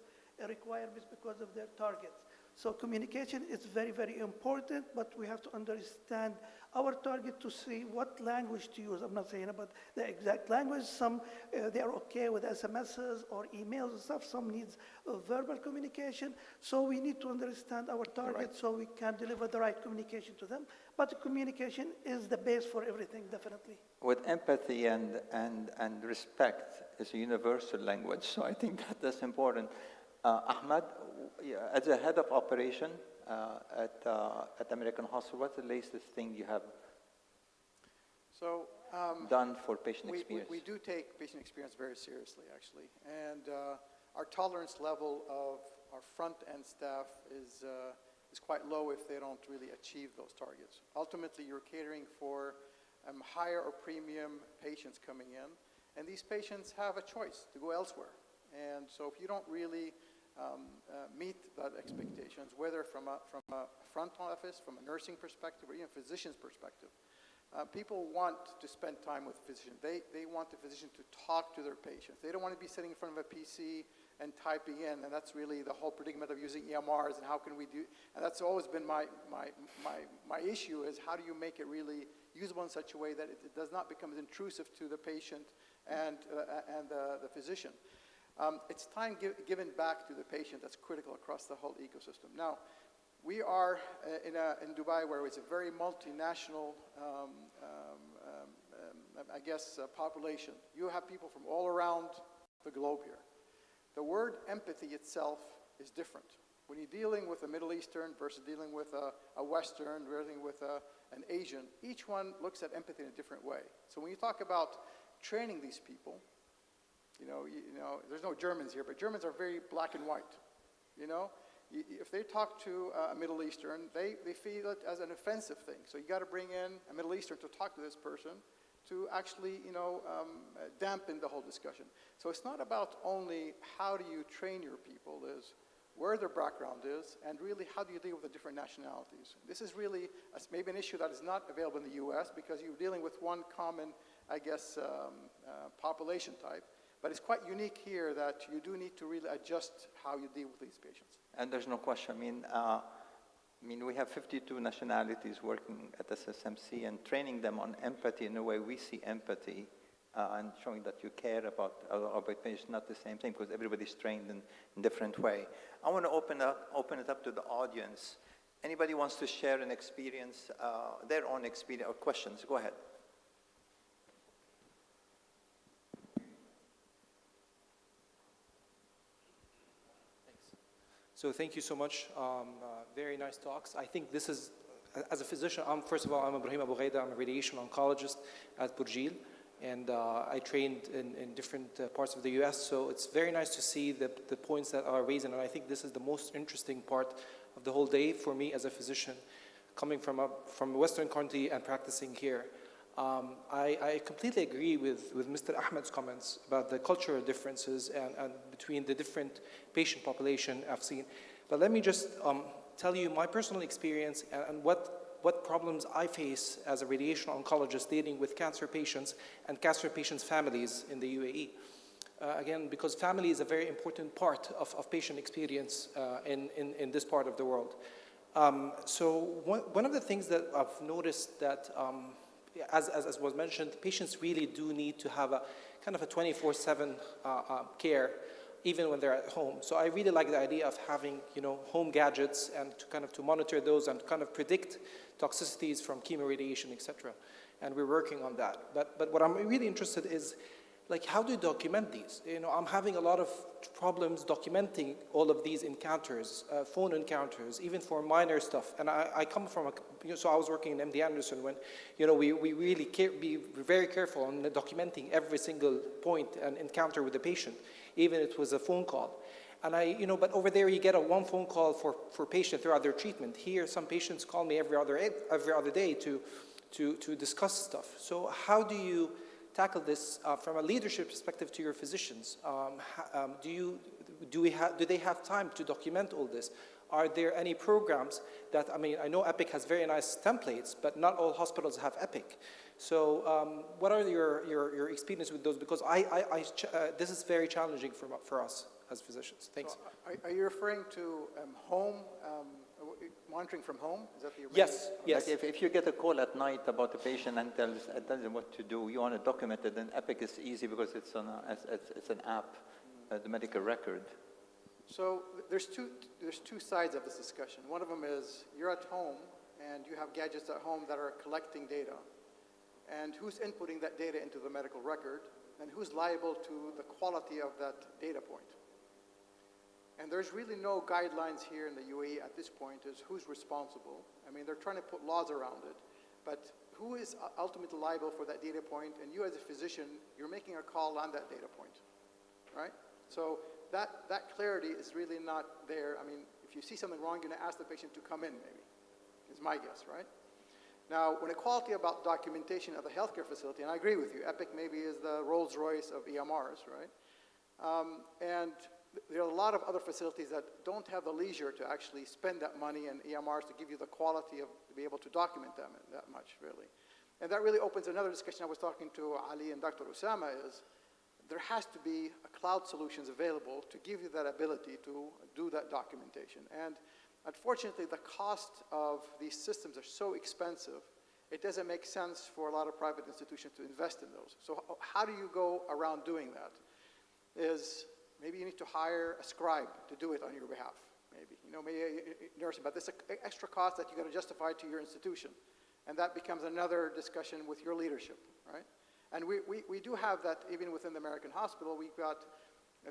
requirements because of their targets. So communication is very, very important, but we have to understand our target to see what language to use. I'm not saying about the exact language. Some, they are okay with SMSs or emails and stuff. Some needs verbal communication. So we need to understand our target so we can deliver the right communication to them. But communication is the base for everything, definitely. With empathy and respect is a universal language. So I think that's important. Ahmad, as a head of operation at American Hospital, what's the latest thing you have done for patient experience? We do take patient experience very seriously, actually. And our tolerance level of our front-end staff is quite low if they don't really achieve those targets. Ultimately, you're catering for higher or premium patients coming in, and these patients have a choice to go elsewhere. And so if you don't really meet that expectations, whether from a front office, from a nursing perspective, or even physician's perspective, people want to spend time with the physician. They want the physician to talk to their patients. They don't want to be sitting in front of a PC and typing in, and that's really the whole predicament of using EMRs and how can we do, and that's always been my issue is how do you make it really usable in such a way that it does not become as intrusive to the patient and the physician. It's time given back to the patient that's critical across the whole ecosystem. Now, we are in Dubai where it's a very multinational, population. You have people from all around the globe here. The word empathy itself is different. When you're dealing with a Middle Eastern versus dealing with a Western, dealing with an Asian, each one looks at empathy in a different way. So when you talk about training these people, you know, there's no Germans here, but Germans are very black and white. You know, if they talk to a Middle Eastern, they feel it as an offensive thing. So you got to bring in a Middle Eastern to talk to this person to actually, dampen the whole discussion. So it's not about only how do you train your people, is where their background is, and really how do you deal with the different nationalities. This is really maybe an issue that is not available in the US because you're dealing with one common, population type. But it's quite unique here that you do need to really adjust how you deal with these patients. And there's no question. I mean, we have 52 nationalities working at SSMC and training them on empathy in the way we see empathy and showing that you care about patients, not the same thing because everybody's trained in a different way. I want to open it up to the audience. Anybody wants to share an experience, their own experience or questions? Go ahead. So thank you so much. Very nice talks. I think this is, as a physician, first of all, I'm Ibrahim Abu Ghaida. I'm a radiation oncologist at Burjeel. And I trained in different parts of the US, so it's very nice to see the points that are raised, and I think this is the most interesting part of the whole day for me as a physician, coming from a Western country and practicing here. I completely agree with Mr. Ahmed's comments about the cultural differences and between the different patient population I've seen. But let me just tell you my personal experience and what problems I face as a radiation oncologist dealing with cancer patients and cancer patients' families in the UAE. Again, because family is a very important part of patient experience in this part of the world. So one of the things that I've noticed that, as was mentioned, patients really do need to have a kind of a 24/7 care, even when they're at home. So I really like the idea of having, home gadgets and to monitor those and kind of predict toxicities from chemoradiation, etc. And we're working on that. But what I'm really interested is, like, how do you document these? I'm having a lot of problems documenting all of these encounters, phone encounters, even for minor stuff. And I come from so I was working in MD Anderson when, we really be very careful on documenting every single point and encounter with the patient, even if it was a phone call. And but over there you get a one phone call for patient throughout their treatment. Here, some patients call me every other day to discuss stuff. So how do you tackle this from a leadership perspective to your physicians? Do they have time to document all this? Are there any programs that, I know Epic has very nice templates, but not all hospitals have Epic. So what are your experience with those? Because this is very challenging for us as physicians. Thanks. So are you referring to home, monitoring from home? Is that the Yes, yes. Like if you get a call at night about a patient and tells them what to do, you want to document it, then Epic is easy because it's an app, the medical record. So there's two sides of this discussion. One of them is you're at home and you have gadgets at home that are collecting data. And who's inputting that data into the medical record, and who's liable to the quality of that data point? And there's really no guidelines here in the UAE at this point as who's responsible. They're trying to put laws around it, but who is ultimately liable for that data point? And you as a physician, you're making a call on that data point, right? So that clarity is really not there. If you see something wrong, you're going to ask the patient to come in, maybe, is my guess, right? Now, when equality about documentation of the healthcare facility, and I agree with you, Epic maybe is the Rolls-Royce of EMRs, right? And there are a lot of other facilities that don't have the leisure to actually spend that money in EMRs to give you the quality to be able to document them that much, really. And that really opens another discussion. I was talking to Ali and Dr. Osama is, there has to be cloud solutions available to give you that ability to do that documentation. And unfortunately, the cost of these systems are so expensive, it doesn't make sense for a lot of private institutions to invest in those. So how do you go around doing that? Maybe you need to hire a scribe to do it on your behalf, maybe. Maybe a nurse, but there's an extra cost that you got to justify to your institution. And that becomes another discussion with your leadership, right? And we do have that even within the American hospital. We've got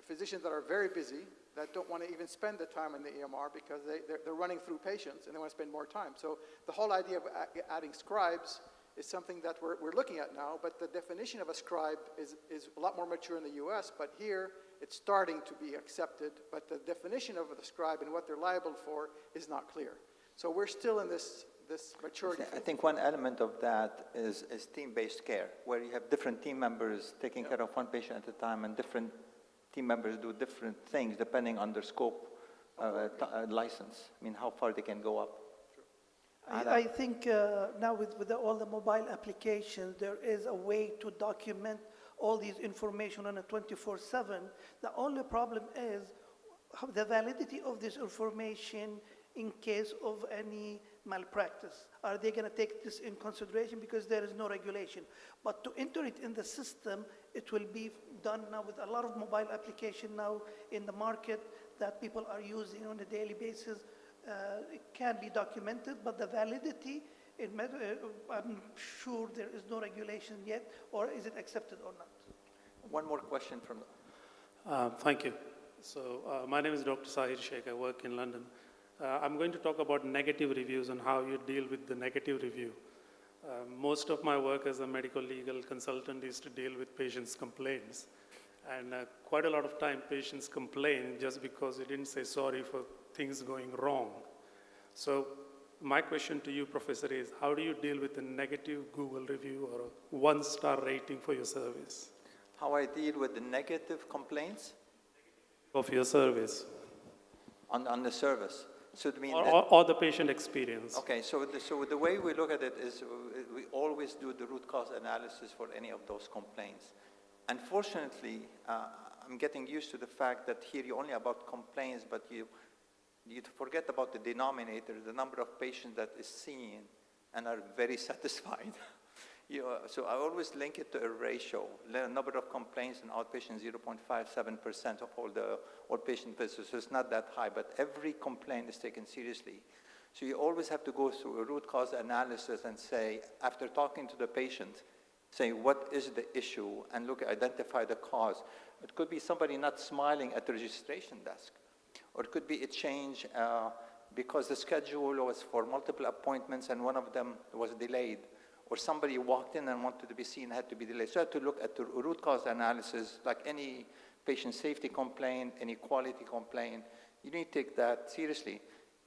physicians that are very busy that don't want to even spend the time in the EMR because they're running through patients and they want to spend more time. So the whole idea of adding scribes is something that we're looking at now, but the definition of a scribe is a lot more mature in the US, but here it's starting to be accepted, but the definition of the scribe and what they're liable for is not clear. So we're still in this maturity. I think one element of that is team-based care, where you have different team members taking care of one patient at a time, and different team members do different things depending on their scope, license. How far they can go up. I think now with all the mobile applications, there is a way to document all these information on a 24/7. The only problem is the validity of this information in case of any malpractice. Are they going to take this in consideration because there is no regulation? But to enter it in the system, it will be done now with a lot of mobile application now in the market that people are using on a daily basis. It can be documented, but the validity, I'm sure there is no regulation yet, or is it accepted or not? One more question from Thank you. So my name is Dr. Sahir Sheikh. I work in London. I'm going to talk about negative reviews and how you deal with the negative review. Most of my work as a medical legal consultant is to deal with patients' complaints. And quite a lot of time patients complain just because they didn't say sorry for things going wrong. So my question to you, Professor, is how do you deal with a negative Google review or a 1-star rating for your service? How I deal with the negative complaints? Of your service. On the service. So it means or the patient experience. Okay, so the way we look at it is we always do the root cause analysis for any of those complaints. Unfortunately, I'm getting used to the fact that here you only about complaints, but you forget about the denominator, the number of patients that is seen and are very satisfied. So I always link it to a ratio. The number of complaints in outpatient, 0.57% of all patient visits. So it's not that high, but every complaint is taken seriously. So you always have to go through a root cause analysis and say, after talking to the patient, say what is the issue and identify the cause. It could be somebody not smiling at the registration desk, or it could be a change because the schedule was for multiple appointments and one of them was delayed. Or somebody walked in and wanted to be seen, had to be delayed. So I had to look at the root cause analysis, like any patient safety complaint, any quality complaint. You need to take that seriously.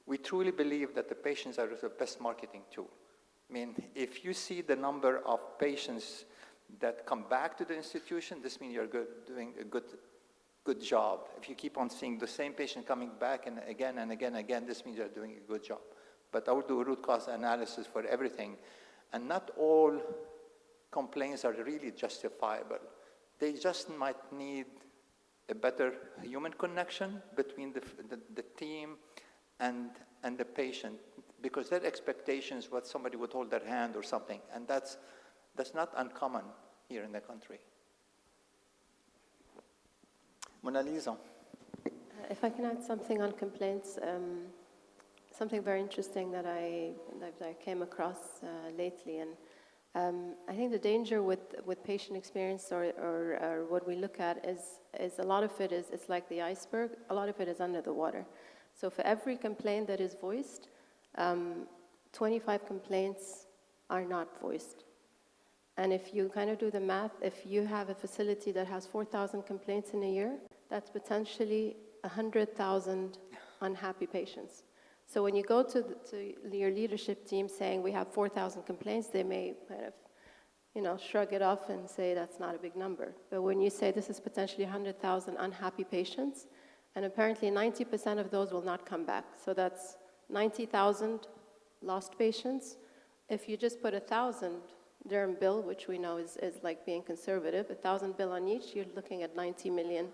We truly believe that the patients are the best marketing tool. I mean, if you see the number of patients that come back to the institution, this means you're doing a good job. If you keep on seeing the same patient coming back and again, this means you're doing a good job. But I will do a root cause analysis for everything. And not all complaints are really justifiable. They just might need a better human connection between the team and the patient, because their expectations what somebody would hold their hand or something, and that's not uncommon here in the country. Mona Lisa. If I can add something on complaints, something very interesting that I came across lately, and I think the danger with patient experience or what we look at is a lot of it is it's like the iceberg. A lot of it is under the water. So for every complaint that is voiced, 25 complaints are not voiced. And if you kind of do the math, if you have a facility that has 4,000 complaints in a year, that's potentially 100,000 unhappy patients. So when you go to your leadership team saying we have 4,000 complaints, they may kind of, shrug it off and say that's not a big number. But when you say this is potentially 100,000 unhappy patients, and apparently 90% of those will not come back. So that's 90,000 lost patients. If you just put 1,000 dirham bill, which we know is like being conservative, 1,000 bill on each, you're looking at 90 million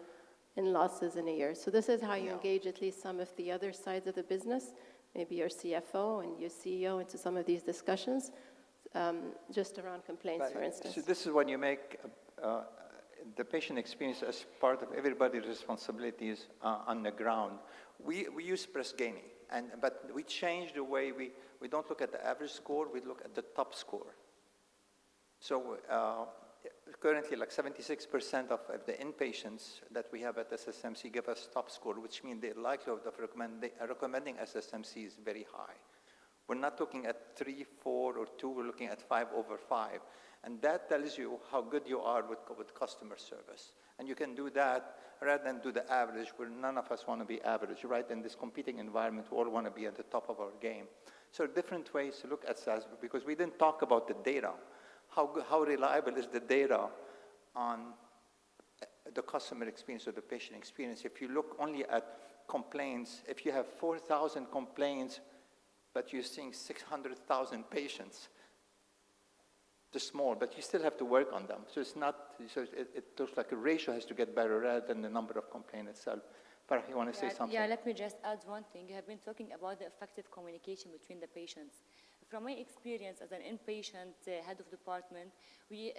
in losses in a year. So this is how you engage at least some of the other sides of the business, maybe your CFO and your CEO into some of these discussions, just around complaints, for instance. So this is when you make the patient experience as part of everybody's responsibilities on the ground. We use Press Genie, but we changed the way we don't look at the average score, we look at the top score. So currently like 76% of the inpatients that we have at SSMC give us top score, which means the likelihood of recommending SSMC is very high. We're not looking at 3, 4, or 2, we're looking at 5 over 5. And that tells you how good you are with customer service. And you can do that rather than do the average, where none of us want to be average, right? In this competing environment, we all want to be at the top of our game. So different ways to look at SaaS, because we didn't talk about the data. How reliable is the data on the customer experience or the patient experience? If you look only at complaints, if you have 4,000 complaints, but you're seeing 600,000 patients, they're small, but you still have to work on them. So it's not, so it looks like a ratio has to get better rather than the number of complaints itself. Farah, you want to say something? Yeah, let me just add one thing. You have been talking about the effective communication between the patients. From my experience as an inpatient head of department, we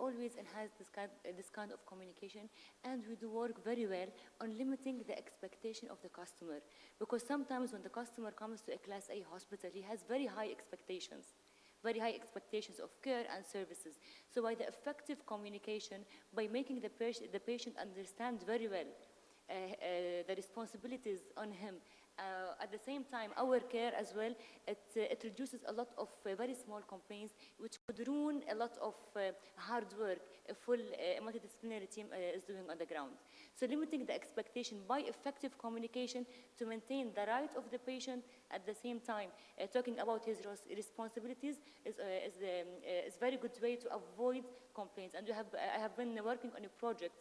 always enhance this kind of communication, and we do work very well on limiting the expectation of the customer. Because sometimes when the customer comes to a Class A hospital, he has very high expectations of care and services. So by the effective communication, by making the patient understand very well the responsibilities on him At the same time, our care as well, it reduces a lot of very small complaints, which could ruin a lot of hard work a full multidisciplinary team is doing on the ground. So limiting the expectation by effective communication to maintain the right of the patient at the same time, talking about his responsibilities is a very good way to avoid complaints. And I have been working on a project.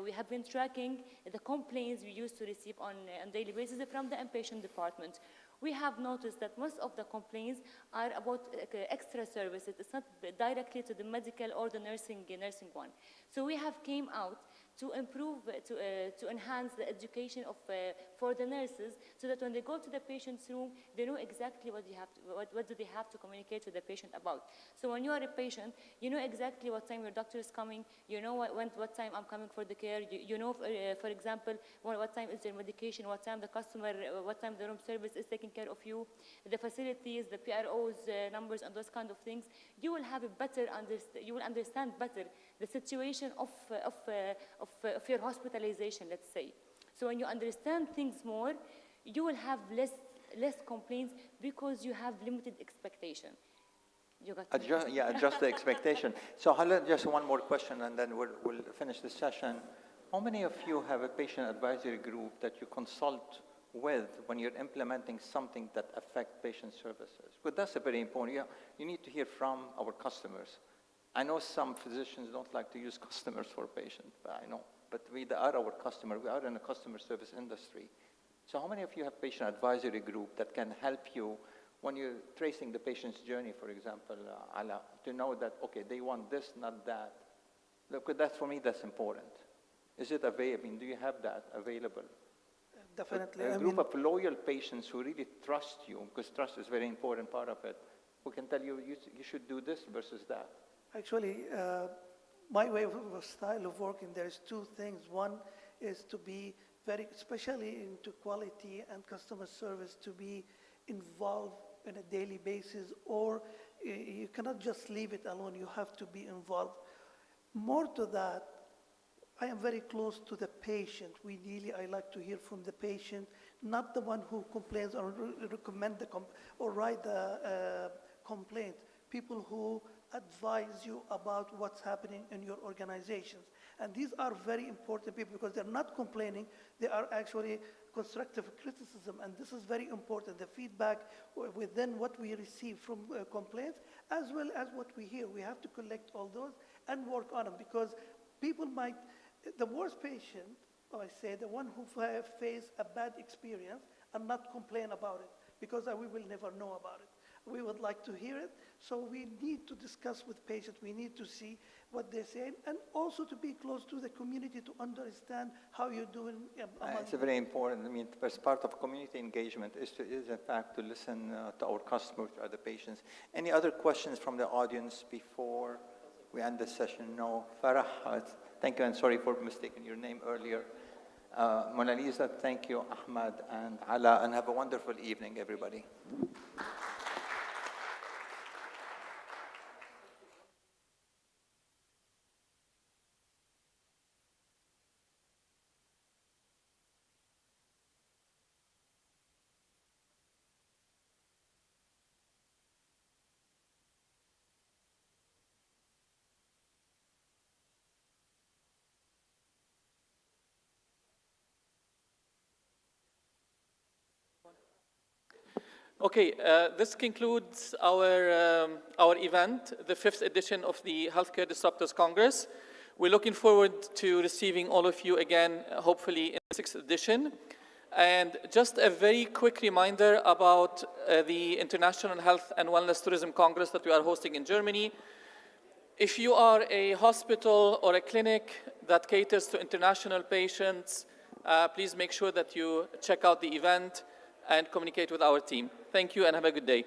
We have been tracking the complaints we used to receive on a daily basis from the inpatient department. We have noticed that most of the complaints are about extra services. It's not directly to the medical or the nursing one. So we have came out to improve, to enhance the education of, for the nurses, so that when they go to the patient's room, they know exactly what do they have to communicate with the patient about. So when you are a patient, you know exactly what time your doctor is coming, you know what time I'm coming for the care, you know, for example, what time is their medication, what time the customer, what time the room service is taking care of you, the facilities, the PRO's numbers, and those kind of things. You will have a better you will understand better the situation of your hospitalization, let's say. So when you understand things more, you will have less complaints because you have limited expectation. You got adjust the expectation. So just one more question, and then we'll finish the session. How many of you have a patient advisory group that you consult with when you're implementing something that affects patient services? Because that's very important. You need to hear from our customers. I know some physicians don't like to use customers for patients, but I know. But they are our customer. We are in a customer service industry. So how many of you have patient advisory group that can help you when you're tracing the patient's journey, for example, Ala, to know that, okay, they want this, not that? Look, that's, for me, that's important. Is it available? I mean, do you have that available? Definitely. A group of loyal patients who really trust you, because trust is a very important part of it, who can tell you, you should do this versus that. Actually, my way of style of working, there's two things. One is to be very, especially into quality and customer service, to be involved on a daily basis, or you cannot just leave it alone. You have to be involved. More to that, I am very close to the patient. I like to hear from the patient, not the one who complains or recommend or write the complaint. People who advise you about what's happening in your organizations. And these are very important people because they're not complaining, they are actually constructive criticism, and this is very important, the feedback within what we receive from complaints, as well as what we hear. We have to collect all those and work on them, because people might, the worst patient, I say, the one who faced a bad experience and not complain about it, because we will never know about it. We would like to hear it, so we need to discuss with patients. We need to see what they're saying, and also to be close to the community to understand how you're doing. It's very important. I mean, as part of community engagement is in fact to listen to our customers, to other patients. Any other questions from the audience before we end the session? No. Farah, thank you, and sorry for mistaking your name earlier. Mona Lisa, thank you, Ahmad and Ala, and have a wonderful evening, everybody. Okay, this concludes our event, the 5th edition of the Healthcare Disruptors Congress. We're looking forward to receiving all of you again, hopefully in the 6th edition. And just a very quick reminder about the International Health and Wellness Tourism Congress that we are hosting in Germany. If you are a hospital or a clinic that caters to international patients, please make sure that you check out the event and communicate with our team. Thank you and have a good day.